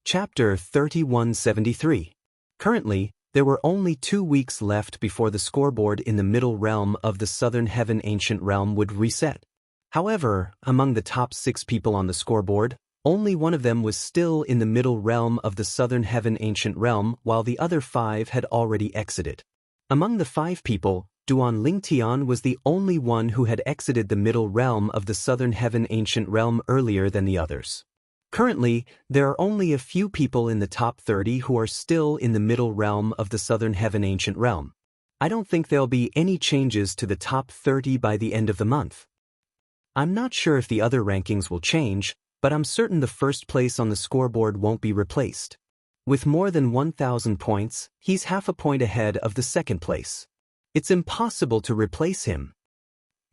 Chapter 3173. Currently, there were only 2 weeks left before the scoreboard in the middle realm of the Southern Heaven Ancient Realm would reset. However, among the top 6 people on the scoreboard, only one of them was still in the middle realm of the Southern Heaven Ancient Realm while the other 5 had already exited. Among the 5 people, Duan Lingtian was the only one who had exited the middle realm of the Southern Heaven Ancient Realm earlier than the others. Currently, there are only a few people in the top 30 who are still in the middle realm of the Southern Heaven Ancient Realm. I don't think there'll be any changes to the top 30 by the end of the month. I'm not sure if the other rankings will change, but I'm certain the first place on the scoreboard won't be replaced. With more than 1,000 points, he's half a point ahead of the second place. It's impossible to replace him.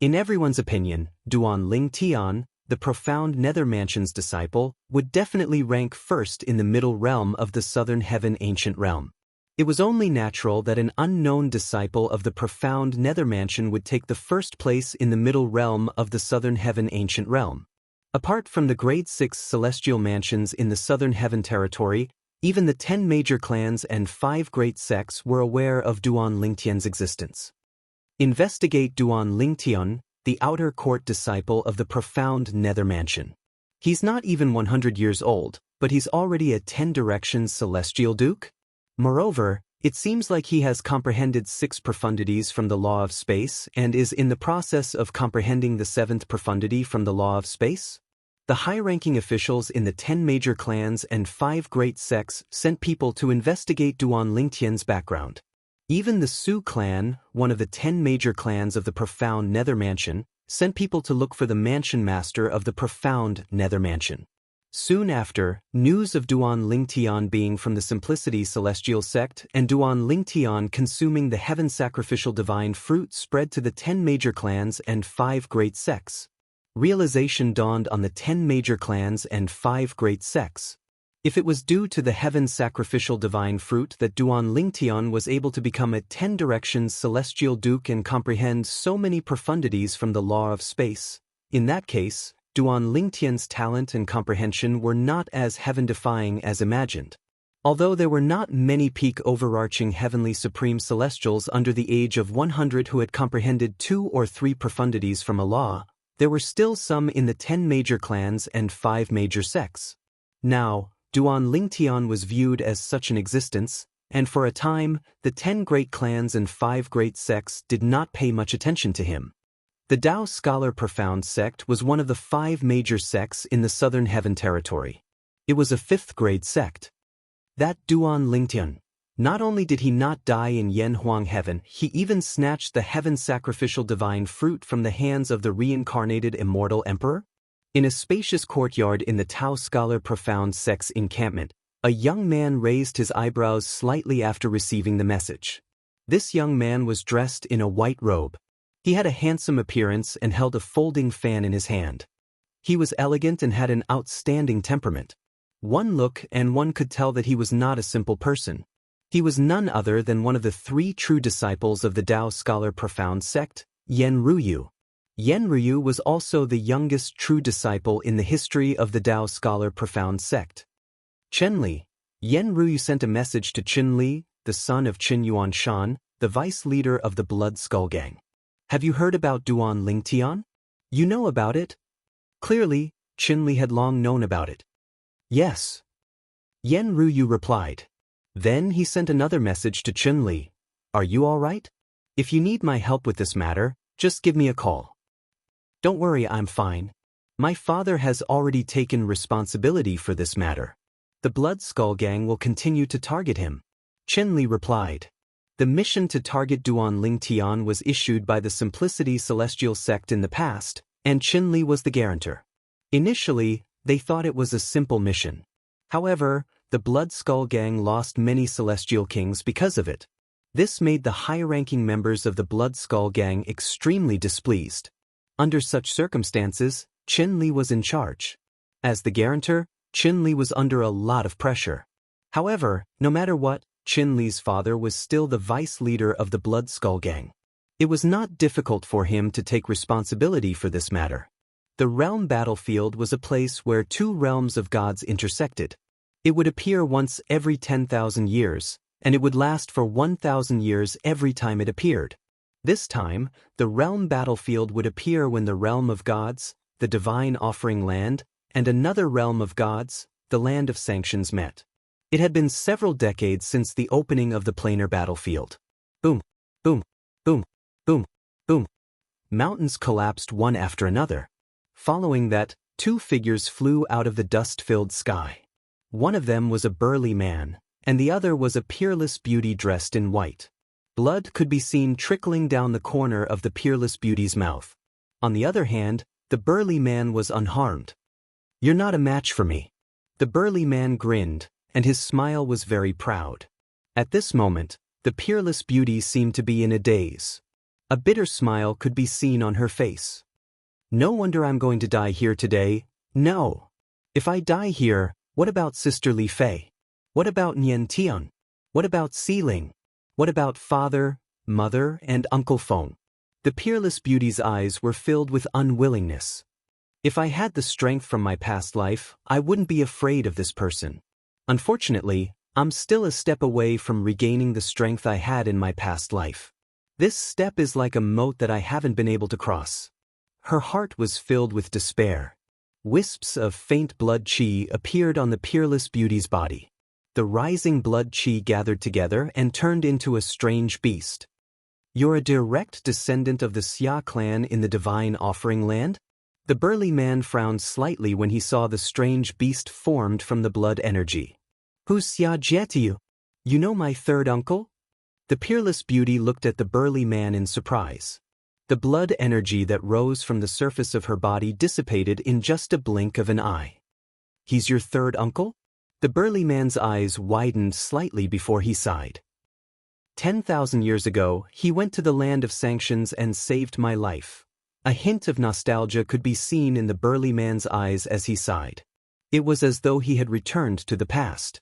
In everyone's opinion, Duan Lingtian, the profound Nether Mansion's disciple, would definitely rank first in the middle realm of the Southern Heaven Ancient Realm. It was only natural that an unknown disciple of the profound Nether Mansion would take the first place in the middle realm of the Southern Heaven Ancient Realm. Apart from the Grade 6 celestial mansions in the Southern Heaven territory, even the 10 major clans and 5 great sects were aware of Duan Lingtian's existence. Investigate Duan Lingtian, the outer court disciple of the profound Nether Mansion. He's not even 100 years old, but he's already a 10 directions celestial duke? Moreover, it seems like he has comprehended 6 profundities from the law of space and is in the process of comprehending the 7th profundity from the law of space. The high-ranking officials in the 10 major clans and 5 great sects sent people to investigate Duan Lingtian's background. Even the Su clan, one of the 10 major clans of the profound Nether Mansion, sent people to look for the mansion master of the profound Nether Mansion. Soon after, news of Duan Lingtian being from the Simplicity Celestial sect and Duan Lingtian consuming the heaven sacrificial divine fruit spread to the 10 major clans and 5 great sects. Realization dawned on the 10 major clans and 5 great sects. If it was due to the heaven sacrificial divine fruit that Duan Lingtian was able to become a 10 directions celestial duke and comprehend so many profundities from the law of space, in that case, Duan Lingtian's talent and comprehension were not as heaven-defying as imagined. Although there were not many peak overarching heavenly supreme celestials under the age of 100 who had comprehended 2 or 3 profundities from a law, there were still some in the 10 major clans and 5 major sects. Now, Duan Lingtian was viewed as such an existence, and for a time, the 10 great clans and 5 great sects did not pay much attention to him. The Tao Scholar Profound sect was one of the 5 major sects in the Southern Heaven territory. It was a 5th grade sect. That Duan Lingtian, not only did he not die in Yen Huang Heaven, he even snatched the heaven sacrificial divine fruit from the hands of the reincarnated immortal emperor. In a spacious courtyard in the Tao Scholar Profound sect's encampment, a young man raised his eyebrows slightly after receiving the message. This young man was dressed in a white robe. He had a handsome appearance and held a folding fan in his hand. He was elegant and had an outstanding temperament. One look and one could tell that he was not a simple person. He was none other than one of the 3 true disciples of the Tao Scholar Profound sect, Yen Ruyu. Yen Ruyu was also the youngest true disciple in the history of the Tao Scholar Profound sect. Chenli. Yen Ruyu sent a message to Chenli, the son of Qin Yuanshan, the vice leader of the Blood Skull Gang. Have you heard about Duan Lingtian? You know about it? Clearly, Chenli had long known about it. Yes. Yen Ruyu replied. Then he sent another message to Chenli. Are you all right? If you need my help with this matter, just give me a call. Don't worry, I'm fine. My father has already taken responsibility for this matter. The Blood Skull Gang will continue to target him. Chenli replied. The mission to target Duan Lingtian was issued by the Simplicity Celestial sect in the past, and Chenli was the guarantor. Initially, they thought it was a simple mission. However, the Blood Skull Gang lost many celestial kings because of it. This made the high-ranking members of the Blood Skull Gang extremely displeased. Under such circumstances, Chenli was in charge. As the guarantor, Chenli was under a lot of pressure. However, no matter what, Chenli's father was still the vice leader of the Blood Skull Gang. It was not difficult for him to take responsibility for this matter. The realm battlefield was a place where 2 realms of gods intersected. It would appear once every 10,000 years, and it would last for 1,000 years every time it appeared. This time, the realm battlefield would appear when the realm of gods, the divine offering land, and another realm of gods, the land of sanctions met. It had been several decades since the opening of the planar battlefield. Boom, boom, boom, boom, boom. Mountains collapsed one after another. Following that, two figures flew out of the dust-filled sky. One of them was a burly man, and the other was a peerless beauty dressed in white. Blood could be seen trickling down the corner of the peerless beauty's mouth. On the other hand, the burly man was unharmed. "You're not a match for me." The burly man grinned, and his smile was very proud. At this moment, the peerless beauty seemed to be in a daze. A bitter smile could be seen on her face. "No wonder I'm going to die here today. No. If I die here, what about Sister Li Fei? What about Nian Tian? What about Xiling? What about father, mother, and Uncle Feng?" The peerless beauty's eyes were filled with unwillingness. "If I had the strength from my past life, I wouldn't be afraid of this person. Unfortunately, I'm still a step away from regaining the strength I had in my past life. This step is like a moat that I haven't been able to cross." Her heart was filled with despair. Wisps of faint blood qi appeared on the peerless beauty's body. The rising blood qi gathered together and turned into a strange beast. "You're a direct descendant of the Xia clan in the divine offering land?" The burly man frowned slightly when he saw the strange beast formed from the blood energy. "Who's Xia Jietiu? You know my third uncle?" The peerless beauty looked at the burly man in surprise. The blood energy that rose from the surface of her body dissipated in just a blink of an eye. "He's your third uncle?" The burly man's eyes widened slightly before he sighed. 10,000 years ago, he went to the land of sanctions and saved my life." A hint of nostalgia could be seen in the burly man's eyes as he sighed. It was as though he had returned to the past.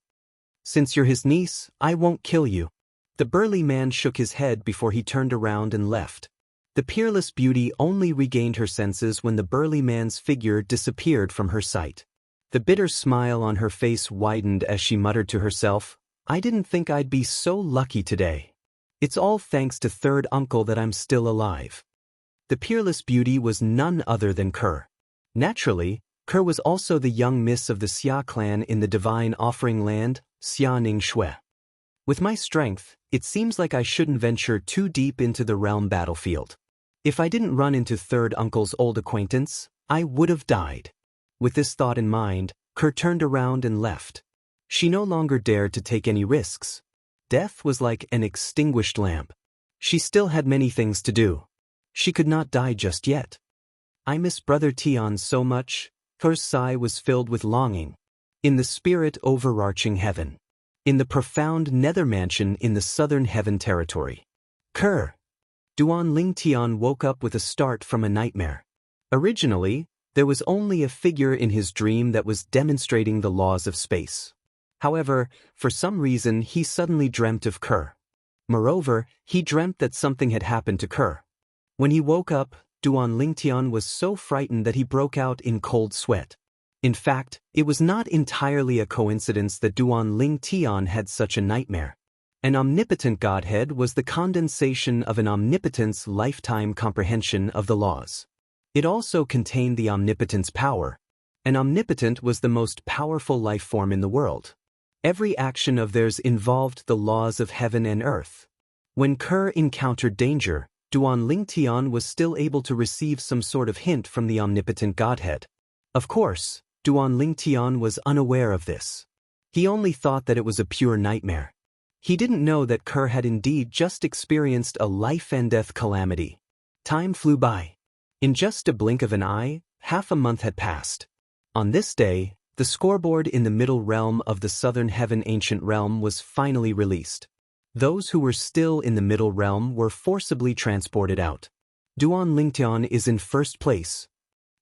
"Since you're his niece, I won't kill you." The burly man shook his head before he turned around and left. The peerless beauty only regained her senses when the burly man's figure disappeared from her sight. The bitter smile on her face widened as she muttered to herself, "I didn't think I'd be so lucky today. It's all thanks to third uncle that I'm still alive." The peerless beauty was none other than Ke. Naturally, Ke was also the young miss of the Xia clan in the divine offering land, Xia Ning Shui. "With my strength, it seems like I shouldn't venture too deep into the realm battlefield. If I didn't run into third uncle's old acquaintance, I would have died." With this thought in mind, Ke turned around and left. She no longer dared to take any risks. Death was like an extinguished lamp. She still had many things to do. She could not die just yet. "I miss Brother Tian so much." Ke's sigh was filled with longing. In the spirit overarching heaven. In the profound nether mansion in the southern heaven territory. Ke. Duan Lingtian woke up with a start from a nightmare. Originally, there was only a figure in his dream that was demonstrating the laws of space. However, for some reason he suddenly dreamt of Ke. Moreover, he dreamt that something had happened to Ke. When he woke up, Duan Lingtian was so frightened that he broke out in cold sweat. In fact, it was not entirely a coincidence that Duan Lingtian had such a nightmare. An omnipotent Godhead was the condensation of an omnipotent's lifetime comprehension of the laws. It also contained the omnipotent's power. An omnipotent was the most powerful life form in the world. Every action of theirs involved the laws of heaven and earth. When Ke encountered danger, Duan Lingtian was still able to receive some sort of hint from the omnipotent Godhead. Of course, Duan Lingtian was unaware of this. He only thought that it was a pure nightmare. He didn't know that Ke had indeed just experienced a life-and-death calamity. Time flew by. In just a blink of an eye, half a month had passed. On this day, the scoreboard in the middle realm of the southern heaven ancient realm was finally released. Those who were still in the middle realm were forcibly transported out. Duan Lingtian is in first place.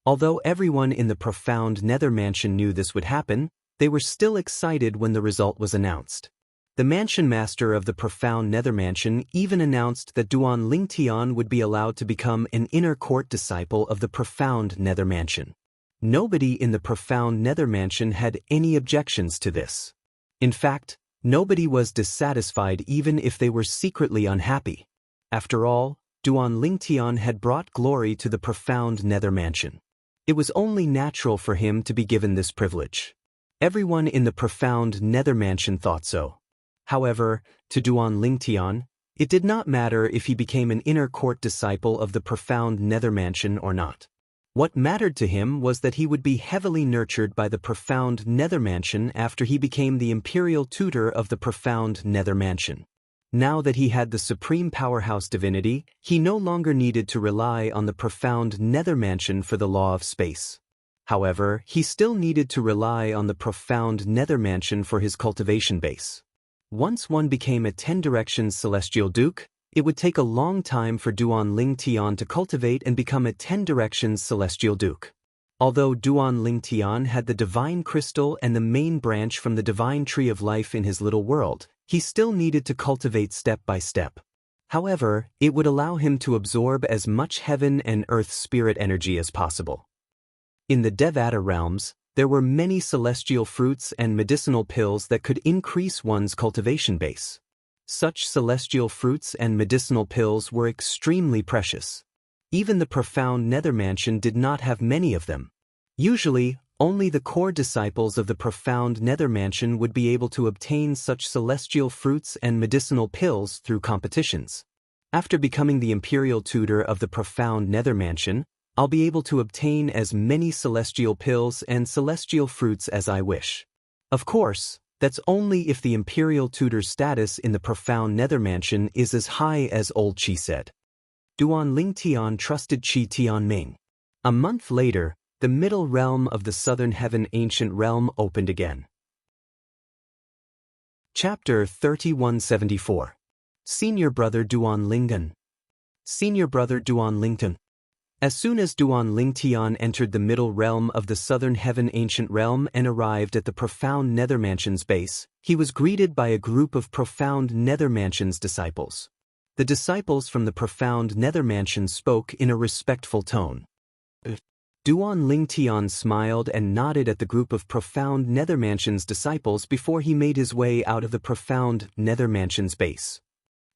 Although everyone in the profound nether mansion knew this would happen, they were still excited when the result was announced. The mansion master of the profound nether mansion even announced that Duan Lingtian would be allowed to become an inner court disciple of the profound nether mansion. Nobody in the profound nether mansion had any objections to this. In fact, nobody was dissatisfied even if they were secretly unhappy. After all, Duan Lingtian had brought glory to the profound nether mansion. It was only natural for him to be given this privilege. Everyone in the profound nether mansion thought so. However, to Duan Lingtian, it did not matter if he became an inner court disciple of the profound nether mansion or not. What mattered to him was that he would be heavily nurtured by the profound nether mansion after he became the imperial tutor of the profound nether mansion. Now that he had the supreme powerhouse divinity, he no longer needed to rely on the profound nether mansion for the law of space. However, he still needed to rely on the profound nether mansion for his cultivation base. Once one became a 10 directions celestial duke, it would take a long time for Duan Lingtian to cultivate and become a 10 directions celestial duke. Although Duan Lingtian had the divine crystal and the main branch from the divine tree of life in his little world, he still needed to cultivate step by step. However, it would allow him to absorb as much heaven and earth spirit energy as possible. In the Devata realms, there were many celestial fruits and medicinal pills that could increase one's cultivation base. Such celestial fruits and medicinal pills were extremely precious. Even the profound nether mansion did not have many of them. Usually, only the core disciples of the profound nether mansion would be able to obtain such celestial fruits and medicinal pills through competitions. After becoming the imperial tutor of the profound nether mansion, I'll be able to obtain as many celestial pills and celestial fruits as I wish. Of course, that's only if the imperial tutor's status in the profound nether mansion is as high as old Qi said. Duan Lingtian trusted Qi Tianming. A month later, the middle realm of the southern heaven ancient realm opened again. Chapter 3174. Senior Brother Duan Linggan. Senior Brother Duan Lington. As soon as Duan Lingtian entered the middle realm of the southern heaven ancient realm and arrived at the profound nether mansion's base, he was greeted by a group of profound nether mansion's disciples. The disciples from the profound nether mansion spoke in a respectful tone. Duan Lingtian smiled and nodded at the group of profound nether mansion's disciples before he made his way out of the profound nether mansion's base.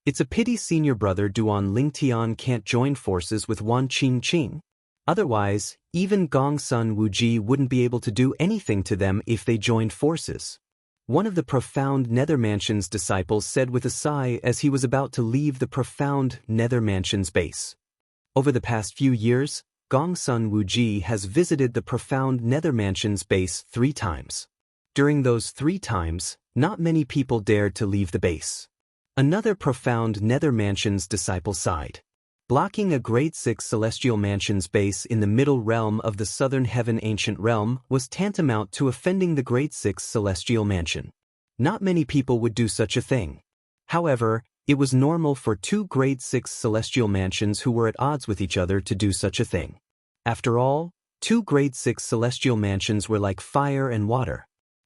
It's a pity senior brother Duan Lingtian can't join forces with Wan Qingqing. Otherwise, even Gongsun Wuji wouldn't be able to do anything to them if they joined forces. One of the profound nether mansion's disciples said with a sigh as he was about to leave the profound nether mansion's base. Over the past few years, Gongsun Wuji has visited the profound nether mansion's base 3 times. During those 3 times, not many people dared to leave the base. Another profound nether mansion's disciple sighed. Blocking a grade 6 celestial mansion's base in the middle realm of the southern heaven ancient realm was tantamount to offending the grade 6 celestial mansion. Not many people would do such a thing. However, it was normal for 2 grade 6 celestial mansions who were at odds with each other to do such a thing. After all, 2 grade 6 celestial mansions were like fire and water.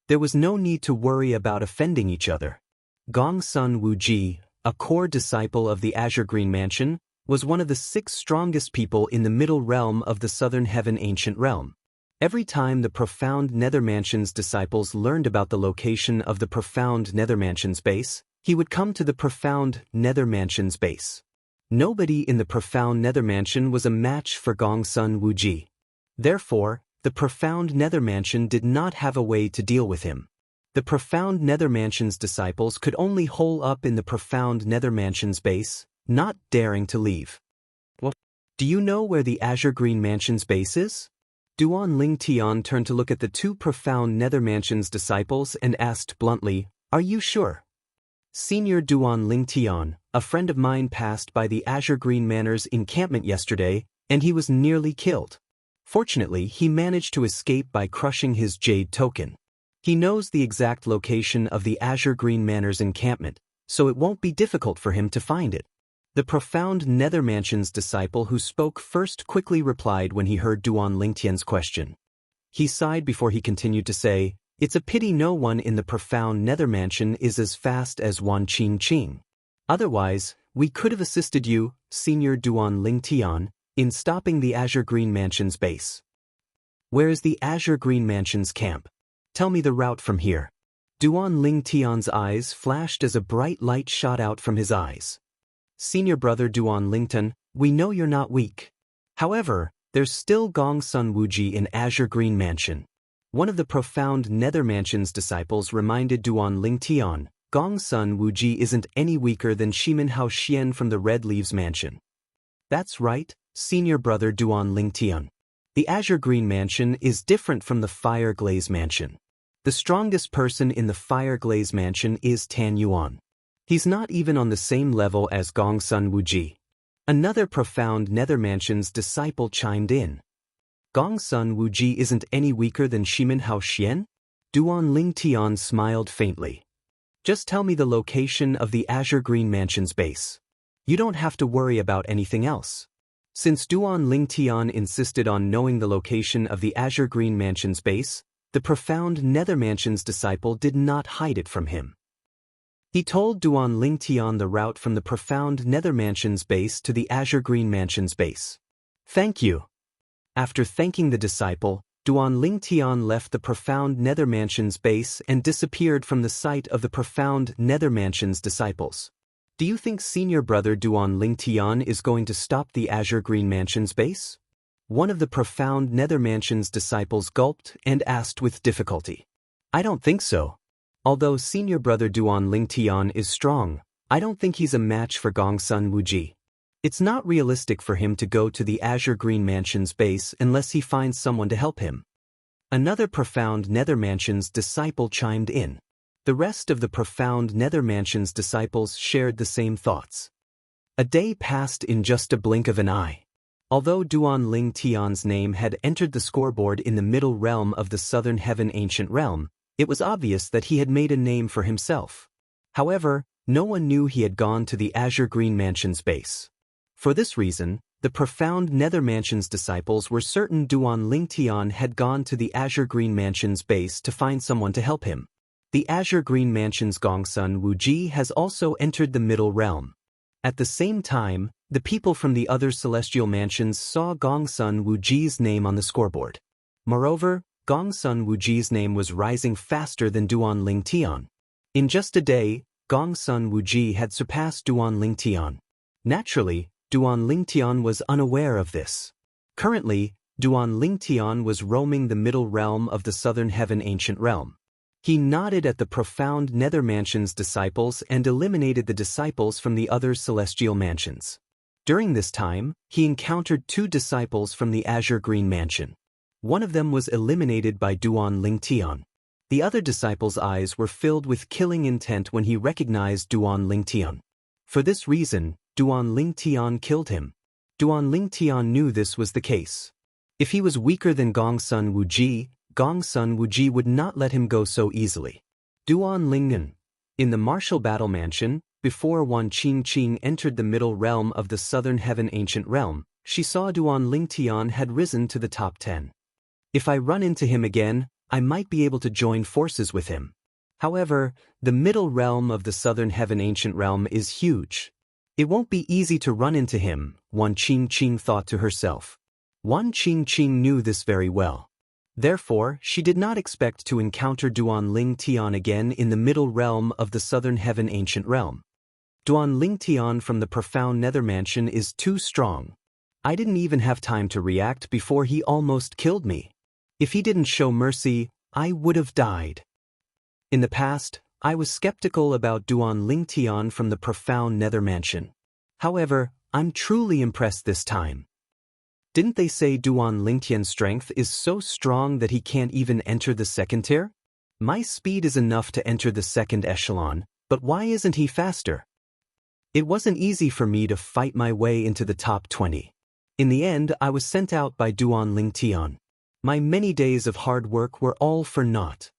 There was no need to worry about offending each other. Gongsun Wuji, a core disciple of the Azure Green Mansion, was one of the 6 strongest people in the middle realm of the southern heaven ancient realm. Every time the profound nether mansion's disciples learned about the location of the profound nether mansion's base, he would come to the profound nether mansion's base. Nobody in the profound nether mansion was a match for Gongsun Wuji. Therefore, the profound nether mansion did not have a way to deal with him. The profound nether mansion's disciples could only hole up in the profound nether mansion's base, not daring to leave. Well, do you know where the Azure Green Mansion's base is? Duan Lingtian turned to look at the 2 profound nether mansion's disciples and asked bluntly, "Are you sure?" Senior Duan Lingtian, a friend of mine, passed by the Azure Green Manor's encampment yesterday, and he was nearly killed. Fortunately, he managed to escape by crushing his jade token. He knows the exact location of the Azure Green Manor's encampment, so it won't be difficult for him to find it. The profound nether mansion's disciple who spoke first quickly replied when he heard Duan Lingtian's question. He sighed before he continued to say, "It's a pity no one in the profound nether mansion is as fast as Wan Qingqing. Otherwise, we could have assisted you, Senior Duan Lingtian, in stopping the Azure Green Mansion's base." Where is the Azure Green Mansion's camp? Tell me the route from here. Duan Ling Tian's eyes flashed as a bright light shot out from his eyes. Senior brother Duan Lington, we know you're not weak. However, there's still Gong Sun Wuji in Azure Green Mansion. One of the profound Nether Mansion's disciples reminded Duan Ling Tian, Gong Sun Wuji isn't any weaker than Shimin Hao Xian from the Red Leaves Mansion. That's right, senior brother Duan Ling Tian. The Azure Green Mansion is different from the Fire Glaze Mansion. The strongest person in the Fire Glaze Mansion is Tan Yuan. He's not even on the same level as Gong Sun Wuji. Another profound Nether Mansion's disciple chimed in. Gong Sun Wuji isn't any weaker than Shimin Hao Xian? Duan Ling Tian smiled faintly. Just tell me the location of the Azure Green Mansion's base. You don't have to worry about anything else. Since Duan Ling Tian insisted on knowing the location of the Azure Green Mansion's base, the profound Nether Mansion's disciple did not hide it from him. He told Duan Ling Tian the route from the profound Nether Mansion's base to the Azure Green Mansion's base. Thank you. After thanking the disciple, Duan Ling Tian left the profound Nether Mansion's base and disappeared from the sight of the profound Nether Mansion's disciples. Do you think senior brother Duan Ling Tian is going to stop the Azure Green Mansion's base? One of the profound Nether Mansion's disciples gulped and asked with difficulty. I don't think so. Although senior brother Duan Ling Tian is strong, I don't think he's a match for Gong Sun Wuji. It's not realistic for him to go to the Azure Green Mansion's base unless he finds someone to help him. Another profound Nether Mansion's disciple chimed in. The rest of the profound Nether Mansion's disciples shared the same thoughts. A day passed in just a blink of an eye. Although Duan Ling Tian's name had entered the scoreboard in the middle realm of the Southern Heaven Ancient Realm, it was obvious that he had made a name for himself. However, no one knew he had gone to the Azure Green Mansion's base. For this reason, the profound Nether Mansion's disciples were certain Duan Ling Tian had gone to the Azure Green Mansion's base to find someone to help him. The Azure Green Mansion's Gong Sun Wuji has also entered the middle realm. At the same time, the people from the other celestial mansions saw Gong Sun Wuji's name on the scoreboard. Moreover, Gong Sun Wuji's name was rising faster than Duan Ling Tian. In just a day, Gong Sun Wuji had surpassed Duan Ling Tian. Naturally, Duan Ling Tian was unaware of this. Currently, Duan Ling Tian was roaming the middle realm of the Southern Heaven Ancient Realm. He nodded at the profound Nether Mansion's disciples and eliminated the disciples from the other celestial mansions. During this time, he encountered two disciples from the Azure Green Mansion. One of them was eliminated by Duan Ling Tian. The other disciple's eyes were filled with killing intent when he recognized Duan Ling Tian. For this reason, Duan Ling Tian killed him. Duan Ling Tian knew this was the case. If he was weaker than Gong Sun Wuji, Gong Sun Wuji would not let him go so easily. Duan Lingnan. In the Martial Battle Mansion, before Wan Qingqing entered the middle realm of the Southern Heaven Ancient Realm, she saw Duan Ling Tian had risen to the top 10. If I run into him again, I might be able to join forces with him. However, the middle realm of the Southern Heaven Ancient Realm is huge. It won't be easy to run into him, Wan Qingqing thought to herself. Wan Qingqing knew this very well. Therefore, she did not expect to encounter Duan Ling Tian again in the middle realm of the Southern Heaven Ancient Realm. Duan Ling Tian from the profound Nether Mansion is too strong. I didn't even have time to react before he almost killed me. If he didn't show mercy, I would have died. In the past, I was skeptical about Duan Ling Tian from the profound Nether Mansion. However, I'm truly impressed this time. Didn't they say Duan Ling Tian's strength is so strong that he can't even enter the second tier? My speed is enough to enter the second echelon, but why isn't he faster? It wasn't easy for me to fight my way into the top 20. In the end, I was sent out by Duan Ling Tian. My many days of hard work were all for naught.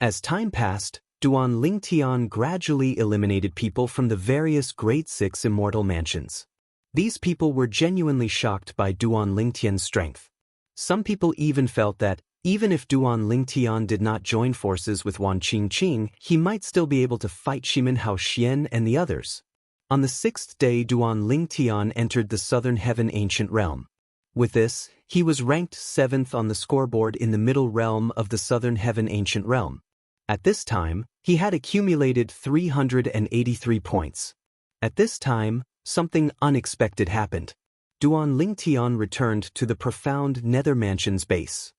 As time passed, Duan Ling Tian gradually eliminated people from the various Grade 6 immortal mansions. These people were genuinely shocked by Duan Ling Tian's strength. Some people even felt that, even if Duan Ling Tian did not join forces with Wan Qingqing, he might still be able to fight Shimin Hao Xian and the others. On the 6th day, Duan Ling Tian entered the Southern Heaven Ancient Realm. With this, he was ranked 7th on the scoreboard in the middle realm of the Southern Heaven Ancient Realm. At this time, he had accumulated 383 points. At this time, something unexpected happened. Duan Lingtian returned to the profound Nether Mansion's base.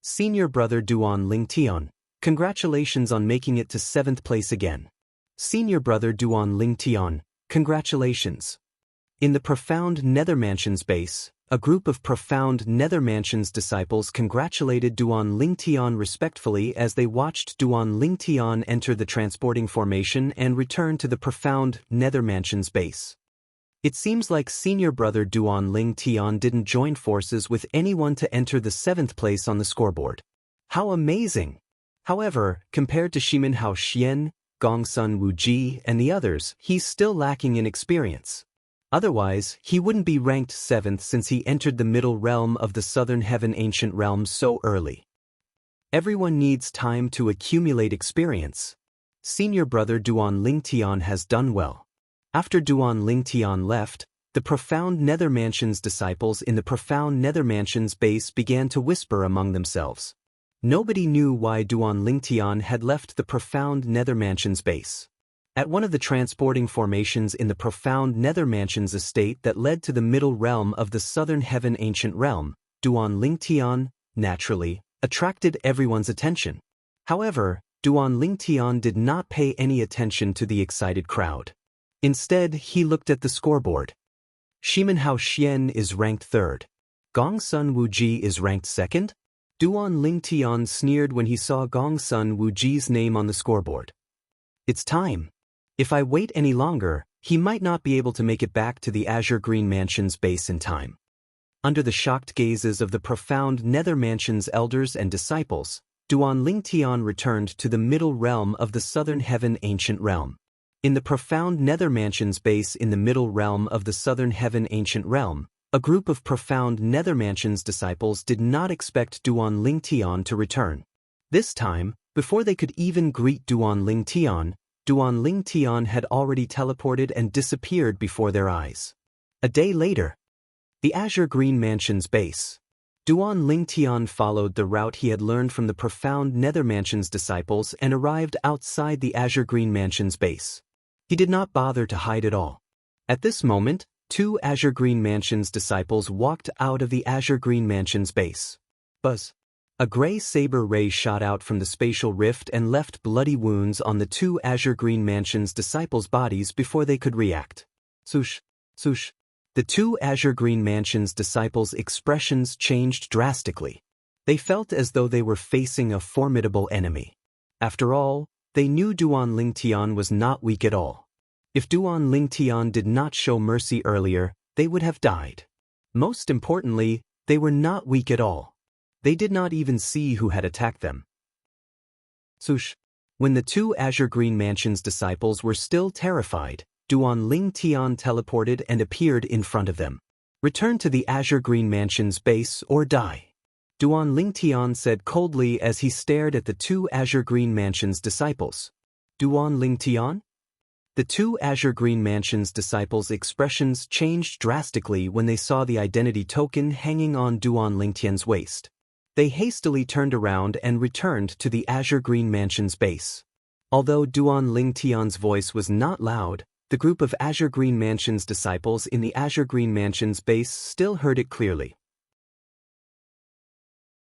Senior brother Duan Lingtian, congratulations on making it to 7th place again. Senior brother Duan Lingtian, congratulations. In the profound Nether Mansion's base, a group of profound Nether Mansion's disciples congratulated Duan Lingtian respectfully as they watched Duan Lingtian enter the transporting formation and return to the profound Nether Mansion's base. It seems like senior brother Duan Lingtian didn't join forces with anyone to enter the 7th place on the scoreboard. How amazing! However, compared to Shimin Hao Xian, Gongsun Wuji, and the others, he's still lacking in experience. Otherwise, he wouldn't be ranked 7th since he entered the middle realm of the Southern Heaven Ancient Realm so early. Everyone needs time to accumulate experience. Senior brother Duan Lingtian has done well. After Duan Lingtian left, the profound Nether Mansion's disciples in the profound Nether Mansion's base began to whisper among themselves. Nobody knew why Duan Lingtian had left the profound Nether Mansion's base. At one of the transporting formations in the profound Nether Mansion's estate that led to the middle realm of the Southern Heaven Ancient Realm, Duan Lingtian, naturally, attracted everyone's attention. However, Duan Lingtian did not pay any attention to the excited crowd. Instead, he looked at the scoreboard. Shimin Hao Xian is ranked 3rd. Gongsun Wuji is ranked 2nd. Duan Lingtian sneered when he saw Gongsun Wuji's name on the scoreboard. It's time. If I wait any longer, he might not be able to make it back to the Azure Green Mansion's base in time. Under the shocked gazes of the profound Nether Mansion's elders and disciples, Duan Lingtian returned to the middle realm of the Southern Heaven Ancient Realm. In the profound Nether Mansion's base in the middle realm of the Southern Heaven Ancient Realm, a group of profound Nether Mansion's disciples did not expect Duan Lingtian to return. This time, before they could even greet Duan Lingtian had already teleported and disappeared before their eyes. A day later, the Azure Green Mansion's base. Duan Lingtian followed the route he had learned from the profound Nether Mansion's disciples and arrived outside the Azure Green Mansion's base. He did not bother to hide at all. At this moment, 2 Azure Green Mansion's disciples walked out of the Azure Green Mansion's base. Buzz. A gray saber ray shot out from the spatial rift and left bloody wounds on the 2 Azure Green Mansion's disciples' bodies before they could react. Swoosh, swoosh. The 2 Azure Green Mansion's disciples' expressions changed drastically. They felt as though they were facing a formidable enemy. After all, they knew Duan Lingtian was not weak at all. If Duan Lingtian did not show mercy earlier, they would have died. Most importantly, they were not weak at all. They did not even see who had attacked them. Swoosh. When the 2 Azure Green Mansion's disciples were still terrified, Duan Lingtian teleported and appeared in front of them. Return to the Azure Green Mansion's base or die. Duan Lingtian said coldly as he stared at the 2 Azure Green Mansion's disciples. Duan Lingtian? The 2 Azure Green Mansion's disciples' expressions changed drastically when they saw the identity token hanging on Duan Lingtian's waist. They hastily turned around and returned to the Azure Green Mansion's base. Although Duan Lingtian's voice was not loud, the group of Azure Green Mansion's disciples in the Azure Green Mansion's base still heard it clearly.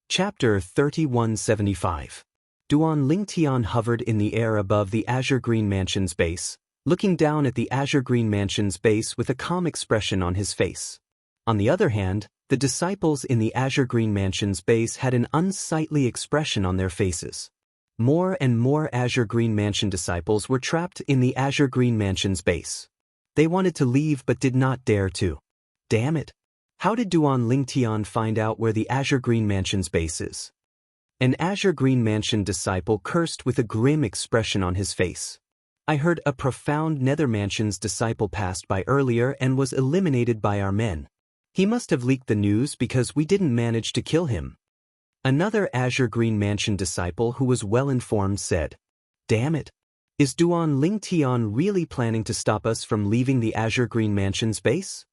Chapter 3175. Duan Lingtian hovered in the air above the Azure Green Mansion's base, looking down at the Azure Green Mansion's base with a calm expression on his face. On the other hand, the disciples in the Azure Green Mansion's base had an unsightly expression on their faces. More and more Azure Green Mansion disciples were trapped in the Azure Green Mansion's base. They wanted to leave but did not dare to. Damn it! How did Duan Lingtian find out where the Azure Green Mansion's base is? An Azure Green Mansion disciple cursed with a grim expression on his face. I heard a profound Nether Mansion's disciple passed by earlier and was eliminated by our men. He must have leaked the news because we didn't manage to kill him. Another Azure Green Mansion disciple who was well informed said, Damn it! Is Duan Lingtian really planning to stop us from leaving the Azure Green Mansion's base?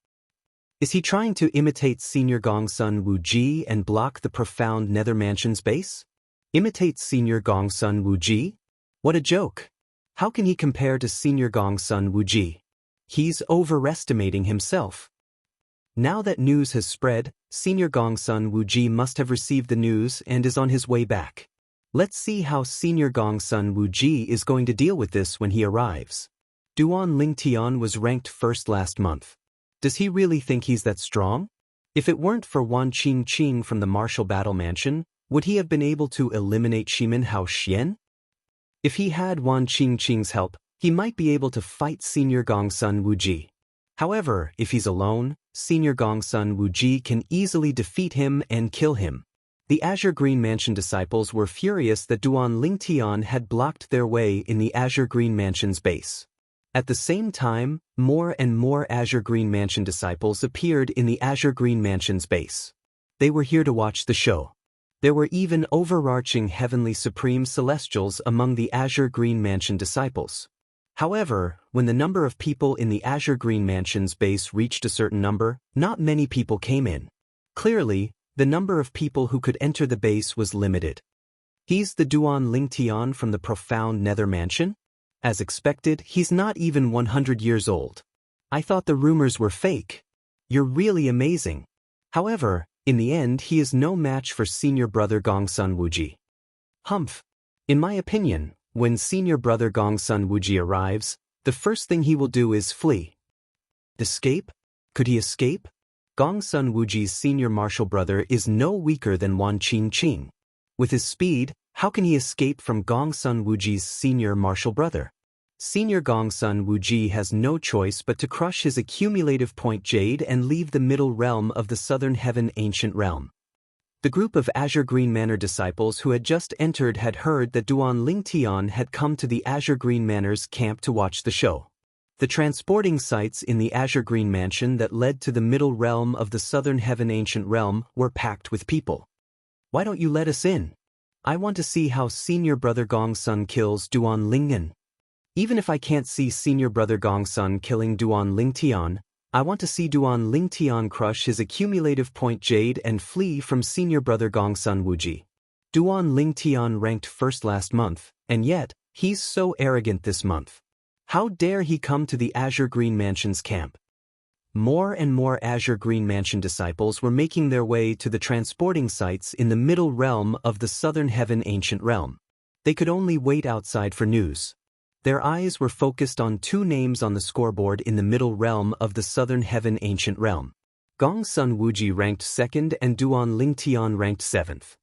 Is he trying to imitate Senior Gongsun Wuji and block the profound Nether Mansion's base? Imitate Senior Gongsun Wuji? What a joke! How can he compare to Senior Gongsun Wuji? He's overestimating himself. Now that news has spread, Senior Gongsun Wuji must have received the news and is on his way back. Let's see how Senior Gongsun Wuji is going to deal with this when he arrives. Duan Lingtian was ranked first last month. Does he really think he's that strong? If it weren't for Wan Qingqing from the Martial Battle Mansion, would he have been able to eliminate Shimin Hao Xian? If he had Wan Qingqing's help, he might be able to fight Senior Gongsun Wuji. However, if he's alone, Senior Gongsun Wuji can easily defeat him and kill him. The Azure Green Mansion disciples were furious that Duan Lingtian had blocked their way in the Azure Green Mansion's base. At the same time, more and more Azure Green Mansion disciples appeared in the Azure Green Mansion's base. They were here to watch the show. There were even overarching heavenly supreme celestials among the Azure Green Mansion disciples. However, when the number of people in the Azure Green Mansion's base reached a certain number, not many people came in. Clearly, the number of people who could enter the base was limited. He's the Duan Lingtian from the profound Nether Mansion? As expected, he's not even 100 years old. I thought the rumors were fake. You're really amazing. However, in the end he is no match for Senior Brother Gongsun Wuji. Humph. In my opinion, when Senior Brother Gongsun Wuji arrives, the first thing he will do is flee. Escape? Could he escape? Gongsun Wuji's senior martial brother is no weaker than Wan Qingqing. With his speed, how can he escape from Gongsun Wuji's senior martial brother? Senior Gongsun Wuji has no choice but to crush his accumulative point Jade and leave the middle realm of the Southern Heaven Ancient Realm. The group of Azure Green Manor disciples who had just entered had heard that Duan Lingtian had come to the Azure Green Manor's camp to watch the show. The transporting sites in the Azure Green Mansion that led to the middle realm of the Southern Heaven Ancient Realm were packed with people. Why don't you let us in? I want to see how Senior Brother Gongsun kills Duan Lingen. Even if I can't see Senior Brother Gongsun killing Duan Lingtian, I want to see Duan Lingtian crush his accumulative point Jade and flee from Senior Brother Gongsun Wuji. Duan Lingtian ranked first last month, and yet, he's so arrogant this month. How dare he come to the Azure Green Mansion's camp? More and more Azure Green Mansion disciples were making their way to the transporting sites in the middle realm of the Southern Heaven Ancient Realm. They could only wait outside for news. Their eyes were focused on two names on the scoreboard in the middle realm of the Southern Heaven Ancient Realm. Gongsun Wuji ranked 2nd and Duan Lingtian ranked 7th.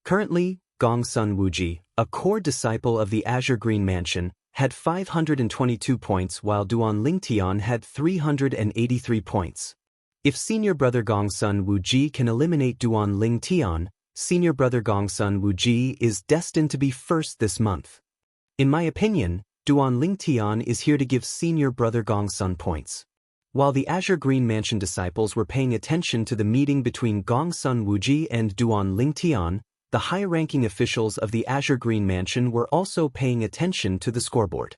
Currently, Gongsun Wuji, a core disciple of the Azure Green Mansion, had 522 points while Duan Lingtian had 383 points. If Senior Brother Gongsun Wuji can eliminate Duan Lingtian, Senior Brother Gongsun Wuji is destined to be first this month. In my opinion, Duan Lingtian is here to give Senior Brother Gongsun points. While the Azure Green Mansion disciples were paying attention to the meeting between Gongsun Wuji and Duan Lingtian, the high-ranking officials of the Azure Green Mansion were also paying attention to the scoreboard.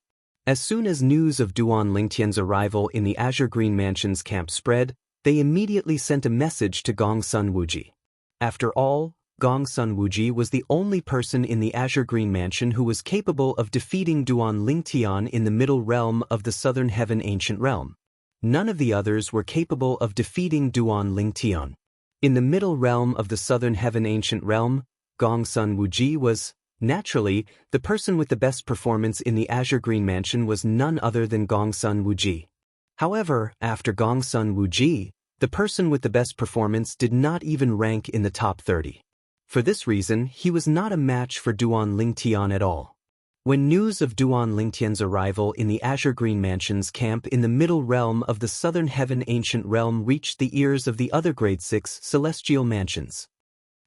As soon as news of Duan Lingtian's arrival in the Azure Green Mansion's camp spread, they immediately sent a message to Gongsun Wuji. After all, Gongsun Wuji was the only person in the Azure Green Mansion who was capable of defeating Duan Lingtian in the middle realm of the Southern Heaven Ancient Realm. None of the others were capable of defeating Duan Lingtian. In the middle realm of the Southern Heaven Ancient Realm, Gongsun Wuji was, naturally, the person with the best performance in the Azure Green Mansion was none other than Gongsun Wuji. However, after Gongsun Wuji, the person with the best performance did not even rank in the top 30. For this reason, he was not a match for Duan Lingtian at all. When news of Duan Lingtian's arrival in the Azure Green Mansion's camp in the middle realm of the Southern Heaven Ancient Realm reached the ears of the other Grade 6 celestial mansions,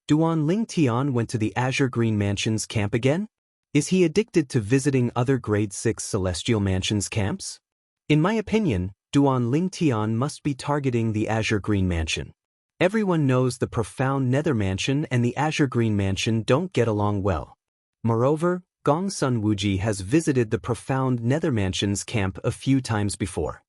Duan Lingtian went to the Azure Green Mansion's camp again? Is he addicted to visiting other Grade 6 Celestial Mansions camps? In my opinion, Duan Lingtian must be targeting the Azure Green Mansion. Everyone knows the profound Nether Mansion and the Azure Green Mansion don't get along well. Moreover, Gongsun Wuji has visited the profound Nether Mansion's camp a few times before.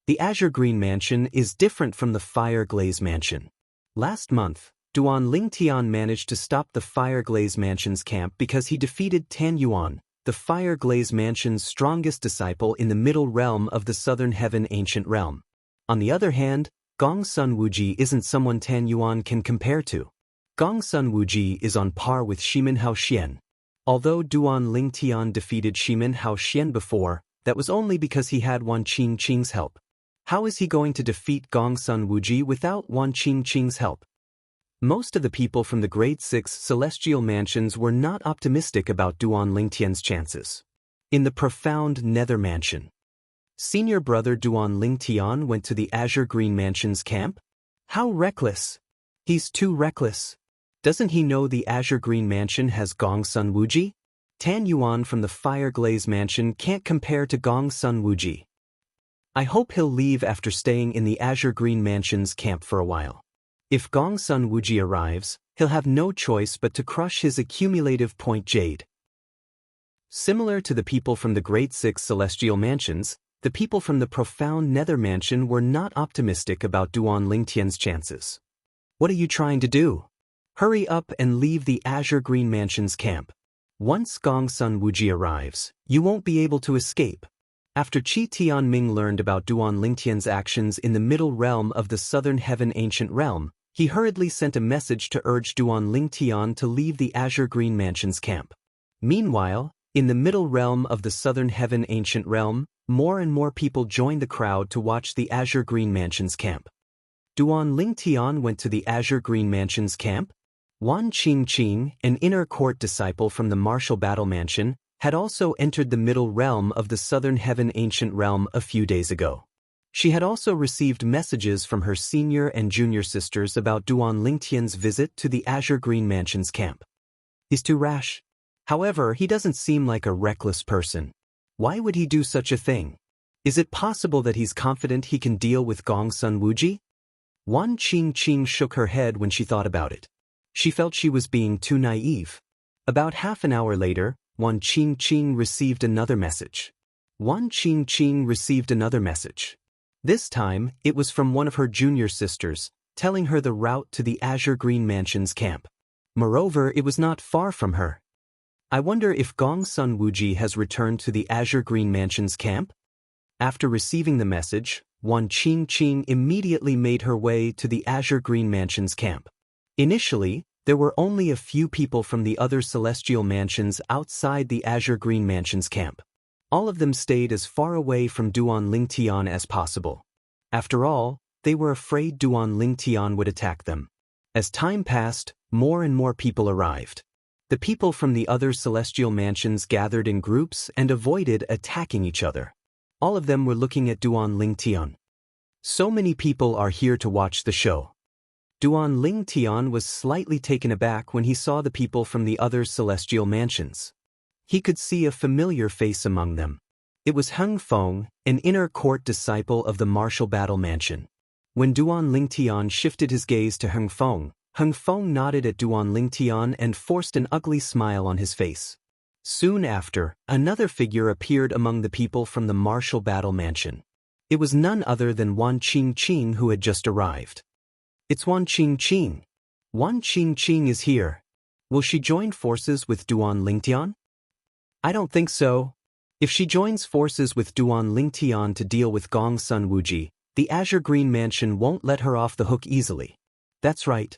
The Azure Green Mansion is different from the Fire Glaze Mansion. Last month, Duan Lingtian managed to stop the Fire Glaze Mansion's camp because he defeated Tan Yuan, the Fire Glaze Mansion's strongest disciple in the Middle Realm of the Southern Heaven Ancient Realm. On the other hand, Gong Sun Wuji isn't someone Tan Yuan can compare to. Gong Sun Wuji is on par with Shimin Hao Xian. Although Duan Lingtian defeated Shimin Hao Xian before, that was only because he had Wan Qingqing's help. How is he going to defeat Gong Sun Wuji without Wan Qingqing's help? Most of the people from the Grade 6 Celestial Mansions were not optimistic about Duan Lingtian's chances. In the profound Nether Mansion, senior brother Duan Lingtian went to the Azure Green Mansion's camp? How reckless! He's too reckless. Doesn't he know the Azure Green Mansion has Gong Sun Wuji? Tan Yuan from the Fire Glaze Mansion can't compare to Gong Sun Wuji. I hope he'll leave after staying in the Azure Green Mansion's camp for a while. If Gong Sun Wuji arrives, he'll have no choice but to crush his accumulative point jade. Similar to the people from the Great 6 Celestial Mansions, the people from the profound Nether Mansion were not optimistic about Duan Lingtian's chances. What are you trying to do? Hurry up and leave the Azure Green Mansion's camp. Once Gong Sun Wuji arrives, you won't be able to escape. After Qi Tianming learned about Duan Lingtian's actions in the Middle Realm of the Southern Heaven Ancient Realm, he hurriedly sent a message to urge Duan Lingtian to leave the Azure Green Mansion's camp. Meanwhile, in the Middle Realm of the Southern Heaven Ancient Realm, more and more people joined the crowd to watch the Azure Green Mansion's camp. Duan Lingtian went to the Azure Green Mansion's camp. Wan Qingqing, an inner court disciple from the Martial Battle Mansion, had also entered the Middle Realm of the Southern Heaven Ancient Realm a few days ago. She had also received messages from her senior and junior sisters about Duan Lingtian's visit to the Azure Green Mansion's camp. He's too rash. However, he doesn't seem like a reckless person. Why would he do such a thing? Is it possible that he's confident he can deal with Gong Sun Wuji? Wan Qingqing shook her head when she thought about it. She felt she was being too naive. About half an hour later, Wan Qingqing received another message. Wan Qingqing received another message. This time, it was from one of her junior sisters, telling her the route to the Azure Green Mansion's camp. Moreover, it was not far from her. I wonder if Gong Sun Wuji has returned to the Azure Green Mansion's camp? After receiving the message, Wan Qingqing immediately made her way to the Azure Green Mansion's camp. Initially, there were only a few people from the other celestial mansions outside the Azure Green Mansion's camp. All of them stayed as far away from Duan Lingtian as possible. After all, they were afraid Duan Lingtian would attack them. As time passed, more and more people arrived. The people from the other celestial mansions gathered in groups and avoided attacking each other. All of them were looking at Duan Lingtian. So many people are here to watch the show. Duan Lingtian was slightly taken aback when he saw the people from the other celestial mansions. He could see a familiar face among them. It was Heng Feng, an inner court disciple of the Martial Battle Mansion. When Duan Lingtian shifted his gaze to Heng Feng nodded at Duan Lingtian and forced an ugly smile on his face. Soon after, another figure appeared among the people from the Martial Battle Mansion. It was none other than Wan Qingqing who had just arrived. It's Wan Qingqing. Wan Qingqing is here. Will she join forces with Duan Lingtian? I don't think so. If she joins forces with Duan Lingtian to deal with Gong Sun Wuji, the Azure Green Mansion won't let her off the hook easily. That's right.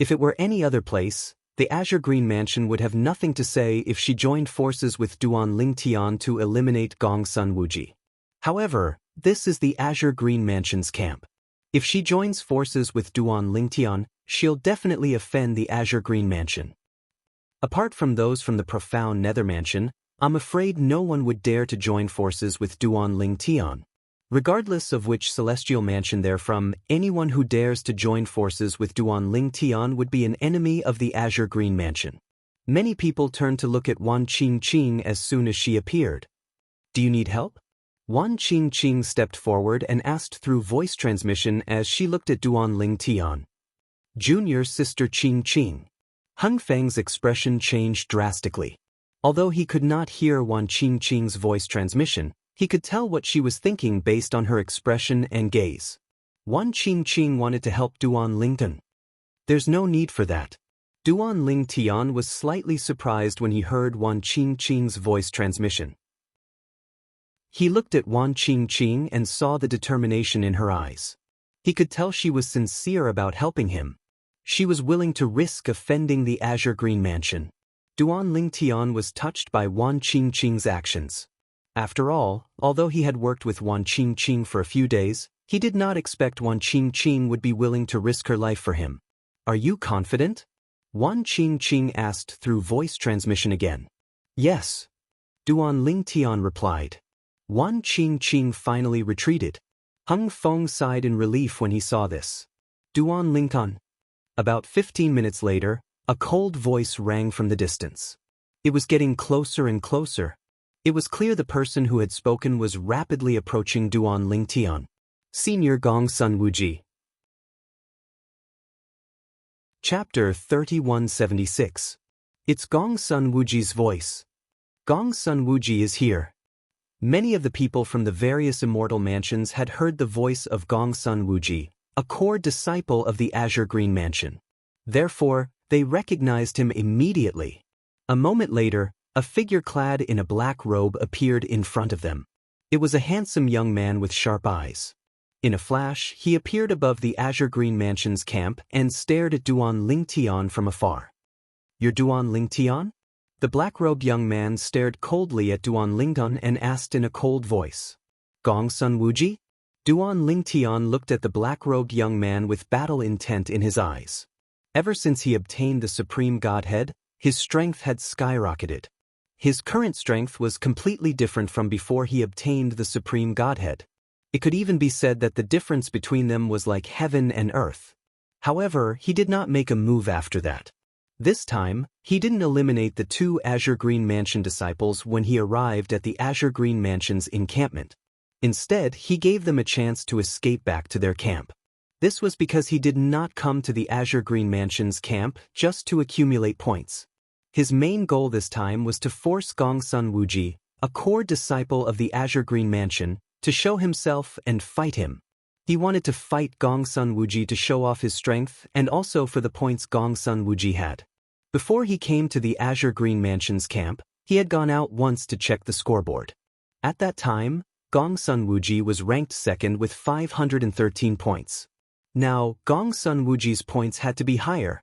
If it were any other place, the Azure Green Mansion would have nothing to say if she joined forces with Duan Lingtian to eliminate Gong Sun Wuji. However, this is the Azure Green Mansion's camp. If she joins forces with Duan Lingtian, she'll definitely offend the Azure Green Mansion. Apart from those from the profound Nether Mansion, I'm afraid no one would dare to join forces with Duan Lingtian. Regardless of which celestial mansion they're from, anyone who dares to join forces with Duan Lingtian would be an enemy of the Azure Green Mansion. Many people turned to look at Wan Qingqing as soon as she appeared. Do you need help? Wan Qingqing stepped forward and asked through voice transmission as she looked at Duan Lingtian. Junior sister Qingqing. Heng Feng's expression changed drastically. Although he could not hear Wan Qingqing's voice transmission, He could tell what she was thinking based on her expression and gaze. Wan Qingqing wanted to help Duan Lingtian. There's no need for that. Duan Lingtian was slightly surprised when he heard Wan Qingqing's voice transmission. He looked at Wan Qingqing and saw the determination in her eyes. He could tell she was sincere about helping him. She was willing to risk offending the Azure Green Mansion. Duan Lingtian was touched by Wan Qingqing's actions. After all, although he had worked with Wan Qingqing for a few days, he did not expect Wan Qingqing would be willing to risk her life for him. Are you confident? Wan Qingqing asked through voice transmission again. Yes. Duan Lingtian replied. Wan Qingqing finally retreated. Hung Feng sighed in relief when he saw this. Duan Lingtian. About 15 minutes later, a cold voice rang from the distance. It was getting closer and closer. It was clear the person who had spoken was rapidly approaching Duan Lingtian. Senior Gong Sun Wuji. Chapter 3176. It's Gong Sun Wuji's voice. Gong Sun Wuji is here. Many of the people from the various immortal mansions had heard the voice of Gong Sun Wuji, a core disciple of the Azure Green Mansion. Therefore, they recognized him immediately. A moment later, a figure clad in a black robe appeared in front of them. It was a handsome young man with sharp eyes. In a flash, he appeared above the Azure Green Mansion's camp and stared at Duan Lingtian from afar. You're Duan Lingtian? The black-robed young man stared coldly at Duan Lingtian and asked in a cold voice. Gong Sun Wuji? Duan Lingtian looked at the black-robed young man with battle intent in his eyes. Ever since he obtained the Supreme Godhead, his strength had skyrocketed. His current strength was completely different from before he obtained the Supreme Godhead. It could even be said that the difference between them was like heaven and earth. However, he did not make a move after that. This time, he didn't eliminate the two Azure Green Mansion disciples when he arrived at the Azure Green Mansion's encampment. Instead, he gave them a chance to escape back to their camp. This was because he did not come to the Azure Green Mansion's camp just to accumulate points. His main goal this time was to force Gong Sun Wuji, a core disciple of the Azure Green Mansion, to show himself and fight him. He wanted to fight Gong Sun Wuji to show off his strength and also for the points Gong Sun Wuji had. Before he came to the Azure Green Mansion's camp, he had gone out once to check the scoreboard. At that time, Gong Sun Wuji was ranked second with 513 points. Now, Gong Sun Wuji's points had to be higher.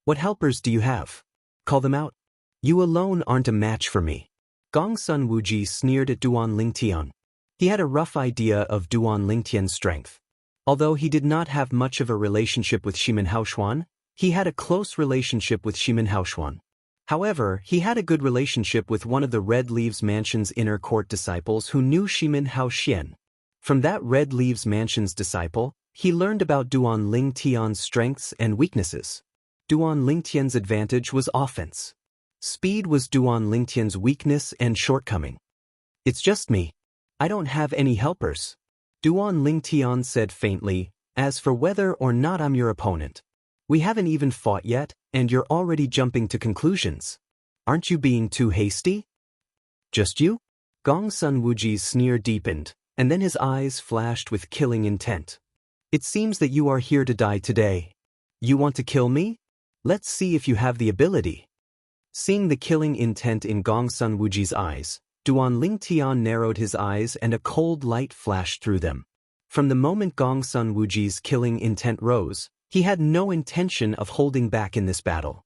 What helpers do you have? Call them out. You alone aren't a match for me. Gong Sun Wuji sneered at Duan Lingtian. He had a rough idea of Duan Lingtian's strength. Although he did not have much of a relationship with Shimin Haoshuan, he had a close relationship with Shimin Haoshuan. However, he had a good relationship with one of the Red Leaves Mansion's inner court disciples who knew Shimin Haoxian. From that Red Leaves Mansion's disciple, he learned about Duan Lingtian's strengths and weaknesses. Duan Lingtian's advantage was offense. Speed was Duan Lingtian's weakness and shortcoming. It's just me. I don't have any helpers. Duan Lingtian said faintly, as for whether or not I'm your opponent. We haven't even fought yet, and you're already jumping to conclusions. Aren't you being too hasty? Just you? Gong Sun Wuji's sneer deepened, and then his eyes flashed with killing intent. It seems that you are here to die today. You want to kill me? Let's see if you have the ability. Seeing the killing intent in Gong Sun Wuji's eyes, Duan Lingtian narrowed his eyes and a cold light flashed through them. From the moment Gong Sun Wuji's killing intent rose, he had no intention of holding back in this battle.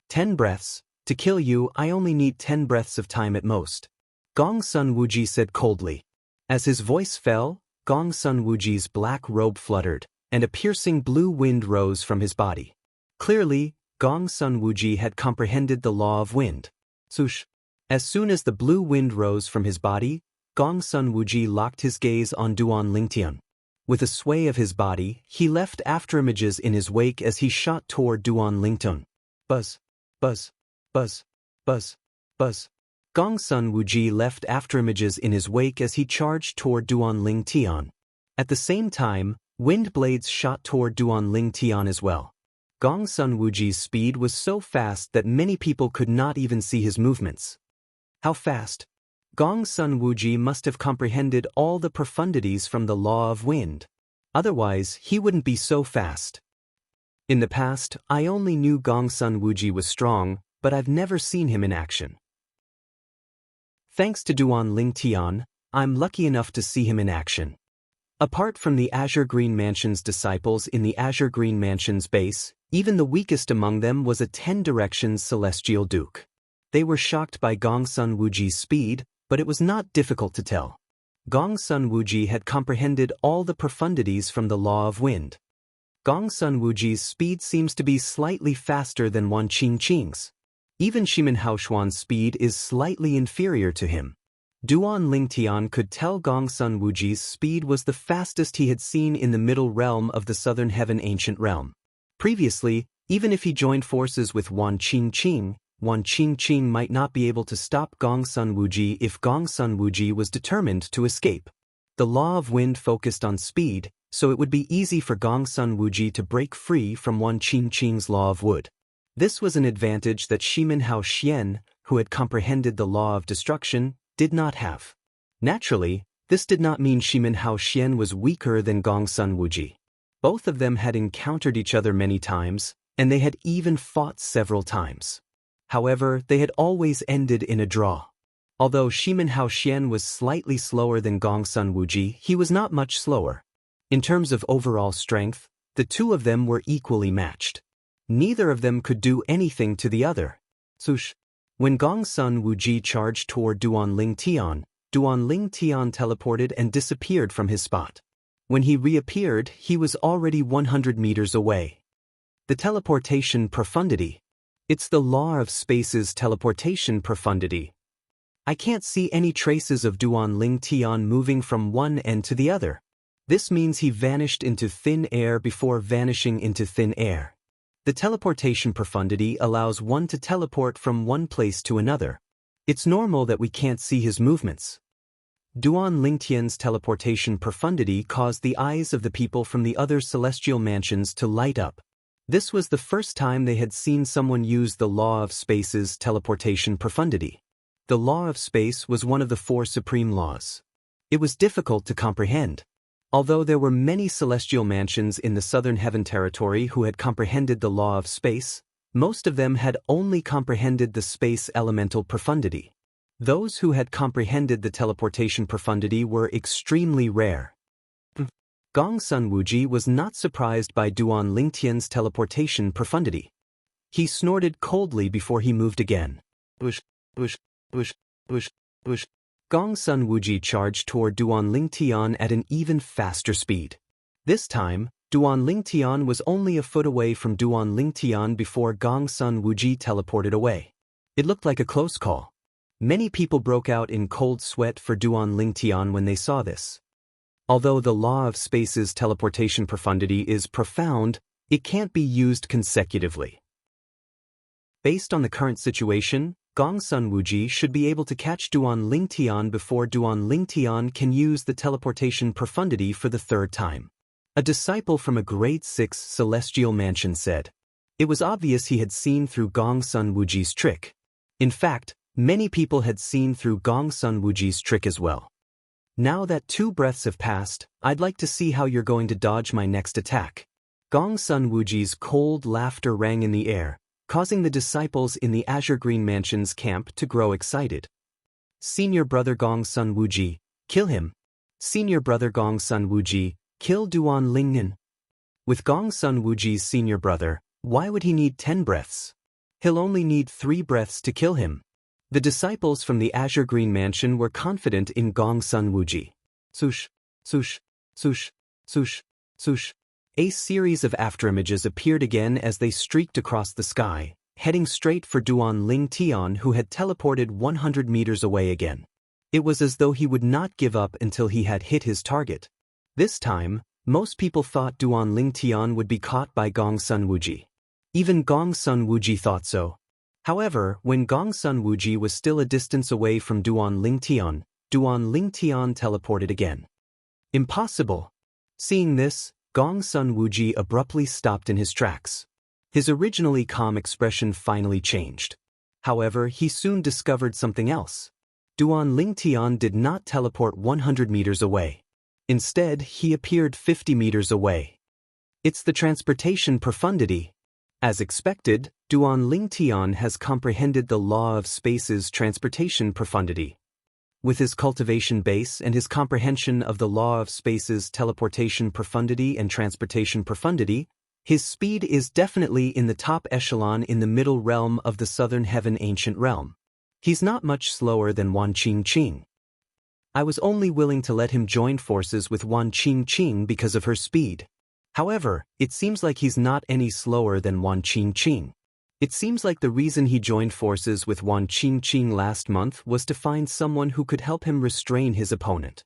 10 breaths. To kill you, I only need 10 breaths of time at most. Gong Sun Wuji said coldly. As his voice fell, Gong Sun Wuji's black robe fluttered, and a piercing blue wind rose from his body. Clearly, Gong Sun Wuji had comprehended the law of wind. Swoosh. As soon as the blue wind rose from his body, Gong Sun Wuji locked his gaze on Duan Lingtian. With a sway of his body, he left afterimages in his wake as he shot toward Duan Lingtian. Buzz, buzz, buzz, buzz, buzz. Gong Sun Wuji left afterimages in his wake as he charged toward Duan Lingtian. At the same time, wind blades shot toward Duan Lingtian as well. Gong Sun Wuji's speed was so fast that many people could not even see his movements. How fast? Gong Sun Wuji must have comprehended all the profundities from the law of wind. Otherwise, he wouldn't be so fast. In the past, I only knew Gong Sun Wuji was strong, but I've never seen him in action. Thanks to Duan Ling Tian, I'm lucky enough to see him in action. Apart from the Azure Green Mansion's disciples in the Azure Green Mansion's base, even the weakest among them was a 10 Directions Celestial Duke. They were shocked by Gong Sun Wuji's speed, but it was not difficult to tell. Gong Sun Wuji had comprehended all the profundities from the law of wind. Gong Sun Wuji's speed seems to be slightly faster than Wan Qingqing's. Even Shimin Haoshuan's speed is slightly inferior to him. Duan Lingtian could tell Gong Sun Wuji's speed was the fastest he had seen in the middle realm of the Southern Heaven Ancient Realm. Previously, even if he joined forces with Wan Qingqing might not be able to stop Gong Sun Wuji if Gong Sun Wuji was determined to escape. The law of wind focused on speed, so it would be easy for Gong Sun Wuji to break free from Wan Qingqing's law of wood. This was an advantage that Shimin Haoxian, who had comprehended the law of destruction, did not have. Naturally, this did not mean Shimin Haoxian was weaker than Gong Sun Wuji. Both of them had encountered each other many times, and they had even fought several times. However, they had always ended in a draw. Although Shimin Haoxian was slightly slower than Gong Sun Wuji, he was not much slower. In terms of overall strength, the two of them were equally matched. Neither of them could do anything to the other. Sush. When Gong Sun Wuji charged toward Duan Ling Tian teleported and disappeared from his spot. When he reappeared, he was already 100 meters away. The teleportation profundity. It's the law of space's teleportation profundity. I can't see any traces of Duan Ling Tian moving from one end to the other. This means he vanished into thin air before vanishing into thin air. The teleportation profundity allows one to teleport from one place to another. It's normal that we can't see his movements. Duan Lingtian's teleportation profundity caused the eyes of the people from the other celestial mansions to light up. This was the first time they had seen someone use the law of space's teleportation profundity. The law of space was one of the 4 supreme laws. It was difficult to comprehend. Although there were many celestial mansions in the Southern Heaven territory who had comprehended the law of space, most of them had only comprehended the space elemental profundity. Those who had comprehended the teleportation profundity were extremely rare. Gong Sun Wuji was not surprised by Duan Lingtian's teleportation profundity. He snorted coldly before he moved again. Bush. Gong Sun Wuji charged toward Duan Lingtian at an even faster speed. This time, Duan Lingtian was only a foot away from Duan Lingtian before Gong Sun Wuji teleported away. It looked like a close call. Many people broke out in cold sweat for Duan Lingtian when they saw this. Although the law of space's teleportation profundity is profound, it can't be used consecutively. Based on the current situation, Gong Sun Wuji should be able to catch Duan Lingtian before Duan Lingtian can use the teleportation profundity for the 3rd time. A disciple from a grade 6 celestial mansion said. It was obvious he had seen through Gong Sun Wuji's trick. In fact, many people had seen through Gong Sun Wuji's trick as well. Now that 2 breaths have passed, I'd like to see how you're going to dodge my next attack. Gong Sun Wuji's cold laughter rang in the air, causing the disciples in the Azure Green Mansion's camp to grow excited. Senior brother Gong Sun Wuji, kill him. Senior brother Gong Sun Wuji, kill Duan Lingnan. With Gong Sun Wuji's senior brother, why would he need 10 breaths? He'll only need 3 breaths to kill him. The disciples from the Azure Green Mansion were confident in Gong Sun Wuji. Sush, sush, sush, sush, sush. A series of afterimages appeared again as they streaked across the sky, heading straight for Duan Lingtian, who had teleported 100 meters away again. It was as though he would not give up until he had hit his target. This time, most people thought Duan Lingtian would be caught by Gong Sun Wuji. Even Gong Sun Wuji thought so. However, when Gong Sun Wuji was still a distance away from Duan Lingtian teleported again. Impossible! Seeing this, Gong Sun Wuji abruptly stopped in his tracks. His originally calm expression finally changed. However, he soon discovered something else. Duan Lingtian did not teleport 100 meters away. Instead, he appeared 50 meters away. It's the transportation profundity. As expected, Duan Lingtian has comprehended the law of space's transportation profundity. With his cultivation base and his comprehension of the law of space's teleportation profundity and transportation profundity, his speed is definitely in the top echelon in the middle realm of the Southern Heaven Ancient Realm. He's not much slower than Wan Qingqing. I was only willing to let him join forces with Wan Qingqing because of her speed. However, it seems like he's not any slower than Wan Qingqing. It seems like the reason he joined forces with Wan Qingqing last month was to find someone who could help him restrain his opponent.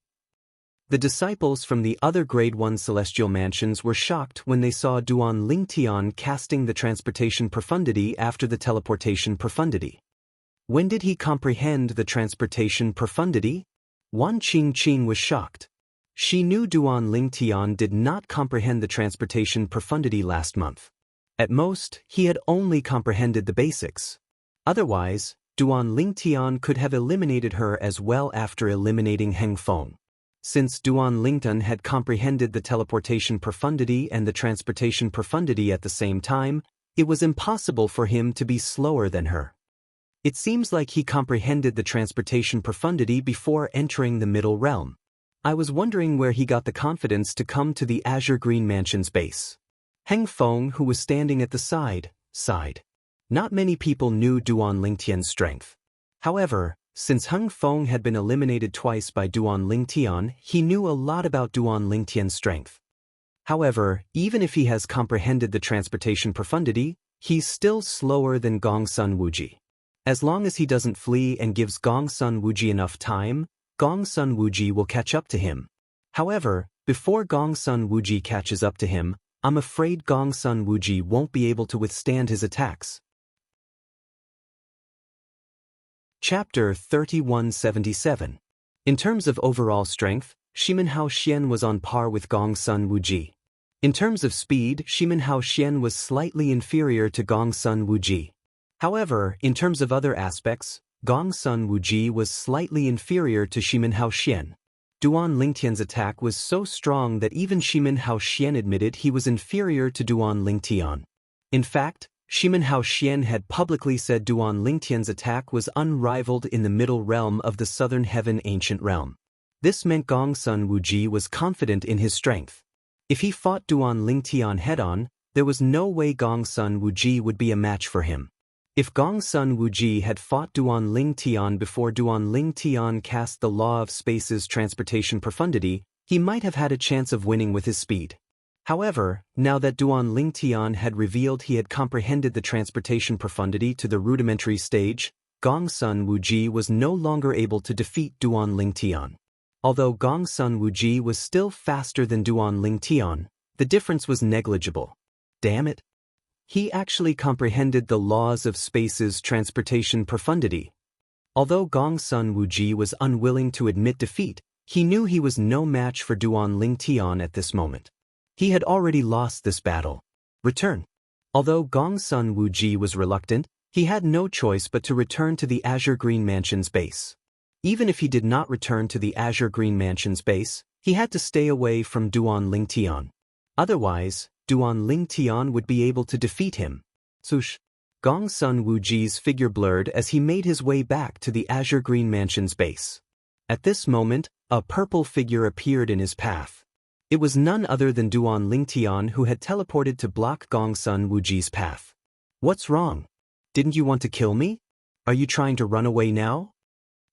The disciples from the other Grade 1 celestial mansions were shocked when they saw Duan Lingtian casting the transportation profundity after the teleportation profundity. When did he comprehend the transportation profundity? Wan Qingqing was shocked. She knew Duan Lingtian did not comprehend the transportation profundity last month. At most, he had only comprehended the basics. Otherwise, Duan Lingtian could have eliminated her as well after eliminating Heng Feng. Since Duan Lingtian had comprehended the teleportation profundity and the transportation profundity at the same time, it was impossible for him to be slower than her. It seems like he comprehended the transportation profundity before entering the middle realm. I was wondering where he got the confidence to come to the Azure Green Mansion's base. Heng Feng, who was standing at the side, sighed. Not many people knew Duan Lingtian's strength. However, since Heng Feng had been eliminated twice by Duan Lingtian, he knew a lot about Duan Lingtian's strength. However, even if he has comprehended the transportation profundity, he's still slower than Gong Sun Wuji. As long as he doesn't flee and gives Gong Sun Wuji enough time, Gong Sun Wuji will catch up to him. However, before Gong Sun Wuji catches up to him, I'm afraid Gong Sun Wuji won't be able to withstand his attacks. Chapter 3177. In terms of overall strength, Shimenhao Xian was on par with Gong Sun Wuji. In terms of speed, Shimenhao Xian was slightly inferior to Gong Sun Wuji. However, in terms of other aspects, Gong Sun Wuji was slightly inferior to Shimenhao Xian. Duan Lingtian's attack was so strong that even Shimenhao Xian admitted he was inferior to Duan Lingtian. In fact, Shimenhao Xian had publicly said Duan Lingtian's attack was unrivaled in the middle realm of the Southern Heaven Ancient Realm. This meant Gong Sun Wuji was confident in his strength. If he fought Duan Lingtian head-on, there was no way Gong Sun Wuji would be a match for him. If Gong Sun Wuji had fought Duan Lingtian before Duan Lingtian cast the law of space's transportation profundity, he might have had a chance of winning with his speed. However, now that Duan Lingtian had revealed he had comprehended the transportation profundity to the rudimentary stage, Gong Sun Wuji was no longer able to defeat Duan Lingtian. Although Gong Sun Wuji was still faster than Duan Lingtian, the difference was negligible. Damn it! He actually comprehended the laws of space's transportation profundity. Although Gong Sun Wuji was unwilling to admit defeat, he knew he was no match for Duan Lingtian at this moment. He had already lost this battle. Return. Although Gong Sun Wuji was reluctant, he had no choice but to return to the Azure Green Mansion's base. Even if he did not return to the Azure Green Mansion's base, he had to stay away from Duan Lingtian. Otherwise, Duan Lingtian would be able to defeat him. Swoosh! Gong Sun Wuji's figure blurred as he made his way back to the Azure Green Mansion's base. At this moment, a purple figure appeared in his path. It was none other than Duan Lingtian, who had teleported to block Gong Sun Wuji's path. What's wrong? Didn't you want to kill me? Are you trying to run away now?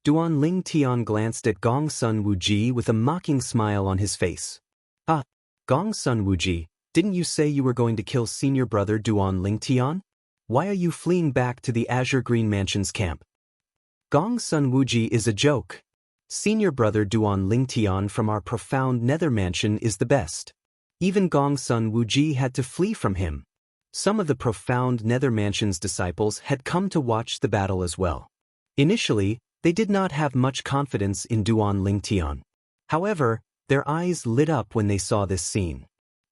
Duan Lingtian glanced at Gong Sun Wuji with a mocking smile on his face. Ah, Gong Sun Wuji, didn't you say you were going to kill senior brother Duan Lingtian? Why are you fleeing back to the Azure Green Mansion's camp? Gong Sun Wuji is a joke. Senior brother Duan Lingtian from our profound nether mansion is the best. Even Gong Sun Wuji had to flee from him. Some of the profound nether mansion's disciples had come to watch the battle as well. Initially, they did not have much confidence in Duan Lingtian. However, their eyes lit up when they saw this scene.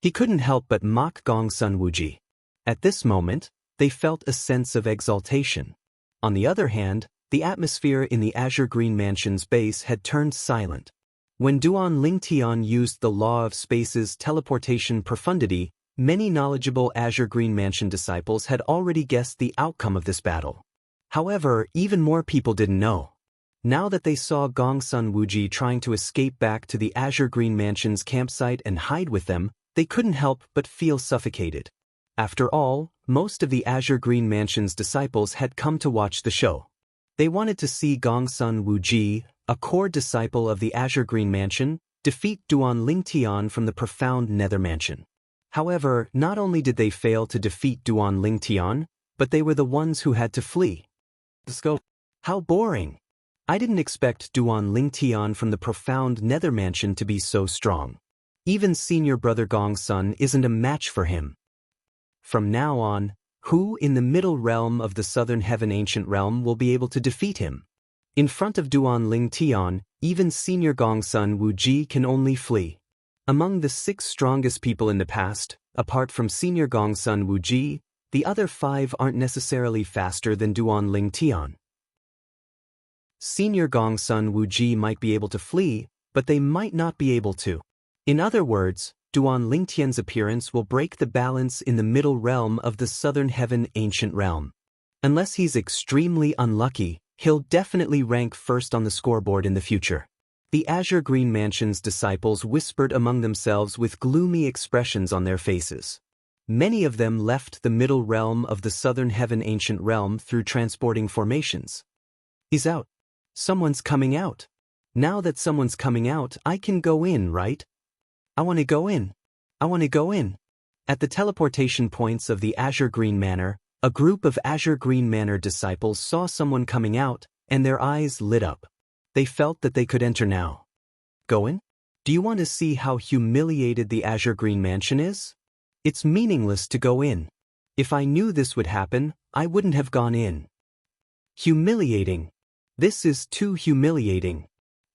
He couldn't help but mock Gong Sun Wuji. At this moment, they felt a sense of exaltation. On the other hand, The atmosphere in the Azure Green Mansion's base had turned silent. When Duan Lingtian used the law of space's teleportation profundity, many knowledgeable Azure Green Mansion disciples had already guessed the outcome of this battle. However, even more people didn't know. Now that they saw Gongsun Wuji trying to escape back to the Azure Green Mansion's campsite and hide with them, they couldn't help but feel suffocated. After all, most of the Azure Green Mansion's disciples had come to watch the show. They wanted to see Gongsun Wuji, a core disciple of the Azure Green Mansion, defeat Duan Lingtian from the profound Nether Mansion. However, not only did they fail to defeat Duan Lingtian, but they were the ones who had to flee. How boring! I didn't expect Duan Lingtian from the profound Nether Mansion to be so strong. Even senior brother Gongsun isn't a match for him. From now on, who in the middle realm of the Southern Heaven Ancient Realm will be able to defeat him? In front of Duan Lingtian, even senior Gongsun Wuji can only flee. Among the 6 strongest people in the past, apart from senior Gongsun Wuji, the other 5 aren't necessarily faster than Duan Lingtian. Senior Gongsun Wuji might be able to flee, but they might not be able to. In other words, Duan Lingtian's appearance will break the balance in the middle realm of the Southern Heaven Ancient Realm. Unless he's extremely unlucky, he'll definitely rank first on the scoreboard in the future. The Azure Green Mansion's disciples whispered among themselves with gloomy expressions on their faces. Many of them left the middle realm of the Southern Heaven Ancient Realm through transporting formations. He's out. Someone's coming out. Now that someone's coming out, I can go in, right? I want to go in. I want to go in. At the teleportation points of the Azure Green Manor, a group of Azure Green Manor disciples saw someone coming out, and their eyes lit up. They felt that they could enter now. Go in? Do you want to see how humiliated the Azure Green Mansion is? It's meaningless to go in. If I knew this would happen, I wouldn't have gone in. Humiliating. This is too humiliating.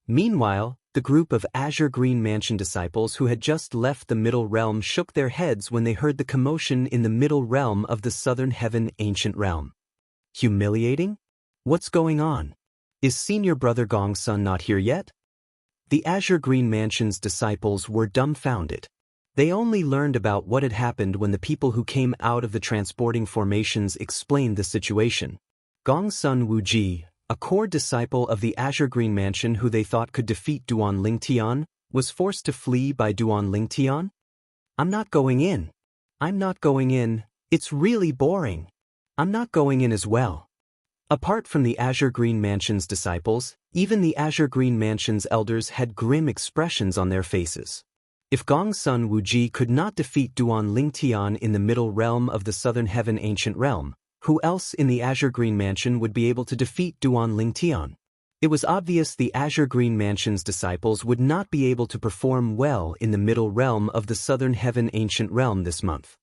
Meanwhile, the group of Azure Green Mansion disciples who had just left the Middle Realm shook their heads when they heard the commotion in the Middle Realm of the Southern Heaven Ancient Realm. Humiliating? What's going on? Is senior brother Gongsun not here yet? The Azure Green Mansion's disciples were dumbfounded. They only learned about what had happened when the people who came out of the transporting formations explained the situation. Gongsun Wuji, a core disciple of the Azure Green Mansion who they thought could defeat Duan Lingtian, was forced to flee by Duan Lingtian? I'm not going in. I'm not going in. It's really boring. I'm not going in as well. Apart from the Azure Green Mansion's disciples, even the Azure Green Mansion's elders had grim expressions on their faces. If Gongsun Wuji could not defeat Duan Lingtian in the middle realm of the Southern Heaven Ancient Realm, who else in the Azure Green Mansion would be able to defeat Duan Lingtian? It was obvious the Azure Green Mansion's disciples would not be able to perform well in the middle realm of the Southern Heaven Ancient Realm this month.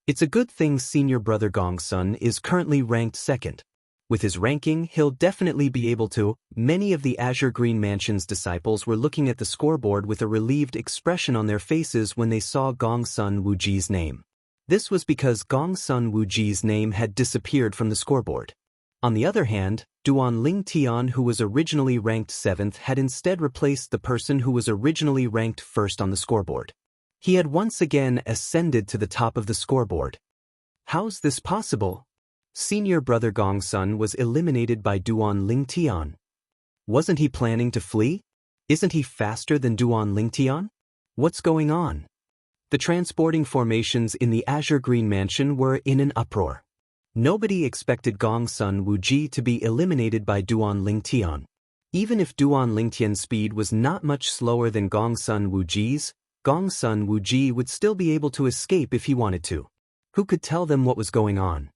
It's a good thing senior brother Gongsun is currently ranked 2nd. With his ranking, he'll definitely be able to. Many of the Azure Green Mansion's disciples were looking at the scoreboard with a relieved expression on their faces when they saw Gongsun Wuji's name. This was because Gongsun Wuji's name had disappeared from the scoreboard. On the other hand, Duan Lingtian, who was originally ranked 7th, had instead replaced the person who was originally ranked 1st on the scoreboard. He had once again ascended to the top of the scoreboard. How's this possible? Senior brother Gongsun was eliminated by Duan Lingtian. Wasn't he planning to flee? Isn't he faster than Duan Lingtian? What's going on? The transporting formations in the Azure Green Mansion were in an uproar. Nobody expected Gongsun Wuji to be eliminated by Duan Lingtian. Even if Duan Lingtian's speed was not much slower than Gongsun Wuji's, Gongsun Wuji would still be able to escape if he wanted to. Who could tell them what was going on?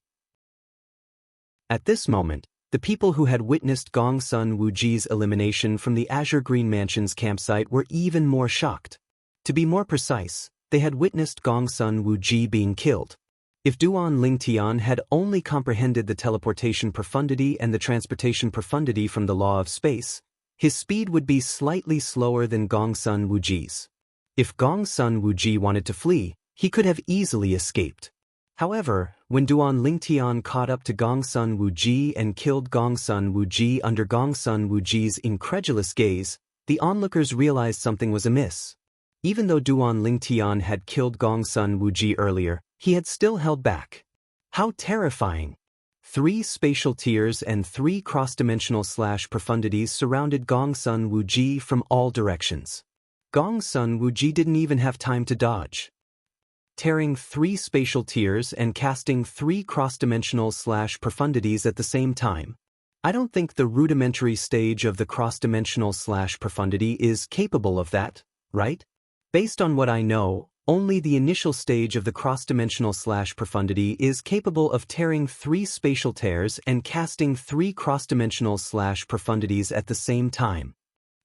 At this moment, the people who had witnessed Gongsun Wuji's elimination from the Azure Green Mansion's campsite were even more shocked. To be more precise, they had witnessed Gongsun Wuji being killed. If Duan Lingtian had only comprehended the teleportation profundity and the transportation profundity from the law of space, his speed would be slightly slower than Gongsun Wuji's. If Gongsun Wuji wanted to flee, he could have easily escaped. However, When Duan Lingtian caught up to Gongsun Wuji and killed Gongsun Wuji under Gongsun Wuji's incredulous gaze, the onlookers realized something was amiss. Even though Duan Lingtian had killed Gongsun Wuji earlier, he had still held back. How terrifying! 3 spatial tiers and 3 cross-dimensional profundities surrounded Gongsun Wuji from all directions. Gongsun Wuji didn't even have time to dodge. Tearing 3 spatial tiers and casting 3 cross-dimensional profundities at the same time. I don't think the rudimentary stage of the cross-dimensional profundity is capable of that, right? Based on what I know, only the initial stage of the cross-dimensional profundity is capable of tearing 3 spatial tears and casting 3 cross-dimensional profundities at the same time.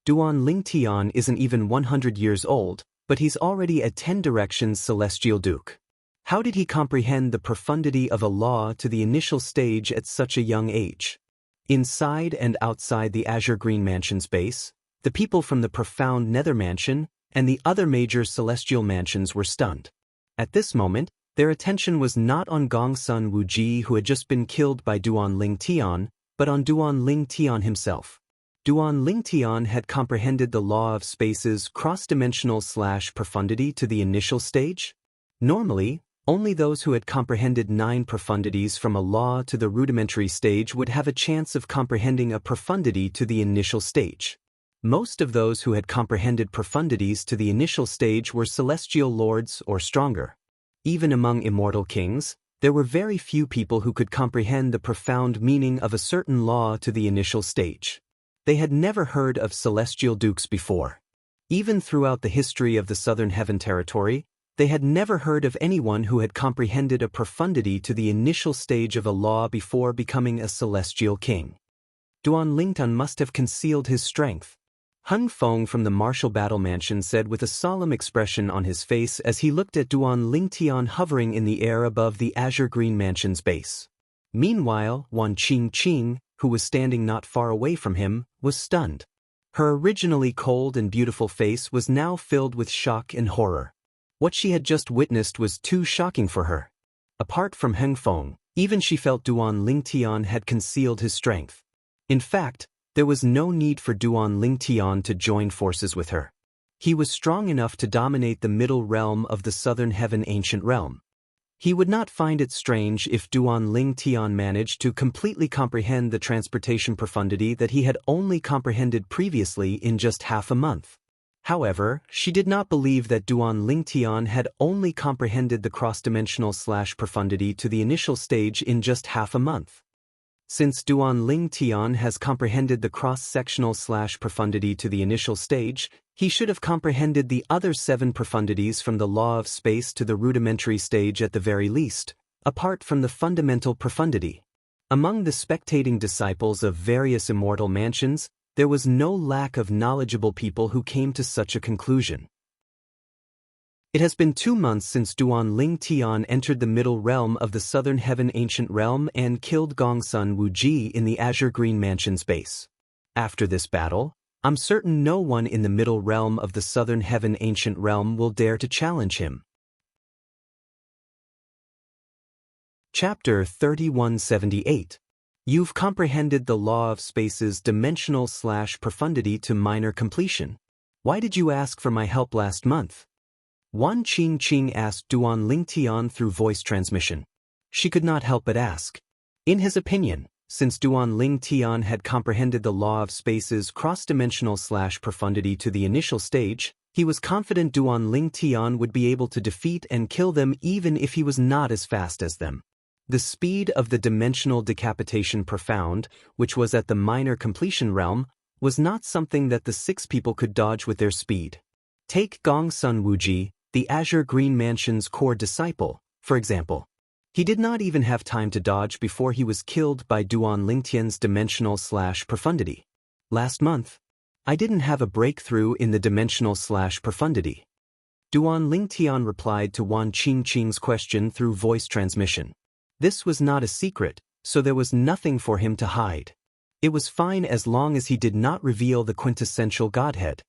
Duan Lingtian isn't even 100 years old, but he's already a 10 directions celestial duke. How did he comprehend the profundity of a law to the initial stage at such a young age? Inside and outside the Azure Green Mansion's base, the people from the profound Nether Mansion and the other major celestial mansions were stunned. At this moment, their attention was not on Gongsun Wuji, who had just been killed by Duan Lingtian, but on Duan Lingtian himself. Duan Lingtian had comprehended the law of space's cross-dimensional profundity to the initial stage. Normally, only those who had comprehended 9 profundities from a law to the rudimentary stage would have a chance of comprehending a profundity to the initial stage. Most of those who had comprehended profundities to the initial stage were celestial lords or stronger. Even among immortal kings, there were very few people who could comprehend the profound meaning of a certain law to the initial stage. They had never heard of celestial dukes before. Even throughout the history of the Southern Heaven Territory, they had never heard of anyone who had comprehended a profundity to the initial stage of a law before becoming a celestial king. Duan Lingtian must have concealed his strength. Hung Feng from the Martial Battle Mansion said with a solemn expression on his face as he looked at Duan Lingtian hovering in the air above the Azure Green Mansion's base. Meanwhile, Wan Qingqing, who was standing not far away from him, was stunned. Her originally cold and beautiful face was now filled with shock and horror. What she had just witnessed was too shocking for her. Apart from Hung Feng, even she felt Duan Lingtian had concealed his strength. In fact, there was no need for Duan Lingtian to join forces with her. He was strong enough to dominate the middle realm of the Southern Heaven Ancient Realm. He would not find it strange if Duan Lingtian managed to completely comprehend the transportation profundity that he had only comprehended previously in just half a month. However, she did not believe that Duan Lingtian had only comprehended the cross-dimensional profundity to the initial stage in just half a month. Since Duan Lingtian has comprehended the cross-sectional profundity to the initial stage, he should have comprehended the other 7 profundities from the law of space to the rudimentary stage at the very least, apart from the fundamental profundity. Among the spectating disciples of various immortal mansions, there was no lack of knowledgeable people who came to such a conclusion. It has been 2 months since Duan Lingtian entered the middle realm of the Southern Heaven Ancient Realm and killed Gongsun Wuji in the Azure Green Mansion's base. After this battle, I'm certain no one in the middle realm of the Southern Heaven Ancient Realm will dare to challenge him. Chapter 3178. You've comprehended the law of space's dimensional profundity to minor completion. Why did you ask for my help last month? Wan Qingqing asked Duan Lingtian through voice transmission. She could not help but ask. In his opinion, since Duan Lingtian had comprehended the law of space's cross-dimensional profundity to the initial stage, he was confident Duan Lingtian would be able to defeat and kill them even if he was not as fast as them. The speed of the dimensional decapitation profound, which was at the minor completion realm, was not something that the 6 people could dodge with their speed. Take Gongsun Wuji, the Azure Green Mansion's core disciple, for example. He did not even have time to dodge before he was killed by Duan Lingtian's dimensional profundity. Last month, I didn't have a breakthrough in the dimensional profundity. Duan Lingtian replied to Wan Qingqing's question through voice transmission. This was not a secret, so there was nothing for him to hide. It was fine as long as he did not reveal the quintessential godhead.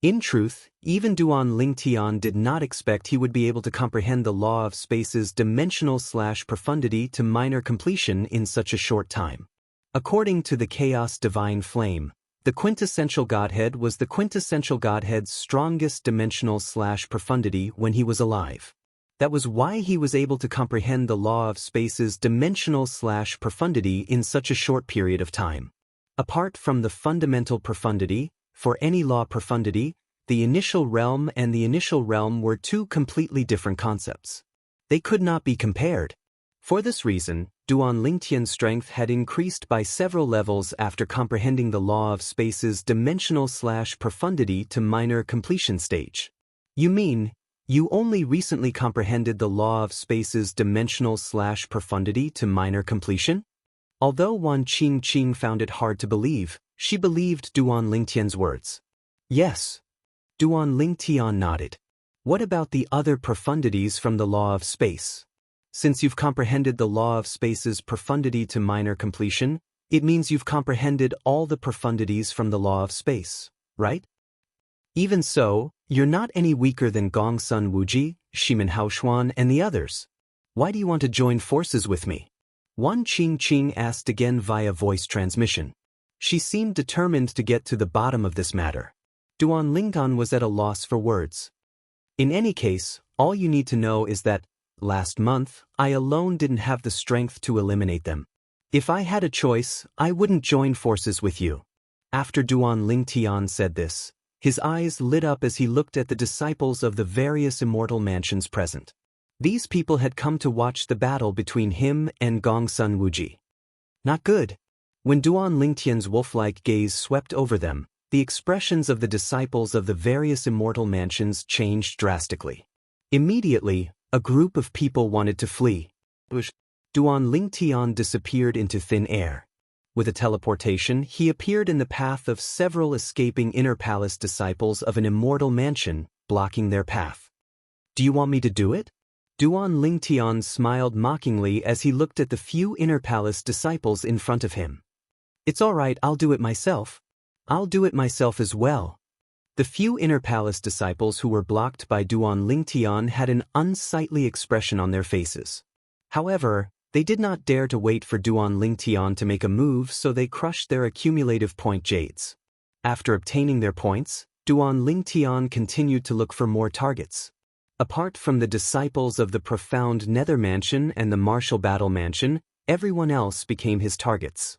In truth, even Duan Lingtian did not expect he would be able to comprehend the law of space's dimensional/profundity to minor completion in such a short time. According to the Chaos Divine Flame, the quintessential Godhead was the quintessential Godhead's strongest dimensional/profundity when he was alive. That was why he was able to comprehend the law of space's dimensional/profundity in such a short period of time. Apart from the fundamental profundity, for any law profundity, the initial realm and the initial realm were two completely different concepts. They could not be compared. For this reason, Duan Lingtian's strength had increased by several levels after comprehending the law of space's dimensional/profundity to minor completion stage. You mean, you only recently comprehended the law of space's dimensional/profundity to minor completion? Although Wan Qingqing found it hard to believe, she believed Duan Lingtian's words. Yes. Duan Lingtian nodded. What about the other profundities from the law of space? Since you've comprehended the law of space's profundity to minor completion, it means you've comprehended all the profundities from the law of space, right? Even so, you're not any weaker than Gongsun Wuji, Shimen Haoshuan, and the others. Why do you want to join forces with me? Wan Qingqing asked again via voice transmission. She seemed determined to get to the bottom of this matter. Duan Lingtian was at a loss for words. In any case, all you need to know is that, last month, I alone didn't have the strength to eliminate them. If I had a choice, I wouldn't join forces with you. After Duan Lingtian said this, his eyes lit up as he looked at the disciples of the various immortal mansions present. These people had come to watch the battle between him and Gongsun Wuji. Not good. When Duan Lingtian's wolf-like gaze swept over them, the expressions of the disciples of the various immortal mansions changed drastically. Immediately, a group of people wanted to flee. Duan Lingtian disappeared into thin air. With a teleportation, he appeared in the path of several escaping inner palace disciples of an immortal mansion, blocking their path. Do you want me to do it? Duan Lingtian smiled mockingly as he looked at the few inner palace disciples in front of him. It's all right, I'll do it myself. I'll do it myself as well. The few inner palace disciples who were blocked by Duan Lingtian had an unsightly expression on their faces. However, they did not dare to wait for Duan Lingtian to make a move, so they crushed their accumulative point jades. After obtaining their points, Duan Lingtian continued to look for more targets. Apart from the disciples of the Profound Nether Mansion and the Martial Battle Mansion, everyone else became his targets.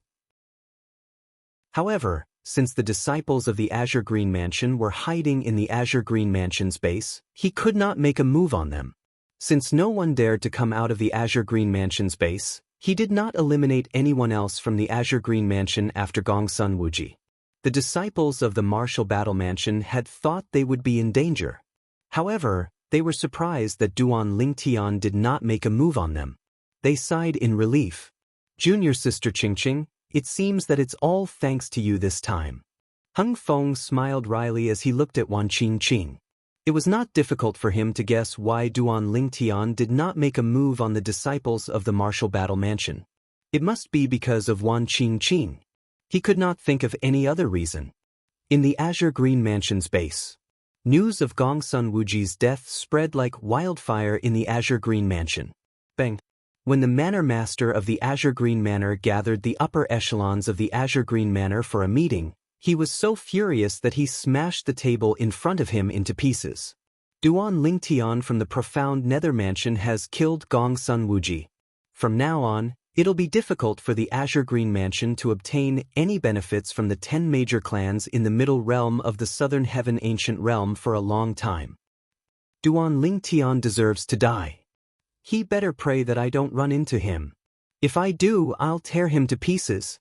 However, since the disciples of the Azure Green Mansion were hiding in the Azure Green Mansion's base, he could not make a move on them. Since no one dared to come out of the Azure Green Mansion's base, he did not eliminate anyone else from the Azure Green Mansion after Gongsun Wuji. The disciples of the Martial Battle Mansion had thought they would be in danger. However, they were surprised that Duan Lingtian did not make a move on them. They sighed in relief. Junior sister Qingqing, it seems that it's all thanks to you this time. Hung Feng smiled wryly as he looked at Wan Qingqing. It was not difficult for him to guess why Duan Lingtian did not make a move on the disciples of the Martial Battle Mansion. It must be because of Wan Qingqing. He could not think of any other reason. In the Azure Green Mansion's base, news of Gongsun Wuji's death spread like wildfire in the Azure Green Mansion. Bang! When the Manor Master of the Azure Green Manor gathered the upper echelons of the Azure Green Manor for a meeting, he was so furious that he smashed the table in front of him into pieces. Duan Lingtian from the Profound Nether Mansion has killed Gongsun Wuji. From now on, it'll be difficult for the Azure Green Mansion to obtain any benefits from the 10 major clans in the middle realm of the Southern Heaven Ancient Realm for a long time. Duan Lingtian deserves to die. He better pray that I don't run into him. If I do, I'll tear him to pieces.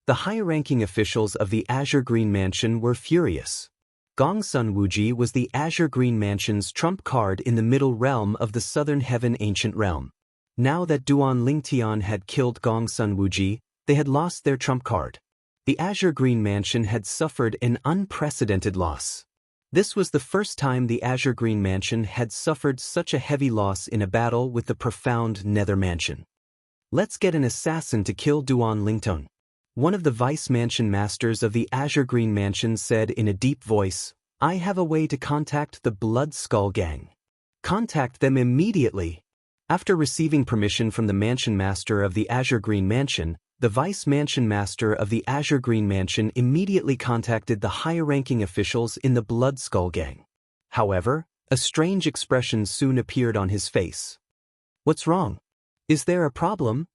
The high-ranking officials of the Azure Green Mansion were furious. Gongsun Wuji was the Azure Green Mansion's trump card in the middle realm of the Southern Heaven Ancient Realm. Now that Duan Lingtian had killed Gongsun Wuji, they had lost their trump card. The Azure Green Mansion had suffered an unprecedented loss. This was the first time the Azure Green Mansion had suffered such a heavy loss in a battle with the Profound Nether Mansion. Let's get an assassin to kill Duan Lingtian. One of the Vice Mansion Masters of the Azure Green Mansion said in a deep voice, I have a way to contact the Blood Skull Gang. Contact them immediately. After receiving permission from the Mansion Master of the Azure Green Mansion, the Vice Mansion Master of the Azure Green Mansion immediately contacted the higher-ranking officials in the Blood Skull Gang. However, a strange expression soon appeared on his face. What's wrong? Is there a problem?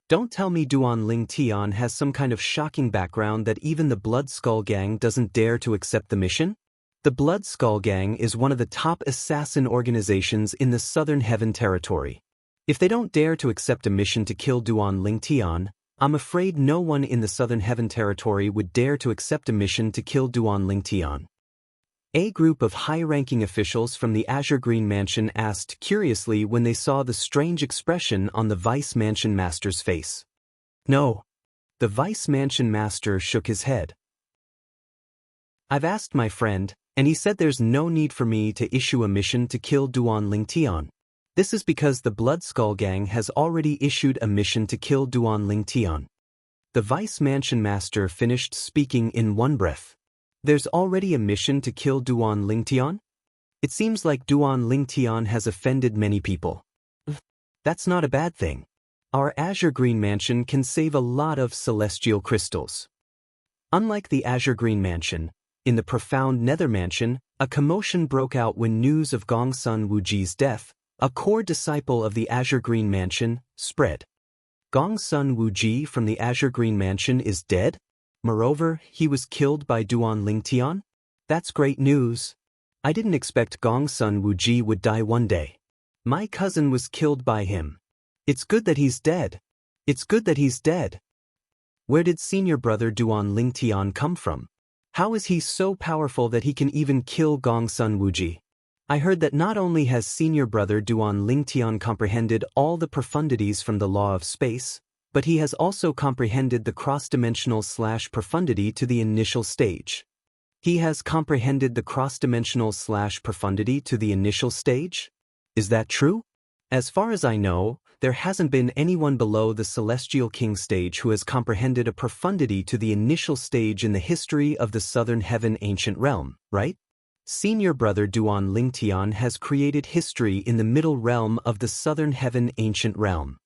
Don't tell me Duan Ling Tian has some kind of shocking background that even the Blood Skull Gang doesn't dare to accept the mission? The Blood Skull Gang is one of the top assassin organizations in the Southern Heaven Territory. If they don't dare to accept a mission to kill Duan Ling Tian, I'm afraid no one in the Southern Heaven Territory would dare to accept a mission to kill Duan Ling Tian. A group of high-ranking officials from the Azure Green Mansion asked curiously when they saw the strange expression on the Vice Mansion Master's face. No. The Vice Mansion Master shook his head. I've asked my friend, and he said there's no need for me to issue a mission to kill Duan Ling Tian. This is because the Blood Skull Gang has already issued a mission to kill Duan Ling Tian. The Vice Mansion Master finished speaking in one breath. There's already a mission to kill Duan Ling Tian? It seems like Duan Ling Tian has offended many people. That's not a bad thing. Our Azure Green Mansion can save a lot of celestial crystals. Unlike the Azure Green Mansion, in the profound Nether Mansion, a commotion broke out when news of Gongsun Wuji's death, a core disciple of the Azure Green Mansion, spread. Gongsun Wuji from the Azure Green Mansion is dead? Moreover, he was killed by Duan Ling Tian? That's great news. I didn't expect Gongsun Wuji would die one day. My cousin was killed by him. It's good that he's dead. It's good that he's dead. Where did senior brother Duan Ling Tian come from? How is he so powerful that he can even kill Gongsun Wuji? I heard that not only has senior brother Duan Ling Tian comprehended all the profundities from the law of space, but he has also comprehended the cross-dimensional / profundity to the initial stage. He has comprehended the cross-dimensional / profundity to the initial stage? Is that true? As far as I know, there hasn't been anyone below the Celestial King stage who has comprehended a profundity to the initial stage in the history of the Southern Heaven Ancient Realm, right? Senior brother Duan Ling Tian has created history in the middle realm of the Southern Heaven Ancient Realm.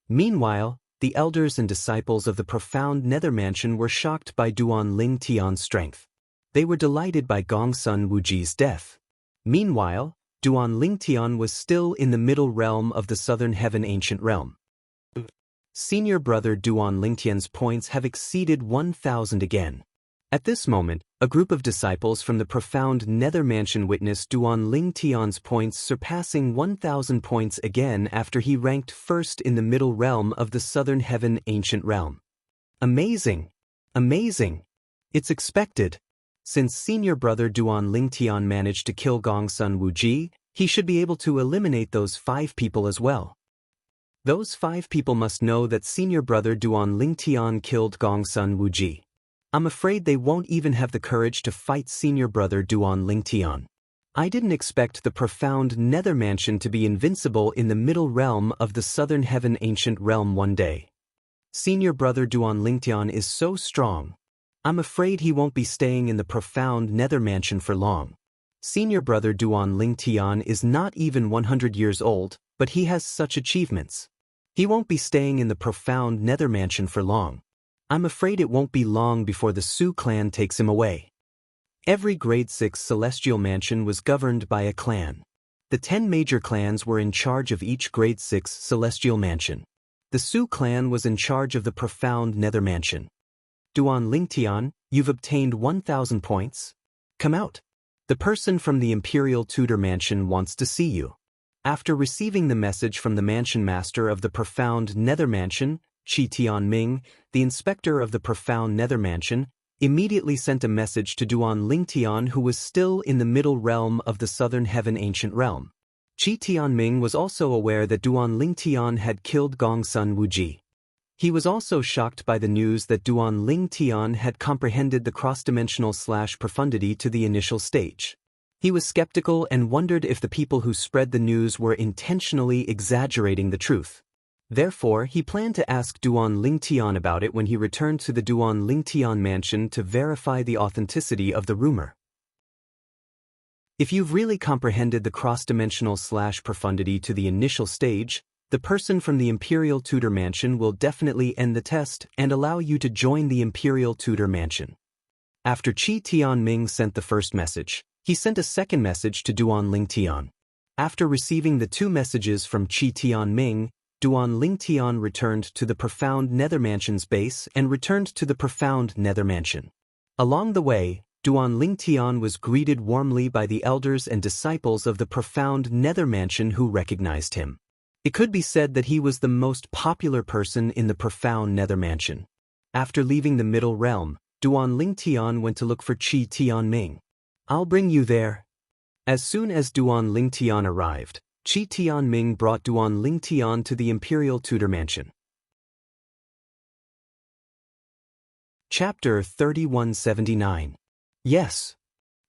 Meanwhile, the elders and disciples of the profound Nether Mansion were shocked by Duan Ling Tian's strength. They were delighted by Gongsun Wuji's death. Meanwhile, Duan Ling Tian was still in the middle realm of the Southern Heaven Ancient Realm. Senior brother Duan Ling Tian's points have exceeded 1,000 again. At this moment, a group of disciples from the profound Nether Mansion witnessed Duan Ling Tian's points surpassing 1,000 points again after he ranked first in the middle realm of the Southern Heaven Ancient Realm. Amazing! Amazing! It's expected. Since senior brother Duan Ling Tian managed to kill Gongsun Wuji, he should be able to eliminate those 5 people as well. Those 5 people must know that senior brother Duan Ling Tian killed Gongsun Wuji. I'm afraid they won't even have the courage to fight senior brother Duan Ling Tian. I didn't expect the profound Nether Mansion to be invincible in the middle realm of the Southern Heaven Ancient Realm one day. Senior brother Duan Ling Tian is so strong. I'm afraid he won't be staying in the profound Nether Mansion for long. Senior brother Duan Ling Tian is not even 100 years old, but he has such achievements. He won't be staying in the profound Nether Mansion for long. I'm afraid it won't be long before the Su clan takes him away. Every grade 6 celestial mansion was governed by a clan. The 10 major clans were in charge of each grade 6 celestial mansion. The Su clan was in charge of the profound Nether Mansion. Duan Ling Tian, you've obtained 1,000 points. Come out. The person from the Imperial Tudor Mansion wants to see you. After receiving the message from the Mansion Master of the profound Nether Mansion, Qi Tianming, the inspector of the profound Nether Mansion, immediately sent a message to Duan Ling Tian, who was still in the middle realm of the Southern Heaven Ancient Realm. Qi Tianming was also aware that Duan Ling Tian had killed Gongsun Wuji. He was also shocked by the news that Duan Ling Tian had comprehended the cross-dimensional / profundity to the initial stage. He was skeptical and wondered if the people who spread the news were intentionally exaggerating the truth. Therefore, he planned to ask Duan Ling Tian about it when he returned to the Duan Ling Tian mansion to verify the authenticity of the rumor. If you've really comprehended the cross-dimensional / profundity to the initial stage, the person from the Imperial Tudor Mansion will definitely end the test and allow you to join the Imperial Tudor Mansion. After Qi Tianming sent the first message, he sent a second message to Duan Lingtian. After receiving the two messages from Qi Tianming, Duan Lingtian returned to the Profound Nether Mansion's base and returned to the Profound Nether Mansion. Along the way, Duan Lingtian was greeted warmly by the elders and disciples of the Profound Nether Mansion who recognized him. It could be said that he was the most popular person in the Profound Nether Mansion. After leaving the Middle Realm, Duan Lingtian went to look for Qi Tianming. "I'll bring you there." As soon as Duan Lingtian arrived, Qi Tianming brought Duan Lingtian to the Imperial Tudor Mansion. Chapter 3179. Yes.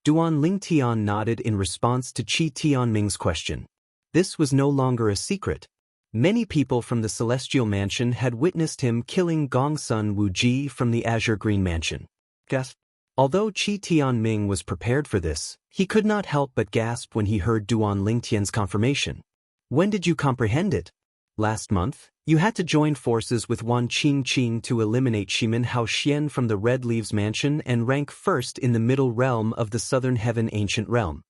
Duan Lingtian nodded in response to Qi Tianming's question. This was no longer a secret. Many people from the Celestial Mansion had witnessed him killing Gongsun Wuji from the Azure Green Mansion. Gasp. Although Qi Tianming was prepared for this, he could not help but gasp when he heard Duan Lingtian's confirmation. "When did you comprehend it?" "Last month. You had to join forces with Wan Qingqing to eliminate Shimen Hao Xian from the Red Leaves Mansion and rank first in the Middle Realm of the Southern Heaven Ancient Realm."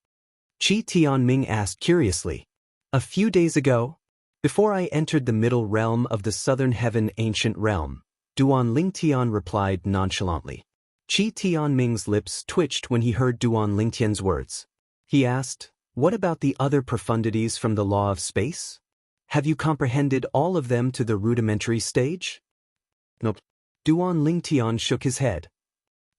Qi Tianming asked curiously. "A few days ago? Before I entered the Middle Realm of the Southern Heaven Ancient Realm," Duan Lingtian replied nonchalantly. Qi Tianming's lips twitched when he heard Duan Lingtian's words. He asked, "What about the other profundities from the law of space? Have you comprehended all of them to the rudimentary stage?" "Nope." Duan Lingtian shook his head.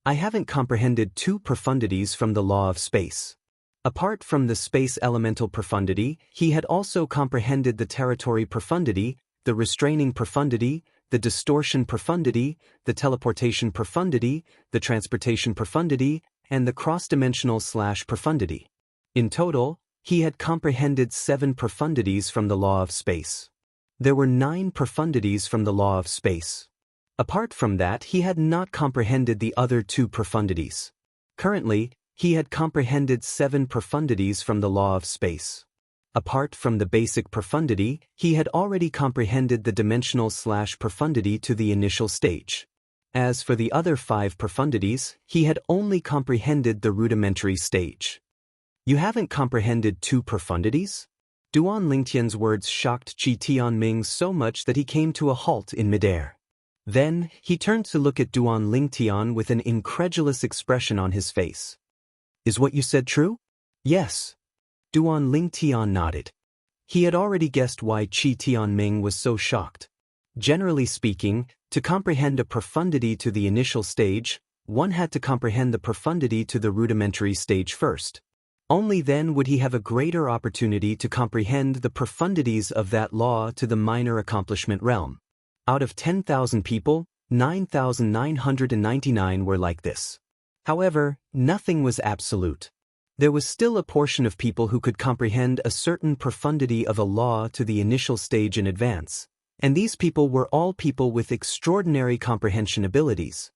"I haven't comprehended two profundities from the law of space. Apart from the space elemental profundity, he had also comprehended the territory profundity, the restraining profundity, the distortion profundity, the teleportation profundity, the transportation profundity, and the cross-dimensional / profundity. In total, he had comprehended 7 profundities from the law of space. There were 9 profundities from the law of space. Apart from that, he had not comprehended the other 2 profundities. Currently, he had comprehended 7 profundities from the law of space. Apart from the basic profundity, he had already comprehended the dimensional / profundity to the initial stage. As for the other 5 profundities, he had only comprehended the rudimentary stage. "You haven't comprehended 2 profundities?" Duan Lingtian's words shocked Qi Tianming so much that he came to a halt in midair. Then, he turned to look at Duan Lingtian with an incredulous expression on his face. "Is what you said true?" "Yes." Duan Lingtian nodded. He had already guessed why Qi Tianming was so shocked. Generally speaking, to comprehend a profundity to the initial stage, one had to comprehend the profundity to the rudimentary stage first. Only then would he have a greater opportunity to comprehend the profundities of that law to the minor accomplishment realm. Out of 10,000 people, 9,999 were like this. However, nothing was absolute. There was still a portion of people who could comprehend a certain profundity of a law to the initial stage in advance, and these people were all people with extraordinary comprehension abilities.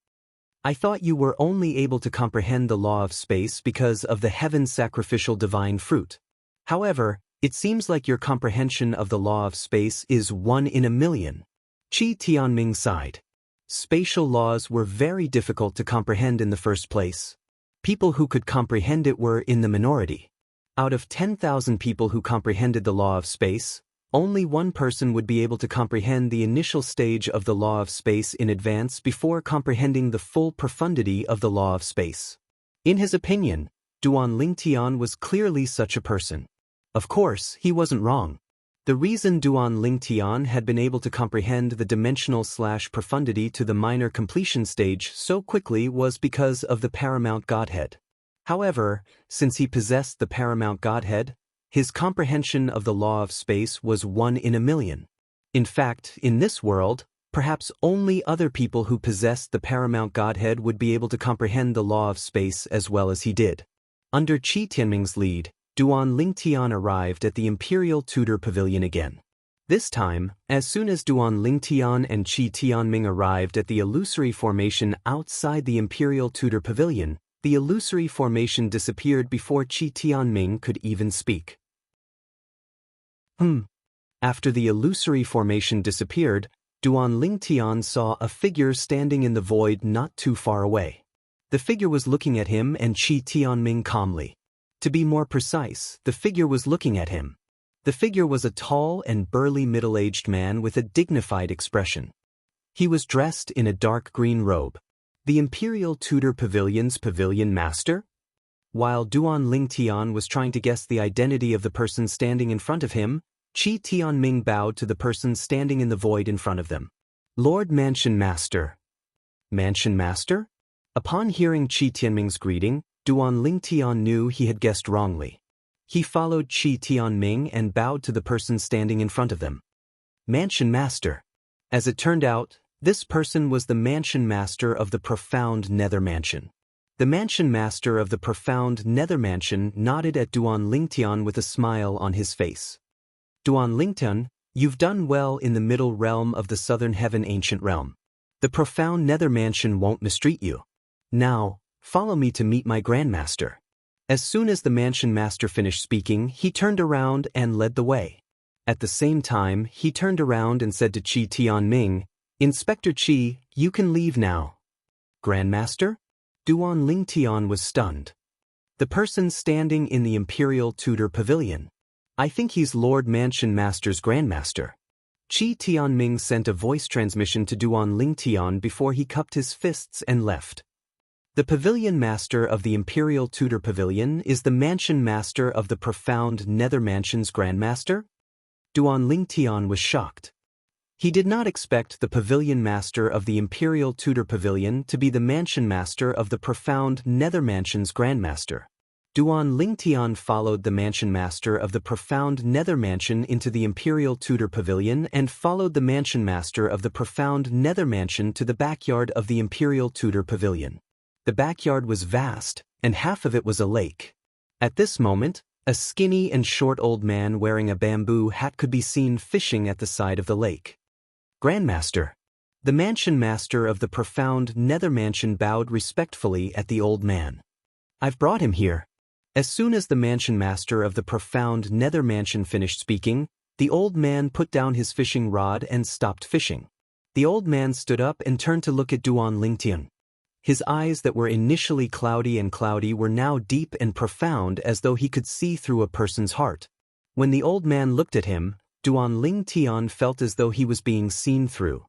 "I thought you were only able to comprehend the law of space because of the heaven sacrificial divine fruit. However, it seems like your comprehension of the law of space is 1 in a million." Qi Tianming sighed. Spatial laws were very difficult to comprehend in the first place. People who could comprehend it were in the minority. Out of 10,000 people who comprehended the law of space, only one person would be able to comprehend the initial stage of the law of space in advance before comprehending the full profundity of the law of space. In his opinion, Duan Lingtian was clearly such a person. Of course, he wasn't wrong. The reason Duan Lingtian had been able to comprehend the dimensional / profundity to the minor completion stage so quickly was because of the paramount Godhead. However, since he possessed the paramount Godhead, his comprehension of the law of space was 1 in a million. In fact, in this world, perhaps only other people who possessed the paramount Godhead would be able to comprehend the law of space as well as he did. Under Qi Tianming's lead, Duan Lingtian arrived at the Imperial Tudor Pavilion again. This time, as soon as Duan Lingtian and Qi Tianming arrived at the illusory formation outside the Imperial Tudor Pavilion, The illusory formation disappeared before Qi Tianming could even speak. After the illusory formation disappeared, Duan Lingtian saw a figure standing in the void not too far away. The figure was looking at him and Qi Tianming calmly. To be more precise, the figure was looking at him. The figure was a tall and burly middle-aged man with a dignified expression. He was dressed in a dark green robe. The Imperial Tudor Pavilion's pavilion master? While Duan Lingtian was trying to guess the identity of the person standing in front of him, Qi Tianming bowed to the person standing in the void in front of them. Lord Mansion Master. Mansion Master? Upon hearing Qi Tianming's greeting, Duan Lingtian knew he had guessed wrongly. He followed Qi Tianming and bowed to the person standing in front of them. Mansion Master. As it turned out, this person was the Mansion Master of the Profound Nether Mansion. The Mansion Master of the Profound Nether Mansion nodded at Duan Lingtian with a smile on his face. Duan Lingtian, you've done well in the middle realm of the Southern Heaven Ancient Realm. The Profound Nether Mansion won't mistreat you. Now, follow me to meet my Grandmaster. As soon as the Mansion Master finished speaking, he turned around and led the way. At the same time, he turned around and said to Qi Tianming, Inspector Qi, you can leave now. Grandmaster? Duan Lingtian was stunned. The person standing in the Imperial Tudor Pavilion. I think he's Lord Mansion Master's Grandmaster. Qi Tianming sent a voice transmission to Duan Lingtian before he cupped his fists and left. The Pavilion Master of the Imperial Tudor Pavilion is the Mansion Master of the Profound Nether Mansion's Grandmaster? Duan Lingtian was shocked. He did not expect the Pavilion Master of the Imperial Tudor Pavilion to be the Mansion Master of the Profound Nether Mansion's Grandmaster. Duan Lingtian followed the Mansion Master of the Profound Nether Mansion into the Imperial Tudor Pavilion and followed the Mansion Master of the Profound Nether Mansion to the backyard of the Imperial Tudor Pavilion. The backyard was vast, and half of it was a lake. At this moment, a skinny and short old man wearing a bamboo hat could be seen fishing at the side of the lake. Grandmaster. The Mansion Master of the Profound Nether Mansion bowed respectfully at the old man. I've brought him here. As soon as the Mansion Master of the Profound Nether Mansion finished speaking, the old man put down his fishing rod and stopped fishing. The old man stood up and turned to look at Duan Lingtian. His eyes that were initially cloudy were now deep and profound as though he could see through a person's heart. When the old man looked at him, Duan Lingtian felt as though he was being seen through.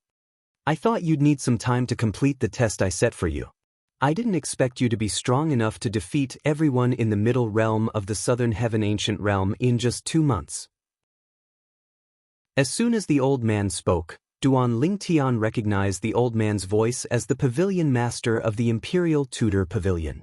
I thought you'd need some time to complete the test I set for you. I didn't expect you to be strong enough to defeat everyone in the middle realm of the Southern Heaven Ancient Realm in just 2 months. As soon as the old man spoke, Duan Lingtian recognized the old man's voice as the Pavilion Master of the Imperial Tudor Pavilion.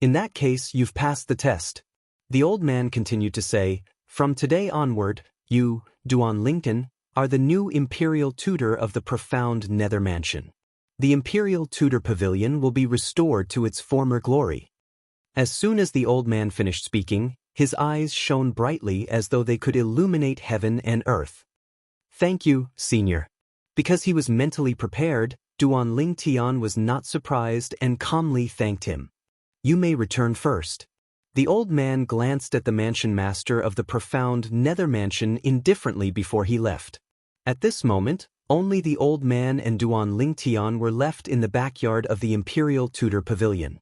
In that case, you've passed the test. The old man continued to say, from today onward, you, Duan Lingtian, are the new Imperial Tutor of the Profound Nether Mansion. The Imperial Tudor Pavilion will be restored to its former glory. As soon as the old man finished speaking, his eyes shone brightly as though they could illuminate heaven and earth. Thank you, Senior. Because he was mentally prepared, Duan Lingtian was not surprised and calmly thanked him. You may return first. The old man glanced at the Mansion Master of the Profound Nether Mansion indifferently before he left. At this moment, only the old man and Duan Lingtian were left in the backyard of the Imperial Tudor Pavilion.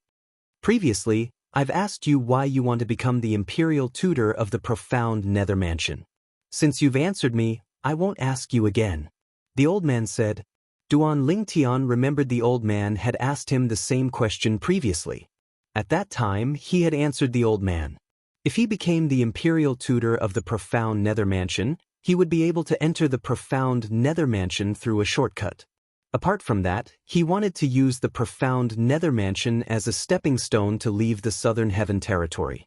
Previously, I've asked you why you want to become the Imperial Tutor of the Profound Nether Mansion. Since you've answered me, I won't ask you again. The old man said. Duan Lingtian remembered the old man had asked him the same question previously. At that time, he had answered the old man. If he became the Imperial Tutor of the Profound Nether Mansion, he would be able to enter the Profound Nether Mansion through a shortcut. Apart from that, he wanted to use the Profound Nether Mansion as a stepping stone to leave the Southern Heaven territory.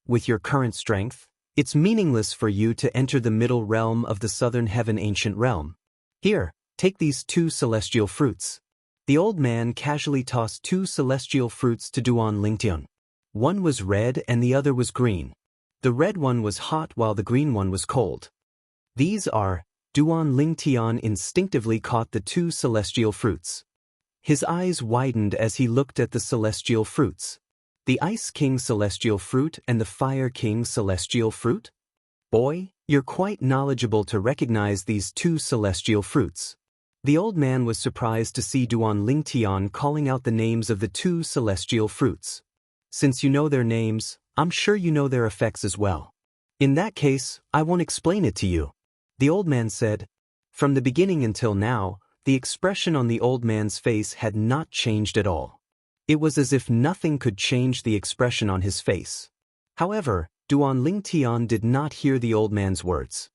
With your current strength, it's meaningless for you to enter the middle realm of the Southern Heaven Ancient Realm. Here, take these 2 celestial fruits. The old man casually tossed 2 celestial fruits to Duan Lingtian. One was red and the other was green. The red one was hot while the green one was cold. These are, Duan Lingtian instinctively caught the 2 celestial fruits. His eyes widened as he looked at the celestial fruits. The Ice King Celestial Fruit and the Fire King Celestial Fruit? Boy, you're quite knowledgeable to recognize these two celestial fruits. The old man was surprised to see Duan Lingtian calling out the names of the two celestial fruits. Since you know their names, I'm sure you know their effects as well. In that case, I won't explain it to you. The old man said. From the beginning until now, the expression on the old man's face had not changed at all. It was as if nothing could change the expression on his face. However, Duan Lingtian did not hear the old man's words.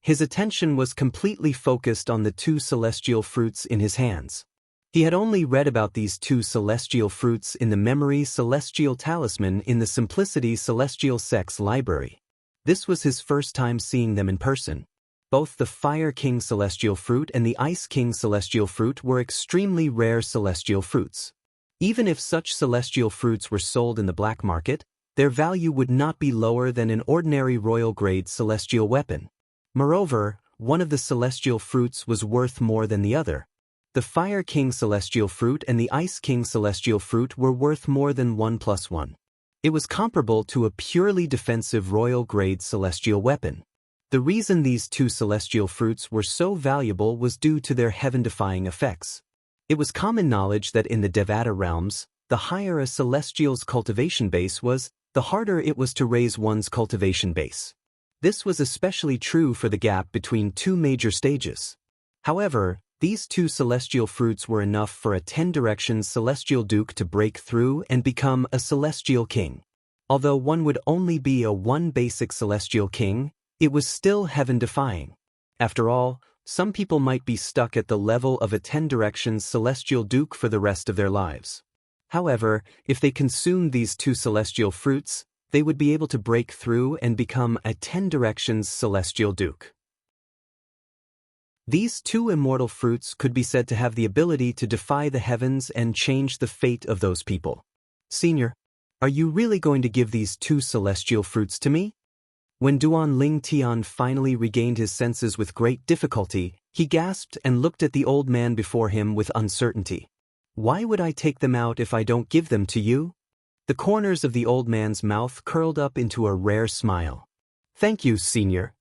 His attention was completely focused on the two celestial fruits in his hands. He had only read about these two celestial fruits in the Memory Celestial Talisman in the Simplicity Celestial Sex Library. This was his first time seeing them in person. Both the Fire King Celestial Fruit and the Ice King Celestial Fruit were extremely rare celestial fruits. Even if such celestial fruits were sold in the black market, their value would not be lower than an ordinary royal-grade celestial weapon. Moreover, one of the celestial fruits was worth more than the other. The Fire King Celestial Fruit and the Ice King Celestial Fruit were worth more than 1 + 1. It was comparable to a purely defensive royal-grade celestial weapon. The reason these two celestial fruits were so valuable was due to their heaven-defying effects. It was common knowledge that in the Devata realms, the higher a celestial's cultivation base was, the harder it was to raise one's cultivation base. This was especially true for the gap between two major stages. However, these two celestial fruits were enough for a 10 Directions celestial duke to break through and become a celestial king. Although one would only be a one basic celestial king, it was still heaven-defying. After all, some people might be stuck at the level of a 10 Directions celestial duke for the rest of their lives. However, if they consumed these two celestial fruits, they would be able to break through and become a 10 Directions celestial duke. These two immortal fruits could be said to have the ability to defy the heavens and change the fate of those people. Senior, are you really going to give these two celestial fruits to me? When Duan Lingtian finally regained his senses with great difficulty, he gasped and looked at the old man before him with uncertainty. Why would I take them out if I don't give them to you? The corners of the old man's mouth curled up into a rare smile. Thank you, Senior.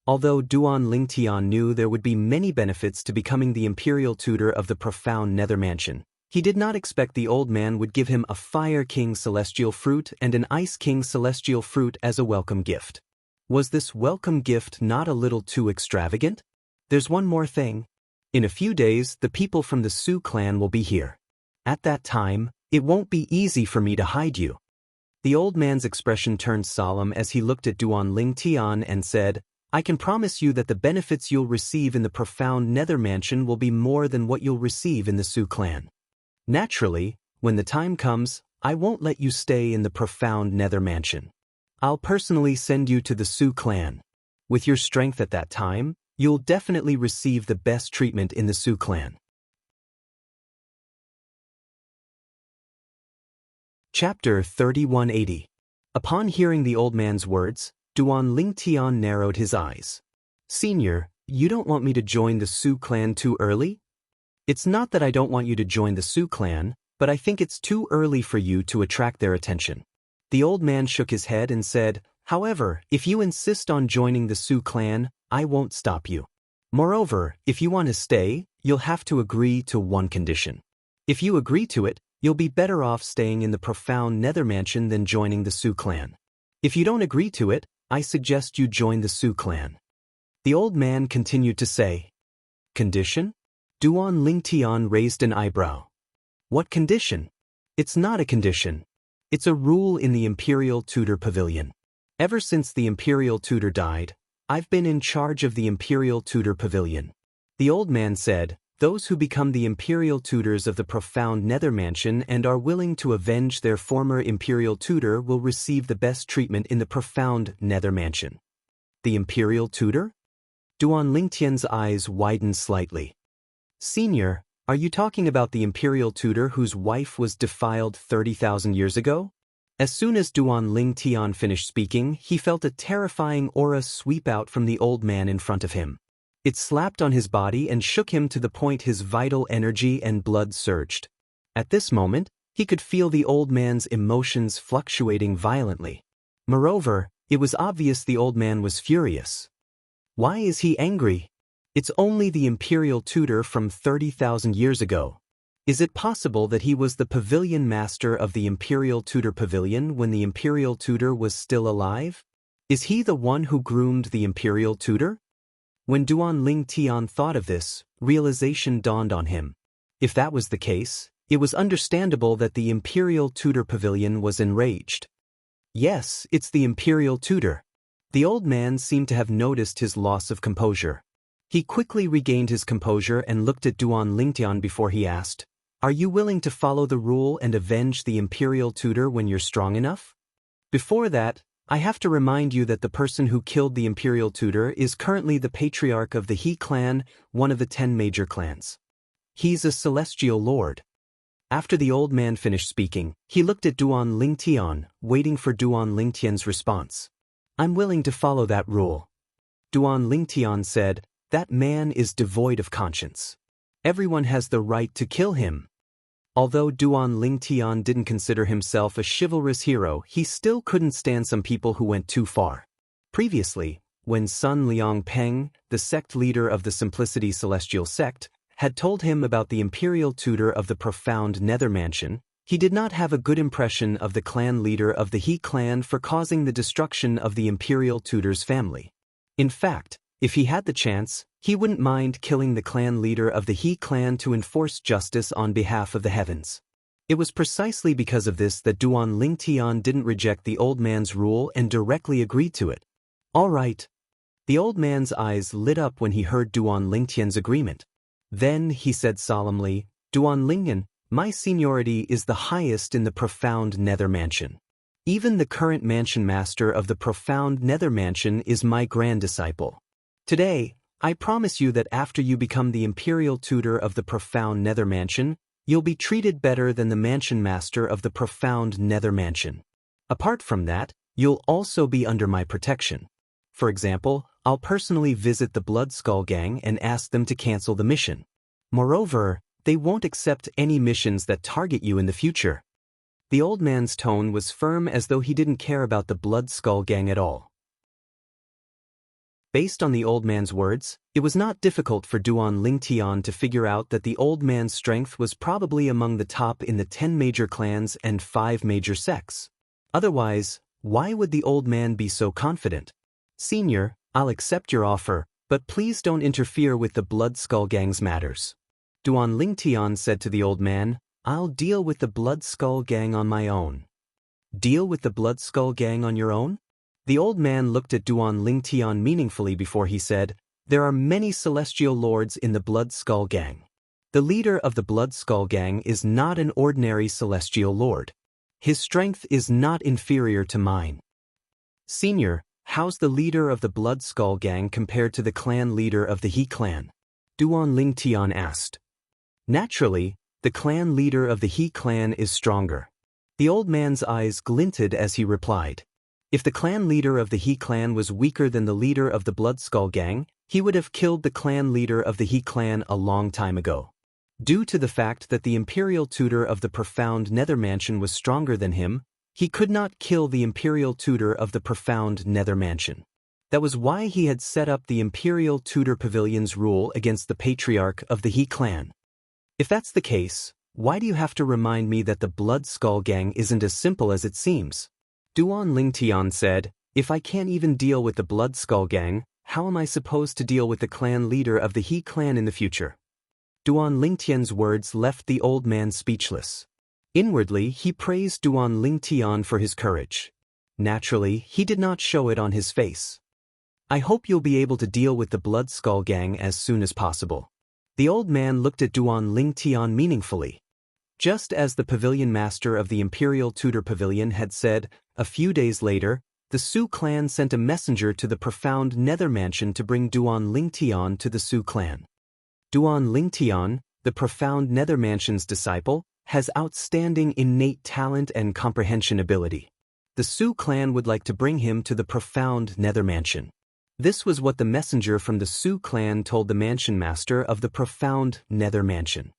Although Duan Lingtian knew there would be many benefits to becoming the imperial tutor of the profound Nether Mansion, he did not expect the old man would give him a Fire King Celestial Fruit and an Ice King Celestial Fruit as a welcome gift. Was this welcome gift not a little too extravagant? There's one more thing. In a few days, the people from the Su clan will be here. At that time, it won't be easy for me to hide you. The old man's expression turned solemn as he looked at Duan Lingtian and said, I can promise you that the benefits you'll receive in the profound Nether Mansion will be more than what you'll receive in the Su clan. Naturally, when the time comes, I won't let you stay in the profound Nether Mansion. I'll personally send you to the Su clan. With your strength at that time, you'll definitely receive the best treatment in the Su clan. Chapter 3180. Upon hearing the old man's words, Duan Lingtian narrowed his eyes. Senior, you don't want me to join the Su clan too early? It's not that I don't want you to join the Su clan, but I think it's too early for you to attract their attention. The old man shook his head and said, However, if you insist on joining the Su clan, I won't stop you. Moreover, if you want to stay, you'll have to agree to one condition. If you agree to it, you'll be better off staying in the profound Nether Mansion than joining the Su clan. If you don't agree to it, I suggest you join the Su clan. The old man continued to say, Condition? Duan Lingtian raised an eyebrow. What condition? It's not a condition. It's a rule in the Imperial Tutor Pavilion. Ever since the Imperial Tutor died, I've been in charge of the Imperial Tutor Pavilion. The old man said, Those who become the Imperial Tutors of the profound Nether Mansion and are willing to avenge their former Imperial Tutor will receive the best treatment in the profound Nether Mansion. The Imperial Tutor? Duan Lingtian's eyes widened slightly. Senior, are you talking about the Imperial Tutor whose wife was defiled 30,000 years ago? As soon as Duan Lingtian finished speaking, he felt a terrifying aura sweep out from the old man in front of him. It slapped on his body and shook him to the point his vital energy and blood surged. At this moment, He could feel the old man's emotions fluctuating violently. Moreover, it was obvious the old man was furious. Why is he angry? It's only the imperial tutor from 30,000 years ago. Is it possible that he was the pavilion master of the imperial tutor pavilion when the imperial tutor was still alive? Is he the one who groomed the imperial tutor? When Duan Ling Tian thought of this, realization dawned on him. If that was the case, it was understandable that the imperial tutor pavilion was enraged. Yes, it's the imperial tutor. The old man seemed to have noticed his loss of composure. He quickly regained his composure and looked at Duan Lingtian before he asked, "Are you willing to follow the rule and avenge the imperial tutor when you're strong enough? Before that, I have to remind you that the person who killed the imperial tutor is currently the patriarch of the He clan, one of the 10 major clans. He's a celestial lord." After the old man finished speaking, he looked at Duan Lingtian, waiting for Duan Lingtian's response. "I'm willing to follow that rule." Duan Lingtian said, "That man is devoid of conscience. Everyone has the right to kill him." Although Duan Lingtian didn't consider himself a chivalrous hero, he still couldn't stand some people who went too far. Previously, when Sun Liang Peng, the sect leader of the Simplicity Celestial sect, had told him about the imperial tutor of the Profound Nether Mansion, he did not have a good impression of the clan leader of the He clan for causing the destruction of the imperial tutor's family. In fact, if he had the chance, he wouldn't mind killing the clan leader of the He clan to enforce justice on behalf of the heavens. It was precisely because of this that Duan Lingtian didn't reject the old man's rule and directly agreed to it. "All right." The old man's eyes lit up when he heard Duan Lingtian's agreement. Then he said solemnly, "Duan Lingyan, my seniority is the highest in the Profound Nether Mansion. Even the current mansion master of the Profound Nether Mansion is my grand disciple. Today, I promise you that after you become the imperial tutor of the Profound Nether Mansion, you'll be treated better than the mansion master of the Profound Nether Mansion. Apart from that, you'll also be under my protection. For example, I'll personally visit the Blood Skull Gang and ask them to cancel the mission. Moreover, they won't accept any missions that target you in the future." The old man's tone was firm, as though he didn't care about the Blood Skull Gang at all. Based on the old man's words, it was not difficult for Duan Lingtian to figure out that the old man's strength was probably among the top in the 10 major clans and 5 major sects. Otherwise, why would the old man be so confident? "Senior, I'll accept your offer, but please don't interfere with the Blood Skull Gang's matters." Duan Lingtian said to the old man, "I'll deal with the Blood Skull Gang on my own." "Deal with the Blood Skull Gang on your own?" The old man looked at Duan Lingtian meaningfully before he said, "There are many celestial lords in the Blood Skull Gang. The leader of the Blood Skull Gang is not an ordinary celestial lord. His strength is not inferior to mine." "Senior, how's the leader of the Blood Skull Gang compared to the clan leader of the He clan?" Duan Lingtian asked. "Naturally, the clan leader of the He clan is stronger." The old man's eyes glinted as he replied. If the clan leader of the He clan was weaker than the leader of the Blood Skull Gang, he would have killed the clan leader of the He clan a long time ago. Due to the fact that the imperial tutor of the Profound Nether Mansion was stronger than him, he could not kill the imperial tutor of the Profound Nether Mansion. That was why he had set up the imperial tutor pavilion's rule against the patriarch of the He clan. If that's the case, why do you have to remind me that the Blood Skull Gang isn't as simple as it seems? Duan Lingtian said, "If I can't even deal with the Blood Skull Gang, how am I supposed to deal with the clan leader of the He clan in the future?" Duan Lingtian's words left the old man speechless. Inwardly, he praised Duan Lingtian for his courage. Naturally, he did not show it on his face. "I hope you'll be able to deal with the Blood Skull Gang as soon as possible." The old man looked at Duan Lingtian meaningfully. Just as the pavilion master of the Imperial Tutor Pavilion had said, a few days later, the Su clan sent a messenger to the Profound Nether Mansion to bring Duan Lingtian to the Su clan. Duan Lingtian, the Profound Nether Mansion's disciple, has outstanding innate talent and comprehension ability. The Su clan would like to bring him to the Profound Nether Mansion. This was what the messenger from the Su clan told the mansion master of the Profound Nether Mansion.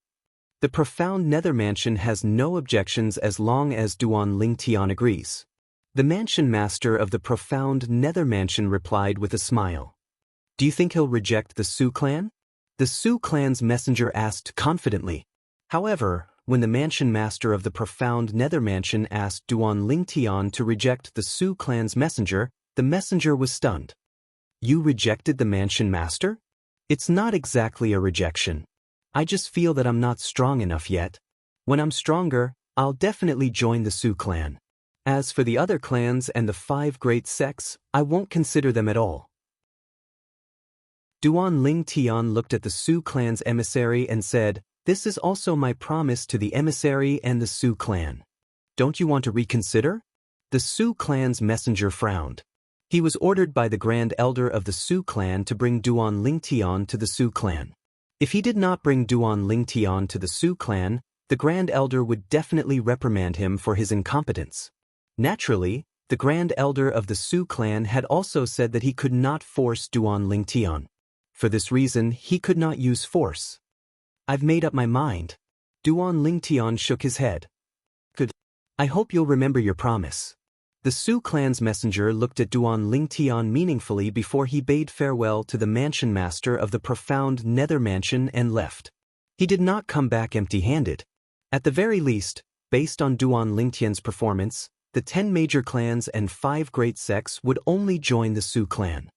The profound nether mansion has no objections as long as Duan Lingtian agrees. The mansion master of the profound nether mansion replied with a smile. Do you think he'll reject the Su clan? The Su clan's messenger asked confidently. However, when the mansion master of the profound nether mansion asked Duan Lingtian to reject the Su clan's messenger, the messenger was stunned. You rejected the mansion master? It's not exactly a rejection. I just feel that I'm not strong enough yet. When I'm stronger, I'll definitely join the Su clan. As for the other clans and the 5 great sects, I won't consider them at all. Duan Lingtian looked at the Su clan's emissary and said, This is also my promise to the emissary and the Su clan. Don't you want to reconsider? The Su clan's messenger frowned. He was ordered by the Grand Elder of the Su clan to bring Duan Lingtian to the Su clan. If he did not bring Duan Lingtian to the Su clan, the Grand Elder would definitely reprimand him for his incompetence. Naturally, the Grand Elder of the Su clan had also said that he could not force Duan Lingtian. For this reason, he could not use force. I've made up my mind. Duan Lingtian shook his head. Good. I hope you'll remember your promise. The Su clan's messenger looked at Duan Lingtian meaningfully before he bade farewell to the mansion master of the profound nether mansion and left. He did not come back empty-handed. At the very least, based on Duan Lingtian's performance, the 10 major clans and 5 great sects would only join the Su clan.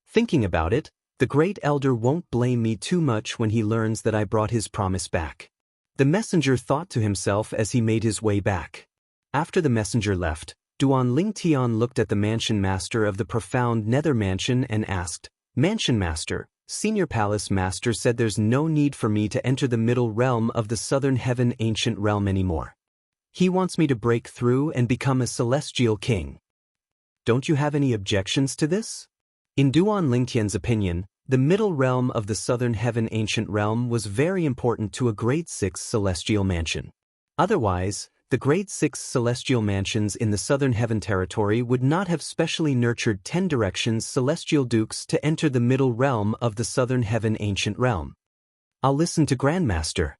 Thinking about it, the Great Elder won't blame me too much when he learns that I brought his promise back. The messenger thought to himself as he made his way back. After the messenger left, Duan Lingtian looked at the mansion master of the profound nether mansion and asked, Mansion master, Senior Palace Master said there's no need for me to enter the middle realm of the southern heaven ancient realm anymore. He wants me to break through and become a celestial king. Don't you have any objections to this? In Duan Lingtian's opinion, the middle realm of the southern heaven ancient realm was very important to a grade 6 celestial mansion. Otherwise, the grade 6 celestial mansions in the southern heaven territory would not have specially nurtured 10 directions celestial dukes to enter the middle realm of the southern heaven ancient realm. I'll listen to Grandmaster.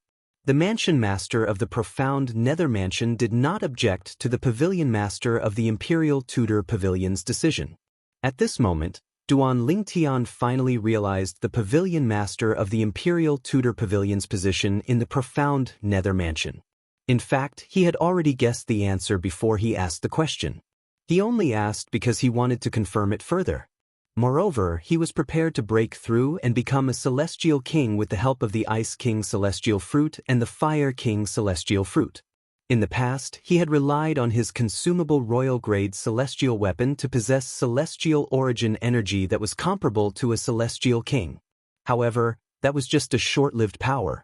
The mansion master of the profound nether mansion did not object to the pavilion master of the imperial Tudor pavilion's decision. At this moment, Duan Lingtian finally realized the pavilion master of the imperial Tudor pavilion's position in the profound nether mansion. In fact, he had already guessed the answer before he asked the question. He only asked because he wanted to confirm it further. Moreover, he was prepared to break through and become a celestial king with the help of the Ice King Celestial Fruit and the Fire King Celestial Fruit. In the past, he had relied on his consumable royal-grade celestial weapon to possess celestial origin energy that was comparable to a celestial king. However, that was just a short-lived power.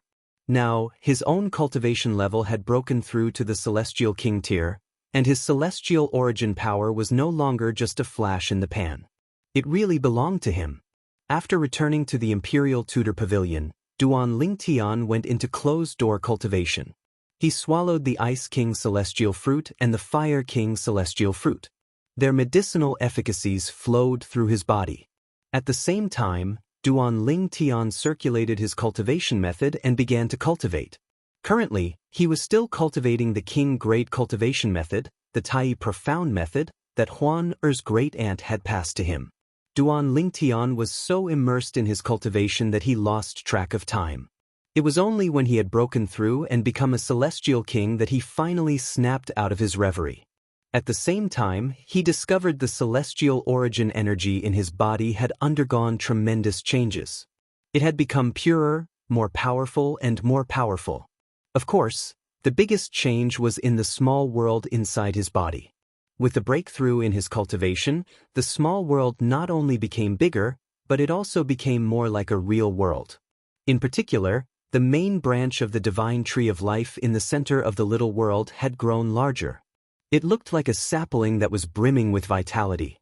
Now, his own cultivation level had broken through to the celestial king tier, and his celestial origin power was no longer just a flash in the pan. It really belonged to him. After returning to the Imperial Tudor Pavilion, Duan Lingtian went into closed-door cultivation. He swallowed the Ice King Celestial Fruit and the Fire King Celestial Fruit. Their medicinal efficacies flowed through his body. At the same time, Duan Lingtian circulated his cultivation method and began to cultivate. Currently, he was still cultivating the King Grade cultivation method, the Tai Profound method, that Huan Er's great-aunt had passed to him. Duan Lingtian was so immersed in his cultivation that he lost track of time. It was only when he had broken through and become a celestial king that he finally snapped out of his reverie. At the same time, he discovered the celestial origin energy in his body had undergone tremendous changes. It had become purer, more powerful, and more powerful. Of course, the biggest change was in the small world inside his body. With the breakthrough in his cultivation, the small world not only became bigger, but it also became more like a real world. In particular, the main branch of the divine tree of life in the center of the little world had grown larger. It looked like a sapling that was brimming with vitality.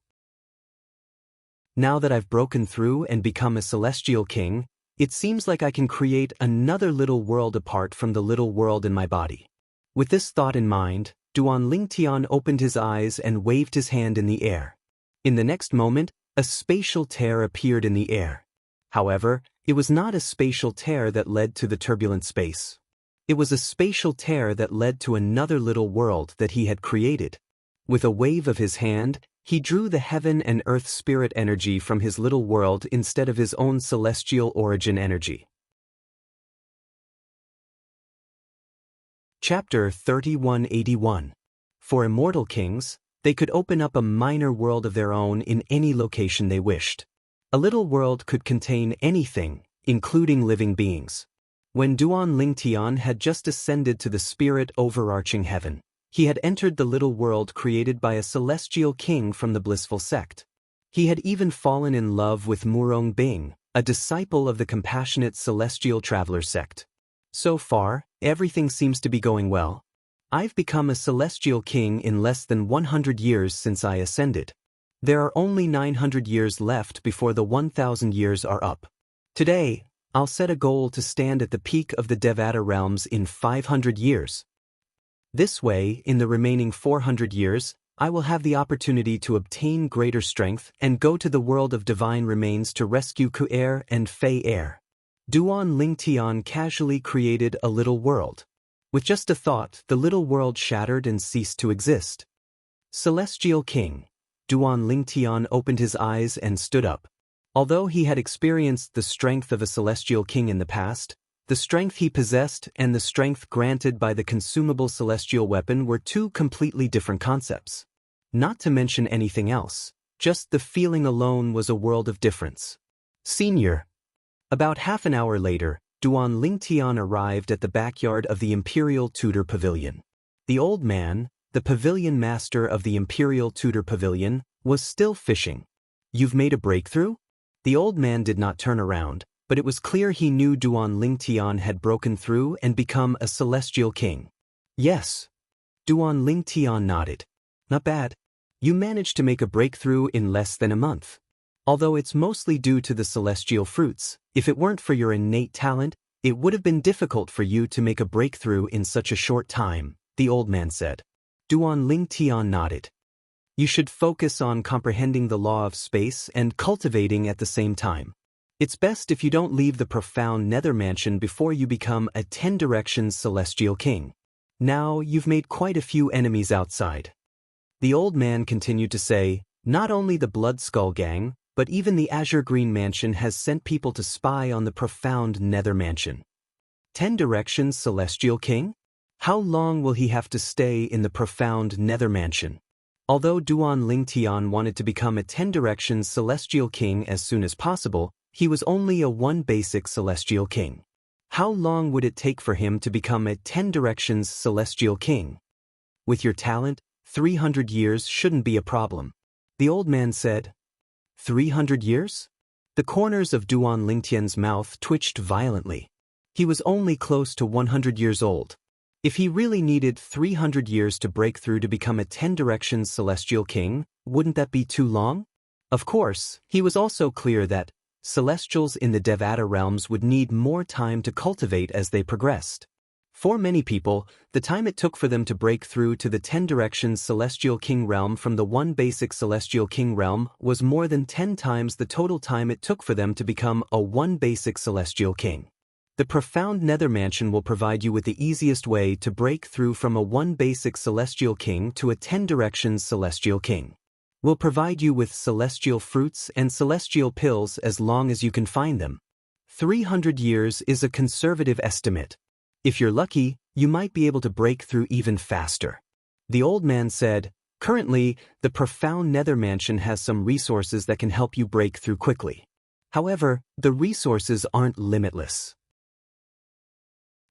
Now that I've broken through and become a celestial king, it seems like I can create another little world apart from the little world in my body. With this thought in mind, Duan Lingtian opened his eyes and waved his hand in the air. In the next moment, a spatial tear appeared in the air. However, it was not a spatial tear that led to the turbulent space. It was a spatial tear that led to another little world that he had created. With a wave of his hand, he drew the heaven and earth spirit energy from his little world instead of his own celestial origin energy. Chapter 3181. For immortal kings, they could open up a minor world of their own in any location they wished. A little world could contain anything, including living beings. When Duan Lingtian had just ascended to the spirit overarching heaven, he had entered the little world created by a celestial king from the blissful sect. He had even fallen in love with Murong Bing, a disciple of the compassionate celestial traveler sect. So far, everything seems to be going well. I've become a celestial king in less than 100 years since I ascended. There are only 900 years left before the 1,000 years are up. Today, I'll set a goal to stand at the peak of the Devata realms in 500 years. This way, in the remaining 400 years, I will have the opportunity to obtain greater strength and go to the world of divine remains to rescue Ku-Er and Fei-Er. Duan Lingtian casually created a little world. With just a thought, the little world shattered and ceased to exist. Celestial King. Duan Lingtian opened his eyes and stood up. Although he had experienced the strength of a celestial king in the past, the strength he possessed and the strength granted by the consumable celestial weapon were two completely different concepts. Not to mention anything else, just the feeling alone was a world of difference. Senior. About half an hour later, Duan Lingtian arrived at the backyard of the Imperial Tudor Pavilion. The old man, the pavilion master of the Imperial Tudor Pavilion, was still fishing. You've made a breakthrough? The old man did not turn around, but it was clear he knew Duan Lingtian had broken through and become a celestial king. Yes. Duan Lingtian nodded. Not bad. You managed to make a breakthrough in less than a month. Although it's mostly due to the celestial fruits, if it weren't for your innate talent, it would have been difficult for you to make a breakthrough in such a short time, the old man said. Duan Lingtian nodded. You should focus on comprehending the law of space and cultivating at the same time. It's best if you don't leave the profound nether mansion before you become a 10 Directions celestial king. Now you've made quite a few enemies outside. The old man continued to say, not only the Blood Skull Gang, but even the Azure Green Mansion has sent people to spy on the profound nether mansion. 10 Directions celestial king? How long will he have to stay in the profound nether mansion? Although Duan Lingtian wanted to become a 10 Directions celestial king as soon as possible, he was only a 1 basic celestial king. How long would it take for him to become a 10 Directions celestial king? With your talent, 300 years shouldn't be a problem. The old man said. 300 years? The corners of Duan Lingtian's mouth twitched violently. He was only close to 100 years old. If he really needed 300 years to break through to become a 10 Directions celestial king, wouldn't that be too long? Of course, he was also clear that celestials in the Devata realms would need more time to cultivate as they progressed. For many people, the time it took for them to break through to the 10 Directions celestial king realm from the 1 basic celestial king realm was more than 10 times the total time it took for them to become a 1 basic celestial king. The profound nether mansion will provide you with the easiest way to break through from a 1 basic celestial king to a 10 Directions celestial king. We'll provide you with celestial fruits and celestial pills as long as you can find them. 300 years is a conservative estimate. If you're lucky, you might be able to break through even faster. The old man said, currently, the profound nether mansion has some resources that can help you break through quickly. However, the resources aren't limitless.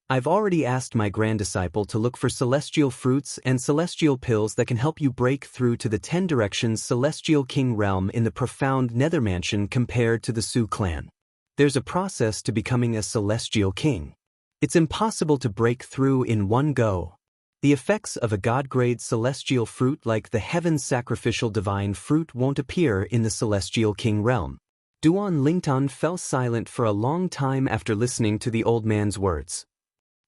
I've already asked my grand disciple to look for celestial fruits and celestial pills that can help you break through to the 10 Directions celestial king realm in the profound nether mansion compared to the Su clan. There's a process to becoming a celestial king. It's impossible to break through in one go. The effects of a god-grade celestial fruit like the heaven's sacrificial divine fruit won't appear in the celestial king realm. Duan Lingtian fell silent for a long time after listening to the old man's words.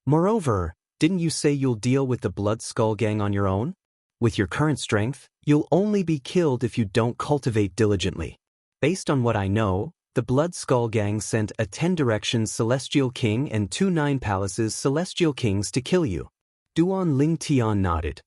Moreover, didn't you say you'll deal with the Blood Skull Gang on your own? With your current strength, you'll only be killed if you don't cultivate diligently. Based on what I know, the Blood Skull Gang sent a 10 Directions Celestial King and 2 9 Palaces Celestial Kings to kill you. Duan Ling Tian nodded.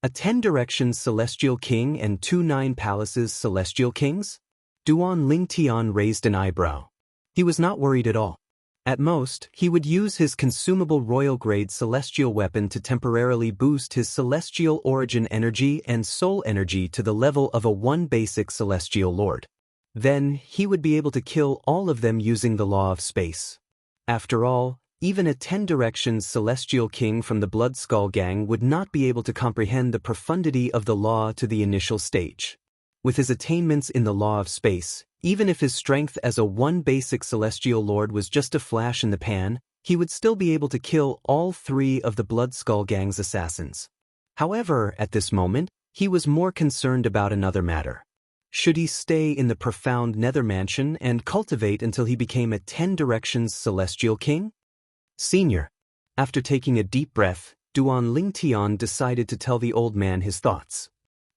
A 10 Directions Celestial King and 2 9 Palaces Celestial Kings? Duan Ling Tian raised an eyebrow. He was not worried at all. At most, he would use his consumable royal-grade celestial weapon to temporarily boost his celestial origin energy and soul energy to the level of a 1 basic celestial lord. Then, he would be able to kill all of them using the law of space. After all, even a 10 Directions Celestial King from the Blood Skull Gang would not be able to comprehend the profundity of the law to the initial stage. With his attainments in the law of space, even if his strength as a 1 basic celestial lord was just a flash in the pan, he would still be able to kill all 3 of the Blood Skull Gang's assassins. However, at this moment, he was more concerned about another matter. Should he stay in the profound Nether Mansion and cultivate until he became a 10 Directions Celestial King? Senior. After taking a deep breath, Duan Ling Tian decided to tell the old man his thoughts.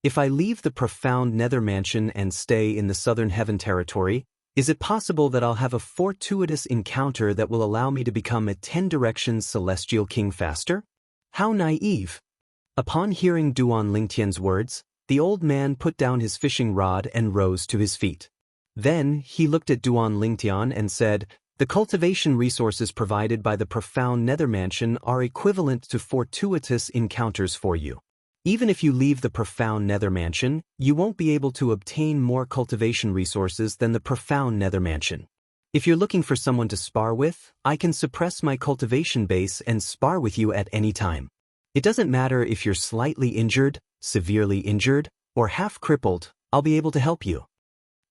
If I leave the profound Nether Mansion and stay in the Southern Heaven territory, is it possible that I'll have a fortuitous encounter that will allow me to become a 10 Directions Celestial King faster? How naive! Upon hearing Duan Ling Tian's words, the old man put down his fishing rod and rose to his feet. Then, he looked at Duan Ling Tian and said, "The cultivation resources provided by the profound Nether Mansion are equivalent to fortuitous encounters for you. Even if you leave the profound Nether Mansion, you won't be able to obtain more cultivation resources than the profound Nether Mansion. If you're looking for someone to spar with, I can suppress my cultivation base and spar with you at any time. It doesn't matter if you're slightly injured, severely injured, or half crippled, I'll be able to help you."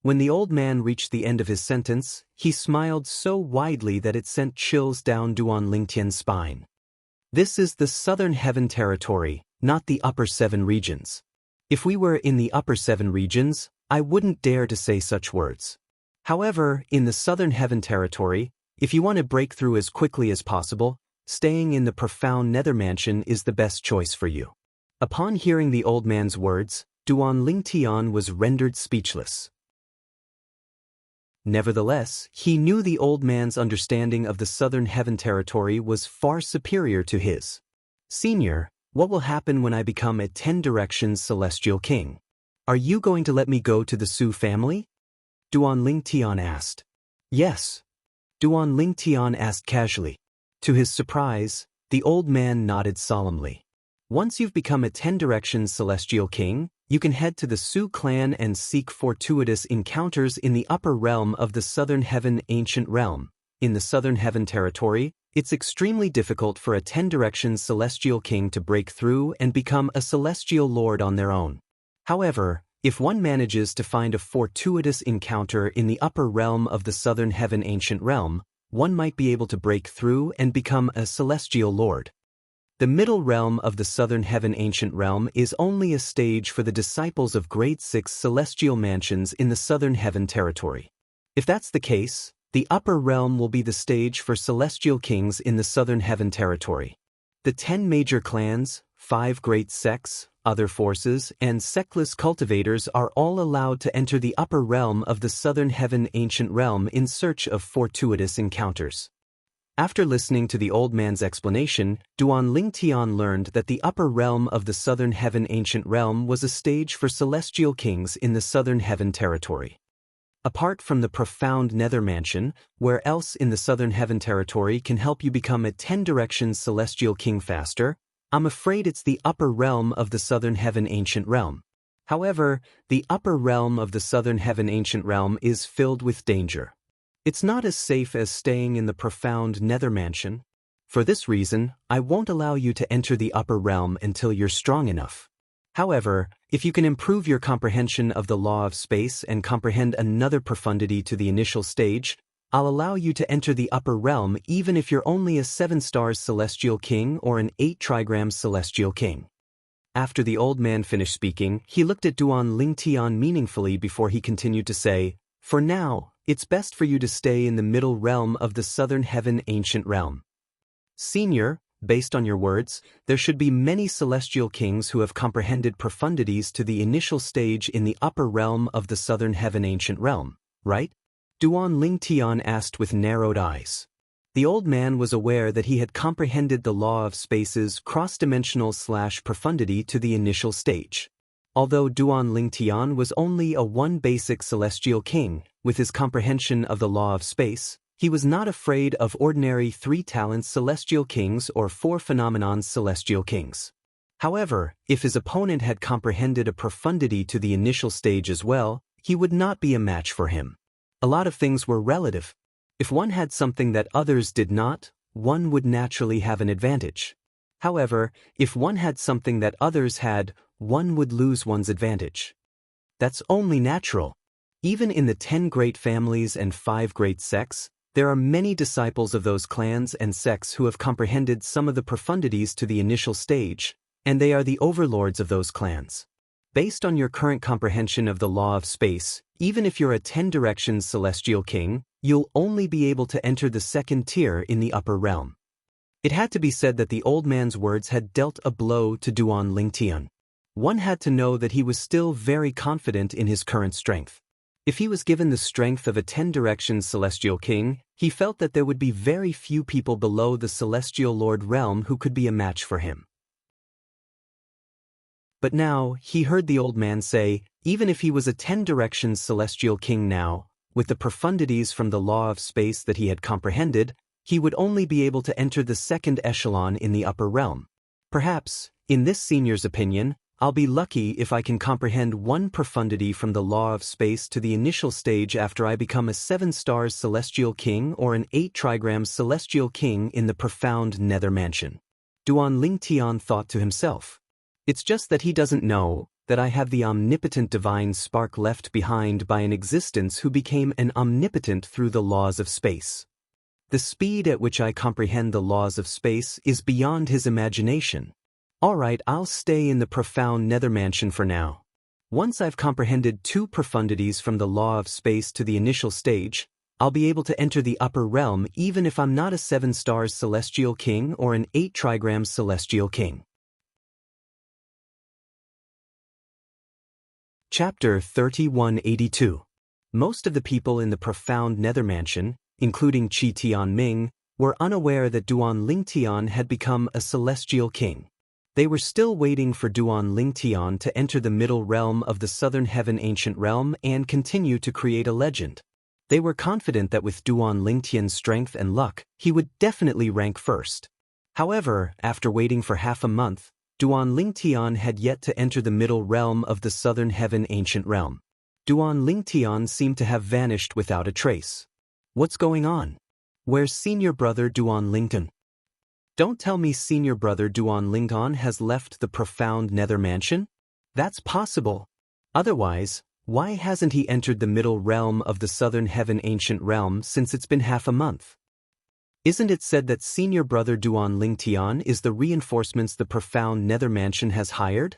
When the old man reached the end of his sentence, he smiled so widely that it sent chills down Duan Ling Tian's spine. This is the Southern Heaven territory, not the Upper 7 regions. If we were in the Upper 7 regions, I wouldn't dare to say such words. However, in the Southern Heaven territory, if you want to break through as quickly as possible, staying in the profound Nether Mansion is the best choice for you. Upon hearing the old man's words, Duan Ling Tian was rendered speechless. Nevertheless, he knew the old man's understanding of the Southern Heaven territory was far superior to his. "Senior, what will happen when I become a 10 Directions Celestial King? Are you going to let me go to the Su family?" Duan Ling Tian asked. "Yes." Duan Ling Tian asked casually. To his surprise, the old man nodded solemnly. "Once you've become a 10 Directions Celestial King, you can head to the Su clan and seek fortuitous encounters in the upper realm of the Southern Heaven Ancient Realm. In the Southern Heaven territory, it's extremely difficult for a 10 Directions Celestial King to break through and become a Celestial Lord on their own. However, if one manages to find a fortuitous encounter in the upper realm of the Southern Heaven Ancient Realm, one might be able to break through and become a Celestial Lord. The middle realm of the Southern Heaven Ancient Realm is only a stage for the disciples of Grade 6 Celestial Mansions in the Southern Heaven territory. If that's the case, the upper realm will be the stage for Celestial Kings in the Southern Heaven territory. The 10 major clans, 5 great sects, other forces, and sectless cultivators are all allowed to enter the upper realm of the Southern Heaven Ancient Realm in search of fortuitous encounters. After listening to the old man's explanation, Duan Ling Tian learned that the upper realm of the Southern Heaven Ancient Realm was a stage for Celestial Kings in the Southern Heaven territory. Apart from the profound Nether Mansion, where else in the Southern Heaven territory can help you become a 10 Directions Celestial King faster? I'm afraid it's the upper realm of the Southern Heaven Ancient Realm. However, the upper realm of the Southern Heaven Ancient Realm is filled with danger. It's not as safe as staying in the profound Nether Mansion. For this reason, I won't allow you to enter the upper realm until you're strong enough. However, if you can improve your comprehension of the law of space and comprehend another profundity to the initial stage, I'll allow you to enter the upper realm even if you're only a 7 stars Celestial King or an 8 trigrams Celestial King. After the old man finished speaking, he looked at Duan Ling Tian meaningfully before he continued to say, "For now, it's best for you to stay in the middle realm of the Southern Heaven Ancient Realm. Senior, based on your words, there should be many Celestial Kings who have comprehended profundities to the initial stage in the upper realm of the Southern Heaven Ancient Realm, right?" Duan Lingtian asked with narrowed eyes. The old man was aware that he had comprehended the law of space's cross-dimensional/profundity to the initial stage. Although Duan Lingtian was only a one basic celestial king, with his comprehension of the law of space, he was not afraid of ordinary three-talents celestial kings or four phenomenons celestial kings. However, if his opponent had comprehended a profundity to the initial stage as well, he would not be a match for him. A lot of things were relative. If one had something that others did not, one would naturally have an advantage. However, if one had something that others had, one would lose one's advantage. That's only natural. Even in the 10 great families and 5 great sects, there are many disciples of those clans and sects who have comprehended some of the profundities to the initial stage, and they are the overlords of those clans. Based on your current comprehension of the law of space, even if you're a 10 directions celestial king, you'll only be able to enter the second tier in the upper realm. It had to be said that the old man's words had dealt a blow to Duan Lingtian. One had to know that he was still very confident in his current strength. If he was given the strength of a 10 directions celestial king, he felt that there would be very few people below the celestial lord realm who could be a match for him. But now, he heard the old man say, even if he was a 10 directions celestial king now, with the profundities from the law of space that he had comprehended, he would only be able to enter the second echelon in the upper realm. Perhaps, in this senior's opinion, I'll be lucky if I can comprehend one profundity from the law of space to the initial stage after I become a 7 stars celestial king or an 8 trigrams celestial king in the profound nether mansion. Duan Lingtian thought to himself. It's just that he doesn't know that I have the omnipotent divine spark left behind by an existence who became an omnipotent through the laws of space. The speed at which I comprehend the laws of space is beyond his imagination. Alright, I'll stay in the profound nether mansion for now. Once I've comprehended 2 profundities from the law of space to the initial stage, I'll be able to enter the upper realm even if I'm not a 7 stars celestial king or an 8 trigrams celestial king. Chapter 3182. Most of the people in the profound nether mansion, including Qi Tianming, were unaware that Duan Lingtian had become a celestial king. They were still waiting for Duan Lingtian to enter the middle realm of the southern heaven ancient realm and continue to create a legend. They were confident that with Duan Lingtian's strength and luck, he would definitely rank first. However, after waiting for half a month, Duan Lingtian had yet to enter the middle realm of the southern heaven ancient realm. Duan Lingtian seemed to have vanished without a trace. What's going on? Where's senior brother Duan Lingtian? Don't tell me senior brother Duan Lingtian has left the profound nether mansion? That's possible. Otherwise, why hasn't he entered the middle realm of the southern heaven ancient realm since it's been half a month? Isn't it said that senior brother Duan Lingtian is the reinforcements the profound nether mansion has hired?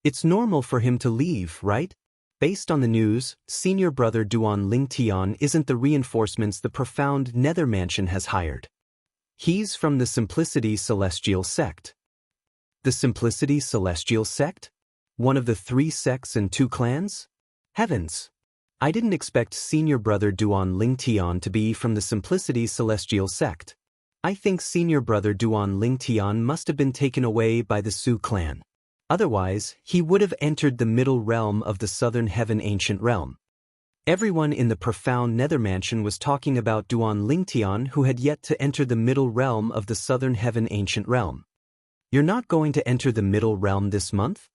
It's normal for him to leave, right? Based on the news, senior brother Duan Lingtian isn't the reinforcements the profound nether mansion has hired. He's from the Simplicity Celestial Sect. The Simplicity Celestial Sect? One of the 3 sects and 2 clans? Heavens! I didn't expect senior brother Duan Lingtian to be from the Simplicity Celestial Sect. I think senior brother Duan Lingtian must have been taken away by the Su clan. Otherwise, he would have entered the middle realm of the southern heaven ancient realm. Everyone in the profound nether mansion was talking about Duan Lingtian who had yet to enter the middle realm of the southern heaven ancient realm. You're not going to enter the middle realm this month?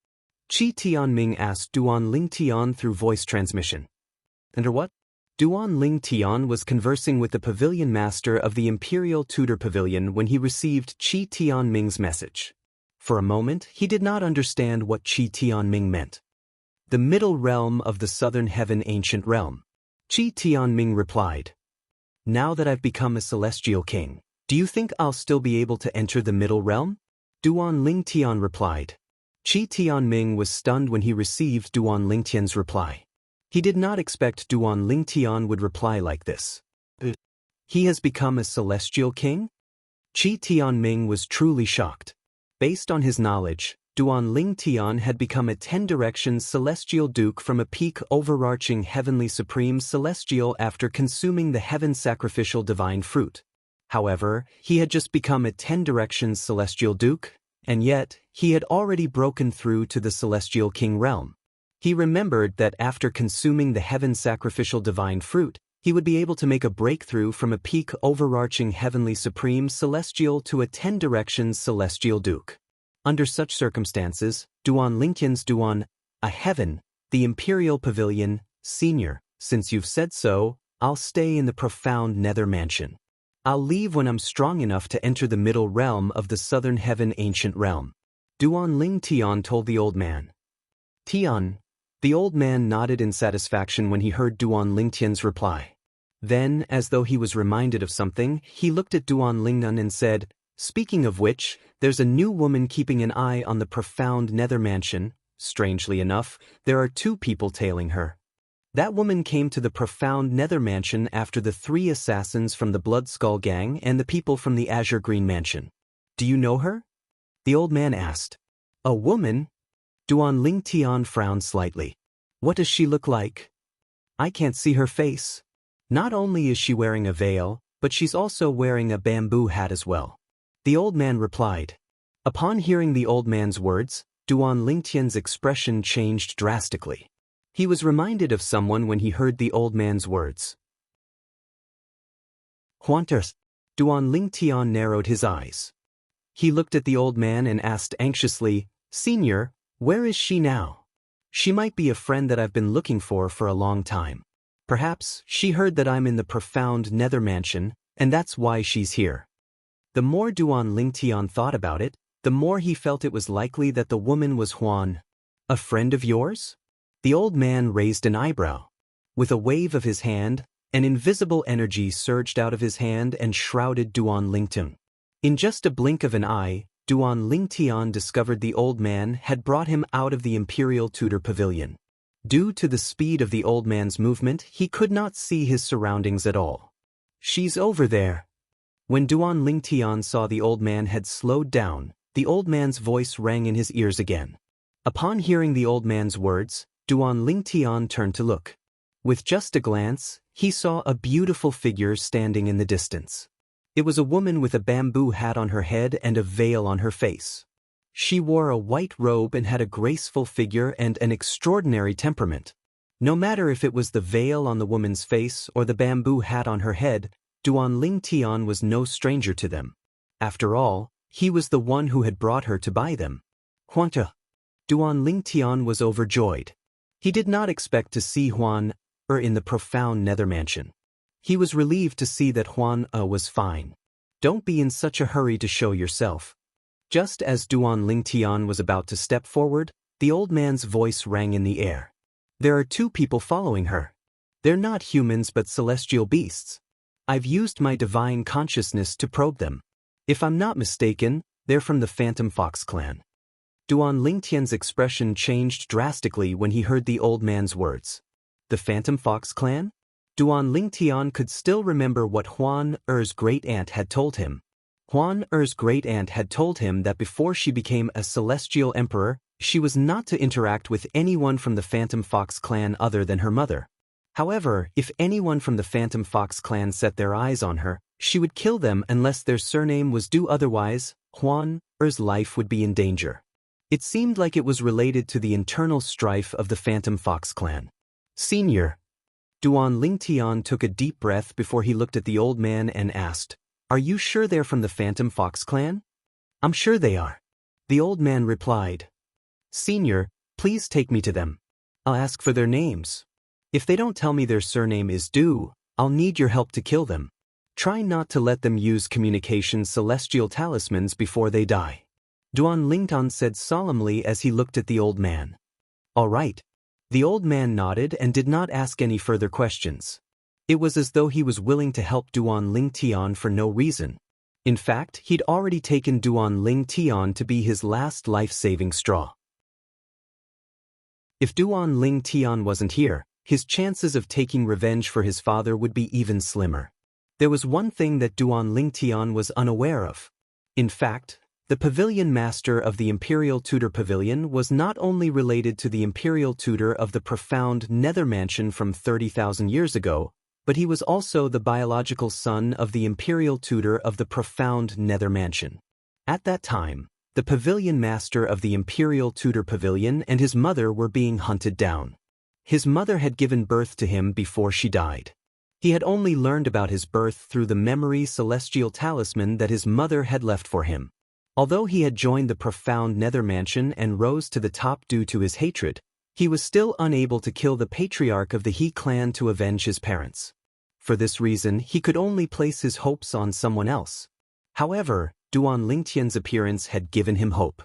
Qi Tianming asked Duan Lingtian through voice transmission. Enter what? Duan Lingtian was conversing with the pavilion master of the Imperial Tudor Pavilion when he received Qi Tianming's message. For a moment, he did not understand what Qi Tianming meant. The middle realm of the southern heaven ancient realm. Qi Tianming replied. Now that I've become a celestial king, do you think I'll still be able to enter the middle realm? Duan Lingtian replied. Qi Tianming was stunned when he received Duan Lingtian's reply. He did not expect Duan Lingtian would reply like this. He has become a celestial king? Qi Tianming was truly shocked. Based on his knowledge, Duan Ling Tian had become a 10 Directions Celestial Duke from a peak overarching Heavenly Supreme Celestial after consuming the Heaven Sacrificial Divine Fruit. However, he had just become a 10 Directions Celestial Duke, and yet, he had already broken through to the Celestial King realm. He remembered that after consuming the Heaven Sacrificial Divine Fruit, he would be able to make a breakthrough from a peak overarching Heavenly Supreme Celestial to a 10 Directions Celestial Duke. Under such circumstances, Duan Lingtian's Duan, a heaven, the Imperial Pavilion, Senior, since you've said so, I'll stay in the profound Nether Mansion. I'll leave when I'm strong enough to enter the middle realm of the Southern Heaven Ancient Realm. Duan Ling Tian told the old man. Tian. The old man nodded in satisfaction when he heard Duan Lingtian's reply. Then, as though he was reminded of something, he looked at Duan Lingnan and said, "Speaking of which, there's a new woman keeping an eye on the profound Nether Mansion. Strangely enough, there are 2 people tailing her. That woman came to the profound Nether Mansion after the 3 assassins from the Blood Skull Gang and the people from the Azure Green Mansion. Do you know her?" The old man asked. "A woman?" Duan Ling Tian frowned slightly. "What does she look like?" "I can't see her face. Not only is she wearing a veil, but she's also wearing a bamboo hat as well." The old man replied. Upon hearing the old man's words, Duan Lingtian's expression changed drastically. He was reminded of someone when he heard the old man's words. Huanters. Duan Lingtian narrowed his eyes. He looked at the old man and asked anxiously, "Senior, where is she now? She might be a friend that I've been looking for a long time. Perhaps she heard that I'm in the profound Nether Mansion, and that's why she's here." The more Duan Lingtian thought about it, the more he felt it was likely that the woman was Huan. "A friend of yours?" The old man raised an eyebrow. With a wave of his hand, an invisible energy surged out of his hand and shrouded Duan Lingtian. In just a blink of an eye, Duan Lingtian discovered the old man had brought him out of the Imperial Tudor Pavilion. Due to the speed of the old man's movement, he could not see his surroundings at all. "She's over there." When Duan Lingtian saw the old man had slowed down, the old man's voice rang in his ears again. Upon hearing the old man's words, Duan Lingtian turned to look. With just a glance, he saw a beautiful figure standing in the distance. It was a woman with a bamboo hat on her head and a veil on her face. She wore a white robe and had a graceful figure and an extraordinary temperament. No matter if it was the veil on the woman's face or the bamboo hat on her head, Duan Lingtian was no stranger to them. After all, he was the one who had brought her to buy them. Huanta. Duan Lingtian was overjoyed. He did not expect to see Huan in the profound Nether Mansion. He was relieved to see that Huan was fine. "Don't be in such a hurry to show yourself." Just as Duan Lingtian was about to step forward, the old man's voice rang in the air. "There are 2 people following her. They're not humans but celestial beasts. I've used my divine consciousness to probe them. If I'm not mistaken, they're from the Phantom Fox clan." Duan Lingtian's expression changed drastically when he heard the old man's words. The Phantom Fox clan? Duan Lingtian could still remember what Huan Er's great-aunt had told him. Huan Er's great-aunt had told him that before she became a celestial emperor, she was not to interact with anyone from the Phantom Fox clan other than her mother. However, if anyone from the Phantom Fox clan set their eyes on her, she would kill them unless their surname was due, otherwise, Huan Er's life would be in danger. It seemed like it was related to the internal strife of the Phantom Fox clan. "Senior." Duan Lingtian took a deep breath before he looked at the old man and asked, "Are you sure they're from the Phantom Fox clan?" "I'm sure they are." The old man replied. "Senior, please take me to them. I'll ask for their names. If they don't tell me their surname is due, I'll need your help to kill them. Try not to let them use communication celestial talismans before they die." Duan Lingtian said solemnly as he looked at the old man. "All right." The old man nodded and did not ask any further questions. It was as though he was willing to help Duan Lingtian for no reason. In fact, he'd already taken Duan Lingtian to be his last life-saving straw. If Duan Lingtian wasn't here, his chances of taking revenge for his father would be even slimmer. There was one thing that Duan Lingtian was unaware of. In fact, The pavilion master of the Imperial Tudor Pavilion was not only related to the Imperial Tutor of the profound Nether Mansion from 30,000 years ago, but he was also the biological son of the Imperial Tutor of the profound Nether Mansion. At that time, the pavilion master of the Imperial Tudor Pavilion and his mother were being hunted down. His mother had given birth to him before she died. He had only learned about his birth through the memory celestial talisman that his mother had left for him. Although he had joined the profound Nether Mansion and rose to the top due to his hatred, he was still unable to kill the patriarch of the He clan to avenge his parents. For this reason, he could only place his hopes on someone else. However, Duan Lingtian's appearance had given him hope.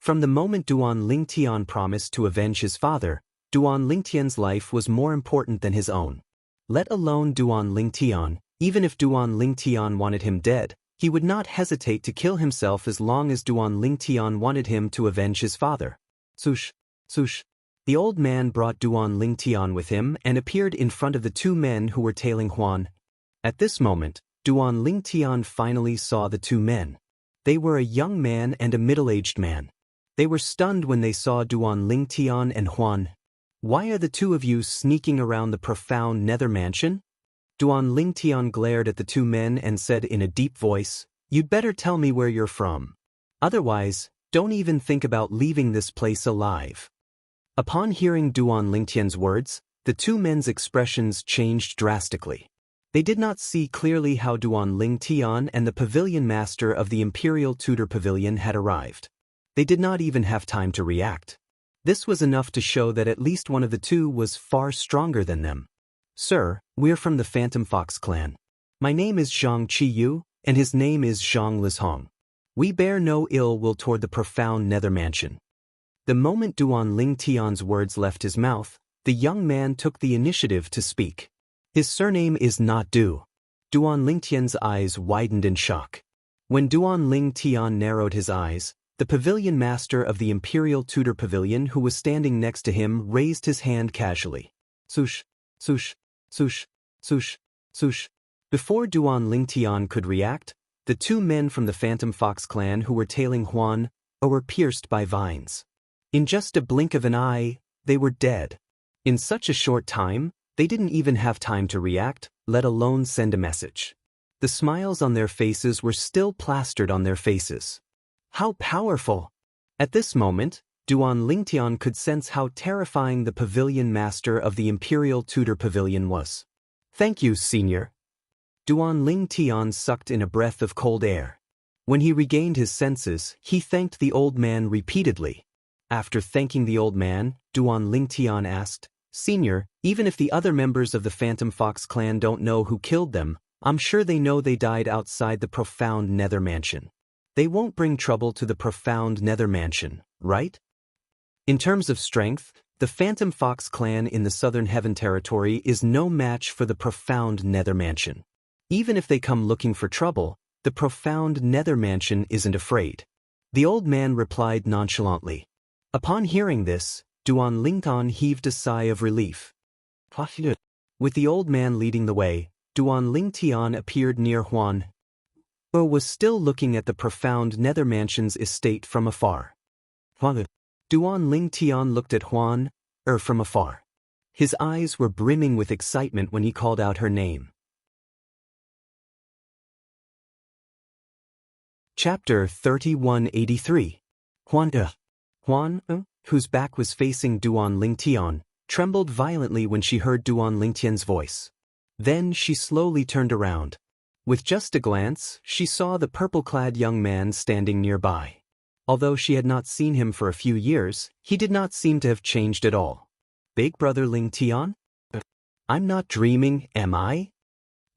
From the moment Duan Lingtian promised to avenge his father, Duan Lingtian's life was more important than his own. Let alone Duan Lingtian, even if Duan Lingtian wanted him dead, he would not hesitate to kill himself as long as Duan Lingtian wanted him to avenge his father. Sush, sush. The old man brought Duan Lingtian with him and appeared in front of the two men who were tailing Huan. At this moment, Duan Lingtian finally saw the two men. They were a young man and a middle-aged man. They were stunned when they saw Duan Lingtian and Huan. "Why are the two of you sneaking around the profound Nether Mansion?" Duan Lingtian glared at the two men and said in a deep voice, "You'd better tell me where you're from. Otherwise, don't even think about leaving this place alive." Upon hearing Duan Lingtian's words, the two men's expressions changed drastically. They did not see clearly how Duan Lingtian and the pavilion master of the Imperial Tudor Pavilion had arrived. They did not even have time to react. This was enough to show that at least one of the two was far stronger than them. "Sir, we're from the Phantom Fox clan. My name is Zhang Qiyu, and his name is Zhang Lizhong. We bear no ill will toward the profound Nether Mansion." The moment Duan Lingtian's words left his mouth, the young man took the initiative to speak. "His surname is not Du." Duan Lingtian's eyes widened in shock. When Duan Lingtian narrowed his eyes, the pavilion master of the Imperial Tudor Pavilion who was standing next to him raised his hand casually. "Sush, sush, sush, sush, sush." Before Duan Lingtian could react, the two men from the Phantom Fox clan who were tailing Huan were pierced by vines. In just a blink of an eye, they were dead. In such a short time, they didn't even have time to react, let alone send a message. The smiles on their faces were still plastered on their faces. How powerful! At this moment, Duan Lingtian could sense how terrifying the pavilion master of the Imperial Tudor Pavilion was. "Thank you, senior." Duan Lingtian sucked in a breath of cold air. When he regained his senses, he thanked the old man repeatedly. After thanking the old man, Duan Lingtian asked, "Senior, even if the other members of the Phantom Fox clan don't know who killed them, I'm sure they know they died outside the profound Nether Mansion. They won't bring trouble to the profound Nether Mansion, right?" In terms of strength, the Phantom Fox clan in the Southern Heaven territory is no match for the profound Nether Mansion. Even if they come looking for trouble, the profound Nether Mansion isn't afraid. The old man replied nonchalantly. Upon hearing this, Duan Lingtian heaved a sigh of relief. With the old man leading the way, Duan Lingtian appeared near Huan, who was still looking at the profound Nether Mansion's estate from afar. Duan Lingtian looked at Huan from afar. His eyes were brimming with excitement when he called out her name. Chapter 3183. Huan, whose back was facing Duan Lingtian, trembled violently when she heard Duan Lingtian's voice. Then she slowly turned around. With just a glance, she saw the purple-clad young man standing nearby. Although she had not seen him for a few years, he did not seem to have changed at all. "Big brother Lingtian? I'm not dreaming, am I?"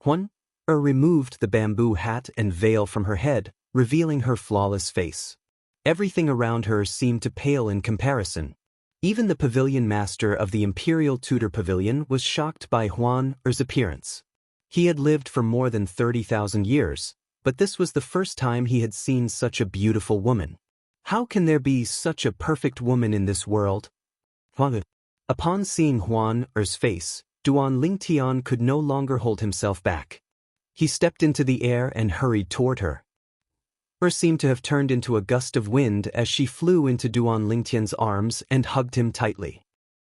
Huan removed the bamboo hat and veil from her head, revealing her flawless face. Everything around her seemed to pale in comparison. Even the pavilion master of the Imperial Tudor Pavilion was shocked by Huan's appearance. He had lived for more than 30,000 years, but this was the first time he had seen such a beautiful woman. How can there be such a perfect woman in this world? Upon seeing Huan's face, Duan Lingtian could no longer hold himself back. He stepped into the air and hurried toward her. seemed to have turned into a gust of wind as she flew into Duan Lingtian's arms and hugged him tightly.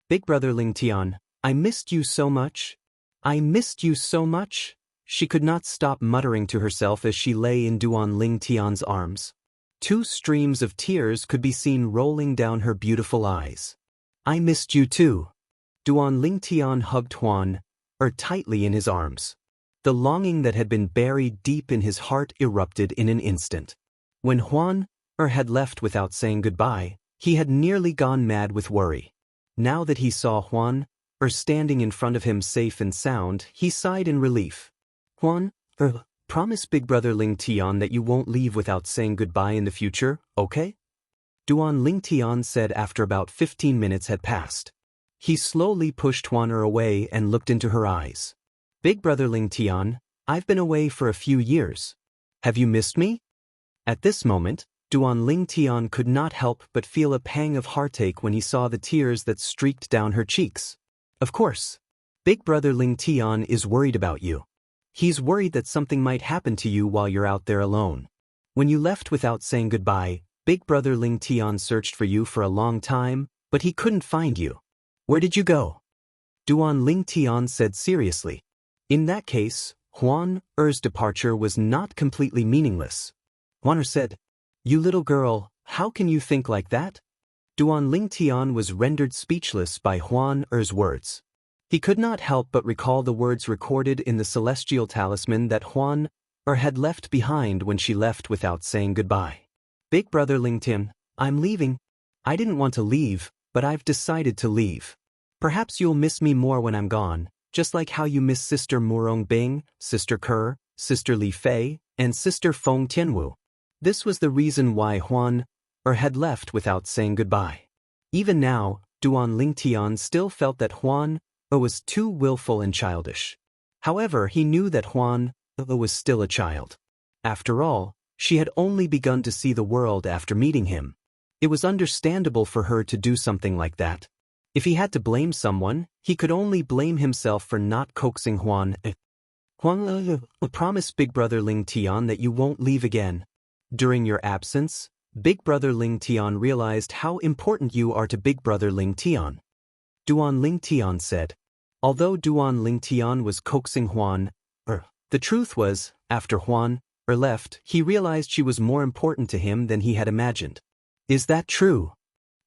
Big brother Lingtian, I missed you so much. I missed you so much. She could not stop muttering to herself as she lay in Duan Lingtian's arms. 2 streams of tears could be seen rolling down her beautiful eyes. I missed you too. Duan Lingtian hugged Huan tightly in his arms. The longing that had been buried deep in his heart erupted in an instant. When Huan had left without saying goodbye, he had nearly gone mad with worry. Now that he saw Huan standing in front of him safe and sound, he sighed in relief. Huan, promise Big Brother Lingtian that you won't leave without saying goodbye in the future, okay? Duan Lingtian said after about 15 minutes had passed. He slowly pushed Huan away and looked into her eyes. Big Brother Lingtian, I've been away for a few years. Have you missed me? At this moment, Duan Lingtian could not help but feel a pang of heartache when he saw the tears that streaked down her cheeks. Of course. Big Brother Lingtian is worried about you. He's worried that something might happen to you while you're out there alone. When you left without saying goodbye, Big Brother Lingtian searched for you for a long time, but he couldn't find you. Where did you go? Duan Lingtian said seriously. In that case, Huan's departure was not completely meaningless. Huan said, You little girl, how can you think like that? Duan Lingtian was rendered speechless by Huan's words. He could not help but recall the words recorded in the celestial talisman that Huan had left behind when she left without saying goodbye. Big Brother Lingtian, I'm leaving. I didn't want to leave, but I've decided to leave. Perhaps you'll miss me more when I'm gone, just like how you miss Sister Murong Bing, Sister Ke, Sister Li Fei, and Sister Feng Tianwu. This was the reason why Huan had left without saying goodbye. Even now, Duan Lingtian still felt that Huan was too willful and childish. However, he knew that Huan was still a child. After all, she had only begun to see the world after meeting him. It was understandable for her to do something like that. If he had to blame someone, he could only blame himself for not coaxing Huan. Huan, promise Big Brother Lingtian that you won't leave again. During your absence, Big Brother Lingtian realized how important you are to Big Brother Lingtian. Duan Lingtian said. Although Duan Lingtian was coaxing Huan, the truth was, after Huan left, he realized she was more important to him than he had imagined. Is that true?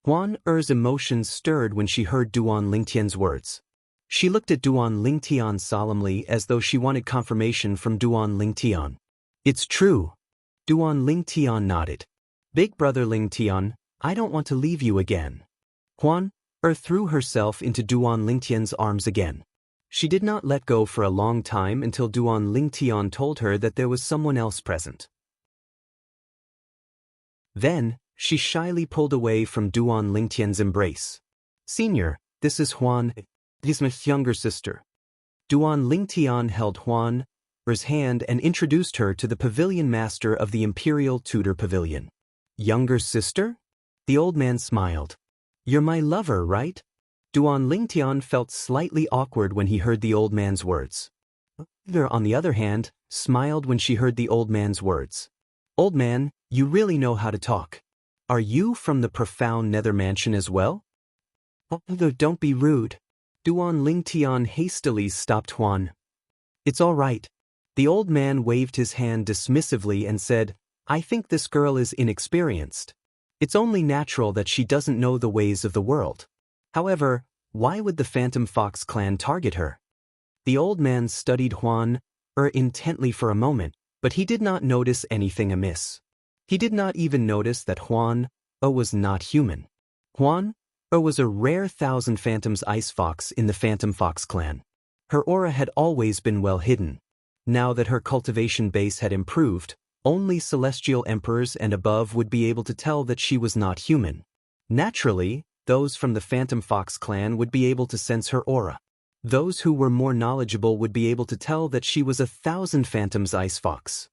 Huan's emotions stirred when she heard Duan Lingtian's words. She looked at Duan Lingtian solemnly as though she wanted confirmation from Duan Lingtian. It's true. Duan Lingtian nodded. Big Brother Lingtian, I don't want to leave you again. Huan threw herself into Duan Lingtian's arms again. She did not let go for a long time until Duan Lingtian told her that there was someone else present. Then, she shyly pulled away from Duan Lingtian's embrace. Senior, this is Huan, he's my younger sister. Duan Lingtian held Huan's hand and introduced her to the pavilion master of the Imperial Tudor Pavilion. Younger sister? The old man smiled. You're my lover, right? Duan Lingtian felt slightly awkward when he heard the old man's words. Her, on the other hand, smiled when she heard the old man's words. Old man, you really know how to talk. Are you from the profound nether mansion as well? Don't be rude. Duan Lingtian hastily stopped Huan. It's all right. The old man waved his hand dismissively and said, I think this girl is inexperienced. It's only natural that she doesn't know the ways of the world. However, why would the Phantom Fox clan target her? The old man studied Huan intently for a moment, but he did not notice anything amiss. He did not even notice that Huan was not human. Huan was a rare Thousand Phantoms ice fox in the Phantom Fox clan. Her aura had always been well hidden. Now that her cultivation base had improved, only celestial emperors and above would be able to tell that she was not human. Naturally, those from the Phantom Fox clan would be able to sense her aura. Those who were more knowledgeable would be able to tell that she was a Thousand Phantoms ice fox.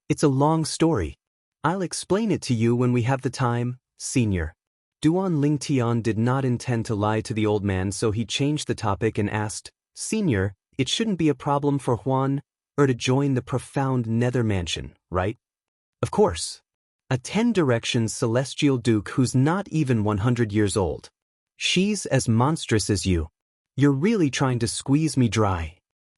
It's a long story. I'll explain it to you when we have the time, senior. Duan Lingtian did not intend to lie to the old man, so he changed the topic and asked, Senior, it shouldn't be a problem for Huan to join the profound nether mansion, right? Of course. A 10 Directions celestial duke who's not even 100 years old. She's as monstrous as you. You're really trying to squeeze me dry,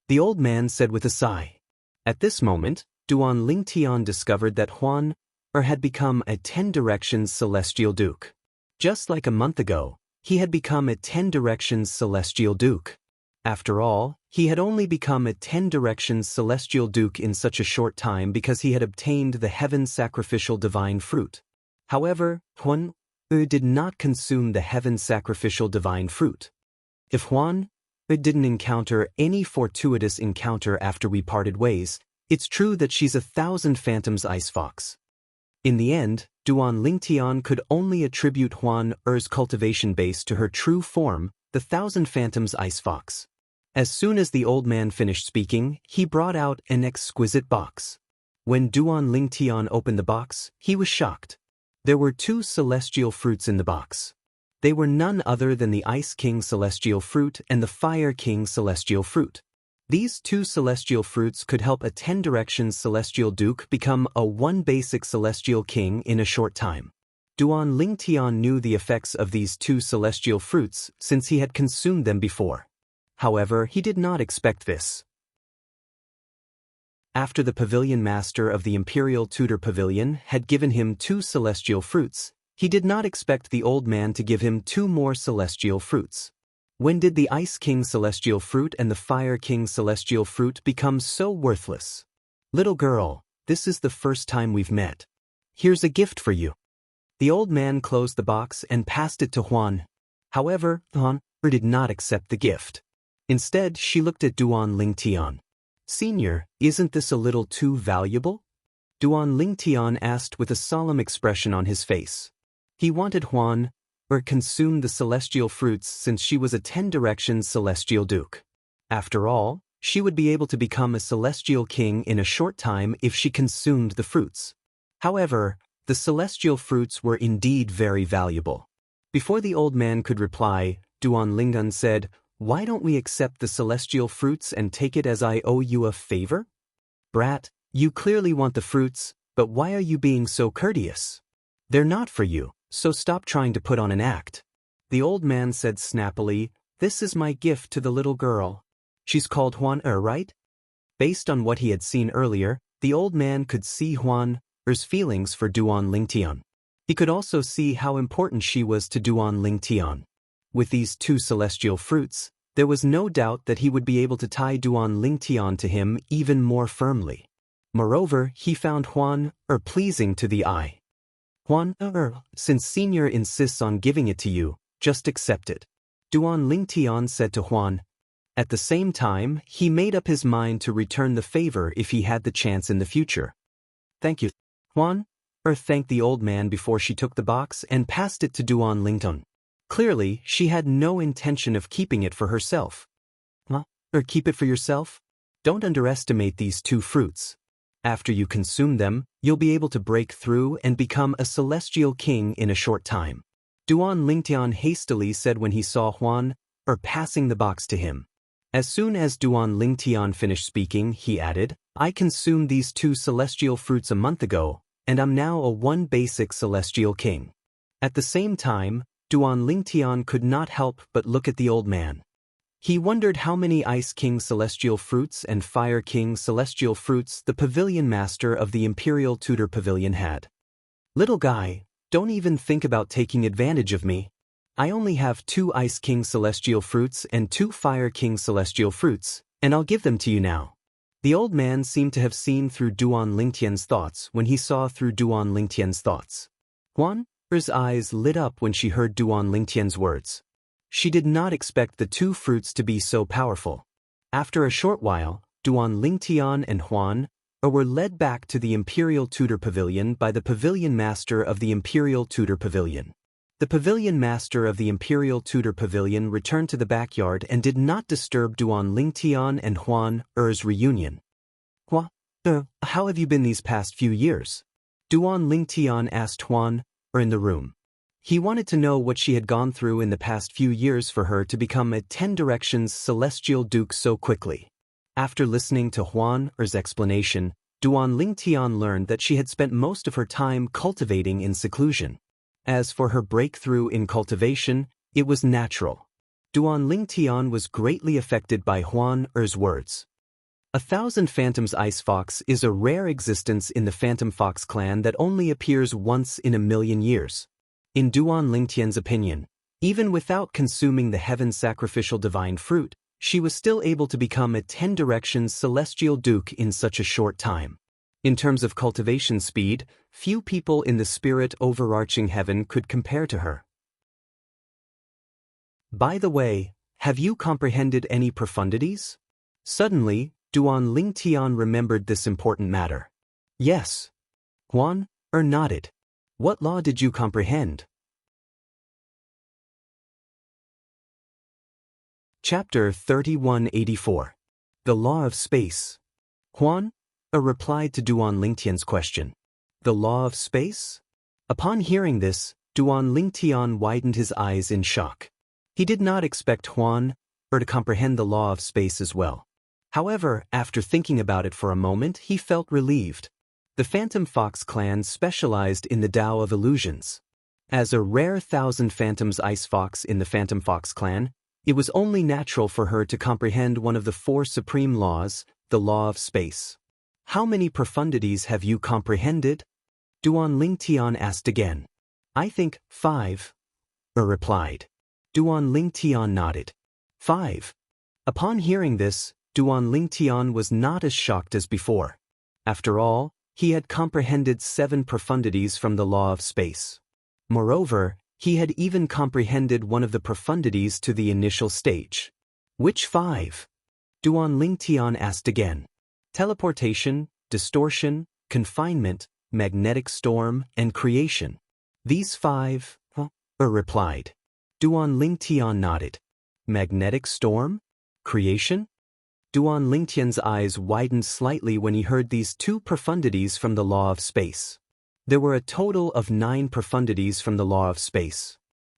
the old man said with a sigh. At this moment, Duan Lingtian discovered that Huan had become a 10 Directions celestial duke. Just like a month ago, he had become a 10 Directions celestial duke. After all, he had only become a 10 Directions celestial duke in such a short time because he had obtained the heaven sacrificial divine fruit. However, Huan did not consume the heaven sacrificial divine fruit. If Huan didn't encounter any fortuitous encounter after we parted ways, it's true that she's 1,000 Phantoms Ice Fox. In the end, Duan Lingtian could only attribute Huan Er's cultivation base to her true form, the 1,000 Phantoms Ice Fox. As soon as the old man finished speaking, he brought out an exquisite box. When Duan Lingtian opened the box, he was shocked. There were 2 celestial fruits in the box. They were none other than the Ice King celestial fruit and the Fire King celestial fruit. These 2 celestial fruits could help a 10 Directions celestial duke become a 1 basic celestial king in a short time. Duan Lingtian knew the effects of these 2 celestial fruits since he had consumed them before. However, he did not expect this. After the pavilion master of the Imperial Tudor Pavilion had given him 2 celestial fruits, he did not expect the old man to give him 2 more celestial fruits. When did the Ice King celestial fruit and the Fire King celestial fruit become so worthless? Little girl, this is the first time we've met. Here's a gift for you. The old man closed the box and passed it to Huan. However, Huan did not accept the gift. Instead, she looked at Duan Lingtian. Senior, isn't this a little too valuable? Duan Lingtian asked with a solemn expression on his face. He wanted Huan consume the celestial fruits since she was a 10 Directions celestial duke. After all, she would be able to become a celestial king in a short time if she consumed the fruits. However, the celestial fruits were indeed very valuable. Before the old man could reply, Duan Lingtian said, "Why don't we accept the celestial fruits and take it as I owe you a favor?" Brat, you clearly want the fruits, but why are you being so courteous? They're not for you, so stop trying to put on an act. The old man said snappily, "This is my gift to the little girl. She's called Huan right?" Based on what he had seen earlier, the old man could see Huan feelings for Duan Lingtian. He could also see how important she was to Duan Lingtian. With these 2 celestial fruits, there was no doubt that he would be able to tie Duan Lingtian to him even more firmly. Moreover, he found Huan pleasing to the eye. Huan since Senior insists on giving it to you, just accept it, Duan Lingtian said to Huan. At the same time, he made up his mind to return the favor if he had the chance in the future. Thank you, Huan thanked the old man before she took the box and passed it to Duan Lingtian. Clearly, she had no intention of keeping it for herself. Keep it for yourself? Don't underestimate these 2 fruits. After you consume them, you'll be able to break through and become a celestial king in a short time, Duan Lingtian hastily said when he saw Huan passing the box to him. As soon as Duan Lingtian finished speaking, he added, "I consumed these 2 celestial fruits a month ago, and I'm now a 1 basic celestial king." At the same time, Duan Lingtian could not help but look at the old man. He wondered how many Ice King celestial fruits and Fire King celestial fruits the pavilion master of the Imperial Tudor Pavilion had. "Little guy, don't even think about taking advantage of me. I only have 2 Ice King celestial fruits and 2 Fire King celestial fruits, and I'll give them to you now." The old man seemed to have seen through Duan Lingtian's thoughts when he saw through Duan Lingtian's thoughts. Huan's eyes lit up when she heard Duan Lingtian's words. She did not expect the 2 fruits to be so powerful. After a short while, Duan Lingtian and Huan were led back to the Imperial Tudor Pavilion by the pavilion master of the Imperial Tudor Pavilion. The pavilion master of the Imperial Tudor Pavilion returned to the backyard and did not disturb Duan Lingtian and Huan's reunion. How have you been these past few years?" Duan Lingtian asked Huan in the room. He wanted to know what she had gone through in the past few years for her to become a 10 Directions celestial duke so quickly. After listening to Huan's explanation, Duan Lingtian learned that she had spent most of her time cultivating in seclusion. As for her breakthrough in cultivation, it was natural. Duan Lingtian was greatly affected by Huan Er's words. 1,000 Phantoms Ice Fox is a rare existence in the Phantom Fox clan that only appears once in a million years. In Duan Lingtian's opinion, even without consuming the heaven sacrificial divine fruit, she was still able to become a 10 directions celestial duke in such a short time. In terms of cultivation speed, few people in the spirit overarching heaven could compare to her. By the way, have you comprehended any profundities? Suddenly, Duan Lingtian remembered this important matter. Yes. Huan Er nodded. What law did you comprehend? Chapter 3184. The Law of Space. Huan Er replied to Duan Lingtian's question. The law of space? Upon hearing this, Duan Lingtian widened his eyes in shock. He did not expect Huan Er to comprehend the law of space as well. However, after thinking about it for a moment, he felt relieved. The Phantom Fox clan specialized in the Tao of illusions. As a rare 1,000 Phantoms Ice Fox in the Phantom Fox clan, it was only natural for her to comprehend one of the 4 supreme laws, the law of space. How many profundities have you comprehended? Duan Lingtian asked again. I think 5, Er replied. Duan Lingtian nodded. 5. Upon hearing this, Duan Lingtian was not as shocked as before. After all, he had comprehended 7 profundities from the law of space. Moreover, he had even comprehended one of the profundities to the initial stage. Which 5? Duan Lingtian asked again. Teleportation, distortion, confinement, magnetic storm, and creation. These 5, replied. Duan Lingtian nodded. Magnetic storm? Creation? Duan Lingtian's eyes widened slightly when he heard these 2 profundities from the law of space. There were a total of 9 profundities from the law of space.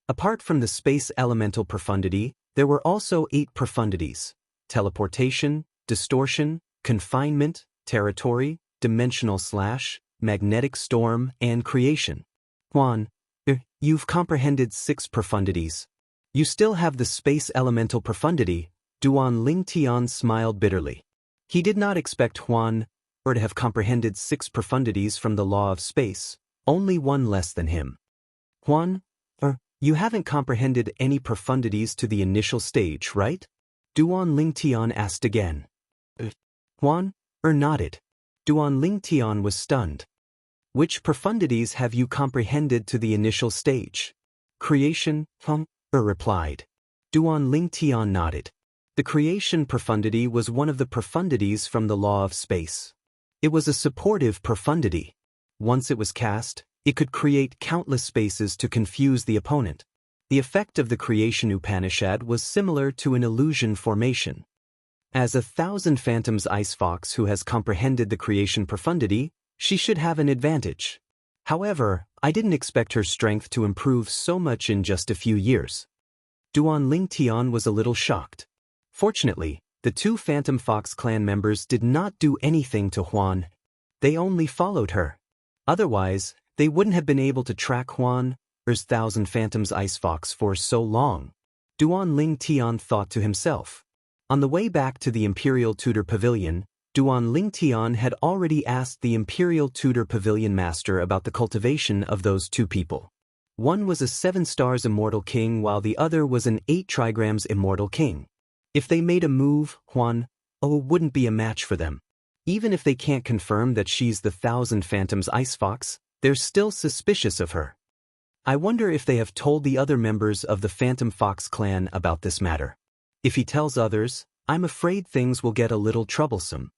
Apart from the space elemental profundity, there were also 8 profundities: teleportation, distortion, confinement, territory, dimensional slash, magnetic storm, and creation. Huan, you've comprehended 6 profundities. You still have the space elemental profundity. Duan Lingtian smiled bitterly. He did not expect Huan Er to have comprehended 6 profundities from the law of space, only 1 less than him. Huan Er, you haven't comprehended any profundities to the initial stage, right? Duan Lingtian asked again. Huan Er nodded. Duan Lingtian was stunned. Which profundities have you comprehended to the initial stage? Creation, Er replied. Duan Lingtian nodded. The creation profundity was one of the profundities from the law of space. It was a supportive profundity. Once it was cast, it could create countless spaces to confuse the opponent. The effect of the creation Upanishad was similar to an illusion formation. As a 1,000 Phantoms Ice Fox who has comprehended the creation profundity, she should have an advantage. However, I didn't expect her strength to improve so much in just a few years. Duan Lingtian was a little shocked. Fortunately, the 2 Phantom Fox clan members did not do anything to Huan. They only followed her. Otherwise, they wouldn't have been able to track Huan Er's 1,000 Phantoms Ice Fox for so long. Duan Lingtian thought to himself. On the way back to the Imperial Tudor Pavilion, Duan Lingtian had already asked the Imperial Tudor Pavilion Master about the cultivation of those 2 people. One was a 7 stars immortal king while the other was an 8 trigrams immortal king. If they made a move, Huan wouldn't be a match for them. Even if they can't confirm that she's the 1,000 Phantoms Ice Fox, they're still suspicious of her. I wonder if they have told the other members of the Phantom Fox clan about this matter. If he tells others, I'm afraid things will get a little troublesome.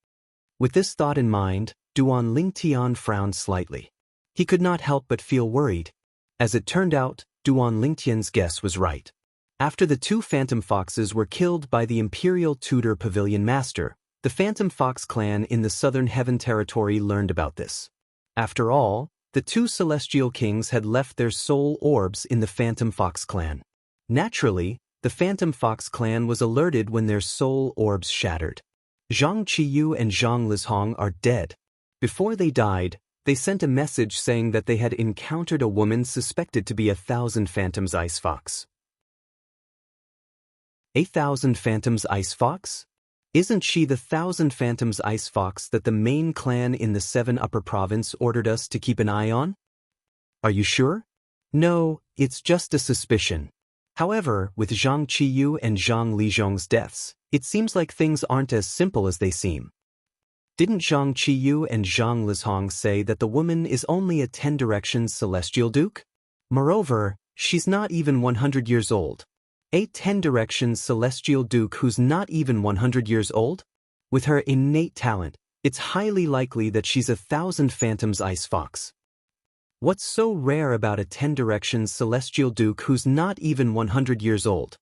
With this thought in mind, Duan Lingtian frowned slightly. He could not help but feel worried. As it turned out, Duan Lingtian's guess was right. After the 2 Phantom Foxes were killed by the Imperial Tudor Pavilion Master, the Phantom Fox clan in the Southern Heaven Territory learned about this. After all, the 2 Celestial Kings had left their soul orbs in the Phantom Fox clan. Naturally, the Phantom Fox clan was alerted when their soul orbs shattered. Zhang Qiyu and Zhang Lizhong are dead. Before they died, they sent a message saying that they had encountered a woman suspected to be a Thousand Phantoms Ice Fox. A Thousand Phantoms Ice Fox? Isn't she the Thousand Phantoms Ice Fox that the main clan in the 7 Upper Province ordered us to keep an eye on? Are you sure? No, it's just a suspicion. However, with Zhang Qiyu and Zhang Lizhong's deaths, it seems like things aren't as simple as they seem. Didn't Zhang Qiyu and Zhang Lizhong say that the woman is only a 10 Directions Celestial Duke? Moreover, she's not even 100 years old. A 10 Directions Celestial Duke who's not even 100 years old? With her innate talent, it's highly likely that she's a Thousand Phantoms Ice Fox. What's so rare about a 10 Directions Celestial Duke who's not even 100 years old?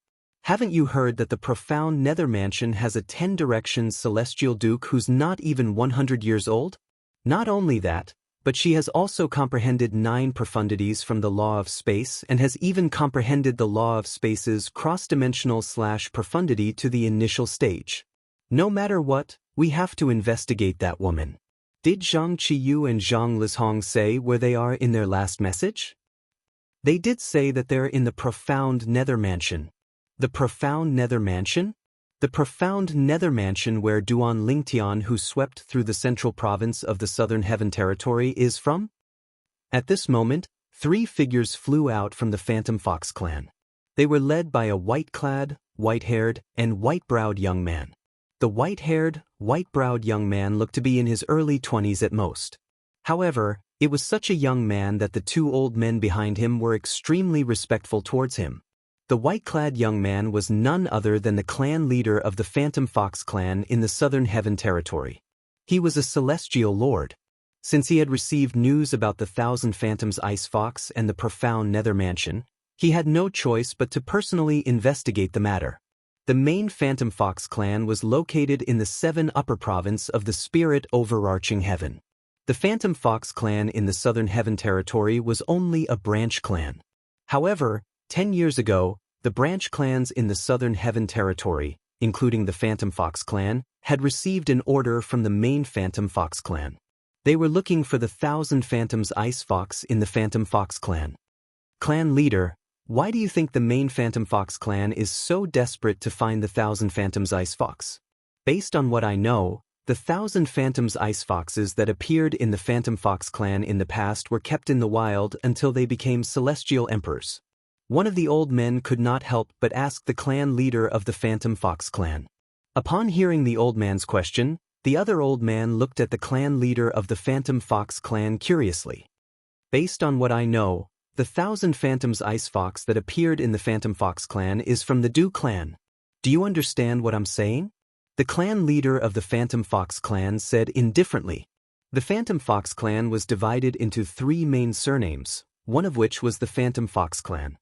Haven't you heard that the profound Nether Mansion has a 10 Directions Celestial Duke who's not even 100 years old? Not only that, but she has also comprehended 9 profundities from the law of space and has even comprehended the law of space's cross-dimensional / profundity to the initial stage. No matter what, we have to investigate that woman. Did Zhang Qiyu and Zhang Lizhong say where they are in their last message? They did say that they're in the profound Nether Mansion. The profound Nether Mansion? The profound Nether Mansion where Duan Lingtian, who swept through the central province of the Southern Heaven Territory, is from? At this moment, 3 figures flew out from the Phantom Fox clan. They were led by a white-clad, white-haired, and white-browed young man. The white-haired, white-browed young man looked to be in his early 20s at most. However, it was such a young man that the 2 old men behind him were extremely respectful towards him. The white-clad young man was none other than the clan leader of the Phantom Fox clan in the Southern Heaven Territory. He was a celestial lord. Since he had received news about the Thousand Phantoms Ice Fox and the profound Nether Mansion, he had no choice but to personally investigate the matter. The main Phantom Fox clan was located in the 7 Upper Province of the Spirit Overarching Heaven. The Phantom Fox clan in the Southern Heaven Territory was only a branch clan. However, 10 years ago, the branch clans in the Southern Heaven Territory, including the Phantom Fox clan, had received an order from the main Phantom Fox clan. They were looking for the Thousand Phantoms Ice Fox in the Phantom Fox clan. Clan leader, why do you think the main Phantom Fox clan is so desperate to find the Thousand Phantoms Ice Fox? Based on what I know, the Thousand Phantoms Ice Foxes that appeared in the Phantom Fox clan in the past were kept in the wild until they became celestial emperors. One of the old men could not help but ask the clan leader of the Phantom Fox clan. Upon hearing the old man's question, the other old man looked at the clan leader of the Phantom Fox clan curiously. Based on what I know, the Thousand Phantoms Ice Fox that appeared in the Phantom Fox clan is from the Du clan. Do you understand what I'm saying? The clan leader of the Phantom Fox clan said indifferently. The Phantom Fox clan was divided into 3 main surnames, one of which was the Phantom Fox clan.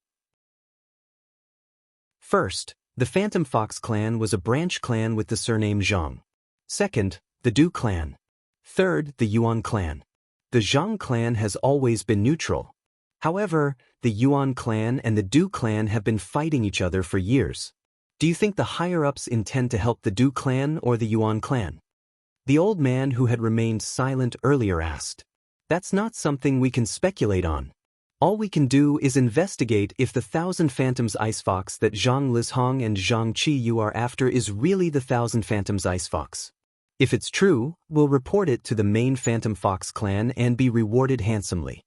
First, the Phantom Fox clan was a branch clan with the surname Zhang. Second, the Du clan. Third, the Yuan clan. The Zhang clan has always been neutral. However, the Yuan clan and the Du clan have been fighting each other for years. Do you think the higher-ups intend to help the Du clan or the Yuan clan? The old man who had remained silent earlier asked. That's not something we can speculate on. All we can do is investigate if the Thousand Phantoms Ice Fox that Zhang Lizhong and Zhang Qiyu are after is really the Thousand Phantoms Ice Fox. If it's true, we'll report it to the main Phantom Fox clan and be rewarded handsomely.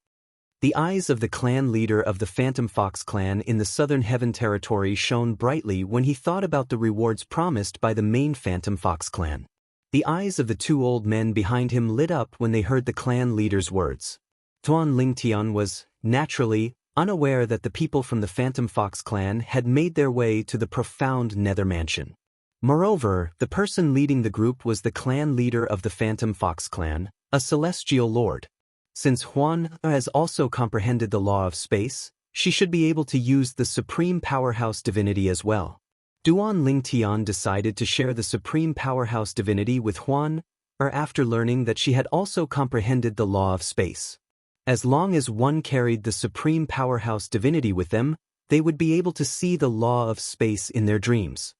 The eyes of the clan leader of the Phantom Fox clan in the Southern Heaven Territory shone brightly when he thought about the rewards promised by the main Phantom Fox clan. The eyes of the 2 old men behind him lit up when they heard the clan leader's words. Duan Lingtian was, naturally, unaware that the people from the Phantom Fox clan had made their way to the profound Nether Mansion. Moreover, the person leading the group was the clan leader of the Phantom Fox clan, a celestial lord. Since Huan has also comprehended the law of space, she should be able to use the Supreme Powerhouse Divinity as well. Duan Lingtian decided to share the Supreme Powerhouse Divinity with Huan, after learning that she had also comprehended the law of space. As long as one carried the Supreme Powerhouse Divinity with them, they would be able to see the law of space in their dreams.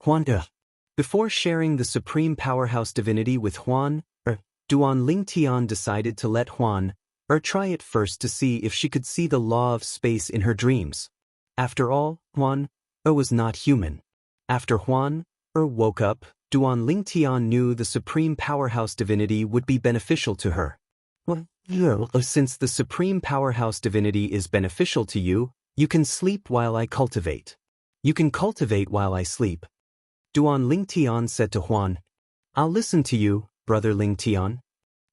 Huan, before sharing the Supreme Powerhouse Divinity with Huan, Duan Lingtian decided to let Huan try it first to see if she could see the law of space in her dreams. After all, Huan was not human. After Huan woke up, Duan Lingtian knew the supreme powerhouse divinity would be beneficial to her. Since the supreme powerhouse divinity is beneficial to you, you can sleep while I cultivate. You can cultivate while I sleep. Duan Lingtian said to Huan, I'll listen to you, brother Lingtian.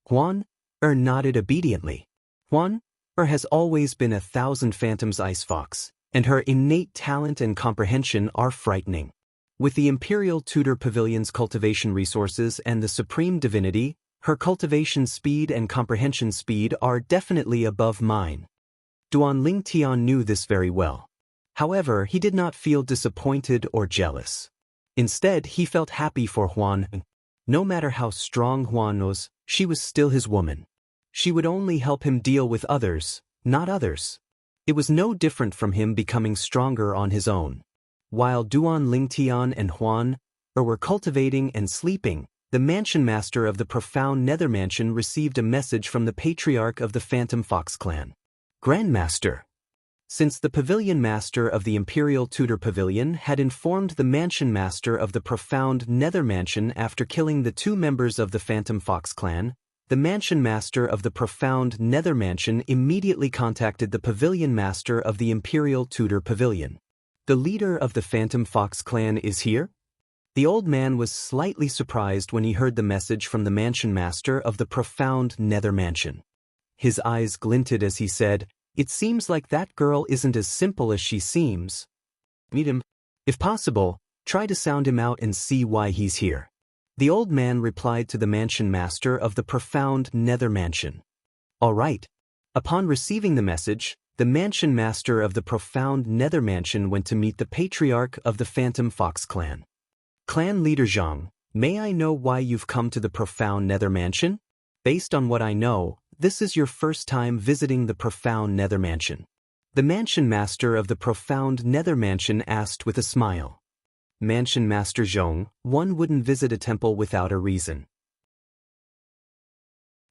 Huan nodded obediently. Huan has always been 1,000 phantoms ice fox, and her innate talent and comprehension are frightening. With the Imperial Tudor Pavilion's cultivation resources and the supreme divinity, her cultivation speed and comprehension speed are definitely above mine. Duan Lingtian knew this very well. However, he did not feel disappointed or jealous. Instead, he felt happy for Huan. No matter how strong Huan was, she was still his woman. She would only help him deal with others, not others. It was no different from him becoming stronger on his own. While Duan Lingtian and Huan were cultivating and sleeping, the mansion master of the profound nether mansion received a message from the patriarch of the Phantom Fox clan. Grandmaster. Since the pavilion master of the Imperial Tudor Pavilion had informed the mansion master of the profound nether mansion after killing the 2 members of the Phantom Fox clan, the mansion master of the profound nether mansion immediately contacted the pavilion master of the Imperial Tudor Pavilion. The leader of the Phantom Fox clan is here? The old man was slightly surprised when he heard the message from the mansion master of the profound nether mansion. His eyes glinted as he said, It seems like that girl isn't as simple as she seems. Meet him. If possible, try to sound him out and see why he's here. The old man replied to the mansion master of the profound nether mansion. All right. Upon receiving the message, the mansion master of the profound nether mansion went to meet the patriarch of the Phantom Fox clan. Clan leader Zhang, may I know why you've come to the profound nether mansion? Based on what I know, this is your first time visiting the profound nether mansion. The mansion master of the profound nether mansion asked with a smile. Mansion master Zhong, one wouldn't visit a temple without a reason.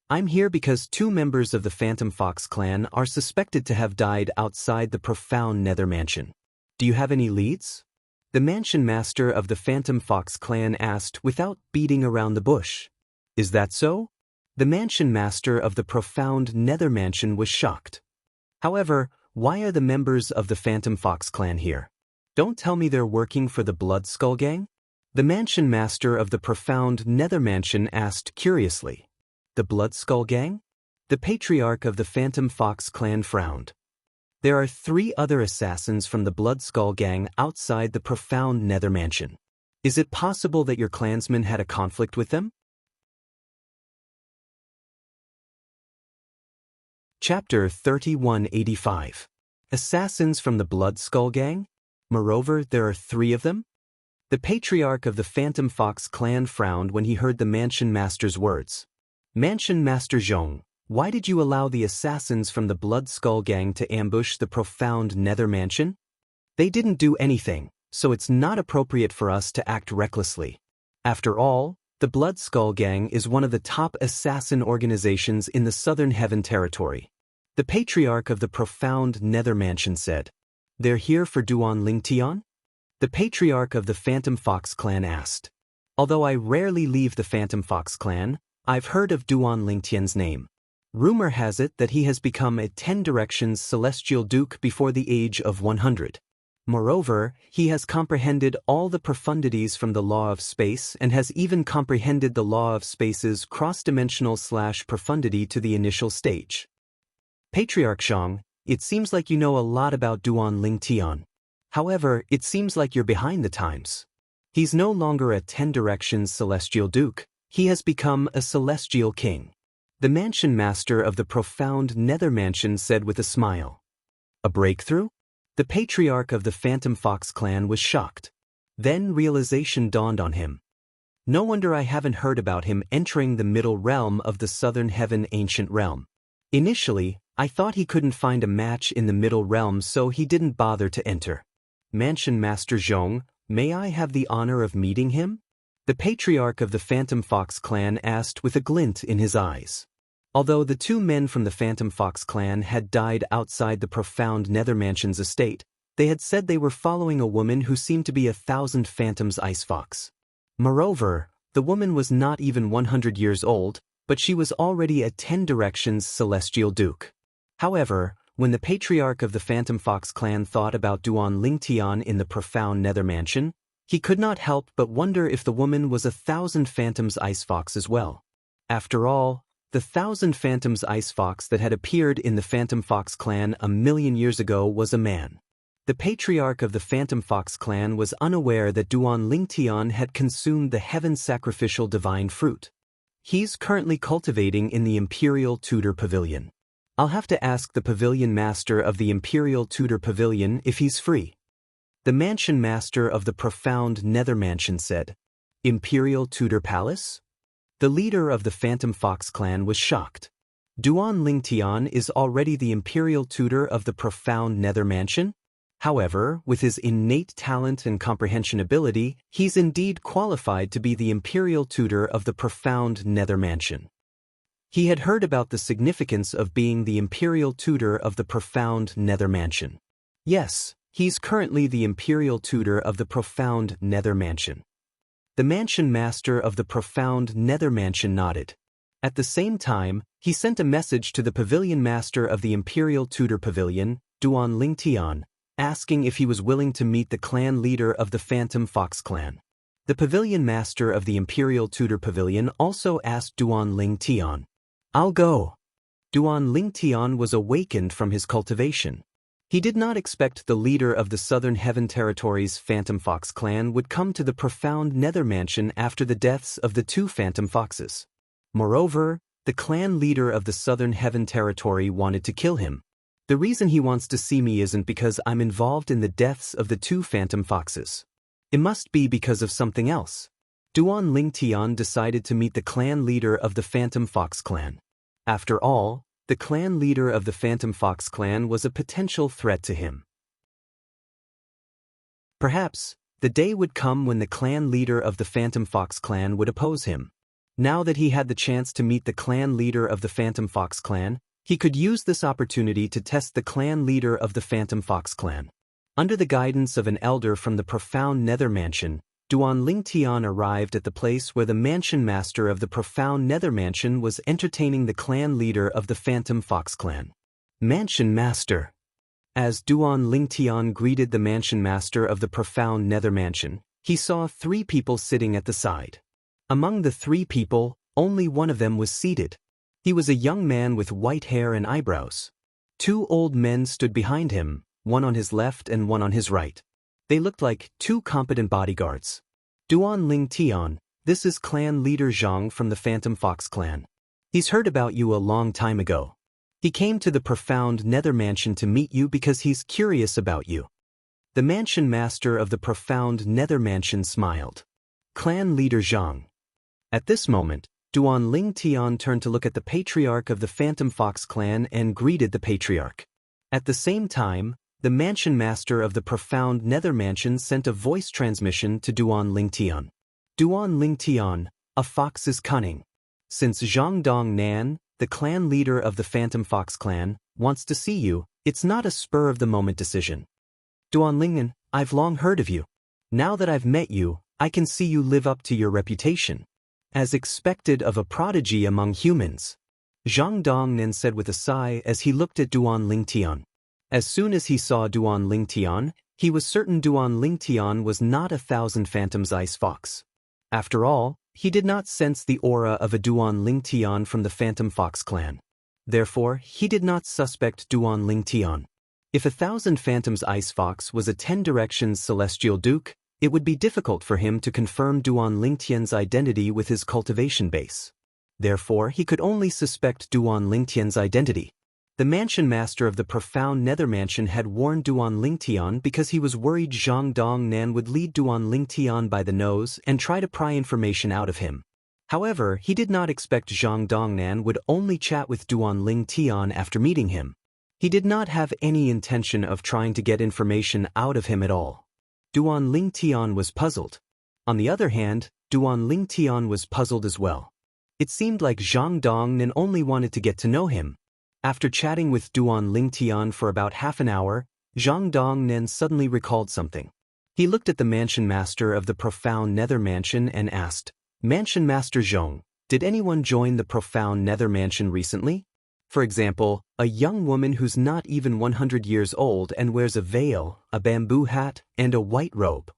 I'm here because 2 members of the Phantom Fox clan are suspected to have died outside the profound nether mansion. Do you have any leads? The mansion master of the Phantom Fox clan asked without beating around the bush. Is that so? The mansion master of the profound nether mansion was shocked. However, why are the members of the Phantom Fox clan here? Don't tell me they're working for the Blood Skull Gang? The mansion master of the profound nether mansion asked curiously. The Blood Skull Gang? The patriarch of the Phantom Fox clan frowned. There are 3 other assassins from the Blood Skull Gang outside the profound nether mansion. Is it possible that your clansmen had a conflict with them? Chapter 3185. Assassins from the Blood Skull Gang? Moreover, there are 3 of them? The patriarch of the Phantom Fox clan frowned when he heard the mansion master's words. Mansion Master Zhong, why did you allow the assassins from the Blood Skull Gang to ambush the profound nether mansion? They didn't do anything, so it's not appropriate for us to act recklessly. After all, the Blood Skull Gang is one of the top assassin organizations in the Southern Heaven territory. The patriarch of the profound nether mansion said. They're here for Duan Lingtian? The patriarch of the Phantom Fox clan asked. Although I rarely leave the Phantom Fox clan, I've heard of Duan Lingtian's name. Rumor has it that he has become a 10 Directions Celestial Duke before the age of 100. Moreover, he has comprehended all the profundities from the law of space and has even comprehended the law of space's cross-dimensional / profundity to the initial stage. Patriarch Zhang, it seems like you know a lot about Duan Lingtian. However, it seems like you're behind the times. He's no longer a 10 Directions Celestial Duke, he has become a Celestial King. The mansion master of the profound nether mansion said with a smile. A breakthrough? The patriarch of the Phantom Fox clan was shocked. Then realization dawned on him. No wonder I haven't heard about him entering the middle realm of the Southern Heaven Ancient Realm. Initially, I thought he couldn't find a match in the middle realm, so he didn't bother to enter. Mansion Master Zhong, may I have the honor of meeting him? The patriarch of the Phantom Fox clan asked with a glint in his eyes. Although the two men from the Phantom Fox clan had died outside the profound Nethermansion's estate, they had said they were following a woman who seemed to be 1,000 phantoms ice fox. Moreover, the woman was not even 100 years old, but she was already a 10 directions celestial duke. However, when the patriarch of the Phantom Fox clan thought about Duan Lingtian in the profound Nether Mansion, he could not help but wonder if the woman was 1,000 phantoms ice fox as well. After all, the 1,000 phantoms ice fox that had appeared in the Phantom Fox clan 1,000,000 years ago was a man. The patriarch of the Phantom Fox clan was unaware that Duan Lingtian had consumed the heaven sacrificial divine fruit. He's currently cultivating in the Imperial Tudor Pavilion. I'll have to ask the pavilion master of the Imperial Tudor Pavilion if he's free. The mansion master of the profound Nether Mansion said, Imperial Tudor Palace? The leader of the Phantom Fox clan was shocked. Duan Lingtian is already the Imperial Tutor of the profound Nether Mansion? However, with his innate talent and comprehension ability, he's indeed qualified to be the Imperial Tutor of the profound Nether Mansion. He had heard about the significance of being the Imperial Tutor of the profound Nether Mansion. Yes, he's currently the Imperial Tutor of the profound Nether Mansion. The mansion master of the profound Nether Mansion nodded. At the same time, he sent a message to the pavilion master of the Imperial Tudor Pavilion, Duan Lingtian, asking if he was willing to meet the clan leader of the Phantom Fox clan. The pavilion master of the Imperial Tudor Pavilion also asked Duan Lingtian. I'll go. Duan Lingtian was awakened from his cultivation. He did not expect the leader of the Southern Heaven Territory's Phantom Fox clan would come to the profound Nether Mansion after the deaths of the two Phantom Foxes. Moreover, the clan leader of the Southern Heaven Territory wanted to kill him. The reason he wants to see me isn't because I'm involved in the deaths of the two Phantom Foxes. It must be because of something else. Duan Lingtian decided to meet the clan leader of the Phantom Fox clan. After all, the clan leader of the Phantom Fox clan was a potential threat to him. Perhaps, the day would come when the clan leader of the Phantom Fox clan would oppose him. Now that he had the chance to meet the clan leader of the Phantom Fox clan, he could use this opportunity to test the clan leader of the Phantom Fox clan. Under the guidance of an elder from the profound Nether Mansion, Duan Lingtian arrived at the place where the mansion master of the profound Nether Mansion was entertaining the clan leader of the Phantom Fox clan. Mansion Master. As Duan Lingtian greeted the mansion master of the profound Nether Mansion, he saw 3 people sitting at the side. Among the 3 people, only one of them was seated. He was a young man with white hair and eyebrows. 2 old men stood behind him, one on his left and one on his right. They looked like 2 competent bodyguards. Duan Lingtian, this is clan leader Zhang from the Phantom Fox clan. He's heard about you a long time ago. He came to the profound Nether Mansion to meet you because he's curious about you. The mansion master of the profound Nether Mansion smiled. Clan leader Zhang. At this moment, Duan Lingtian turned to look at the patriarch of the Phantom Fox clan and greeted the patriarch. At the same time, the mansion master of the profound Nether Mansion sent a voice transmission to Duan Lingtian. Duan Lingtian, a fox is cunning. Since Zhang Dong Nan, the clan leader of the Phantom Fox clan, wants to see you, it's not a spur-of-the-moment decision. Duan Lingtian, I've long heard of you. Now that I've met you, I can see you live up to your reputation. As expected of a prodigy among humans. Zhang Dong Nan said with a sigh as he looked at Duan Lingtian. As soon as he saw Duan Lingtian, he was certain Duan Lingtian was not 1,000 phantoms ice fox. After all, he did not sense the aura of a Duan Lingtian from the Phantom Fox clan. Therefore, he did not suspect Duan Lingtian. If 1,000 phantoms ice fox was a 10 directions celestial duke, it would be difficult for him to confirm Duan Lingtian's identity with his cultivation base. Therefore, he could only suspect Duan Lingtian's identity. The mansion master of the profound Nether Mansion had warned Duan Lingtian because he was worried Zhang Dong Nan would lead Duan Lingtian by the nose and try to pry information out of him. However, he did not expect Zhang Dong Nan would only chat with Duan Lingtian after meeting him. He did not have any intention of trying to get information out of him at all. Duan Lingtian was puzzled. On the other hand, Duan Lingtian was puzzled as well. It seemed like Zhang Dongnan only wanted to get to know him. After chatting with Duan Lingtian for about half an hour, Zhang Dongnan suddenly recalled something. He looked at the mansion master of the profound nether mansion and asked, "Mansion Master Zhong, did anyone join the profound nether mansion recently? For example, a young woman who's not even 100 years old and wears a veil, a bamboo hat, and a white robe."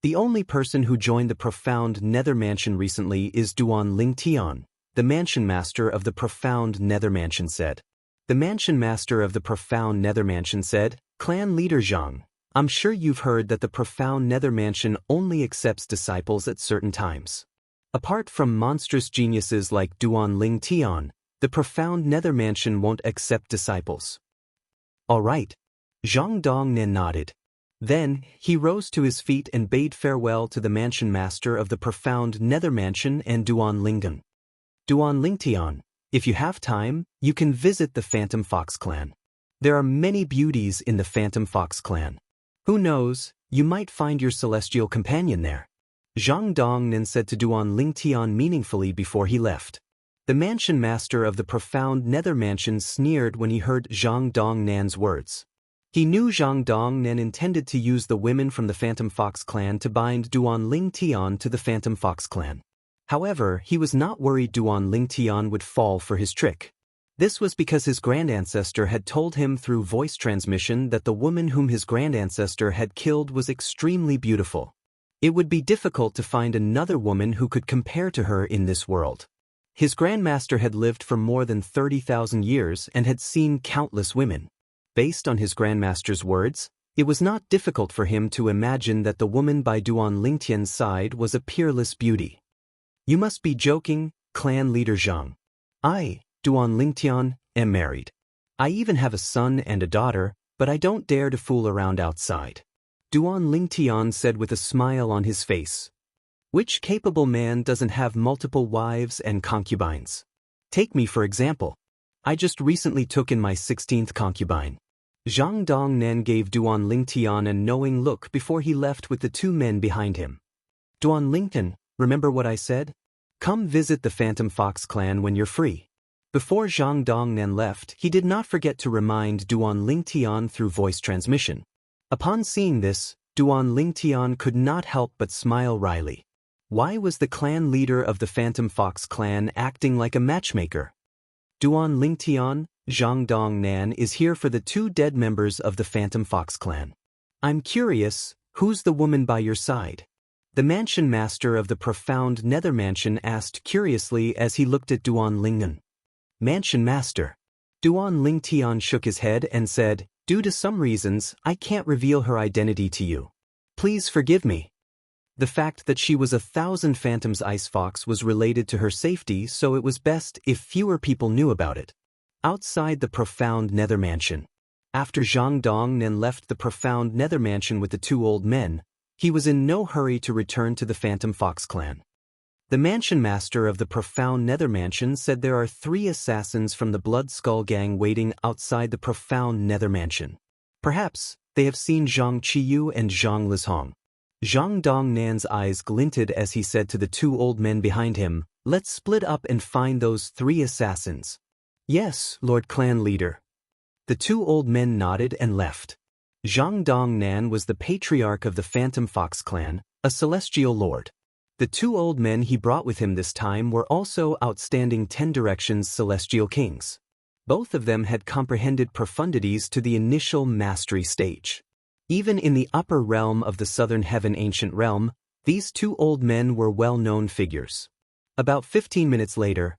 The only person who joined the profound nether mansion recently is Duan Lingtian, the mansion master of the profound nether mansion said. The mansion master of the profound nether mansion said, "Clan leader Zhang, I'm sure you've heard that the profound nether mansion only accepts disciples at certain times. Apart from monstrous geniuses like Duan Lingtian, the profound nether mansion won't accept disciples." "All right." Zhang Dongnan nodded. Then, he rose to his feet and bade farewell to the mansion master of the profound nether mansion and Duan Lingtian. "Duan Lingtian, if you have time, you can visit the Phantom Fox clan. There are many beauties in the Phantom Fox clan. Who knows, you might find your celestial companion there," Zhang Dongnan said to Duan Lingtian meaningfully before he left. The mansion master of the profound nether mansion sneered when he heard Zhang Dongnan's words. He knew Zhang Dongnan intended to use the women from the Phantom Fox clan to bind Duan Lingtian to the Phantom Fox clan. However, he was not worried Duan Lingtian would fall for his trick. This was because his grandancestor had told him through voice transmission that the woman whom his grandancestor had killed was extremely beautiful. It would be difficult to find another woman who could compare to her in this world. His grandmaster had lived for more than 30,000 years and had seen countless women. Based on his grandmaster's words, it was not difficult for him to imagine that the woman by Duan Lingtian's side was a peerless beauty. "You must be joking, clan leader Zhang. I, Duan Lingtian, am married. I even have a son and a daughter, but I don't dare to fool around outside," Duan Lingtian said with a smile on his face. "Which capable man doesn't have multiple wives and concubines? Take me for example. I just recently took in my 16th concubine." Zhang Dongnan gave Duan Lingtian a knowing look before he left with the two men behind him. "Duan Lingtian, remember what I said? Come visit the Phantom Fox clan when you're free." Before Zhang Dongnan left, he did not forget to remind Duan Lingtian through voice transmission. Upon seeing this, Duan Lingtian could not help but smile wryly. Why was the clan leader of the Phantom Fox clan acting like a matchmaker? "Duan Lingtian, Zhang Dongnan is here for the two dead members of the Phantom Fox clan. I'm curious, who's the woman by your side?" The mansion master of the profound nether mansion asked curiously as he looked at Duan Lingtian. "Mansion master." Duan Lingtian shook his head and said, "Due to some reasons, I can't reveal her identity to you. Please forgive me. The fact that she was 1,000 Phantom's ice fox was related to her safety, so it was best if fewer people knew about it." Outside the profound nether mansion. After Zhang Dongnan left the profound nether mansion with the two old men, he was in no hurry to return to the Phantom Fox clan. The mansion master of the profound nether mansion said there are 3 assassins from the Blood Skull gang waiting outside the profound nether mansion. Perhaps they have seen Zhang Qiyu and Zhang Lishong. Zhang Dongnan's eyes glinted as he said to the two old men behind him, "Let's split up and find those 3 assassins." "Yes, Lord Clan Leader." The two old men nodded and left. Zhang Dongnan was the patriarch of the Phantom Fox clan, a celestial lord. The two old men he brought with him this time were also outstanding 10 Directions celestial kings. Both of them had comprehended profundities to the initial mastery stage. Even in the upper realm of the Southern Heaven Ancient Realm, these two old men were well-known figures. About 15 minutes later,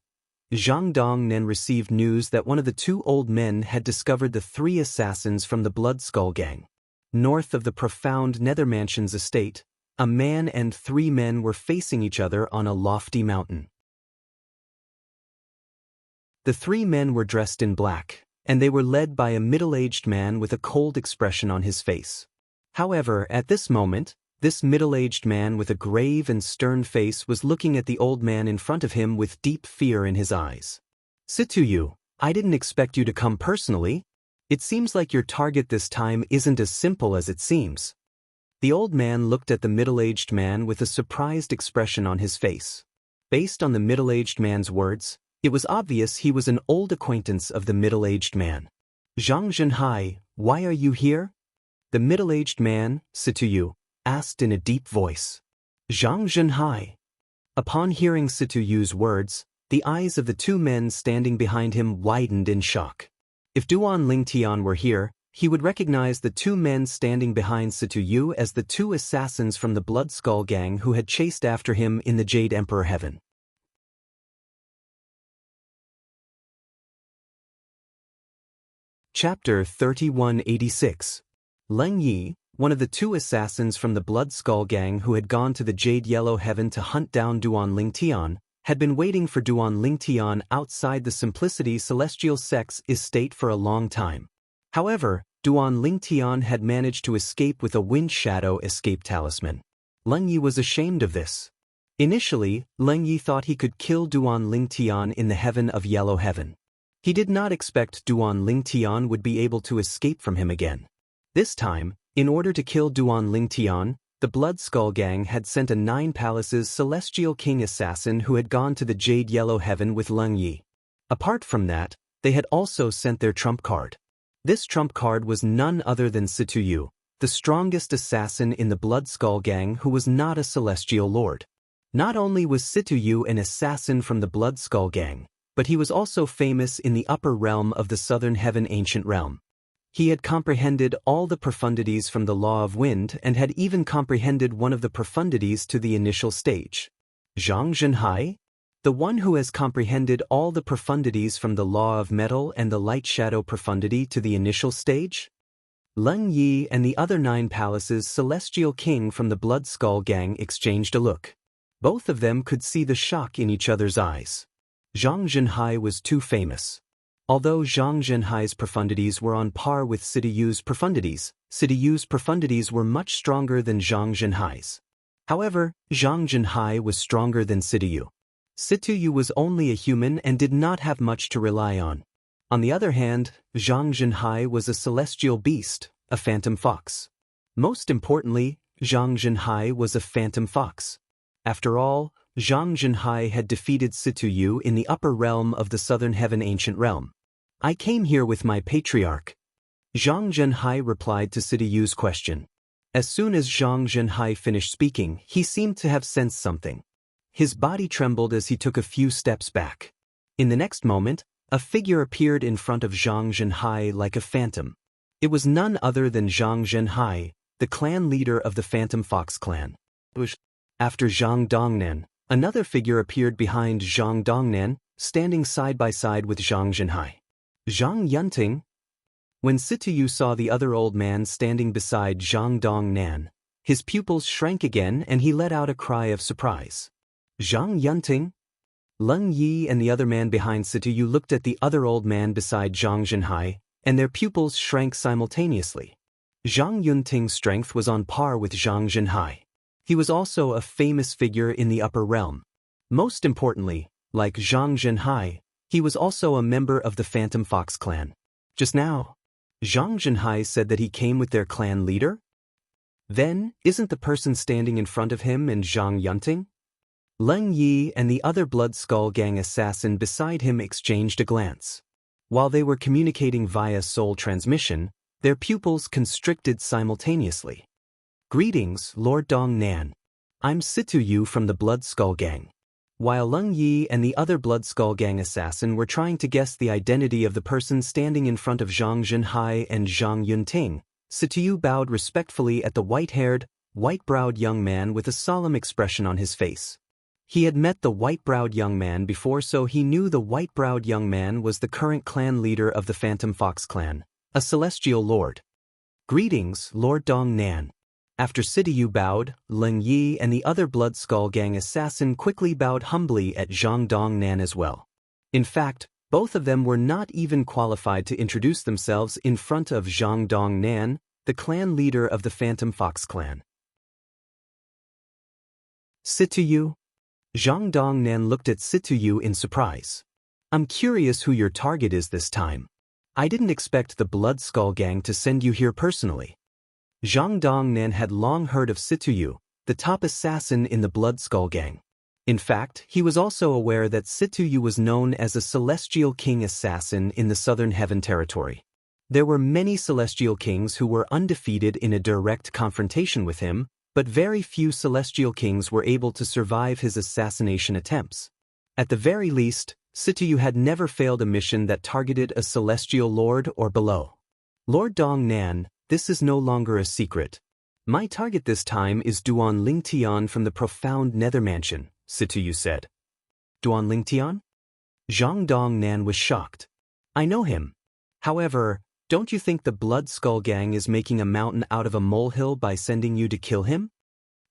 Zhang Dongnan received news that one of the two old men had discovered the 3 assassins from the Blood Skull gang. North of the profound Nether Mansion's estate, a man and 3 men were facing each other on a lofty mountain. The 3 men were dressed in black, and they were led by a middle-aged man with a cold expression on his face. However, at this moment, this middle-aged man with a grave and stern face was looking at the old man in front of him with deep fear in his eyes. "Situyu, I didn't expect you to come personally. It seems like your target this time isn't as simple as it seems." The old man looked at the middle-aged man with a surprised expression on his face. Based on the middle-aged man's words, it was obvious he was an old acquaintance of the middle-aged man. Zhang Zhenhai, why are you here? The middle-aged man, Situyu, asked in a deep voice. Zhang Zhenhai. Upon hearing Situyu's words, the eyes of the two men standing behind him widened in shock. If Duan Lingtian were here, he would recognize the two men standing behind Situyu as the two assassins from the Blood Skull gang who had chased after him in the Jade Emperor Heaven. Chapter 3186. Leng Yi, one of the two assassins from the Blood Skull gang who had gone to the Jade Yellow Heaven to hunt down Duan Lingtian, had been waiting for Duan Lingtian outside the Simplicity Celestial Sect's estate for a long time. However, Duan Lingtian had managed to escape with a Wind Shadow escape talisman. Leng Yi was ashamed of this. Initially, Leng Yi thought he could kill Duan Lingtian in the Heaven of Yellow Heaven. He did not expect Duan Lingtian would be able to escape from him again. This time, in order to kill Duan Lingtian, the Blood Skull gang had sent a 9 Palaces Celestial King assassin who had gone to the Jade Yellow Heaven with Leng Yi. Apart from that, they had also sent their trump card. This trump card was none other than Situyu, the strongest assassin in the Blood Skull gang who was not a Celestial Lord. Not only was Situyu an assassin from the Blood Skull gang, but he was also famous in the upper realm of the Southern Heaven Ancient Realm. He had comprehended all the profundities from the Law of Wind and had even comprehended one of the profundities to the initial stage. Zhang Zhenhai? The one who has comprehended all the profundities from the Law of Metal and the Light Shadow profundity to the initial stage? Leng Yi and the other 9 Palaces Celestial King from the Blood Skull gang exchanged a look. Both of them could see the shock in each other's eyes. Zhang Zhenhai was too famous. Although Zhang Zhenhai's profundities were on par with Situyu's profundities were much stronger than Zhang Zhenhai's. However, Zhang Zhenhai was stronger than Situyu. Situyu was only a human and did not have much to rely on. On the other hand, Zhang Zhenhai was a celestial beast, a phantom fox. Most importantly, Zhang Zhenhai was a phantom fox. After all, Zhang Zhenhai had defeated Situyu in the upper realm of the Southern Heaven Ancient Realm. I came here with my patriarch. Zhang Zhenhai replied to Situyu's question. As soon as Zhang Zhenhai finished speaking, he seemed to have sensed something. His body trembled as he took a few steps back. In the next moment, a figure appeared in front of Zhang Zhenhai like a phantom. It was none other than Zhang Zhenhai, the clan leader of the Phantom Fox clan. After Zhang Dongnan, another figure appeared behind Zhang Dongnan, standing side by side with Zhang Zhenhai. Zhang Yunting? When Situyu saw the other old man standing beside Zhang Dongnan, his pupils shrank again and he let out a cry of surprise. Zhang Yunting? Leng Yi and the other man behind Situyu looked at the other old man beside Zhang Zhenhai, and their pupils shrank simultaneously. Zhang Yunting's strength was on par with Zhang Zhenhai. He was also a famous figure in the upper realm. Most importantly, like Zhang Zhenhai, he was also a member of the Phantom Fox clan. Just now, Zhang Zhenhai said that he came with their clan leader? Then, isn't the person standing in front of him and Zhang Yunting? Leng Yi and the other Blood Skull gang assassin beside him exchanged a glance. While they were communicating via soul transmission, their pupils constricted simultaneously. Greetings, Lord Dong Nan. I'm Situyu from the Blood Skull gang. While Leng Yi and the other Blood Skull gang assassin were trying to guess the identity of the person standing in front of Zhang Zhenhai and Zhang Yunting, Situyu bowed respectfully at the white-haired, white-browed young man with a solemn expression on his face. He had met the white-browed young man before, so he knew the white-browed young man was the current clan leader of the Phantom Fox clan, a celestial lord. Greetings, Lord Dong Nan. After Situyu bowed, Leng Yi and the other Blood Skull gang assassin quickly bowed humbly at Zhang Dongnan as well. In fact, both of them were not even qualified to introduce themselves in front of Zhang Dongnan, the clan leader of the Phantom Fox clan. Situyu? Zhang Dongnan looked at Situyu in surprise. I'm curious who your target is this time. I didn't expect the Blood Skull gang to send you here personally. Zhang Dongnan had long heard of Situyu, the top assassin in the Blood Skull Gang. In fact, he was also aware that Situyu was known as a Celestial King assassin in the Southern Heaven territory. There were many Celestial Kings who were undefeated in a direct confrontation with him, but very few Celestial Kings were able to survive his assassination attempts. At the very least, Situyu had never failed a mission that targeted a Celestial Lord or below. Lord Dongnan, this is no longer a secret. My target this time is Duan Lingtian from the profound Nether Mansion, Situyu said. Duan Lingtian? Zhang Dongnan was shocked. I know him. However, don't you think the Blood Skull Gang is making a mountain out of a molehill by sending you to kill him?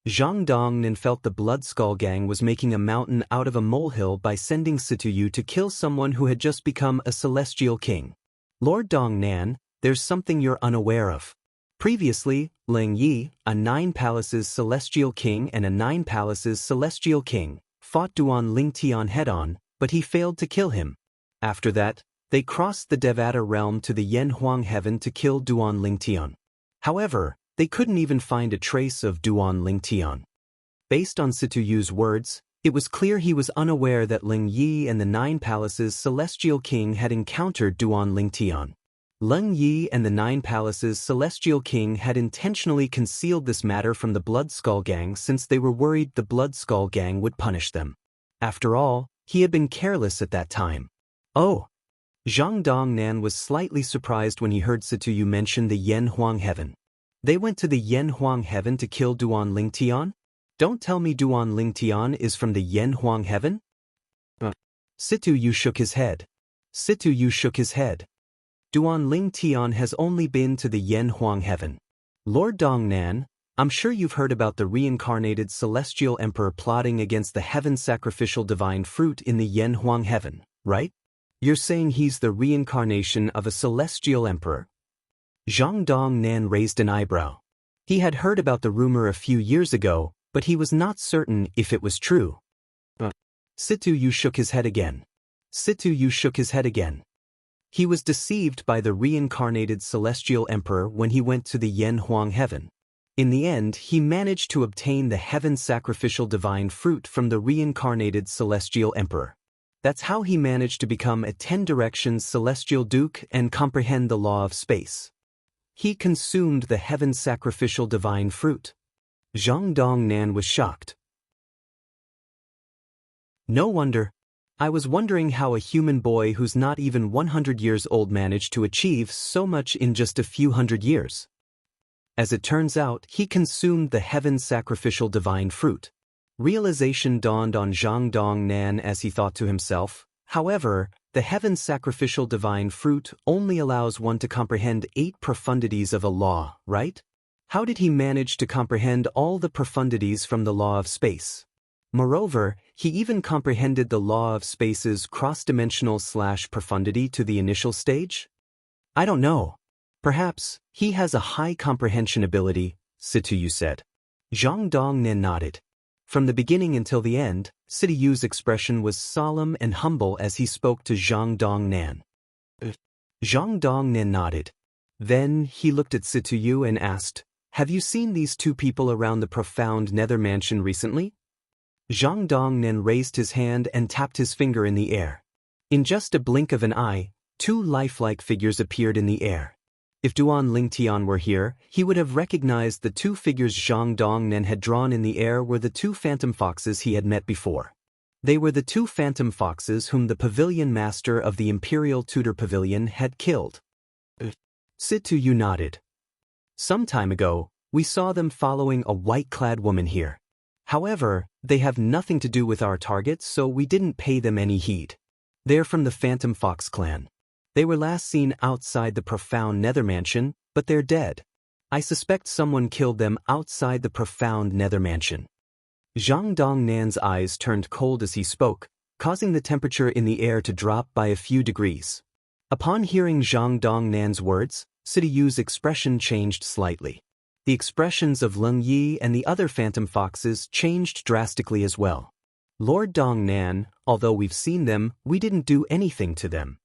Zhang Dongnan felt the Blood Skull Gang was making a mountain out of a molehill by sending Situyu to kill someone who had just become a Celestial King. Lord Dongnan, there's something you're unaware of. Previously, Ling Yi, a 9 Palaces Celestial King and a 9 Palaces Celestial King, fought Duan Lingtian head-on, but he failed to kill him. After that, they crossed the Devata realm to the Yanhuang Heaven to kill Duan Lingtian. However, they couldn't even find a trace of Duan Lingtian. Based on Situyu's words, it was clear he was unaware that Ling Yi and the 9 Palaces Celestial King had encountered Duan Lingtian. Ling Yi and the 9 Palaces Celestial King had intentionally concealed this matter from the Blood Skull Gang since they were worried the Blood Skull Gang would punish them. After all, he had been careless at that time. Oh! Zhang Dongnan was slightly surprised when he heard Situyu mention the Yanhuang Heaven. They went to the Yanhuang Heaven to kill Duan Lingtian? Don't tell me Duan Lingtian is from the Yanhuang Heaven? Situyu shook his head. Situyu shook his head. Duan Lingtian has only been to the Yanhuang Heaven. Lord Dongnan, I'm sure you've heard about the reincarnated Celestial Emperor plotting against the Heaven Sacrificial Divine Fruit in the Yanhuang Heaven, right? You're saying he's the reincarnation of a Celestial Emperor? Zhang Dongnan raised an eyebrow. He had heard about the rumor a few years ago, but he was not certain if it was true. Situyu shook his head again. Situyu shook his head again. He was deceived by the reincarnated Celestial Emperor when he went to the Yanhuang Heaven. In the end, he managed to obtain the Heaven Sacrificial Divine Fruit from the reincarnated Celestial Emperor. That's how he managed to become a 10 Directions Celestial Duke and comprehend the law of space. He consumed the Heaven Sacrificial Divine Fruit. Zhang Dongnan was shocked. No wonder. I was wondering how a human boy who's not even 100 years old managed to achieve so much in just a few hundred years. As it turns out, he consumed the Heaven Sacrificial Divine Fruit. Realization dawned on Zhang Dongnan as he thought to himself, however, the Heaven Sacrificial Divine Fruit only allows one to comprehend 8 profundities of a law, right? How did he manage to comprehend all the profundities from the law of space? Moreover, he even comprehended the law of space's cross-dimensional / profundity to the initial stage? I don't know. Perhaps, he has a high comprehension ability, Situyu said. Zhang Dongnan nodded. From the beginning until the end, Situyu's expression was solemn and humble as he spoke to Zhang Dongnan. Zhang Dongnan nodded. Then, he looked at Situyu and asked, have you seen these 2 people around the profound Nether Mansion recently? Zhang Dongnan raised his hand and tapped his finger in the air. In just a blink of an eye, 2 lifelike figures appeared in the air. If Duan Lingtian were here, he would have recognized the 2 figures Zhang Dongnan had drawn in the air were the 2 phantom foxes he had met before. They were the 2 phantom foxes whom the pavilion master of the Imperial Tudor Pavilion had killed. Situyu nodded. Some time ago, we saw them following a white-clad woman here. However, they have nothing to do with our target, so we didn't pay them any heed. They're from the Phantom Fox clan. They were last seen outside the profound Nether Mansion, but they're dead. I suspect someone killed them outside the profound Nether Mansion. Zhang Dongnan's eyes turned cold as he spoke, causing the temperature in the air to drop by a few degrees. Upon hearing Zhang Dongnan's words, Situyu's expression changed slightly. The expressions of Leng Yi and the other phantom foxes changed drastically as well. Lord Dongnan, although we've seen them, we didn't do anything to them.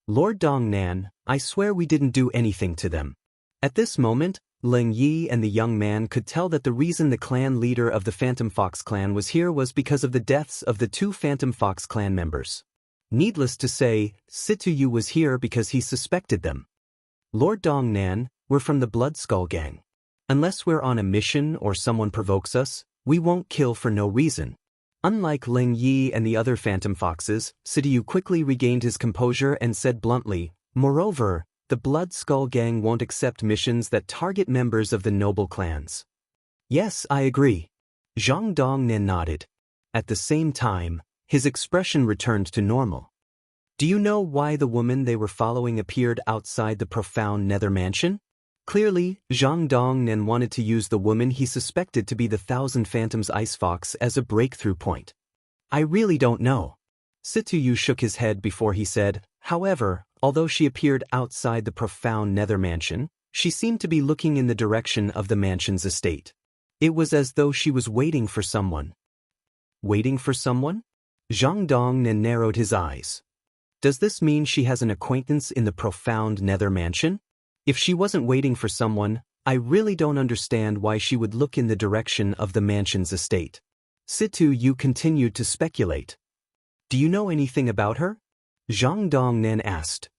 Lord Dongnan, I swear we didn't do anything to them. At this moment, Ling Yi and the young man could tell that the reason the clan leader of the Phantom Fox clan was here was because of the deaths of the two Phantom Fox clan members. Needless to say, Situyu was here because he suspected them. Lord Dongnan, we're from the Blood Skull Gang. Unless we're on a mission or someone provokes us, we won't kill for no reason. Unlike Ling Yi and the other Phantom Foxes, Situyu quickly regained his composure and said bluntly, moreover, the Blood Skull Gang won't accept missions that target members of the noble clans. Yes, I agree. Zhang Dongnan nodded. At the same time, his expression returned to normal. Do you know why the woman they were following appeared outside the profound nether mansion? Clearly, Zhang Dongnan wanted to use the woman he suspected to be the Thousand Phantoms Ice Fox as a breakthrough point. I really don't know. Situyu shook his head before he said, however, although she appeared outside the profound nether mansion, she seemed to be looking in the direction of the mansion's estate. It was as though she was waiting for someone. Waiting for someone? Zhang Dongnan narrowed his eyes. Does this mean she has an acquaintance in the profound nether mansion? If she wasn't waiting for someone, I really don't understand why she would look in the direction of the mansion's estate. Situyu continued to speculate. Do you know anything about her? Zhang Dongnan asked.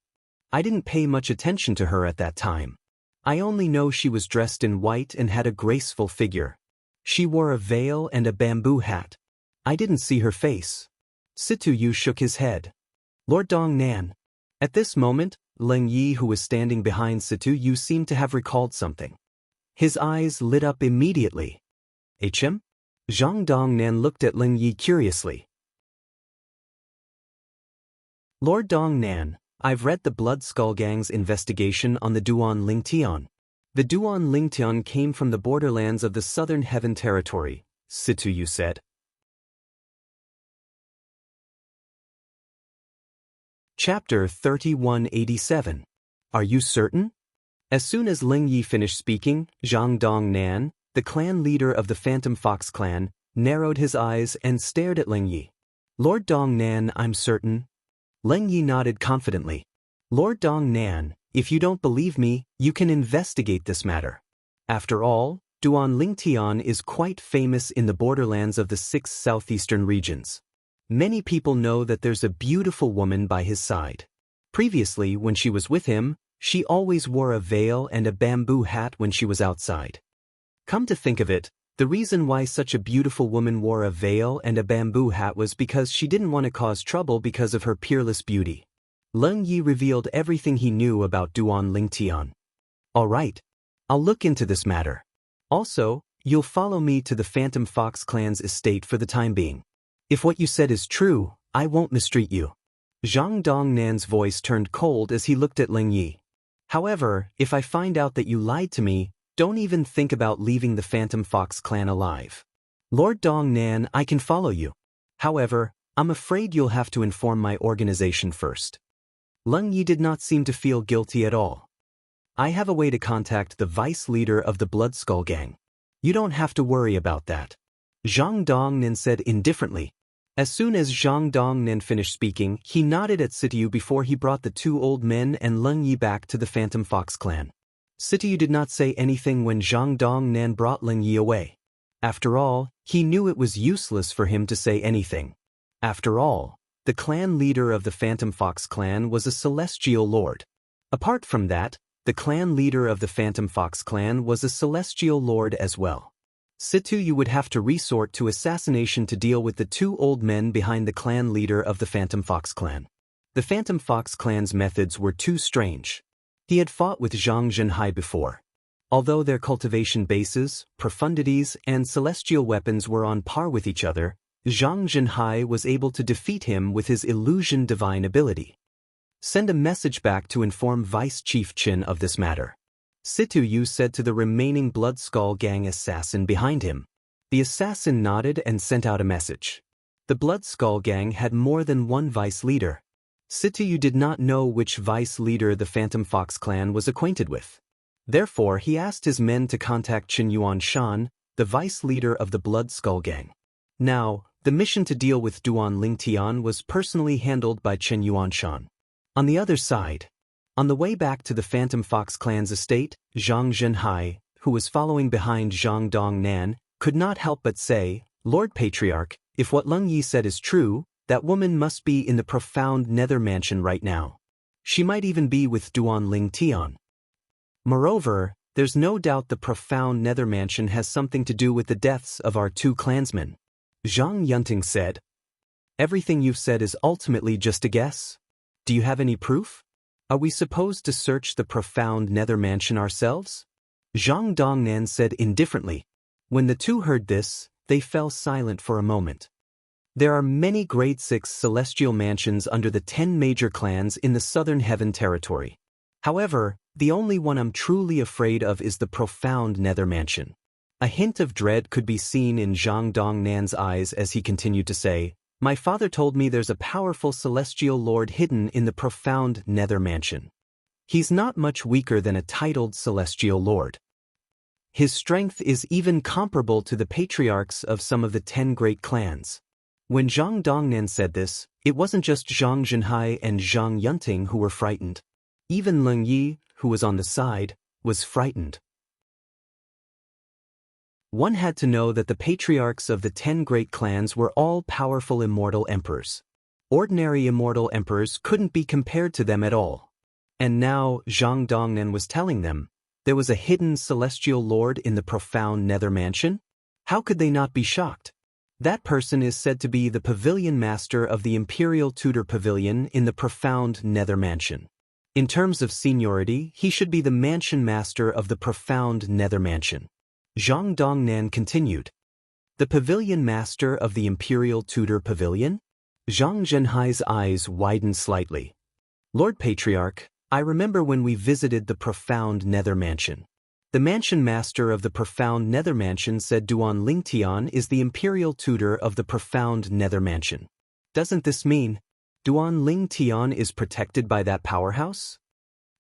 I didn't pay much attention to her at that time. I only know she was dressed in white and had a graceful figure. She wore a veil and a bamboo hat. I didn't see her face. Situyu shook his head. Lord Dongnan. At this moment, Ling Yi, who was standing behind Situyu, seemed to have recalled something. His eyes lit up immediately. HM? Zhang Dongnan looked at Ling Yi curiously. Lord Dongnan, I've read the Blood Skull Gang's investigation on the Duan Lingtian. The Duan Lingtian came from the borderlands of the Southern Heaven Territory, Situyu said. Chapter 3187. Are you certain? As soon as Ling Yi finished speaking, Zhang Dongnan, the clan leader of the Phantom Fox clan, narrowed his eyes and stared at Ling Yi. Lord Dongnan, I'm certain. Ling Yi nodded confidently. Lord Dongnan, if you don't believe me, you can investigate this matter. After all, Duan Lingtian is quite famous in the borderlands of the 6 southeastern regions. Many people know that there's a beautiful woman by his side. Previously, when she was with him, she always wore a veil and a bamboo hat when she was outside. Come to think of it, the reason why such a beautiful woman wore a veil and a bamboo hat was because she didn't want to cause trouble because of her peerless beauty. Ling Yi revealed everything he knew about Duan Lingtian. All right, I'll look into this matter. Also, you'll follow me to the Phantom Fox clan's estate for the time being. If what you said is true, I won't mistreat you. Zhang Dongnan's voice turned cold as he looked at Ling Yi. However, if I find out that you lied to me, don't even think about leaving the Phantom Fox clan alive. Lord Dongnan, I can follow you. However, I'm afraid you'll have to inform my organization first. Ling Yi did not seem to feel guilty at all. I have a way to contact the vice leader of the Blood Skull Gang. You don't have to worry about that. Zhang Dongnan said indifferently. As soon as Zhang Dongnan finished speaking, he nodded at Situyu before he brought the two old men and Ling Yi back to the Phantom Fox clan. Situyu did not say anything when Zhang Dongnan brought Ling Yi away. After all, he knew it was useless for him to say anything. After all, the clan leader of the Phantom Fox clan was a celestial lord. Apart from that, the clan leader of the Phantom Fox clan was a celestial lord as well. Situyu would have to resort to assassination to deal with the two old men behind the clan leader of the Phantom Fox clan. The Phantom Fox clan's methods were too strange. He had fought with Zhang Zhenhai before. Although their cultivation bases, profundities, and celestial weapons were on par with each other, Zhang Zhenhai was able to defeat him with his illusion divine ability. Send a message back to inform Vice Chief Qin of this matter. Situyu said to the remaining Blood Skull Gang assassin behind him. The assassin nodded and sent out a message. The Blood Skull Gang had more than one vice leader. Situyu did not know which vice leader the Phantom Fox clan was acquainted with. Therefore, he asked his men to contact Chen Yuanshan, the vice leader of the Blood Skull Gang. Now, the mission to deal with Duan Lingtian was personally handled by Chen Yuanshan. On the other side, on the way back to the Phantom Fox clan's estate, Zhang Zhenhai, who was following behind Zhang Dongnan, could not help but say, "Lord Patriarch, if what Leng Yi said is true, that woman must be in the profound nether mansion right now. She might even be with Duan Ling Tian. Moreover, there's no doubt the profound nether mansion has something to do with the deaths of our two clansmen." Zhang Yunting said, "Everything you've said is ultimately just a guess. Do you have any proof? Are we supposed to search the profound nether mansion ourselves?" Zhang Dongnan said indifferently. When the two heard this, they fell silent for a moment. There are many grade 6 celestial mansions under the 10 major clans in the Southern Heaven territory. However, the only one I'm truly afraid of is the profound nether mansion. A hint of dread could be seen in Zhang Dongnan's eyes as he continued to say, "My father told me there's a powerful celestial lord hidden in the profound nether mansion. He's not much weaker than a titled celestial lord. His strength is even comparable to the patriarchs of some of the 10 great clans." When Zhang Dongnan said this, it wasn't just Zhang Zhenhai and Zhang Yunting who were frightened. Even Leng Yi, who was on the side, was frightened. One had to know that the patriarchs of the 10 great clans were all powerful immortal emperors. Ordinary immortal emperors couldn't be compared to them at all. And now Zhang Dongnan was telling them, there was a hidden celestial lord in the profound nether mansion? How could they not be shocked? That person is said to be the pavilion master of the Imperial Tudor Pavilion in the profound nether mansion. In terms of seniority, he should be the mansion master of the profound nether mansion. Zhang Dongnan continued. The pavilion master of the Imperial Tudor Pavilion? Zhang Zhenhai's eyes widened slightly. Lord Patriarch, I remember when we visited the profound nether mansion. The mansion master of the profound nether mansion said Duan Lingtian is the imperial tutor of the profound nether mansion. Doesn't this mean Duan Lingtian is protected by that powerhouse?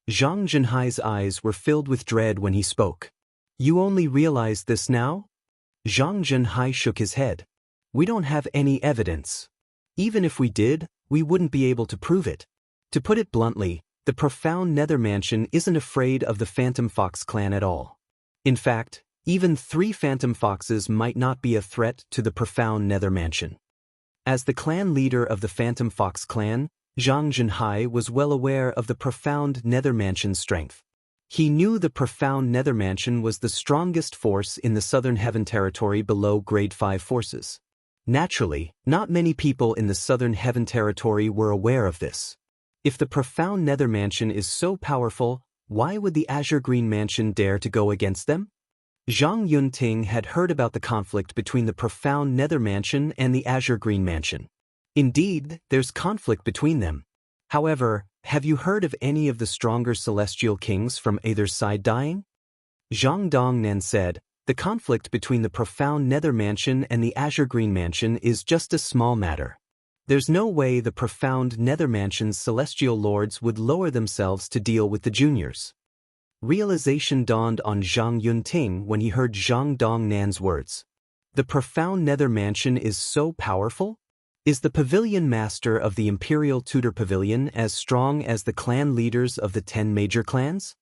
Zhang Zhenhai's eyes were filled with dread when he spoke. You only realize this now? Zhang Zhenhai shook his head. We don't have any evidence. Even if we did, we wouldn't be able to prove it. To put it bluntly, the profound nether mansion isn't afraid of the Phantom Fox clan at all. In fact, even 3 Phantom Foxes might not be a threat to the profound nether mansion. As the clan leader of the Phantom Fox clan, Zhang Zhenhai was well aware of the profound nether mansion's strength. He knew the profound nether mansion was the strongest force in the Southern Heaven territory below grade 5 forces. Naturally, not many people in the Southern Heaven territory were aware of this. If the profound nether mansion is so powerful, why would the Azure Green Mansion dare to go against them? Zhang Yunting had heard about the conflict between the profound nether mansion and the Azure Green Mansion. Indeed, there's conflict between them. However, have you heard of any of the stronger celestial kings from either side dying? Zhang Dongnan said, the conflict between the profound nether mansion and the Azure Green Mansion is just a small matter. There's no way the profound nether mansion's celestial lords would lower themselves to deal with the juniors. Realization dawned on Zhang Yunting when he heard Zhang Dongnan's words. The profound nether mansion is so powerful? Is the pavilion master of the Imperial Tudor Pavilion as strong as the clan leaders of the 10 major clans?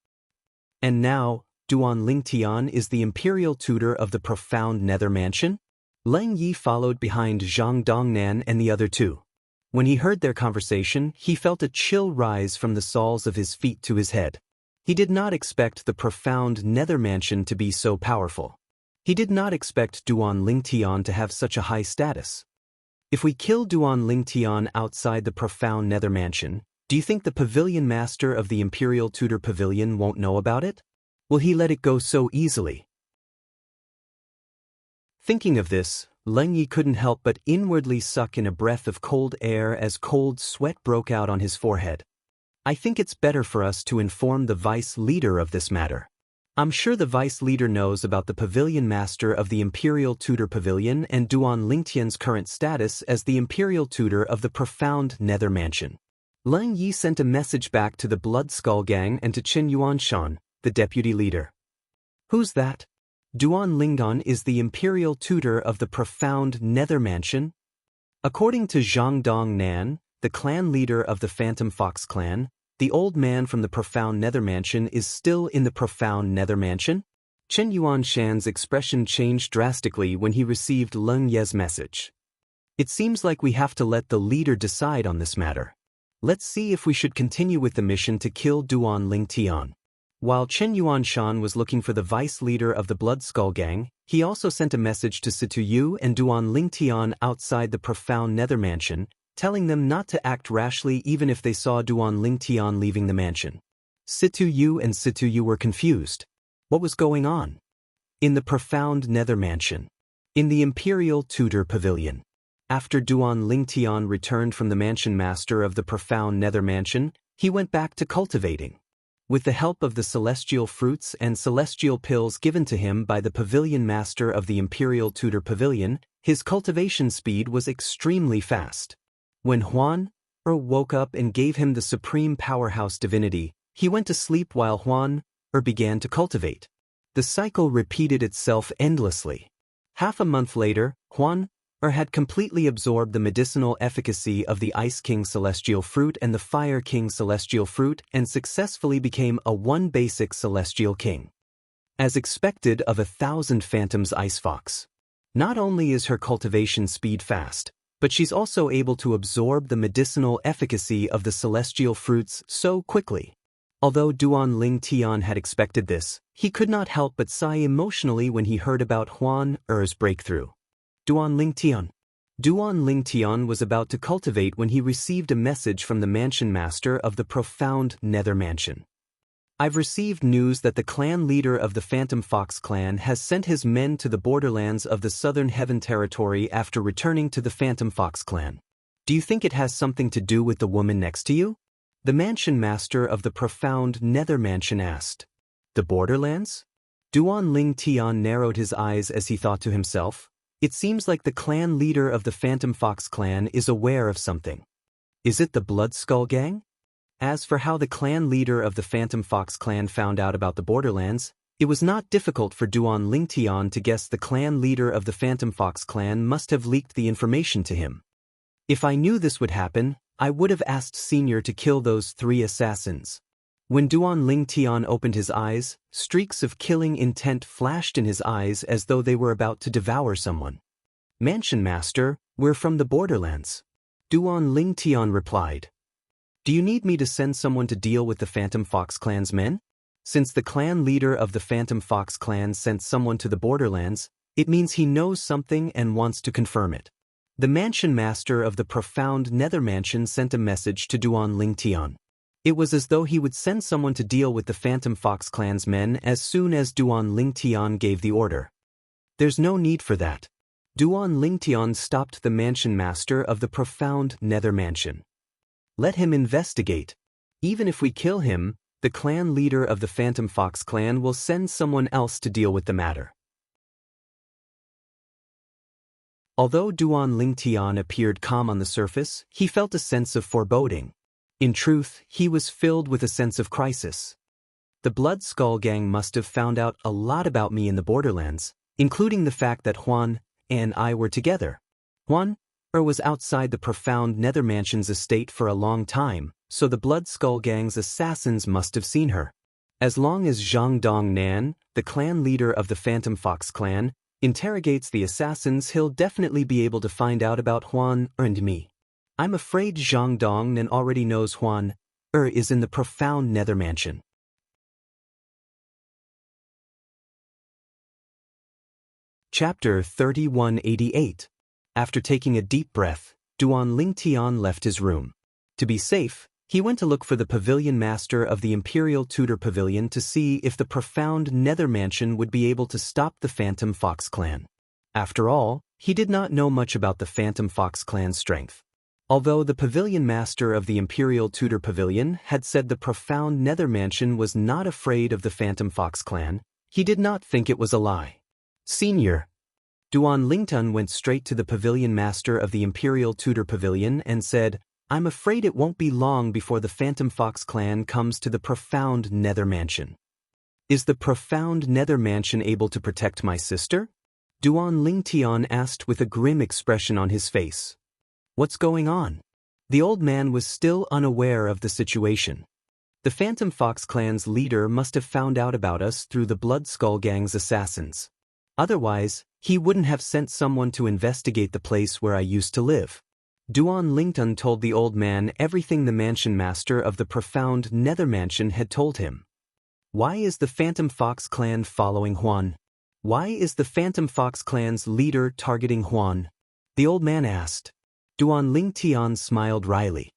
And now, Duan Lingtian is the Imperial Tutor of the profound nether mansion? Leng Yi followed behind Zhang Dongnan and the other two. When he heard their conversation, he felt a chill rise from the soles of his feet to his head. He did not expect the profound nether mansion to be so powerful. He did not expect Duan Lingtian to have such a high status. If we kill Duan Lingtian outside the profound nether mansion, do you think the pavilion master of the Imperial Tudor Pavilion won't know about it? Will he let it go so easily? Thinking of this, Leng Yi couldn't help but inwardly suck in a breath of cold air as cold sweat broke out on his forehead. I think it's better for us to inform the vice leader of this matter. I'm sure the vice leader knows about the pavilion master of the Imperial Tudor Pavilion and Duan Lingtian's current status as the Imperial Tutor of the profound nether mansion. Leng Yi sent a message back to the Blood Skull Gang and to Qin Yuanshan, the deputy leader. Who's that? Duan Lingdan is the Imperial Tutor of the profound nether mansion? According to Zhang Dongnan, the clan leader of the Phantom Fox clan, the old man from the profound nether mansion is still in the profound nether mansion? Chen Yuanshan's expression changed drastically when he received Leng Ye's message. It seems like we have to let the leader decide on this matter. Let's see if we should continue with the mission to kill Duan Lingtian. While Chen Yuanshan was looking for the vice leader of the Blood Skull Gang, he also sent a message to Situ Yu and Duan Lingtian outside the profound Nether Mansion, telling them not to act rashly even if they saw Duan Lingtian leaving the mansion. Situ Yu were confused. What was going on? In the profound Nether Mansion. In the Imperial Tudor Pavilion. After Duan Lingtian returned from the mansion master of the profound Nether Mansion, he went back to cultivating. With the help of the celestial fruits and celestial pills given to him by the pavilion master of the Imperial Tudor Pavilion, his cultivation speed was extremely fast. When Huan woke up and gave him the supreme powerhouse divinity, he went to sleep while Huan began to cultivate. The cycle repeated itself endlessly. Half a month later, Huan had completely absorbed the medicinal efficacy of the Ice King Celestial Fruit and the Fire King Celestial Fruit and successfully became a one basic Celestial King. As expected of 1,000 Phantoms Ice Fox. Not only is her cultivation speed fast, but she's also able to absorb the medicinal efficacy of the Celestial Fruits so quickly. Although Duan Lingtian had expected this, he could not help but sigh emotionally when he heard about Huan breakthrough. Duan Lingtian was about to cultivate when he received a message from the mansion master of the profound Nether Mansion. I've received news that the clan leader of the Phantom Fox clan has sent his men to the borderlands of the Southern Heaven territory after returning to the Phantom Fox clan. Do you think it has something to do with the woman next to you? The mansion master of the profound Nether Mansion asked. The borderlands? Duan Lingtian narrowed his eyes as he thought to himself. It seems like the clan leader of the Phantom Fox clan is aware of something. Is it the Blood Skull Gang? As for how the clan leader of the Phantom Fox clan found out about the Borderlands, it was not difficult for Duan Lingtian to guess the clan leader of the Phantom Fox clan must have leaked the information to him. If I knew this would happen, I would have asked Senior to kill those 3 assassins. When Duan Lingtian opened his eyes, streaks of killing intent flashed in his eyes as though they were about to devour someone. Mansion Master, we're from the Borderlands. Duan Lingtian replied. Do you need me to send someone to deal with the Phantom Fox clan's men? Since the clan leader of the Phantom Fox clan sent someone to the Borderlands, it means he knows something and wants to confirm it. The Mansion Master of the profound Nether Mansion sent a message to Duan Lingtian. It was as though he would send someone to deal with the Phantom Fox clan's men as soon as Duan Lingtian gave the order. There's no need for that. Duan Lingtian stopped the Mansion Master of the profound Nether Mansion. Let him investigate. Even if we kill him, the clan leader of the Phantom Fox clan will send someone else to deal with the matter. Although Duan Lingtian appeared calm on the surface, he felt a sense of foreboding. In truth, he was filled with a sense of crisis. The Blood Skull Gang must have found out a lot about me in the Borderlands, including the fact that Huan and I were together. Huan was outside the profound Nether Mansion's estate for a long time, so the Blood Skull Gang's assassins must have seen her. As long as Zhang Dong Nan, the clan leader of the Phantom Fox clan, interrogates the assassins, he'll definitely be able to find out about Huan and me. I'm afraid Zhang Dong Nan already knows Huan is in the profound Nether Mansion. Chapter 3188. After taking a deep breath, Duan Lingtian left his room. To be safe, he went to look for the pavilion master of the Imperial Tudor Pavilion to see if the profound Nether Mansion would be able to stop the Phantom Fox clan. After all, he did not know much about the Phantom Fox clan's strength. Although the pavilion master of the Imperial Tudor Pavilion had said the profound Nether Mansion was not afraid of the Phantom Fox clan, he did not think it was a lie. Senior. Duan Lingtian went straight to the pavilion master of the Imperial Tudor Pavilion and said, I'm afraid it won't be long before the Phantom Fox clan comes to the profound Nether Mansion. Is the profound Nether Mansion able to protect my sister? Duan Lingtian asked with a grim expression on his face. What's going on? The old man was still unaware of the situation. The Phantom Fox clan's leader must have found out about us through the Blood Skull Gang's assassins. Otherwise, he wouldn't have sent someone to investigate the place where I used to live. Duan Lington told the old man everything the mansion master of the profound Nether Mansion had told him. Why is the Phantom Fox clan following Huan? Why is the Phantom Fox clan's leader targeting Huan? The old man asked. Duan Lingtian smiled wryly.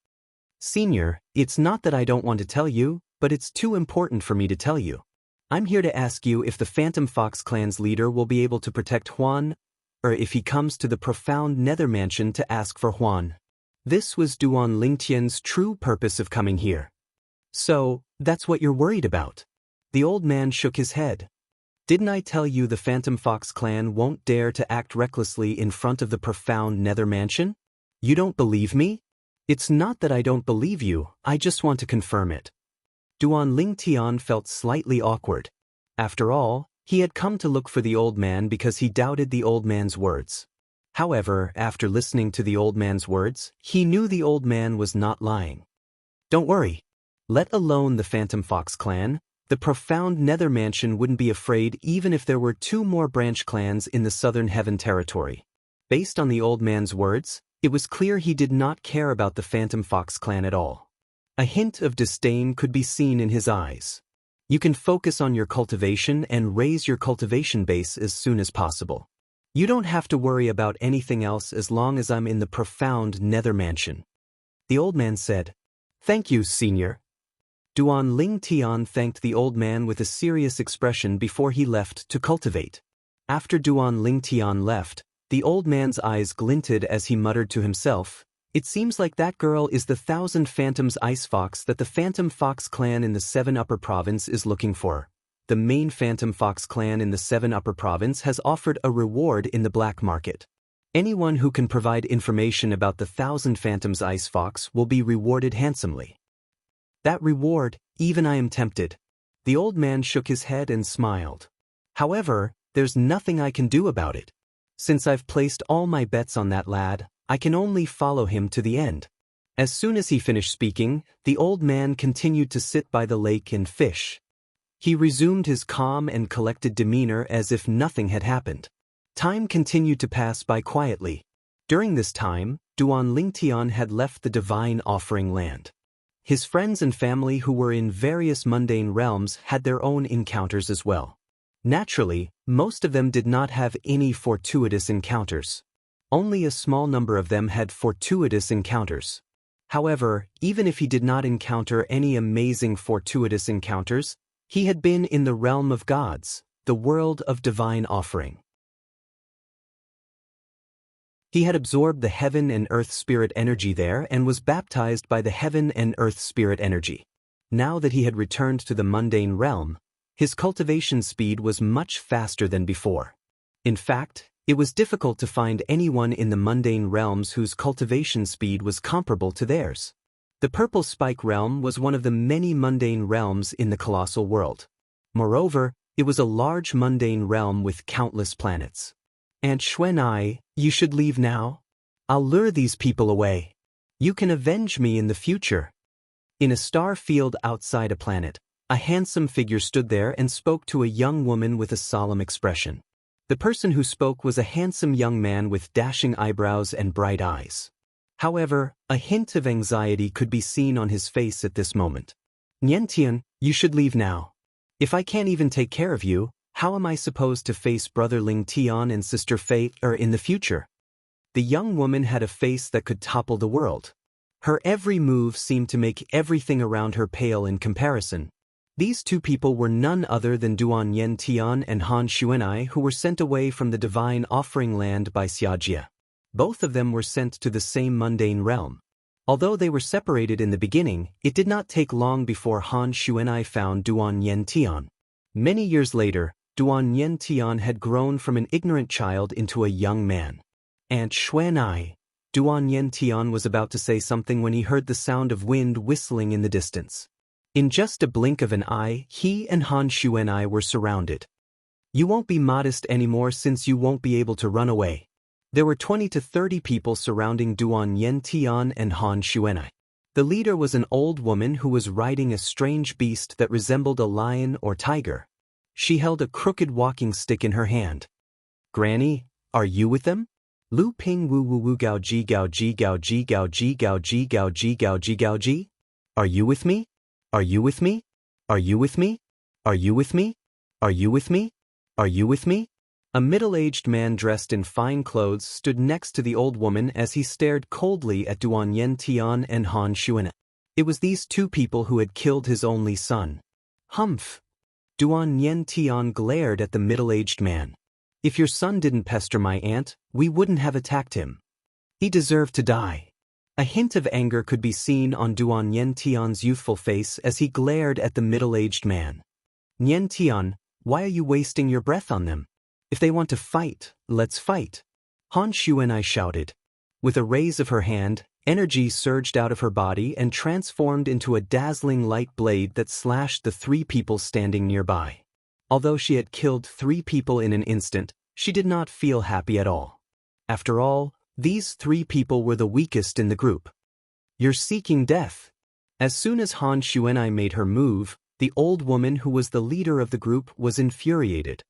Senior, it's not that I don't want to tell you, but it's too important for me to tell you. I'm here to ask you if the Phantom Fox clan's leader will be able to protect Huan, or if he comes to the profound Nether Mansion to ask for Huan. This was Duan Lingtian's true purpose of coming here. So, that's what you're worried about? The old man shook his head. Didn't I tell you the Phantom Fox clan won't dare to act recklessly in front of the profound Nether Mansion? You don't believe me? It's not that I don't believe you, I just want to confirm it. Duan Lingtian felt slightly awkward. After all, he had come to look for the old man because he doubted the old man's words. However, after listening to the old man's words, he knew the old man was not lying. Don't worry. Let alone the Phantom Fox clan, the profound Nether Mansion wouldn't be afraid even if there were 2 more branch clans in the Southern Heaven territory. Based on the old man's words, it was clear he did not care about the Phantom Fox clan at all. A hint of disdain could be seen in his eyes. You can focus on your cultivation and raise your cultivation base as soon as possible. You don't have to worry about anything else as long as I'm in the profound Nether Mansion. The old man said, Thank you, Senior. Duan Lingtian thanked the old man with a serious expression before he left to cultivate. After Duan Lingtian left, the old man's eyes glinted as he muttered to himself, It seems like that girl is the 1,000 Phantoms Ice Fox that the Phantom Fox clan in the 7 Upper Province is looking for. The main Phantom Fox clan in the 7 Upper Province has offered a reward in the black market. Anyone who can provide information about the 1,000 Phantoms Ice Fox will be rewarded handsomely. That reward, even I am tempted. The old man shook his head and smiled. However, there's nothing I can do about it. Since I've placed all my bets on that lad, I can only follow him to the end. As soon as he finished speaking, the old man continued to sit by the lake and fish. He resumed his calm and collected demeanor as if nothing had happened. Time continued to pass by quietly. During this time, Duan Lingtian had left the divine offering land. His friends and family who were in various mundane realms had their own encounters as well. Naturally, most of them did not have any fortuitous encounters. Only a small number of them had fortuitous encounters. However, even if he did not encounter any amazing fortuitous encounters, he had been in the realm of gods, the world of divine offering. He had absorbed the heaven and earth spirit energy there and was baptized by the heaven and earth spirit energy. Now that he had returned to the mundane realm, his cultivation speed was much faster than before. In fact, it was difficult to find anyone in the mundane realms whose cultivation speed was comparable to theirs. The Purple Spike realm was one of the many mundane realms in the colossal world. Moreover, it was a large mundane realm with countless planets. Aunt Xuanai, you should leave now. I'll lure these people away. You can avenge me in the future. In a star field outside a planet, a handsome figure stood there and spoke to a young woman with a solemn expression. The person who spoke was a handsome young man with dashing eyebrows and bright eyes. However, a hint of anxiety could be seen on his face at this moment. Niantian, you should leave now. If I can't even take care of you, how am I supposed to face Brother Ling Tian and Sister Fei in the future? The young woman had a face that could topple the world. Her every move seemed to make everything around her pale in comparison. These 2 people were none other than Duan Yen Tian and Han Xuanai, who were sent away from the divine offering land by Xiajia. Both of them were sent to the same mundane realm. Although they were separated in the beginning, it did not take long before Han Xuanai found Duan Yen Tian. Many years later, Duan Yen Tian had grown from an ignorant child into a young man. Aunt Xuanai. Duan Yen Tian was about to say something when he heard the sound of wind whistling in the distance. In just a blink of an eye, he and Han Xuanai were surrounded. You won't be modest anymore since you won't be able to run away. There were 20 to 30 people surrounding Duan Yen Tian and Han Xuanai. The leader was an old woman who was riding a strange beast that resembled a lion or tiger. She held a crooked walking stick in her hand. Granny, are you with them? Lu ping wu wu wu gao ji gao ji gao ji gao ji gao ji gao ji gao ji gao ji? Are you with me? Are you with me? Are you with me? Are you with me? Are you with me? Are you with me? A middle-aged man dressed in fine clothes stood next to the old woman as he stared coldly at Duan Yen Tian and Han Xuan. It was these two people who had killed his only son. Humph! Duan Yen Tian glared at the middle-aged man. If your son didn't pester my aunt, we wouldn't have attacked him. He deserved to die. A hint of anger could be seen on Duan Yen Tian's youthful face as he glared at the middle-aged man. Yen Tian, why are you wasting your breath on them? If they want to fight, let's fight. Han Xuanai shouted. With a raise of her hand, energy surged out of her body and transformed into a dazzling light blade that slashed the three people standing nearby. Although she had killed 3 people in an instant, she did not feel happy at all. After all, these 3 people were the weakest in the group. You're seeking death. As soon as Han Xuanai made her move, the old woman who was the leader of the group was infuriated.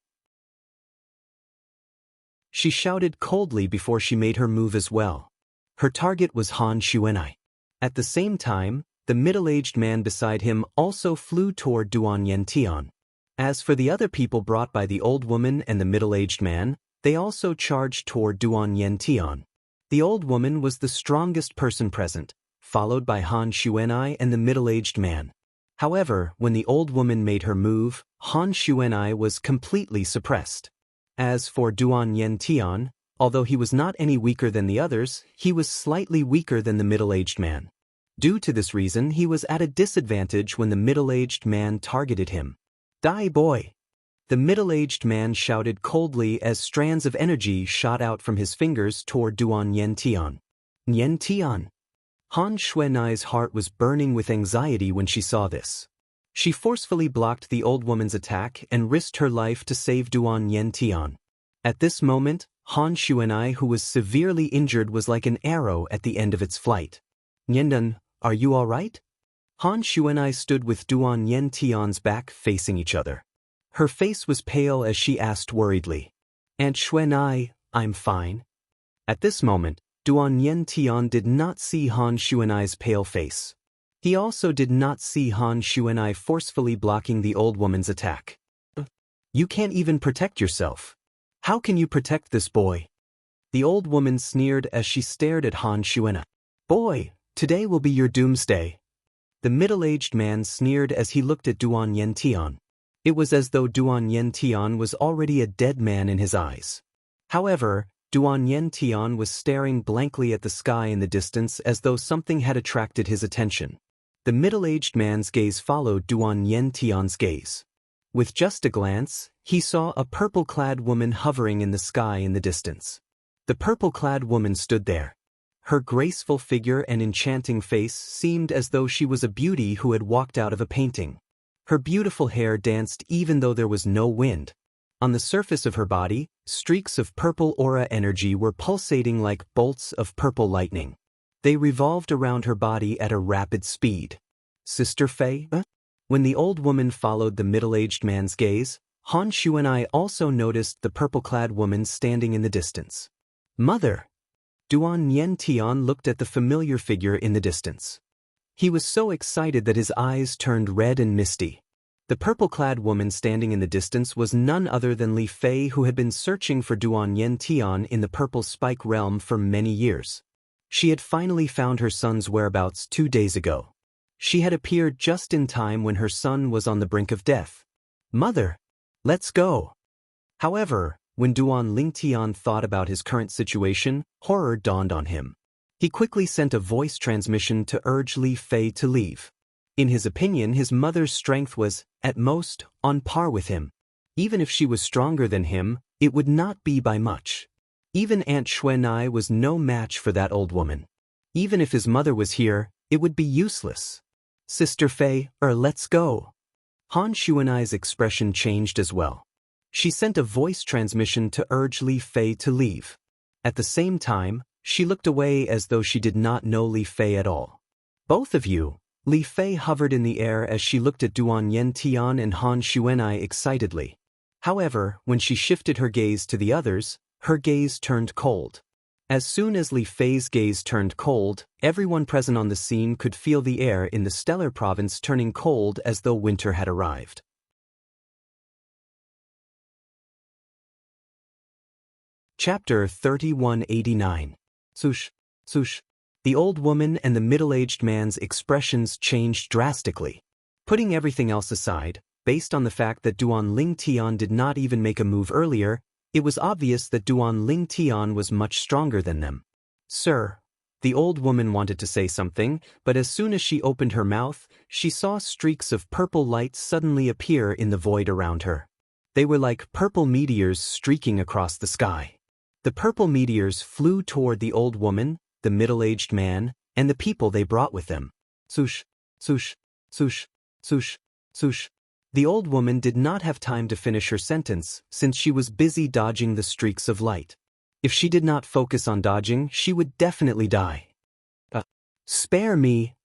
She shouted coldly before she made her move as well. Her target was Han Xuanai. At the same time, the middle-aged man beside him also flew toward Duan Yen Tian. As for the other people brought by the old woman and the middle-aged man, they also charged toward Duan Yen Tian. The old woman was the strongest person present, followed by Han Xuanai and the middle-aged man. However, when the old woman made her move, Han Xuanai was completely suppressed. As for Duan Yen Tian, although he was not any weaker than the others, he was slightly weaker than the middle-aged man. Due to this reason, he was at a disadvantage when the middle-aged man targeted him. Die, boy! The middle-aged man shouted coldly as strands of energy shot out from his fingers toward Duan Yen Tian. Yen Tian! Han Xuanai's heart was burning with anxiety when she saw this. She forcefully blocked the old woman's attack and risked her life to save Duan Yen Tian. At this moment, Han Xuanai, who was severely injured, was like an arrow at the end of its flight. Nyendan, are you all right? Han Xuanai stood with Duan Yen Tian's back facing each other. Her face was pale as she asked worriedly, Aunt Xuanai, I'm fine. At this moment, Duan Yen Tian did not see Han Xuanai's pale face. He also did not see Han Xuanai forcefully blocking the old woman's attack. You can't even protect yourself. How can you protect this boy? The old woman sneered as she stared at Han Xuanai. Boy, today will be your doomsday. The middle-aged man sneered as he looked at Duan Yen Tian. It was as though Duan Yen Tian was already a dead man in his eyes. However, Duan Yen Tian was staring blankly at the sky in the distance as though something had attracted his attention. The middle-aged man's gaze followed Duan Yen Tian's gaze. With just a glance, he saw a purple-clad woman hovering in the sky in the distance. The purple-clad woman stood there. Her graceful figure and enchanting face seemed as though she was a beauty who had walked out of a painting. Her beautiful hair danced even though there was no wind. On the surface of her body, streaks of purple aura energy were pulsating like bolts of purple lightning. They revolved around her body at a rapid speed. Sister Fei? When the old woman followed the middle-aged man's gaze, Han Xuanai also noticed the purple-clad woman standing in the distance. Mother! Duan Yen Tian looked at the familiar figure in the distance. He was so excited that his eyes turned red and misty. The purple-clad woman standing in the distance was none other than Li Fei, who had been searching for Duan Yen Tian in the Purple Spike realm for many years. She had finally found her son's whereabouts 2 days ago. She had appeared just in time when her son was on the brink of death. Mother! Let's go! However, when Duan Ling Tian thought about his current situation, horror dawned on him. He quickly sent a voice transmission to urge Li Fei to leave. In his opinion, his mother's strength was, at most, on par with him. Even if she was stronger than him, it would not be by much. Even Aunt Xuanai was no match for that old woman. Even if his mother was here, it would be useless. Sister Fei, let's go. Han Xuanai's expression changed as well. She sent a voice transmission to urge Li Fei to leave. At the same time, she looked away as though she did not know Li Fei at all. Both of you. Li Fei hovered in the air as she looked at Duan Yentian and Han Xuanai excitedly. However, when she shifted her gaze to the others, her gaze turned cold. As soon as Li Fei's gaze turned cold, everyone present on the scene could feel the air in the stellar province turning cold as though winter had arrived. Chapter 3189. Sush, sush. The old woman and the middle-aged man's expressions changed drastically. Putting everything else aside, based on the fact that Duan Lingtian did not even make a move earlier, it was obvious that Duan Lingtian was much stronger than them. Sir. The old woman wanted to say something, but as soon as she opened her mouth, she saw streaks of purple light suddenly appear in the void around her. They were like purple meteors streaking across the sky. The purple meteors flew toward the old woman, the middle-aged man, and the people they brought with them. Swoosh, swoosh, swoosh, swoosh, swoosh. The old woman did not have time to finish her sentence, since she was busy dodging the streaks of light. If she did not focus on dodging, she would definitely die. Spare me!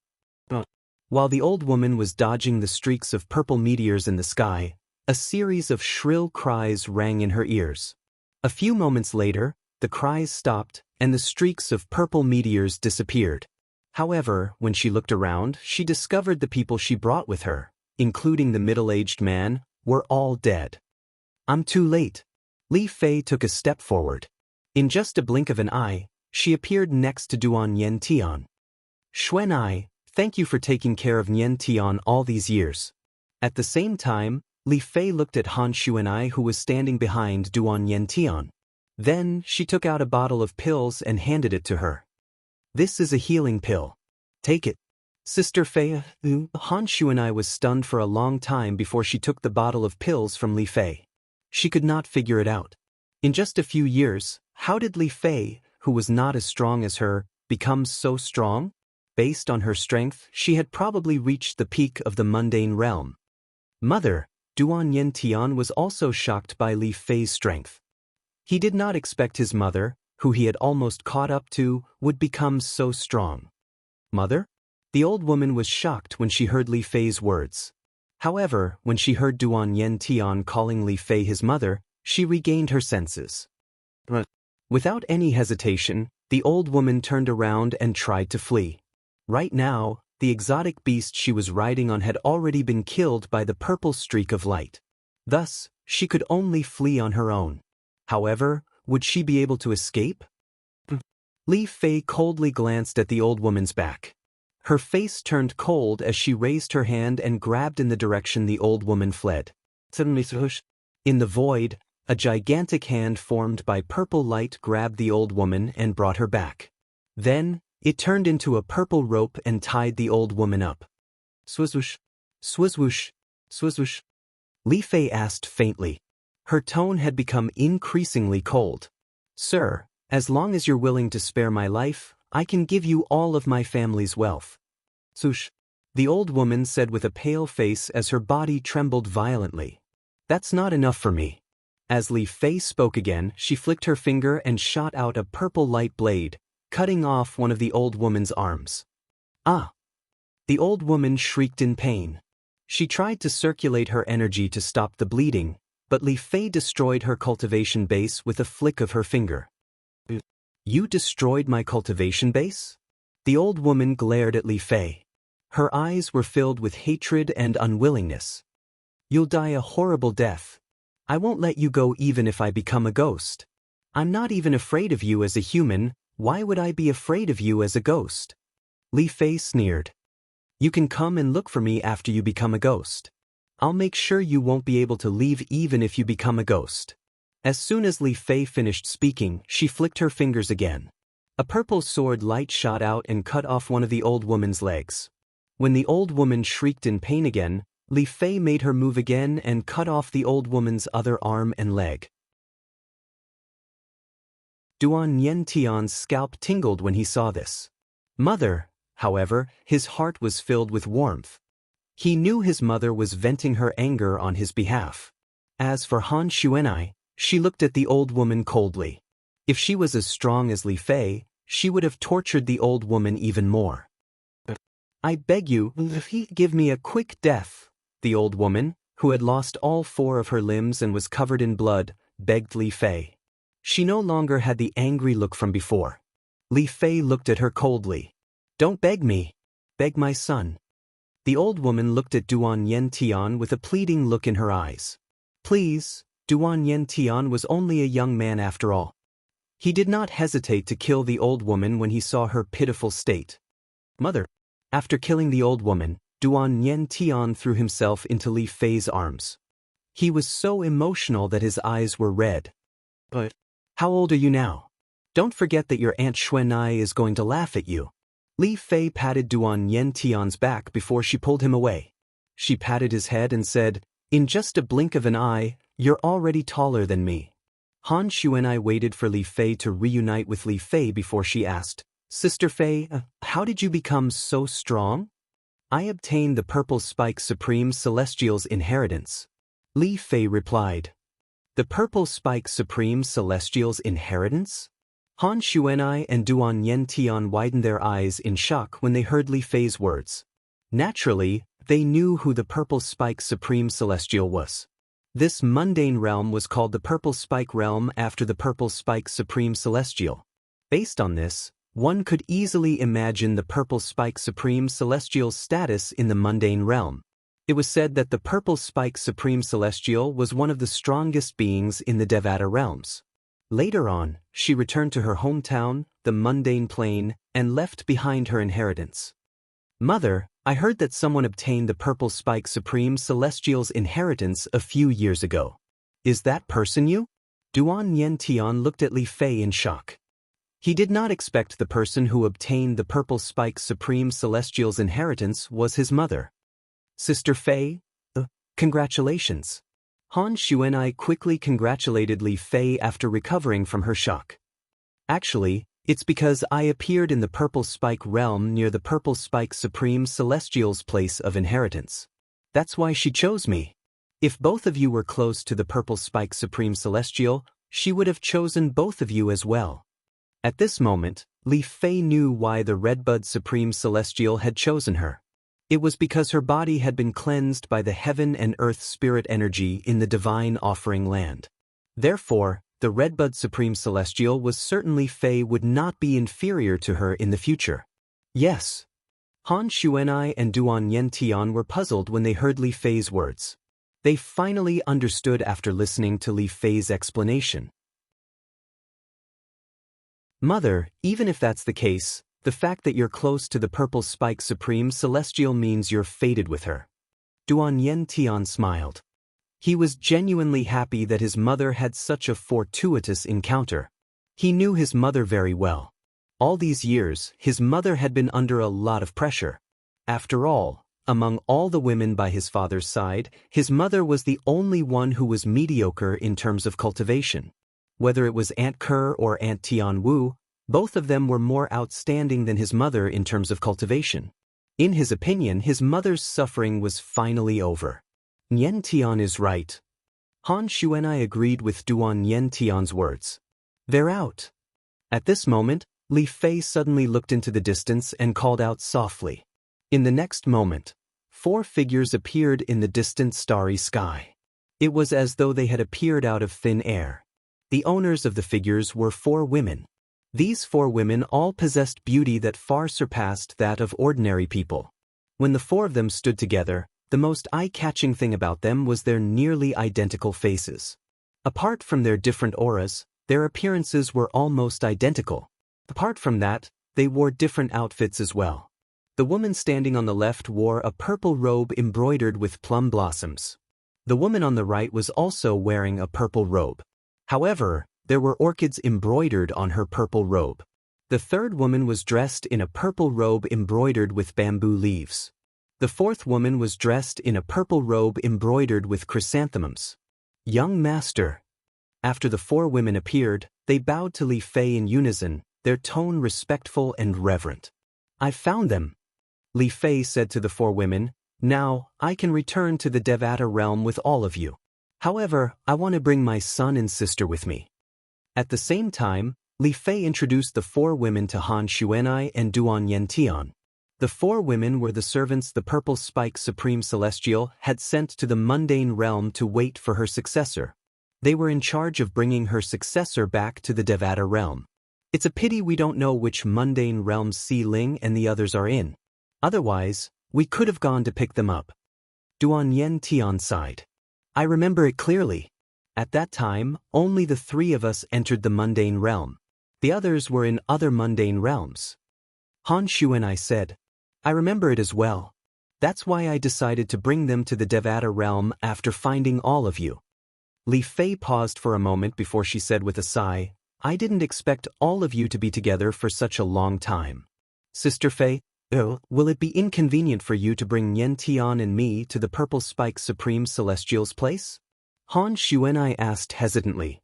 While the old woman was dodging the streaks of purple meteors in the sky, a series of shrill cries rang in her ears. A few moments later, the cries stopped, and the streaks of purple meteors disappeared. However, when she looked around, she discovered the people she brought with her, including the middle-aged man, were all dead. I'm too late. Li Fei took a step forward. In just a blink of an eye, she appeared next to Duan Yentian. Xuanai, thank you for taking care of Yentian all these years. At the same time, Li Fei looked at Han Xuanai who was standing behind Duan Yentian. Then, she took out a bottle of pills and handed it to her. This is a healing pill. Take it. Sister Fei. Han Xuanai was stunned for a long time before she took the bottle of pills from Li Fei. She could not figure it out. In just a few years, how did Li Fei, who was not as strong as her, become so strong? Based on her strength, she had probably reached the peak of the mundane realm. Mother, Duan Yentian was also shocked by Li Fei's strength. He did not expect his mother, who he had almost caught up to, would become so strong. Mother? The old woman was shocked when she heard Li Fei's words. However, when she heard Duan Yentian calling Li Fei his mother, she regained her senses. Without any hesitation, the old woman turned around and tried to flee. Right now, the exotic beast she was riding on had already been killed by the purple streak of light. Thus, she could only flee on her own. However, would she be able to escape? Li Fei coldly glanced at the old woman's back. Her face turned cold as she raised her hand and grabbed in the direction the old woman fled. Suddenly, in the void, a gigantic hand formed by purple light grabbed the old woman and brought her back. Then, it turned into a purple rope and tied the old woman up. Swizwoosh, swizwoosh, swizwoosh. Li Fei asked faintly. Her tone had become increasingly cold. Sir, as long as you're willing to spare my life, I can give you all of my family's wealth. Swoosh. The old woman said with a pale face as her body trembled violently. That's not enough for me. As Li Fei spoke again, she flicked her finger and shot out a purple light blade, cutting off one of the old woman's arms. Ah! The old woman shrieked in pain. She tried to circulate her energy to stop the bleeding, but Li Fei destroyed her cultivation base with a flick of her finger. You destroyed my cultivation base? The old woman glared at Li Fei. Her eyes were filled with hatred and unwillingness. You'll die a horrible death. I won't let you go even if I become a ghost. I'm not even afraid of you as a human, why would I be afraid of you as a ghost? Li Fei sneered. You can come and look for me after you become a ghost. I'll make sure you won't be able to leave even if you become a ghost. As soon as Li Fei finished speaking, she flicked her fingers again. A purple sword light shot out and cut off one of the old woman's legs. When the old woman shrieked in pain again, Li Fei made her move again and cut off the old woman's other arm and leg. Duan Yentian's scalp tingled when he saw this. Mother, however, his heart was filled with warmth. He knew his mother was venting her anger on his behalf. As for Han Xuanai, she looked at the old woman coldly. If she was as strong as Li Fei, she would have tortured the old woman even more. I beg you, give me a quick death. The old woman, who had lost all 4 of her limbs and was covered in blood, begged Li Fei. She no longer had the angry look from before. Li Fei looked at her coldly. Don't beg me. Beg my son. The old woman looked at Duan Yantian with a pleading look in her eyes. Please, Duan Yantian was only a young man after all. He did not hesitate to kill the old woman when he saw her pitiful state. Mother. After killing the old woman, Duan Yantian threw himself into Li Fei's arms. He was so emotional that his eyes were red. But how old are you now? Don't forget that your Aunt Xuanai is going to laugh at you. Li Fei patted Duan Yantian's back before she pulled him away. She patted his head and said, in just a blink of an eye, you're already taller than me. Han Xuanai waited for Li Fei to reunite with Li Fei before she asked, Sister Fei, how did you become so strong? I obtained the Purple Spike Supreme Celestial's inheritance. Li Fei replied. The Purple Spike Supreme Celestial's inheritance? Han Xuanai and Duan Yantian widened their eyes in shock when they heard Li Fei's words. Naturally, they knew who the Purple Spike Supreme Celestial was. This mundane realm was called the Purple Spike Realm after the Purple Spike Supreme Celestial. Based on this, one could easily imagine the Purple Spike Supreme Celestial's status in the mundane realm. It was said that the Purple Spike Supreme Celestial was one of the strongest beings in the Devata realms. Later on, she returned to her hometown, the mundane plane, and left behind her inheritance. Mother, I heard that someone obtained the Purple Spike Supreme Celestial's inheritance a few years ago. Is that person you? Duan Yantian looked at Li Fei in shock. He did not expect the person who obtained the Purple Spike Supreme Celestial's inheritance was his mother. Sister Fei, congratulations. Han Xuanai quickly congratulated Li Fei after recovering from her shock. Actually, it's because I appeared in the Purple Spike realm near the Purple Spike Supreme Celestial's place of inheritance. That's why she chose me. If both of you were close to the Purple Spike Supreme Celestial, she would have chosen both of you as well. At this moment, Li Fei knew why the Redbud Supreme Celestial had chosen her. It was because her body had been cleansed by the heaven and earth spirit energy in the divine offering land. Therefore, the Redbud Supreme Celestial was certain Li Fei would not be inferior to her in the future. Yes. Han Xuanai and Duan Yantian were puzzled when they heard Li Fei's words. They finally understood after listening to Li Fei's explanation. Mother, even if that's the case, the fact that you're close to the Purple Spike Supreme Celestial means you're fated with her. Duan Yantian smiled. He was genuinely happy that his mother had such a fortuitous encounter. He knew his mother very well. All these years, his mother had been under a lot of pressure. After all, among all the women by his father's side, his mother was the only one who was mediocre in terms of cultivation. Whether it was Aunt Kerr or Aunt Tian Wu, both of them were more outstanding than his mother in terms of cultivation. In his opinion, his mother's suffering was finally over. Yantian is right. Han Xuanai agreed with Duan Yantian's words. They're out. At this moment, Li Fei suddenly looked into the distance and called out softly. In the next moment, 4 figures appeared in the distant starry sky. It was as though they had appeared out of thin air. The owners of the figures were 4 women. These 4 women all possessed beauty that far surpassed that of ordinary people. When the 4 of them stood together, the most eye-catching thing about them was their nearly identical faces. Apart from their different auras, their appearances were almost identical. Apart from that, they wore different outfits as well. The woman standing on the left wore a purple robe embroidered with plum blossoms. The woman on the right was also wearing a purple robe. However, there were orchids embroidered on her purple robe. The third woman was dressed in a purple robe embroidered with bamboo leaves. The fourth woman was dressed in a purple robe embroidered with chrysanthemums. Young master. After the 4 women appeared, they bowed to Li Fei in unison, their tone respectful and reverent. I found them. Li Fei said to the 4 women, now, I can return to the Devata realm with all of you. However, I want to bring my son and sister with me. At the same time, Li Fei introduced the 4 women to Han Xuanai and Duan Yantian. The 4 women were the servants the Purple Spike Supreme Celestial had sent to the mundane realm to wait for her successor. They were in charge of bringing her successor back to the Devata realm. It's a pity we don't know which mundane realms Si Ling and the others are in. Otherwise, we could have gone to pick them up. Duan Yen Tian sighed. I remember it clearly. At that time, only the 3 of us entered the mundane realm. The others were in other mundane realms. Han Shu and I said, I remember it as well. That's why I decided to bring them to the Devata realm after finding all of you. Li Fei paused for a moment before she said with a sigh, I didn't expect all of you to be together for such a long time. Sister Fei, will it be inconvenient for you to bring Yen Tian and me to the Purple Spike Supreme Celestial's place? Han Xuanai asked hesitantly.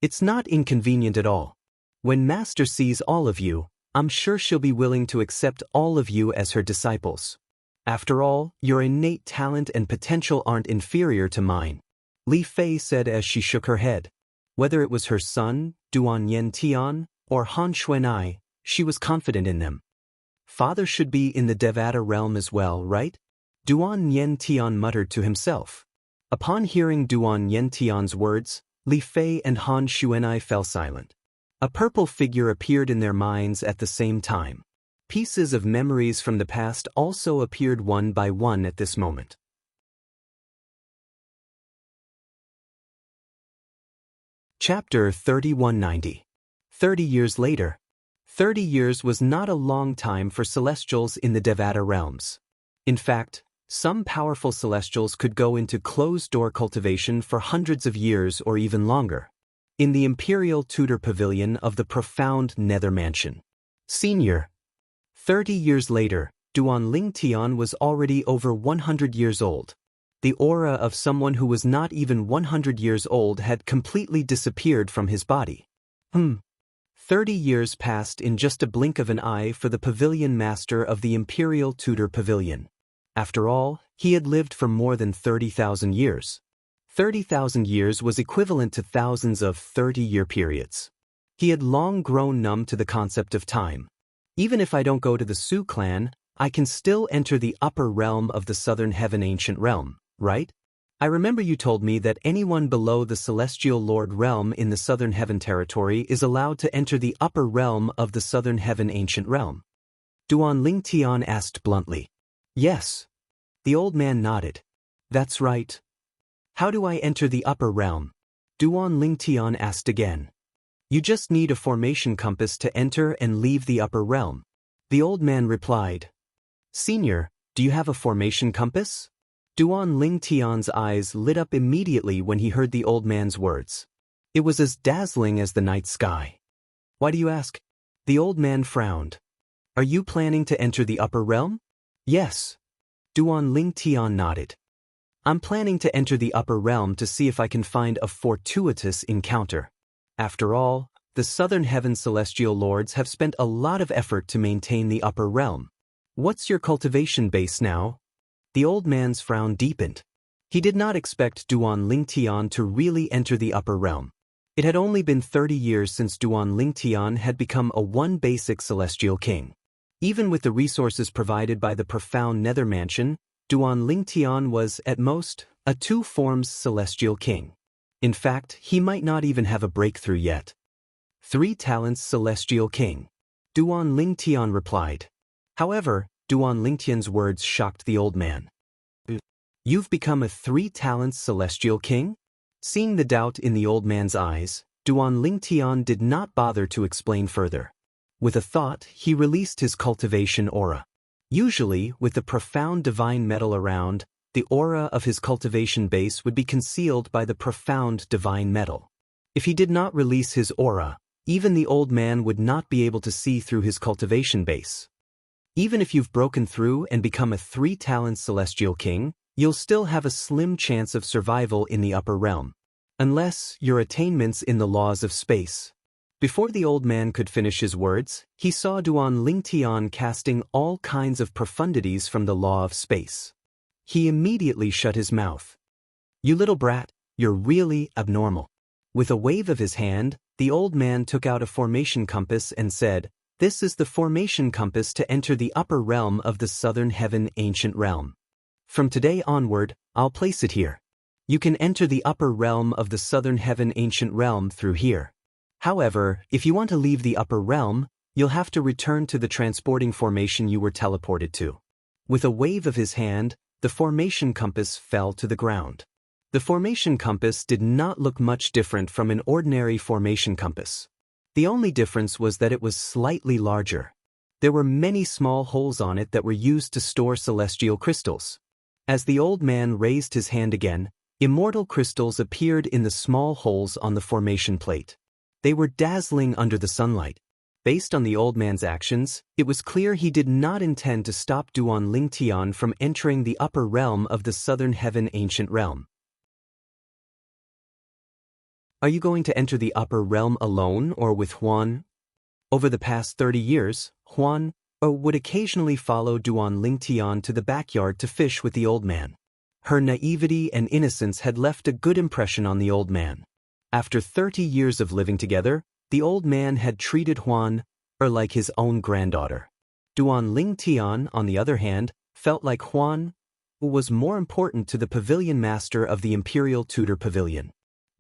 It's not inconvenient at all. When Master sees all of you, I'm sure she'll be willing to accept all of you as her disciples. After all, your innate talent and potential aren't inferior to mine. Li Fei said as she shook her head. Whether it was her son, Duan Yen Tian, or Han Xuanai, she was confident in them. Father should be in the Devata realm as well, right? Duan Yen Tian muttered to himself. Upon hearing Duan Yen Tian's words, Li Fei and Han Xuanai fell silent. A purple figure appeared in their minds at the same time. Pieces of memories from the past also appeared one by one at this moment. Chapter 3190. 30 years later. 30 years was not a long time for celestials in the Devata realms. In fact, some powerful celestials could go into closed-door cultivation for hundreds of years or even longer. In the Imperial Tudor Pavilion of the Profound Nether Mansion. Senior. 30 years later, Duan Ling Tian was already over 100 years old. The aura of someone who was not even 100 years old had completely disappeared from his body. 30 years passed in just a blink of an eye for the pavilion master of the Imperial Tudor Pavilion. After all, he had lived for more than 30,000 years. 30,000 years was equivalent to thousands of 30-year periods. He had long grown numb to the concept of time. Even if I don't go to the Su clan, I can still enter the upper realm of the Southern Heaven Ancient Realm, right? I remember you told me that anyone below the Celestial Lord realm in the Southern Heaven territory is allowed to enter the upper realm of the Southern Heaven Ancient Realm. Duan Ling Tian asked bluntly. Yes. The old man nodded. That's right. How do I enter the upper realm? Duan Ling Tian asked again. You just need a formation compass to enter and leave the upper realm. The old man replied. Senior, do you have a formation compass? Duan Ling Tian's eyes lit up immediately when he heard the old man's words. It was as dazzling as the night sky. Why do you ask? The old man frowned. Are you planning to enter the upper realm? Yes. Duan Ling Tian nodded. I'm planning to enter the upper realm to see if I can find a fortuitous encounter. After all, the Southern Heaven Celestial Lords have spent a lot of effort to maintain the upper realm. What's your cultivation base now? The old man's frown deepened. He did not expect Duan Ling Tian to really enter the upper realm. It had only been 30 years since Duan Ling Tian had become a one basic celestial king. Even with the resources provided by the Profound Nether Mansion, Duan Ling Tian was, at most, a 2 forms celestial king. In fact, he might not even have a breakthrough yet. 3 talents celestial king. Duan Ling Tian replied. However, Duan Ling Tian's words shocked the old man. You've become a 3 talents celestial king? Seeing the doubt in the old man's eyes, Duan Ling Tian did not bother to explain further. With a thought, he released his cultivation aura. Usually, with the profound divine metal around, the aura of his cultivation base would be concealed by the profound divine metal. If he did not release his aura, even the old man would not be able to see through his cultivation base. Even if you've broken through and become a 3 talents celestial king, you'll still have a slim chance of survival in the upper realm. Unless your attainments in the laws of space. Before the old man could finish his words, he saw Duan Ling Tian casting all kinds of profundities from the law of space. He immediately shut his mouth. You little brat, you're really abnormal. With a wave of his hand, the old man took out a formation compass and said, This is the formation compass to enter the upper realm of the southern heaven ancient realm. From today onward, I'll place it here. You can enter the upper realm of the southern heaven ancient realm through here. However, if you want to leave the upper realm, you'll have to return to the transporting formation you were teleported to. With a wave of his hand, the formation compass fell to the ground. The formation compass did not look much different from an ordinary formation compass. The only difference was that it was slightly larger. There were many small holes on it that were used to store celestial crystals. As the old man raised his hand again, immortal crystals appeared in the small holes on the formation plate. They were dazzling under the sunlight. Based on the old man's actions, it was clear he did not intend to stop Duan Lingtian from entering the upper realm of the southern heaven ancient realm. Are you going to enter the upper realm alone or with Huan? Over the past 30 years, Huan would occasionally follow Duan Lingtian to the backyard to fish with the old man. Her naivety and innocence had left a good impression on the old man. After 30 years of living together, the old man had treated Huan like his own granddaughter. Duan Lingtian, on the other hand, felt like Huan was more important to the pavilion master of the Imperial Tudor Pavilion.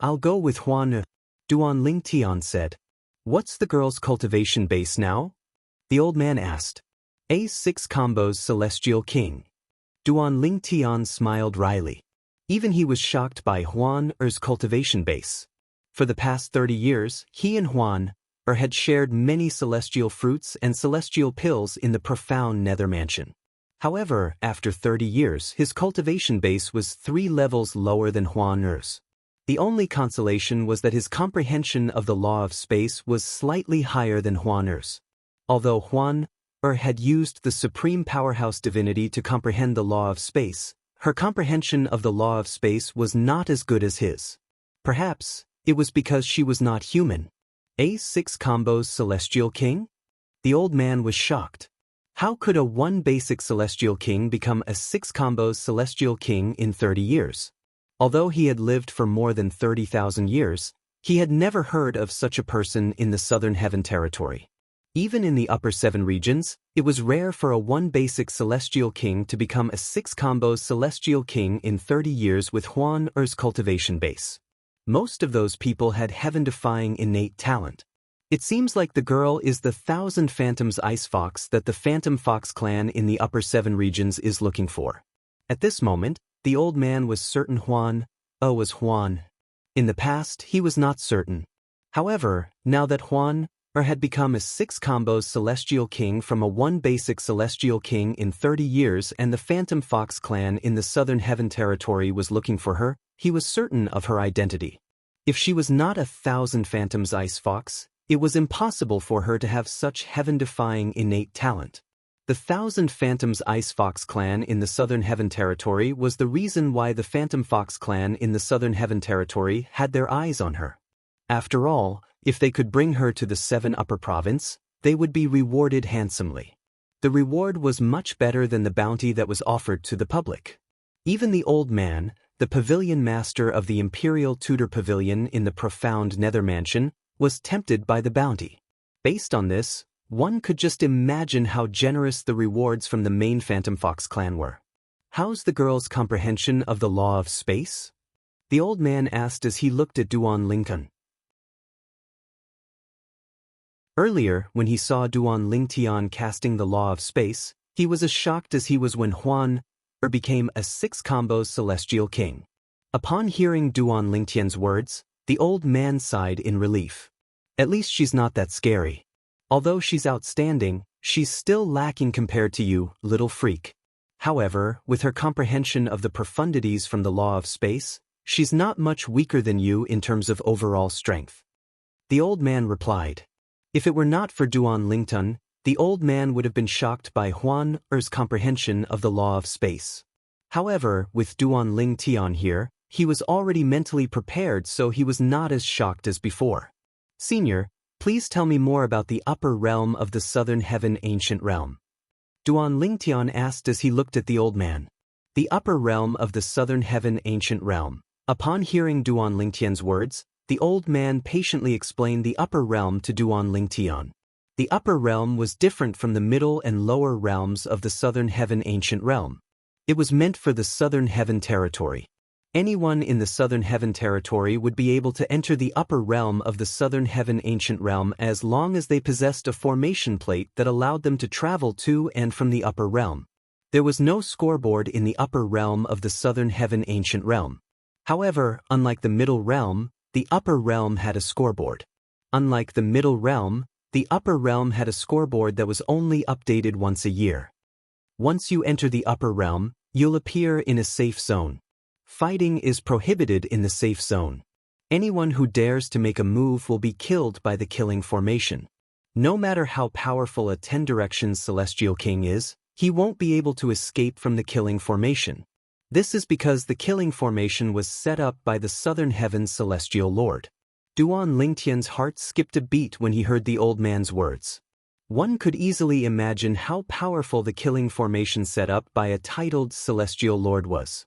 I'll go with Huan, Duan Lingtian said. What's the girl's cultivation base now? The old man asked. A6 combos Celestial King. Duan Lingtian smiled wryly. Even he was shocked by Huan's cultivation base. For the past 30 years, he and Huan had shared many celestial fruits and celestial pills in the profound nether mansion. However, after 30 years, his cultivation base was 3 levels lower than Huan's. The only consolation was that his comprehension of the law of space was slightly higher than Huan's. Although Huan had used the supreme powerhouse divinity to comprehend the law of space, her comprehension of the law of space was not as good as his. Perhaps it was because she was not human. A6 combos Celestial King? The old man was shocked. How could a 1 basic Celestial King become a 6 combos Celestial King in 30 years? Although he had lived for more than 30,000 years, he had never heard of such a person in the Southern Heaven territory. Even in the upper 7 regions, it was rare for a 1 basic Celestial King to become a 6 combos Celestial King in 30 years with Huan's cultivation base. Most of those people had heaven-defying innate talent. It seems like the girl is the 1,000 Phantoms Ice Fox that the Phantom Fox clan in the upper 7 regions is looking for. At this moment, the old man was certain Huan was Huan. In the past, he was not certain. However, now that Huan had become a 6 combos Celestial King from a 1 basic Celestial King in 30 years and the Phantom Fox clan in the Southern Heaven territory was looking for her, he was certain of her identity. If she was not 1,000 Phantoms Ice Fox, it was impossible for her to have such heaven-defying innate talent. The 1,000 Phantoms Ice Fox clan in the Southern Heaven territory was the reason why the Phantom Fox clan in the Southern Heaven territory had their eyes on her. After all, if they could bring her to the 7 Upper Province, they would be rewarded handsomely. The reward was much better than the bounty that was offered to the public. Even the old man, the pavilion master of the Imperial Tudor Pavilion in the profound Nether Mansion, was tempted by the bounty. Based on this, one could just imagine how generous the rewards from the main Phantom Fox clan were. How's the girl's comprehension of the law of space? The old man asked as he looked at Duan Lingtian. Earlier, when he saw Duan Lingtian casting the law of space, he was as shocked as he was when Huan became a 6 combos Celestial King. Upon hearing Duan Lingtian's words, the old man sighed in relief. At least she's not that scary. Although she's outstanding, she's still lacking compared to you, little freak. However, with her comprehension of the profundities from the law of space, she's not much weaker than you in terms of overall strength. The old man replied. If it were not for Duan Lingtian, the old man would have been shocked by Huan's comprehension of the law of space. However, with Duan Lingtian here, he was already mentally prepared, so he was not as shocked as before. Senior, please tell me more about the upper realm of the Southern Heaven ancient realm. Duan Lingtian asked as he looked at the old man. The upper realm of the Southern Heaven ancient realm. Upon hearing Duan Lingtian's words, the old man patiently explained the upper realm to Duan Lingtian. The upper realm was different from the middle and lower realms of the southern heaven ancient realm. It was meant for the southern heaven territory. Anyone in the southern heaven territory would be able to enter the upper realm of the southern heaven ancient realm as long as they possessed a formation plate that allowed them to travel to and from the upper realm. There was no scoreboard in the upper realm of the southern heaven ancient realm. However, unlike the middle realm, the upper realm had a scoreboard. Unlike the middle realm, the upper realm had a scoreboard that was only updated once a year. Once you enter the upper realm, you'll appear in a safe zone. Fighting is prohibited in the safe zone. Anyone who dares to make a move will be killed by the killing formation. No matter how powerful a 10 Directions Celestial King is, he won't be able to escape from the killing formation. This is because the killing formation was set up by the Southern Heaven's Celestial Lord. Duan Lingtian's heart skipped a beat when he heard the old man's words. One could easily imagine how powerful the killing formation set up by a titled Celestial Lord was.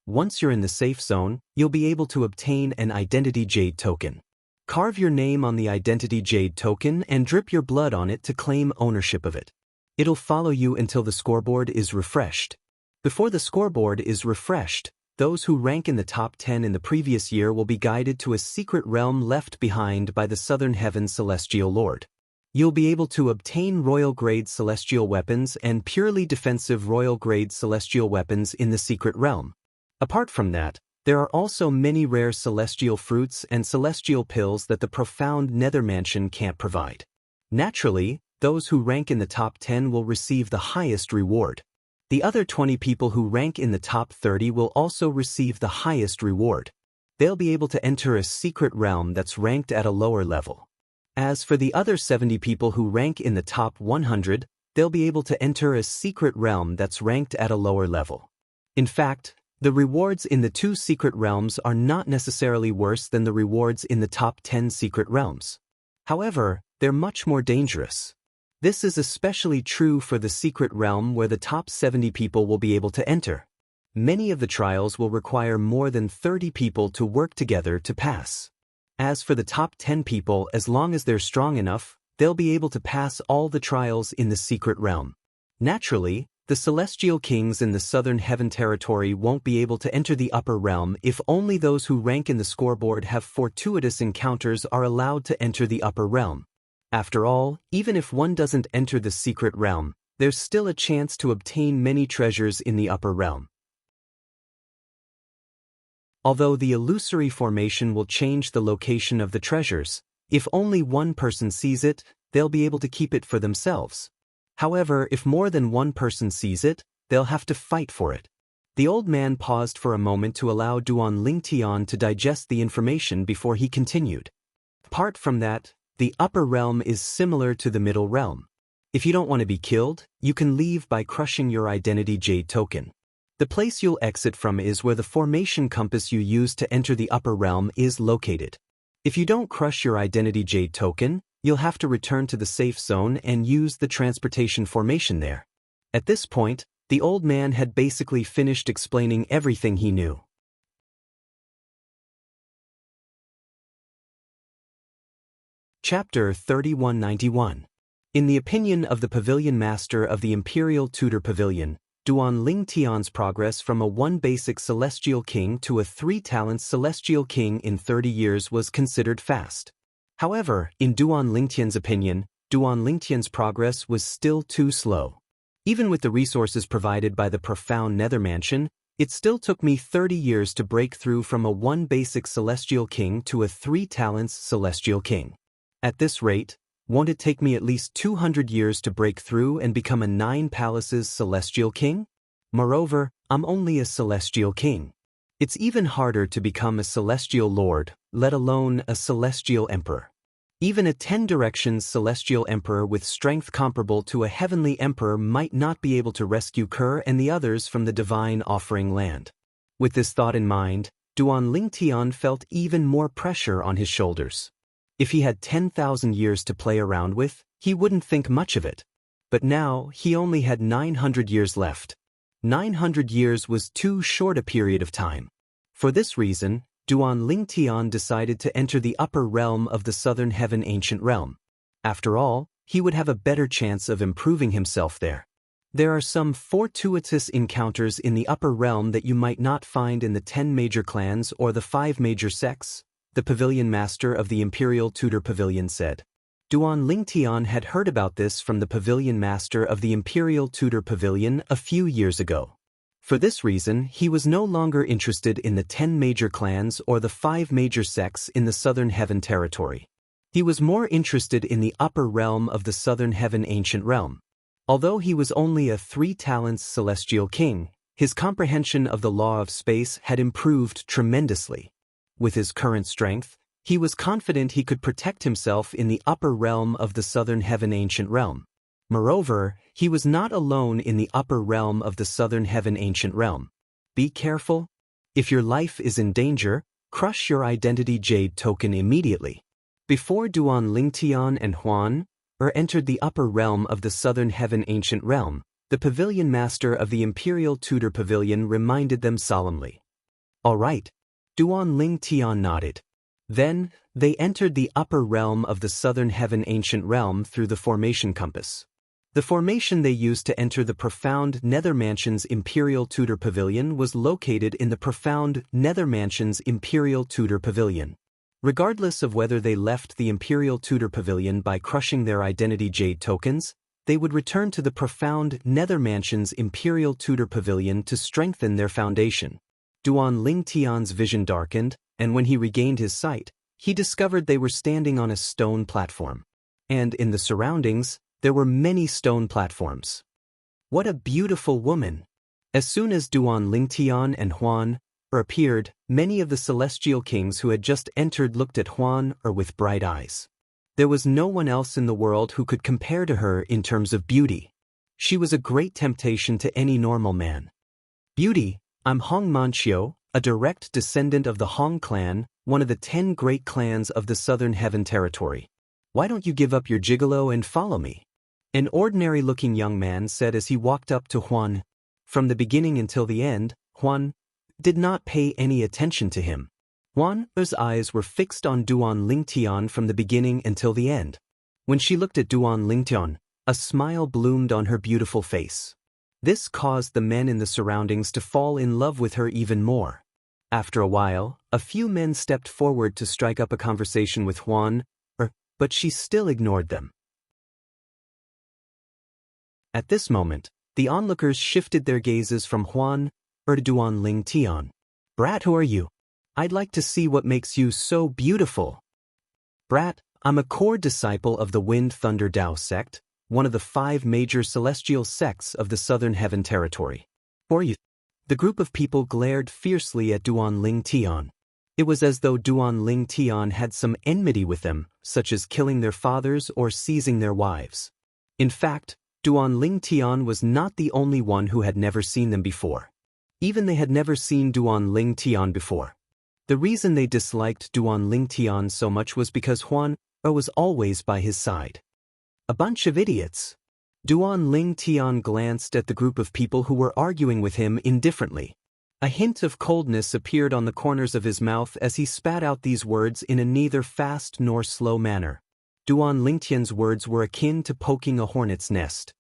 Once you're in the safe zone, you'll be able to obtain an Identity Jade token. Carve your name on the Identity Jade token and drip your blood on it to claim ownership of it. It'll follow you until the scoreboard is refreshed. Before the scoreboard is refreshed, those who rank in the top 10 in the previous year will be guided to a secret realm left behind by the Southern Heaven Celestial Lord. You'll be able to obtain royal-grade celestial weapons and purely defensive royal-grade celestial weapons in the secret realm. Apart from that, there are also many rare celestial fruits and celestial pills that the profound Nether Mansion can't provide. Naturally, those who rank in the top 10 will receive the highest reward. The other 20 people who rank in the top 30 will also receive the highest reward. They'll be able to enter a secret realm that's ranked at a lower level. As for the other 70 people who rank in the top 100, they'll be able to enter a secret realm that's ranked at a lower level. In fact, the rewards in the 2 secret realms are not necessarily worse than the rewards in the top 10 secret realms. However, they're much more dangerous. This is especially true for the secret realm where the top 70 people will be able to enter. Many of the trials will require more than 30 people to work together to pass. As for the top 10 people, as long as they're strong enough, they'll be able to pass all the trials in the secret realm. Naturally, the Celestial Kings in the Southern Heaven territory won't be able to enter the upper realm if only those who rank in the scoreboard have fortuitous encounters are allowed to enter the upper realm. After all, even if one doesn't enter the secret realm, there's still a chance to obtain many treasures in the upper realm. Although the illusory formation will change the location of the treasures, if only one person sees it, they'll be able to keep it for themselves. However, if more than one person sees it, they'll have to fight for it. The old man paused for a moment to allow Duan Lingtian to digest the information before he continued. Apart from that, the upper realm is similar to the middle realm. If you don't want to be killed, you can leave by crushing your Identity Jade token. The place you'll exit from is where the formation compass you used to enter the upper realm is located. If you don't crush your Identity Jade token, you'll have to return to the safe zone and use the transportation formation there. At this point, the old man had basically finished explaining everything he knew. Chapter 3191. In the opinion of the Pavilion Master of the Imperial Tudor Pavilion, Duan Lingtian's progress from a 1 basic Celestial King to a 3 talents Celestial King in 30 years was considered fast. However, in Duan Lingtian's opinion, Duan Lingtian's progress was still too slow. Even with the resources provided by the profound Nether Mansion, it still took me 30 years to break through from a 1 basic Celestial King to a 3 talents Celestial King. At this rate, won't it take me at least 200 years to break through and become a 9 palaces Celestial King? Moreover, I'm only a Celestial King. It's even harder to become a Celestial Lord, let alone a Celestial Emperor. Even a 10 Directions Celestial Emperor with strength comparable to a Heavenly Emperor might not be able to rescue Kerr and the others from the Divine Offering Land. With this thought in mind, Duan Lingtian felt even more pressure on his shoulders. If he had 10,000 years to play around with, he wouldn't think much of it. But now, he only had 900 years left. 900 years was too short a period of time. For this reason, Duan Lingtian decided to enter the upper realm of the Southern Heaven Ancient Realm. After all, he would have a better chance of improving himself there. There are some fortuitous encounters in the upper realm that you might not find in the 10 major clans or the 5 major sects, the pavilion master of the Imperial Tudor Pavilion said. Duan Lingtian had heard about this from the pavilion master of the Imperial Tudor Pavilion a few years ago. For this reason, he was no longer interested in the 10 major clans or the 5 major sects in the Southern Heaven territory. He was more interested in the upper realm of the Southern Heaven ancient realm. Although he was only a 3 talents celestial king, his comprehension of the law of space had improved tremendously. With his current strength, he was confident he could protect himself in the upper realm of the Southern Heaven ancient realm. Moreover, he was not alone in the upper realm of the Southern Heaven ancient realm. Be careful. If your life is in danger, crush your identity jade token immediately. Before Duan Lingtian and Huan entered the upper realm of the Southern Heaven ancient realm, the pavilion master of the Imperial Tudor Pavilion reminded them solemnly. All right. Duan Lingtian nodded. Then, they entered the upper realm of the Southern Heaven ancient realm through the formation compass. The formation they used to enter the profound Nether Mansion's Imperial Tudor Pavilion was located in the profound Nether Mansion's Imperial Tudor Pavilion. Regardless of whether they left the Imperial Tudor Pavilion by crushing their identity jade tokens, they would return to the profound Nether Mansion's Imperial Tudor Pavilion to strengthen their foundation. Duan Lingtian's vision darkened, and when he regained his sight, he discovered they were standing on a stone platform. And in the surroundings, there were many stone platforms. What a beautiful woman! As soon as Duan Lingtian and Huan appeared, many of the celestial kings who had just entered looked at Huan with bright eyes. There was no one else in the world who could compare to her in terms of beauty. She was a great temptation to any normal man. Beauty, I'm Hong Manchio, a direct descendant of the Hong clan, one of the 10 great clans of the Southern Heaven territory. Why don't you give up your gigolo and follow me? An ordinary-looking young man said as he walked up to Huan. From the beginning until the end, Huan did not pay any attention to him. Huan's eyes were fixed on Duan Lingtian from the beginning until the end. When she looked at Duan Lingtian, a smile bloomed on her beautiful face. This caused the men in the surroundings to fall in love with her even more. After a while, a few men stepped forward to strike up a conversation with Huan, but she still ignored them. At this moment, the onlookers shifted their gazes from Huan to Duan Lingtian. Brat, who are you? I'd like to see what makes you so beautiful. Brat, I'm a core disciple of the Wind Thunder Dao sect, one of the 5 major celestial sects of the Southern Heaven territory. Who are you? The group of people glared fiercely at Duan Lingtian. It was as though Duan Lingtian had some enmity with them, such as killing their fathers or seizing their wives. In fact, Duan Lingtian was not the only one who had never seen them before. Even they had never seen Duan Lingtian before. The reason they disliked Duan Lingtian so much was because Huan was always by his side. A bunch of idiots. Duan Lingtian glanced at the group of people who were arguing with him indifferently. A hint of coldness appeared on the corners of his mouth as he spat out these words in a neither fast nor slow manner. Duan Lingtian's words were akin to poking a hornet's nest.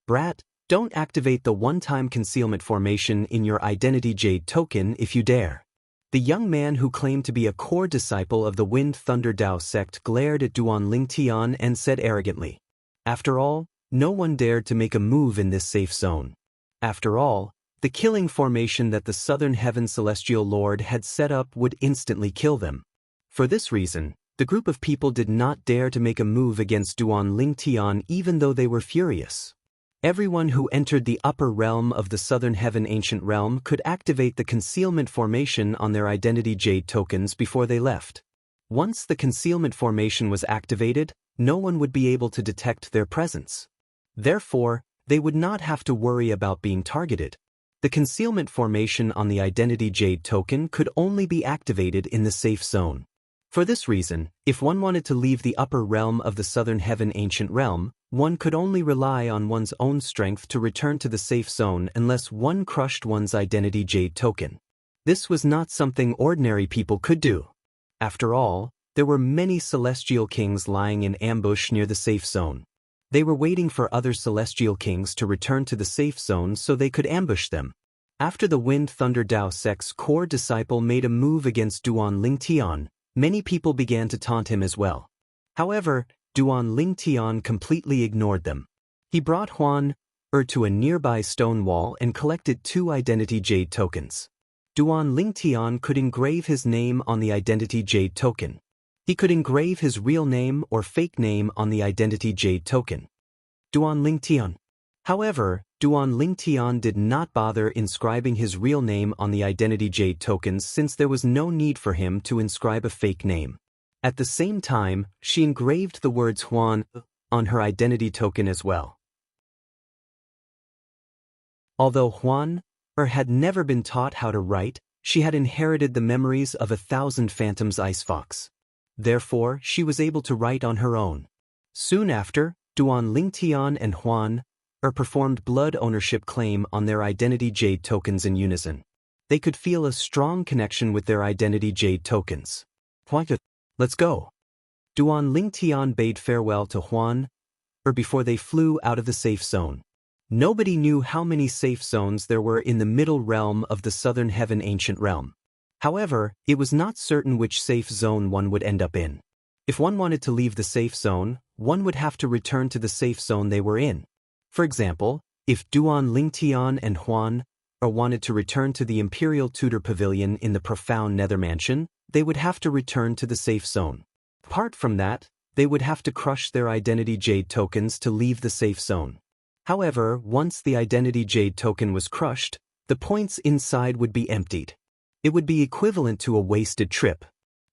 Brat, don't activate the one-time concealment formation in your identity jade token if you dare. The young man who claimed to be a core disciple of the Wind Thunder Dao sect glared at Duan Lingtian and said arrogantly, "After all, no one dared to make a move in this safe zone. After all, the killing formation that the Southern Heaven Celestial Lord had set up would instantly kill them. For this reason, the group of people did not dare to make a move against Duan Lingtian even though they were furious. Everyone who entered the upper realm of the Southern Heaven Ancient Realm could activate the concealment formation on their identity jade tokens before they left. Once the concealment formation was activated, no one would be able to detect their presence. Therefore, they would not have to worry about being targeted. The concealment formation on the identity jade token could only be activated in the safe zone. For this reason, if one wanted to leave the upper realm of the Southern Heaven Ancient Realm, one could only rely on one's own strength to return to the safe zone unless one crushed one's identity jade token. This was not something ordinary people could do. After all, there were many celestial kings lying in ambush near the safe zone. They were waiting for other celestial kings to return to the safe zone so they could ambush them. After the Wind Thunder Dao sect's core disciple made a move against Duan Lingtian, many people began to taunt him as well. However, Duan Lingtian completely ignored them. He brought Huan to a nearby stone wall and collected 2 identity jade tokens. Duan Lingtian could engrave his name on the identity jade token. He could engrave his real name or fake name on the identity jade token. Duan Lingtian. However, Duan Lingtian did not bother inscribing his real name on the identity jade tokens since there was no need for him to inscribe a fake name. At the same time, she engraved the words Huan on her identity token as well. Although Huan had never been taught how to write, she had inherited the memories of 1,000 phantoms ice fox. Therefore, she was able to write on her own. Soon after, Duan Lingtian and Huan performed blood ownership claim on their identity jade tokens in unison. They could feel a strong connection with their identity jade tokens. Let's go. Duan Lingtian bade farewell to Huan before they flew out of the safe zone. Nobody knew how many safe zones there were in the middle realm of the Southern Heaven Ancient Realm. However, it was not certain which safe zone one would end up in. If one wanted to leave the safe zone, one would have to return to the safe zone they were in. For example, if Duan Lingtian and Huan wanted to return to the Imperial Tudor Pavilion in the Profound Nether Mansion, they would have to return to the safe zone. Apart from that, they would have to crush their identity jade tokens to leave the safe zone. However, once the identity jade token was crushed, the points inside would be emptied. It would be equivalent to a wasted trip.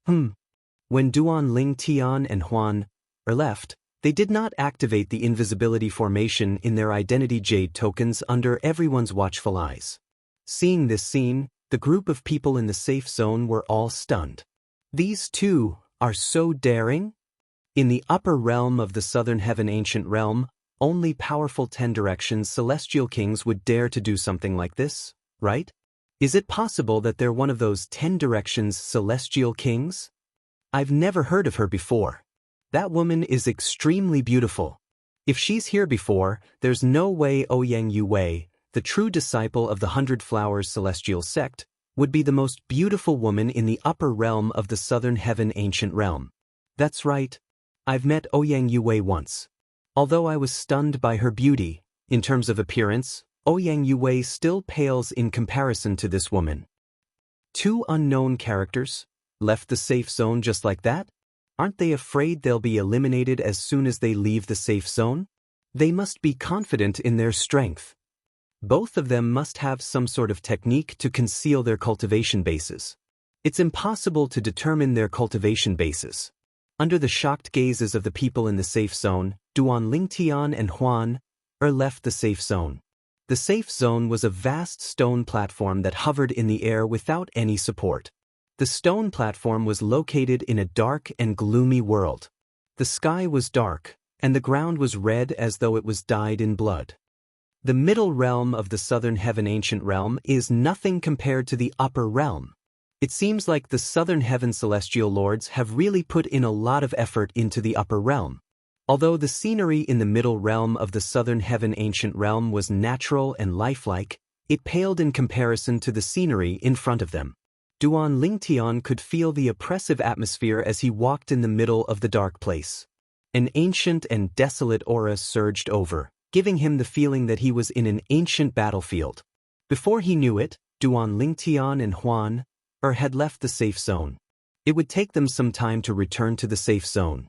When Duan Lingtian and Huan left, they did not activate the invisibility formation in their identity jade tokens under everyone's watchful eyes. Seeing this scene, the group of people in the safe zone were all stunned. These two are so daring? In the upper realm of the Southern Heaven Ancient Realm, only powerful 10 Directions celestial kings would dare to do something like this, right? Is it possible that they're one of those 10 Directions celestial kings? I've never heard of her before. That woman is extremely beautiful. If she's here before, there's no way Ouyang Yue, the true disciple of the 100 Flowers celestial sect, would be the most beautiful woman in the upper realm of the Southern Heaven Ancient Realm. That's right. I've met Ouyang Yue once. Although I was stunned by her beauty, in terms of appearance, Ouyang Yue still pales in comparison to this woman. 2 unknown characters left the safe zone just like that? Aren't they afraid they'll be eliminated as soon as they leave the safe zone? They must be confident in their strength. Both of them must have some sort of technique to conceal their cultivation bases. It's impossible to determine their cultivation bases. Under the shocked gazes of the people in the safe zone, Duan Lingtian and Huan left the safe zone. The safe zone was a vast stone platform that hovered in the air without any support. The stone platform was located in a dark and gloomy world. The sky was dark, and the ground was red as though it was dyed in blood. The middle realm of the Southern Heaven Ancient Realm is nothing compared to the upper realm. It seems like the Southern Heaven Celestial Lords have really put in a lot of effort into the upper realm. Although the scenery in the middle realm of the Southern Heaven Ancient Realm was natural and lifelike, it paled in comparison to the scenery in front of them. Duan Lingtian could feel the oppressive atmosphere as he walked in the middle of the dark place. An ancient and desolate aura surged over, giving him the feeling that he was in an ancient battlefield. Before he knew it, Duan Lingtian and Huan had left the safe zone. It would take them some time to return to the safe zone.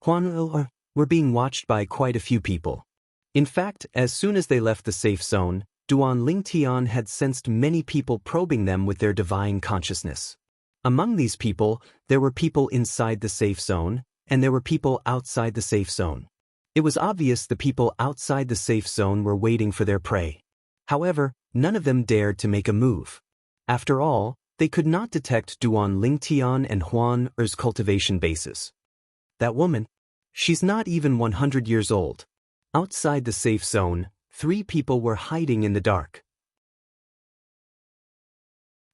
Huan were being watched by quite a few people. In fact, as soon as they left the safe zone, Duan Lingtian had sensed many people probing them with their divine consciousness. Among these people, there were people inside the safe zone, and there were people outside the safe zone. It was obvious the people outside the safe zone were waiting for their prey. However, none of them dared to make a move. After all, they could not detect Duan Lingtian and Huan's cultivation bases. That woman, she's not even 100 years old. Outside the safe zone, 3 people were hiding in the dark.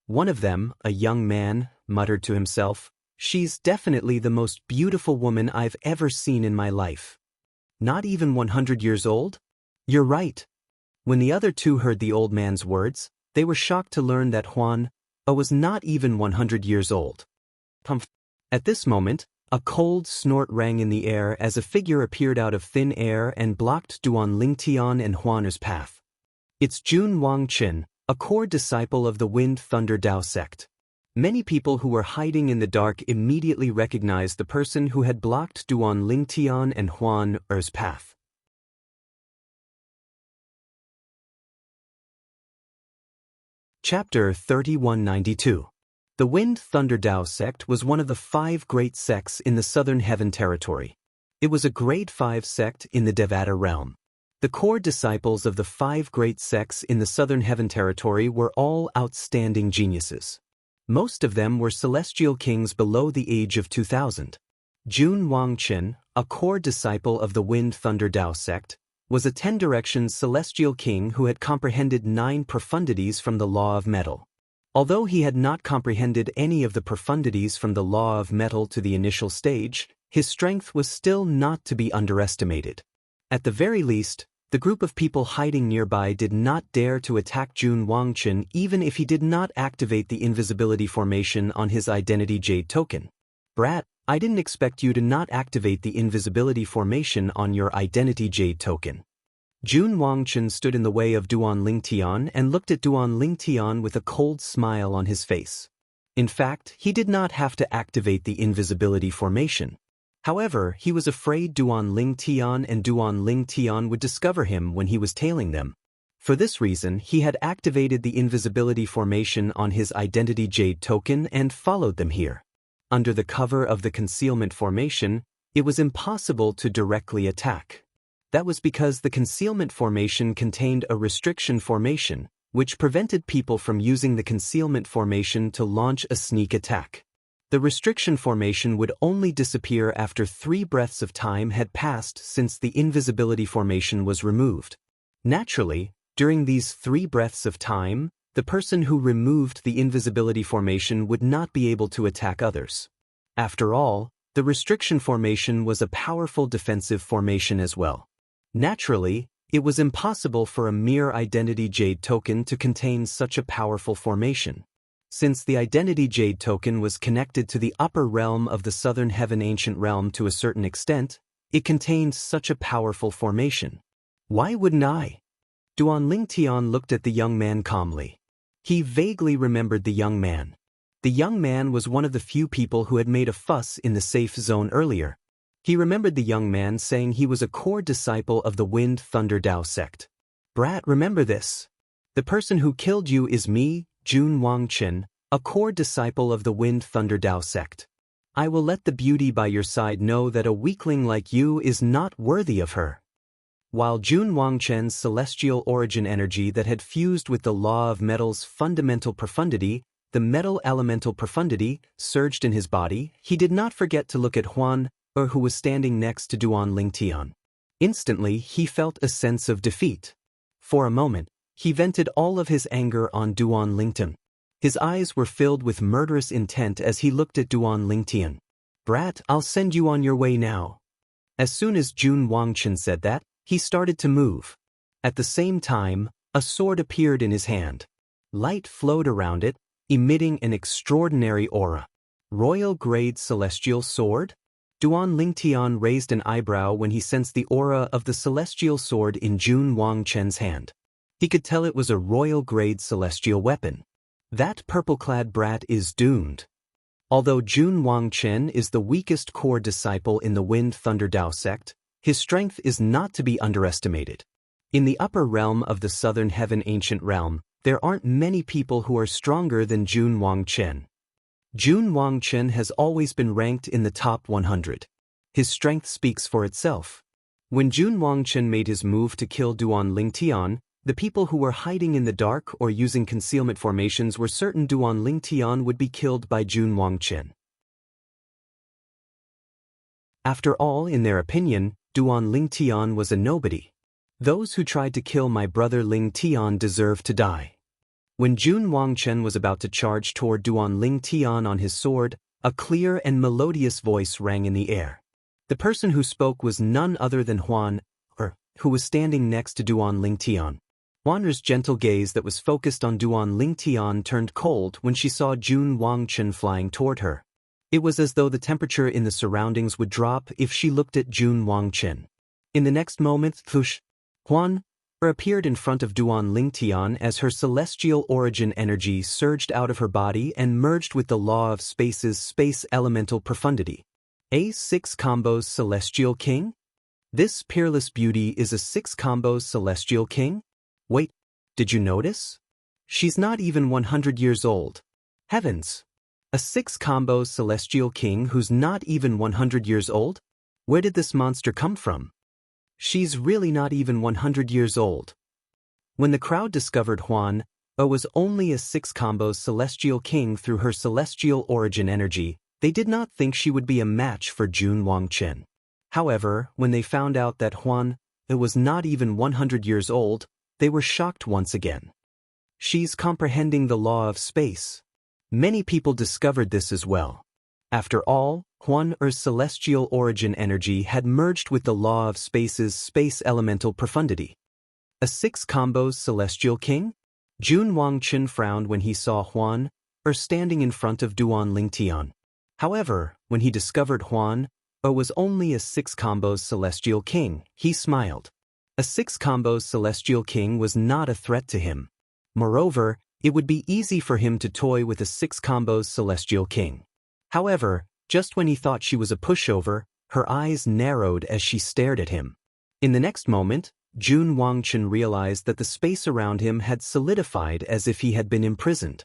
One of them, a young man, muttered to himself, "She's definitely the most beautiful woman I've ever seen in my life." Not even 100 years old? You're right. When the other two heard the old man's words, they were shocked to learn that Huan was not even 100 years old. At this moment, a cold snort rang in the air as a figure appeared out of thin air and blocked Duan Lingtian and Huaner's path. It's Jun Wangqin, a core disciple of the Wind Thunder Dao sect. Many people who were hiding in the dark immediately recognized the person who had blocked Duan Lingtian and Huaner's path. Chapter 3192. The Wind Thunder Dao sect was one of the 5 great sects in the Southern Heaven Territory. It was a Grade 5 sect in the Devata realm. The core disciples of the 5 great sects in the Southern Heaven Territory were all outstanding geniuses. Most of them were celestial kings below the age of 2000. Jun Wangqin, a core disciple of the Wind Thunder Dao sect, was a 10 directions celestial king who had comprehended 9 profundities from the law of metal. Although he had not comprehended any of the profundities from the law of metal to the initial stage, his strength was still not to be underestimated. At the very least, the group of people hiding nearby did not dare to attack Jun Wangqin even if he did not activate the invisibility formation on his identity jade token. Brat, I didn't expect you to not activate the invisibility formation on your identity jade token. Jun Wangqin stood in the way of Duan Lingtian and looked at Duan Lingtian with a cold smile on his face. In fact, he did not have to activate the invisibility formation. However, he was afraid Duan Lingtian and Duan Lingtian would discover him when he was tailing them. For this reason, he had activated the invisibility formation on his identity jade token and followed them here. Under the cover of the concealment formation, it was impossible to directly attack. That was because the concealment formation contained a restriction formation, which prevented people from using the concealment formation to launch a sneak attack. The restriction formation would only disappear after 3 breaths of time had passed since the invisibility formation was removed. Naturally, during these 3 breaths of time, the person who removed the invisibility formation would not be able to attack others. After all, the restriction formation was a powerful defensive formation as well. Naturally, it was impossible for a mere identity jade token to contain such a powerful formation. Since the identity jade token was connected to the upper realm of the Southern Heaven Ancient Realm to a certain extent, it contained such a powerful formation. Why wouldn't I? Duan Lingtian looked at the young man calmly. He vaguely remembered the young man. The young man was one of the few people who had made a fuss in the safe zone earlier. He remembered the young man saying he was a core disciple of the Wind Thunder Dao sect. Brat, remember this. The person who killed you is me, Jun Wangqin, a core disciple of the Wind Thunder Dao sect. I will let the beauty by your side know that a weakling like you is not worthy of her. While Jun Wangqin's celestial origin energy that had fused with the law of metal's fundamental profundity, the metal elemental profundity, surged in his body, he did not forget to look at Huan, who was standing next to Duan Lingtian. Instantly, he felt a sense of defeat. For a moment, he vented all of his anger on Duan Lingtian. His eyes were filled with murderous intent as he looked at Duan Lingtian. Brat, I'll send you on your way now. As soon as Jun Wangqin said that, he started to move. At the same time, a sword appeared in his hand. Light flowed around it, emitting an extraordinary aura. Royal grade celestial sword? Duan Lingtian raised an eyebrow when he sensed the aura of the celestial sword in Jun Wangqin's hand. He could tell it was a royal grade celestial weapon. That purple-clad brat is doomed. Although Jun Wangqin is the weakest core disciple in the Wind Thunder Dao sect, his strength is not to be underestimated. In the upper realm of the Southern Heaven Ancient Realm, there aren't many people who are stronger than Jun Wangqin. Jun Wangqin has always been ranked in the top 100. His strength speaks for itself. When Jun Wangqin made his move to kill Duan Lingtian, the people who were hiding in the dark or using concealment formations were certain Duan Lingtian would be killed by Jun Wangqin. After all, in their opinion, Duan Lingtian was a nobody. Those who tried to kill my brother Lingtian deserve to die. When Jun Wangqin was about to charge toward Duan Lingtian on his sword, a clear and melodious voice rang in the air. The person who spoke was none other than Huan, who was standing next to Duan Lingtian. Huan's gentle gaze that was focused on Duan Lingtian turned cold when she saw Jun Wangchen flying toward her. It was as though the temperature in the surroundings would drop if she looked at Jun Wangchen. In the next moment, Huan appeared in front of Duan Lingtian as her celestial origin energy surged out of her body and merged with the law of space's space elemental profundity. A 6 combos celestial king? This peerless beauty is a 6 combos celestial king? Wait, did you notice? She's not even 100 years old. Heavens! A 6 combos celestial king who's not even 100 years old? Where did this monster come from? She's really not even 100 years old. When the crowd discovered Huan was only a 6 combos celestial king through her celestial origin energy, they did not think she would be a match for Jun Wangchen. However, when they found out that Huan was not even 100 years old, they were shocked once again. She's comprehending the law of space. Many people discovered this as well. After all, Huan's celestial origin energy had merged with the law of space's space elemental profundity. A 6 combos celestial king? Jun Wangchen frowned when he saw Huan standing in front of Duan Lingtian. However, when he discovered Huan was only a 6 combos celestial king, he smiled. A 6 combos celestial king was not a threat to him. Moreover, it would be easy for him to toy with a 6 combos celestial king. However, just when he thought she was a pushover, her eyes narrowed as she stared at him. In the next moment, Jun Wangchen realized that the space around him had solidified as if he had been imprisoned.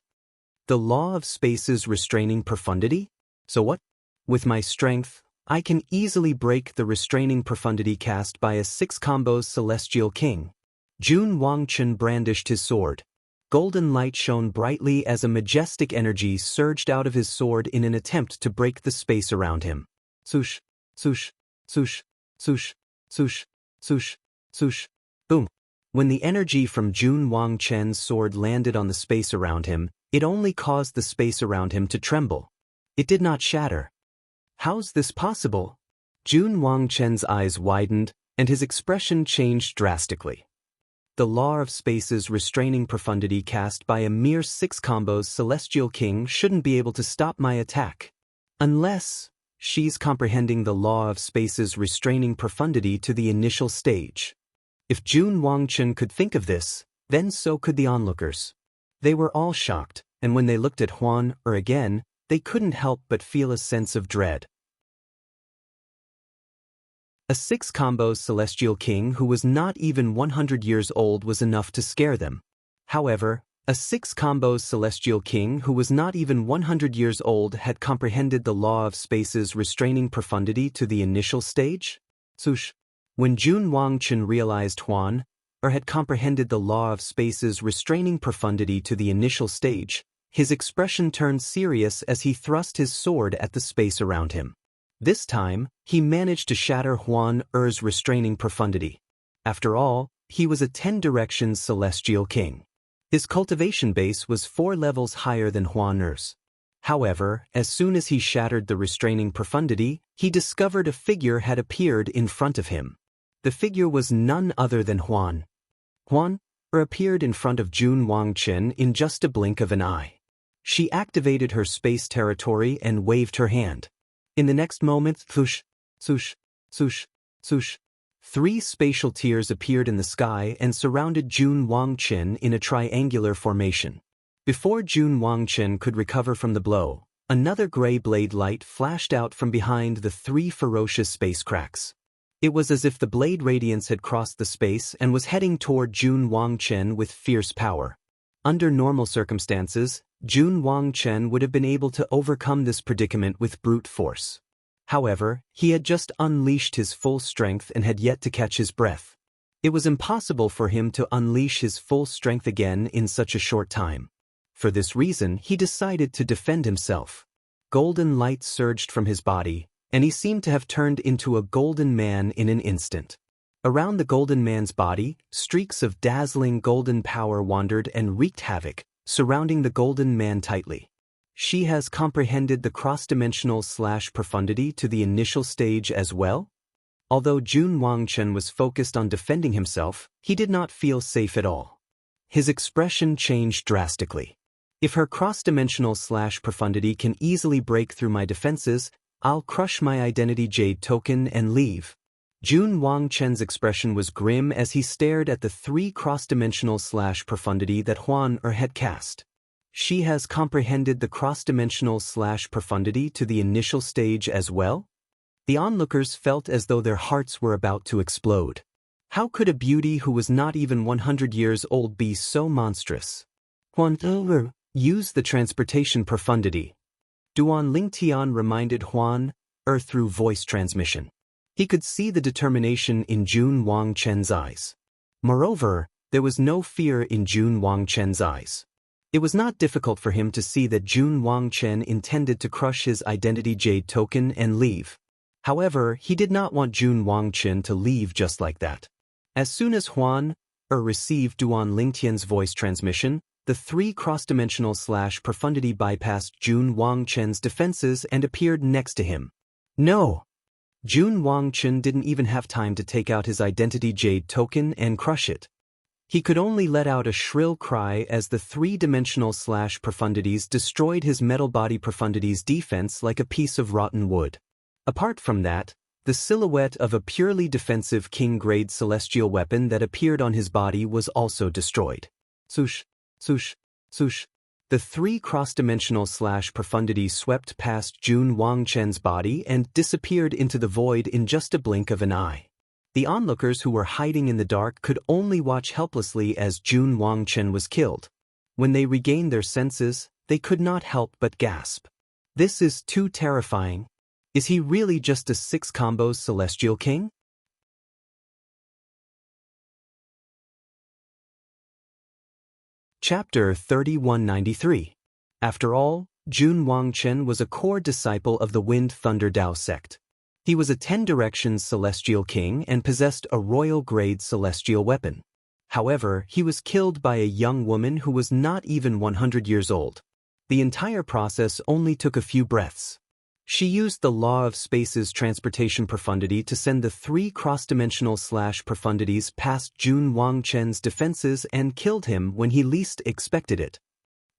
The law of space's restraining profundity? So what? With my strength, I can easily break the restraining profundity cast by a 6 combos celestial king. Jun Wangchen brandished his sword. Golden light shone brightly as a majestic energy surged out of his sword in an attempt to break the space around him. Swoosh, swoosh, swoosh, swoosh, swoosh, swoosh, swoosh, boom. When the energy from Jun Wangchen's sword landed on the space around him, it only caused the space around him to tremble. It did not shatter. How's this possible? Jun Wangchen's eyes widened, and his expression changed drastically. The law of space's restraining profundity cast by a mere 6 combos celestial king shouldn't be able to stop my attack. Unless she's comprehending the law of space's restraining profundity to the initial stage. If Jun Wangchen could think of this, then so could the onlookers. They were all shocked, and when they looked at Huan again, they couldn't help but feel a sense of dread. A 6 combos celestial king who was not even 100 years old was enough to scare them. However, a 6 combos celestial king who was not even 100 years old had comprehended the law of space's restraining profundity to the initial stage? Swoosh. When Jun Wangchen realized Huan had comprehended the law of space's restraining profundity to the initial stage, his expression turned serious as he thrust his sword at the space around him. This time, he managed to shatter Huan's restraining profundity. After all, he was a 10 directions celestial king. His cultivation base was 4 levels higher than Huan's. However, as soon as he shattered the restraining profundity, he discovered a figure had appeared in front of him. The figure was none other than Huan. Huan appeared in front of Jun Wangchen in just a blink of an eye. She activated her space territory and waved her hand. In the next moment, swoosh, swoosh, swoosh, swoosh, 3 spatial tiers appeared in the sky and surrounded Jun Wangchen in a triangular formation. Before Jun Wangchen could recover from the blow, another gray blade light flashed out from behind the 3 ferocious space cracks. It was as if the blade radiance had crossed the space and was heading toward Jun Wangchen with fierce power. Under normal circumstances, Jun Wangchen would have been able to overcome this predicament with brute force. However, he had just unleashed his full strength and had yet to catch his breath. It was impossible for him to unleash his full strength again in such a short time. For this reason, he decided to defend himself. Golden light surged from his body, and he seemed to have turned into a golden man in an instant. Around the golden man's body, streaks of dazzling golden power wandered and wreaked havoc, surrounding the golden man tightly. She has comprehended the cross-dimensional / profundity to the initial stage as well? Although Jun Wangchen was focused on defending himself, he did not feel safe at all. His expression changed drastically. If her cross-dimensional / profundity can easily break through my defenses, I'll crush my identity jade token and leave. Jun Wangchen's expression was grim as he stared at the 3 cross-dimensional / profundity that Huan had cast. She has comprehended the cross-dimensional / profundity to the initial stage as well? The onlookers felt as though their hearts were about to explode. How could a beauty who was not even 100 years old be so monstrous? Huan use the transportation profundity. Duan Lingtian reminded Huan through voice transmission. He could see the determination in Jun Wangchen's eyes. Moreover, there was no fear in Jun Wangchen's eyes. It was not difficult for him to see that Jun Wangchen intended to crush his identity jade token and leave. However, he did not want Jun Wangchen to leave just like that. As soon as Huan received Duan Lingtian's voice transmission, the 3 cross-dimensional / profundity bypassed Jun Wangchen's defenses and appeared next to him. No! Jun Wangchen didn't even have time to take out his identity jade token and crush it. He could only let out a shrill cry as the 3-dimensional / profundities destroyed his metal body profundity's defense like a piece of rotten wood. Apart from that, the silhouette of a purely defensive king-grade celestial weapon that appeared on his body was also destroyed. Swoosh, swoosh, swoosh. The 3 cross-dimensional / profundities swept past Jun Wangchen's body and disappeared into the void in just a blink of an eye. The onlookers who were hiding in the dark could only watch helplessly as Jun Wangchen was killed. When they regained their senses, they could not help but gasp. This is too terrifying. Is he really just a 6-combo celestial king? Chapter 3193. After all, Jun Wangchen was a core disciple of the Wind Thunder Dao sect. He was a 10 Directions celestial king and possessed a royal-grade celestial weapon. However, he was killed by a young woman who was not even 100 years old. The entire process only took a few breaths. She used the law of space's transportation profundity to send the 3 cross-dimensional / profundities past Jun Wangchen's defenses and killed him when he least expected it.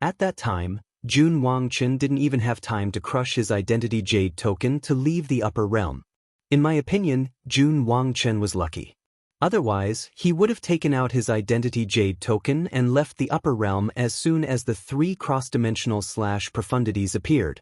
At that time, Jun Wangchen didn't even have time to crush his identity jade token to leave the upper realm. In my opinion, Jun Wangchen was lucky. Otherwise, he would have taken out his identity jade token and left the upper realm as soon as the 3 cross-dimensional / profundities appeared.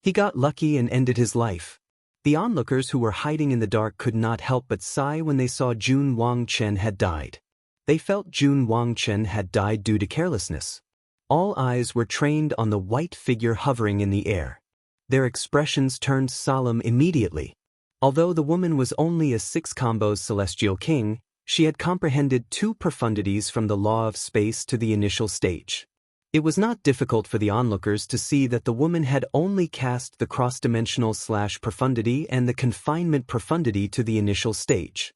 He got lucky and ended his life. The onlookers who were hiding in the dark could not help but sigh when they saw Jun Wangchen had died. They felt Jun Wangchen had died due to carelessness. All eyes were trained on the white figure hovering in the air. Their expressions turned solemn immediately. Although the woman was only a 6-combo celestial king, she had comprehended 2 profundities from the law of space to the initial stage. It was not difficult for the onlookers to see that the woman had only cast the cross-dimensional / profundity and the confinement profundity to the initial stage.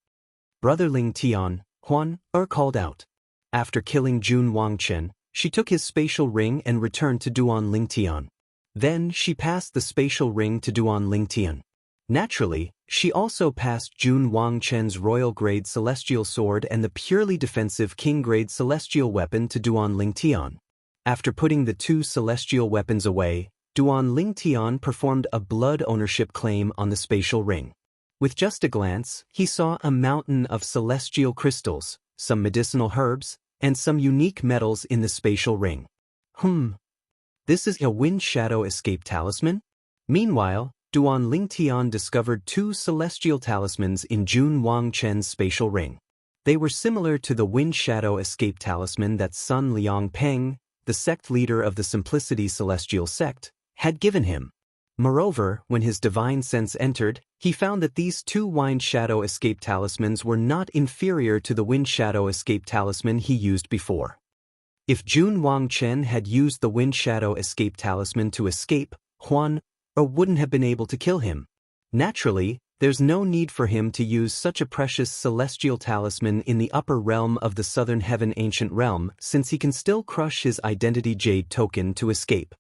Brother Ling Tian, Huan called out. After killing Jun Wangchen, she took his spatial ring and returned to Duan Lingtian. Then she passed the spatial ring to Duan Lingtian. Naturally, she also passed Jun Wangchen's royal-grade celestial sword and the purely defensive king-grade celestial weapon to Duan Lingtian. After putting the 2 celestial weapons away, Duan Lingtian performed a blood ownership claim on the spatial ring. With just a glance, he saw a mountain of celestial crystals, some medicinal herbs, and some unique metals in the spatial ring. This is a wind shadow escape talisman? Meanwhile, Duan Lingtian discovered 2 celestial talismans in Jun Wangchen's spatial ring. They were similar to the wind shadow escape talisman that Sun Liangpeng, the sect leader of the Simplicity Celestial sect, had given him. Moreover, when his divine sense entered, he found that these 2 wind shadow escape talismans were not inferior to the wind shadow escape talisman he used before. If Jun Wangchen had used the wind shadow escape talisman to escape, Huan wouldn't have been able to kill him. Naturally, there's no need for him to use such a precious celestial talisman in the upper realm of the Southern Heaven Ancient Realm since he can still crush his identity jade token to escape.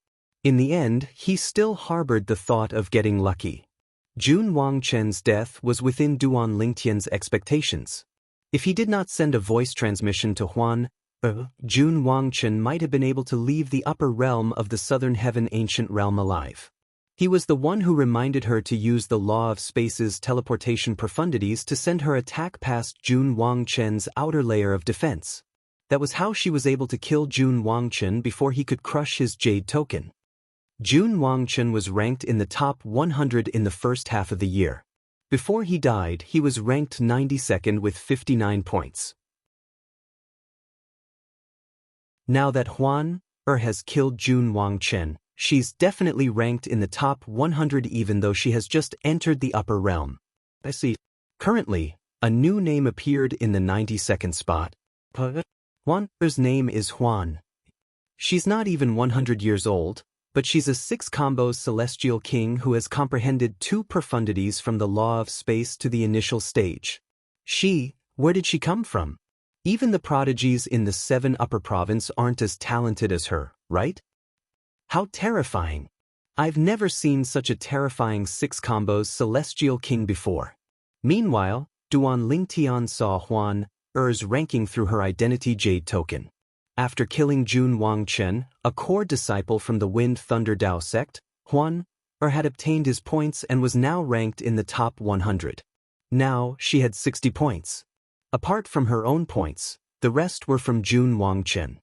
In the end, he still harbored the thought of getting lucky. Jun Wangchen's death was within Duan Lingtian's expectations. If he did not send a voice transmission to Huan, Jun Wangchen might have been able to leave the upper realm of the southern heaven ancient realm alive. He was the one who reminded her to use the law of space's teleportation profundities to send her attack past Jun Wangchen's outer layer of defense. That was how she was able to kill Jun Wangchen before he could crush his jade token. Jun Wangchen was ranked in the top 100 in the first half of the year. Before he died, he was ranked 92nd with 59 points. Now that Huan has killed Jun Wangchen, she's definitely ranked in the top 100 even though she has just entered the upper realm. I see. Currently, a new name appeared in the 92nd spot. Huan's name is Huan. She's not even 100 years old, but she's a 6-combo celestial king who has comprehended 2 profundities from the law of space to the initial stage. Where did she come from? Even the prodigies in the 7 upper province aren't as talented as her, right? How terrifying. I've never seen such a terrifying 6-combos celestial king before. Meanwhile, Duan Lingtian saw Huan's ranking through her identity jade token. After killing Jun Wangchen, a core disciple from the Wind Thunder Dao sect, Huan had obtained his points and was now ranked in the top 100. Now, she had 60 points. Apart from her own points, the rest were from Jun Wangchen.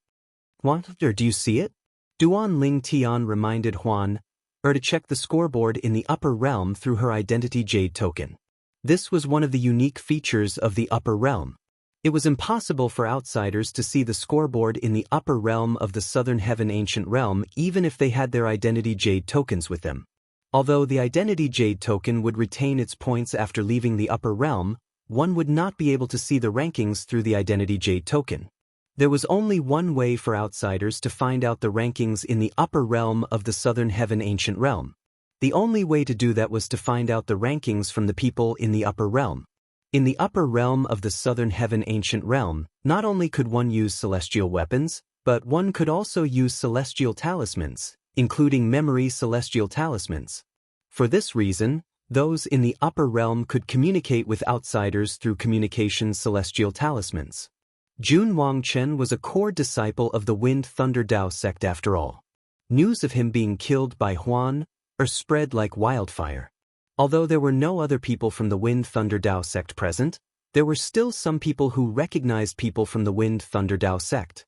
Do you see it? Duan Lingtian reminded Huan to check the scoreboard in the upper realm through her identity jade token. This was one of the unique features of the upper realm. It was impossible for outsiders to see the scoreboard in the upper realm of the southern heaven ancient realm even if they had their identity jade tokens with them. Although the identity jade token would retain its points after leaving the upper realm, one would not be able to see the rankings through the identity jade token. There was only one way for outsiders to find out the rankings in the upper realm of the southern heaven ancient realm. The only way to do that was to find out the rankings from the people in the upper realm. In the upper realm of the southern heaven ancient realm, not only could one use celestial weapons, but one could also use celestial talismans, including memory celestial talismans. For this reason, those in the upper realm could communicate with outsiders through communication celestial talismans. Jun Wangchen was a core disciple of the Wind Thunder Dao sect after all. News of him being killed by Huan spread like wildfire. Although there were no other people from the Wind Thunder Dao sect present, there were still some people who recognized people from the Wind Thunder Dao sect.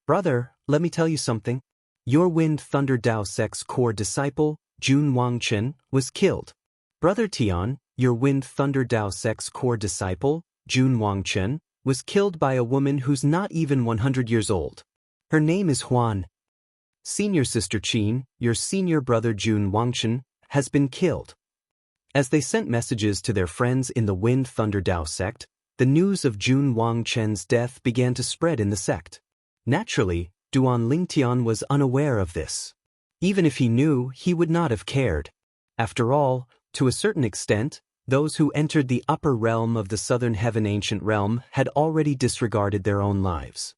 Brother, let me tell you something. Your Wind Thunder Dao sect's core disciple, Jun Wangchen, was killed. Brother Tian, your Wind Thunder Dao sect's core disciple, Jun Wangchen, was killed by a woman who's not even 100 years old. Her name is Huan. Senior sister Qin, your senior brother Jun Wangchen, has been killed. As they sent messages to their friends in the Wind Thunder Dao sect, the news of Jun Wangchen's death began to spread in the sect. Naturally, Duan Lingtian was unaware of this. Even if he knew, he would not have cared. After all, to a certain extent, those who entered the upper realm of the southern heaven ancient realm had already disregarded their own lives.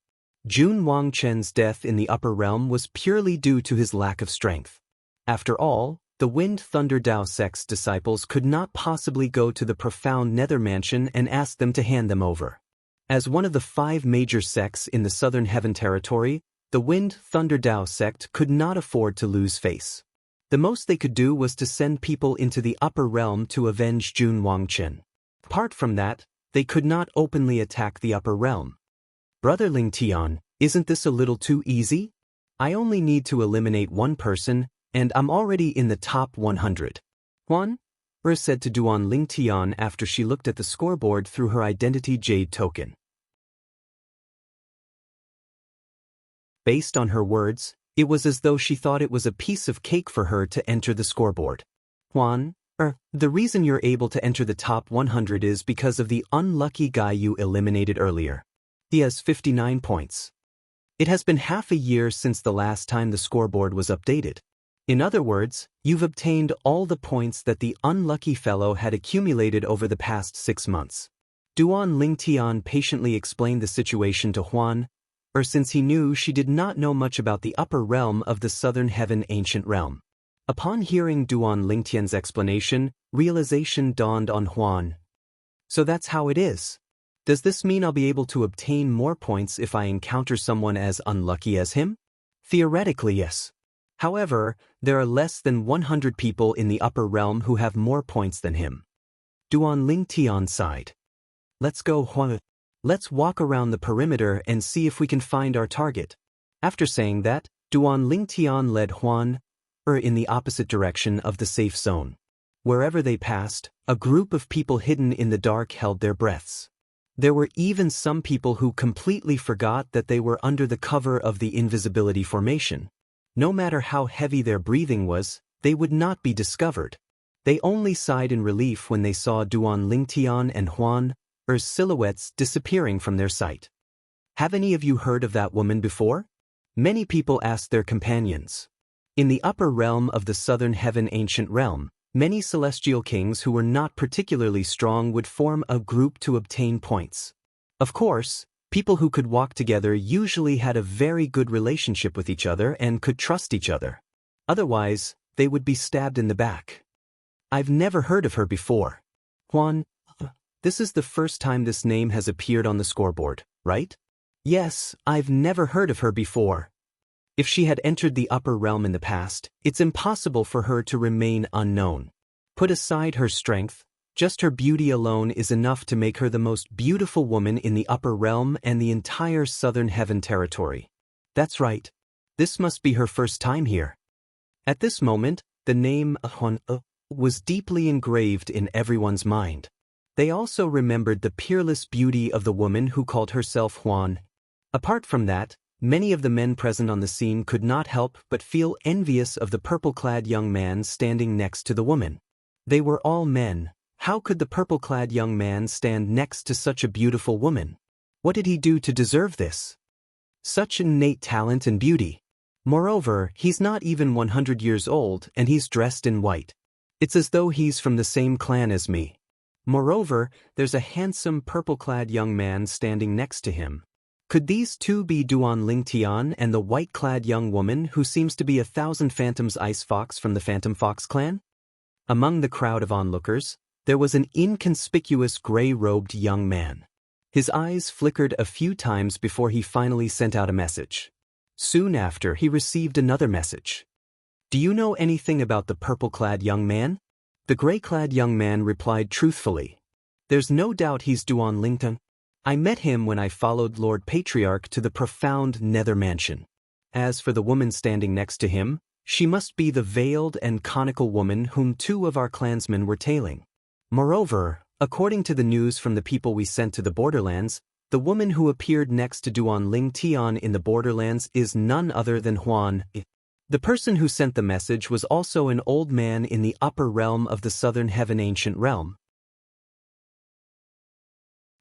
Jun Wangchen's death in the upper realm was purely due to his lack of strength. After all, the Wind Thunder Dao sect's disciples could not possibly go to the profound nether mansion and ask them to hand them over. As one of the 5 major sects in the southern heaven territory, the Wind Thunder Dao sect could not afford to lose face. The most they could do was to send people into the upper realm to avenge Jun Wangchen. Apart from that, they could not openly attack the upper realm. Brother Lingtian, isn't this a little too easy? I only need to eliminate one person, and I'm already in the top 100. Huan said to Duan Lingtian after she looked at the scoreboard through her identity jade token. Based on her words, it was as though she thought it was a piece of cake for her to enter the scoreboard. Huan, the reason you're able to enter the top 100 is because of the unlucky guy you eliminated earlier. He has 59 points. It has been half a year since the last time the scoreboard was updated. In other words, you've obtained all the points that the unlucky fellow had accumulated over the past 6 months. Duan Lingtian patiently explained the situation to Huan, since he knew she did not know much about the upper realm of the southern heaven ancient realm. Upon hearing Duan Lingtian's explanation, realization dawned on Huan. So that's how it is. Does this mean I'll be able to obtain more points if I encounter someone as unlucky as him? Theoretically, yes. However, there are less than 100 people in the upper realm who have more points than him. Duan Lingtian sighed. Let's go, Huan. Let's walk around the perimeter and see if we can find our target. After saying that, Duan Lingtian led Huan in the opposite direction of the safe zone. Wherever they passed, a group of people hidden in the dark held their breaths. There were even some people who completely forgot that they were under the cover of the invisibility formation. No matter how heavy their breathing was, they would not be discovered. They only sighed in relief when they saw Duan Lingtian and Huan's silhouettes disappearing from their sight. Have any of you heard of that woman before? Many people asked their companions. In the upper realm of the southern heaven ancient realm, many celestial kings who were not particularly strong would form a group to obtain points. Of course, people who could walk together usually had a very good relationship with each other and could trust each other. Otherwise, they would be stabbed in the back. I've never heard of her before. Huan, this is the first time this name has appeared on the scoreboard, right? Yes, I've never heard of her before. If she had entered the upper realm in the past, it's impossible for her to remain unknown. Put aside her strength, just her beauty alone is enough to make her the most beautiful woman in the upper realm and the entire southern heaven territory. That's right. This must be her first time here. At this moment, the name Huan was deeply engraved in everyone's mind. They also remembered the peerless beauty of the woman who called herself Huan. Apart from that, many of the men present on the scene could not help but feel envious of the purple-clad young man standing next to the woman. They were all men. How could the purple-clad young man stand next to such a beautiful woman? What did he do to deserve this? Such innate talent and beauty. Moreover, he's not even 100 years old and he's dressed in white. It's as though he's from the same clan as me. Moreover, there's a handsome purple-clad young man standing next to him. Could these two be Duan Lingtian and the white-clad young woman who seems to be 1,000 Phantoms Ice Fox from the Phantom Fox clan? Among the crowd of onlookers, there was an inconspicuous gray-robed young man. His eyes flickered a few times before he finally sent out a message. Soon after, he received another message. Do you know anything about the purple-clad young man? The gray-clad young man replied truthfully. There's no doubt he's Duan Lingtian. I met him when I followed Lord Patriarch to the profound nether mansion. As for the woman standing next to him, she must be the veiled and conical woman whom two of our clansmen were tailing. Moreover, according to the news from the people we sent to the borderlands, the woman who appeared next to Duan Lingtian in the borderlands is none other than Huan. The person who sent the message was also an old man in the upper realm of the southern heaven ancient realm.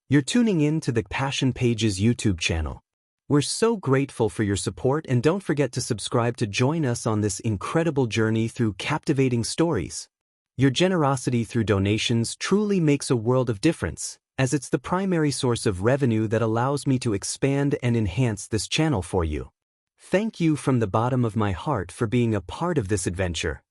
You're tuning in to the Passion Pages YouTube channel. We're so grateful for your support and don't forget to subscribe to join us on this incredible journey through captivating stories. Your generosity through donations truly makes a world of difference, as it's the primary source of revenue that allows me to expand and enhance this channel for you. Thank you from the bottom of my heart for being a part of this adventure.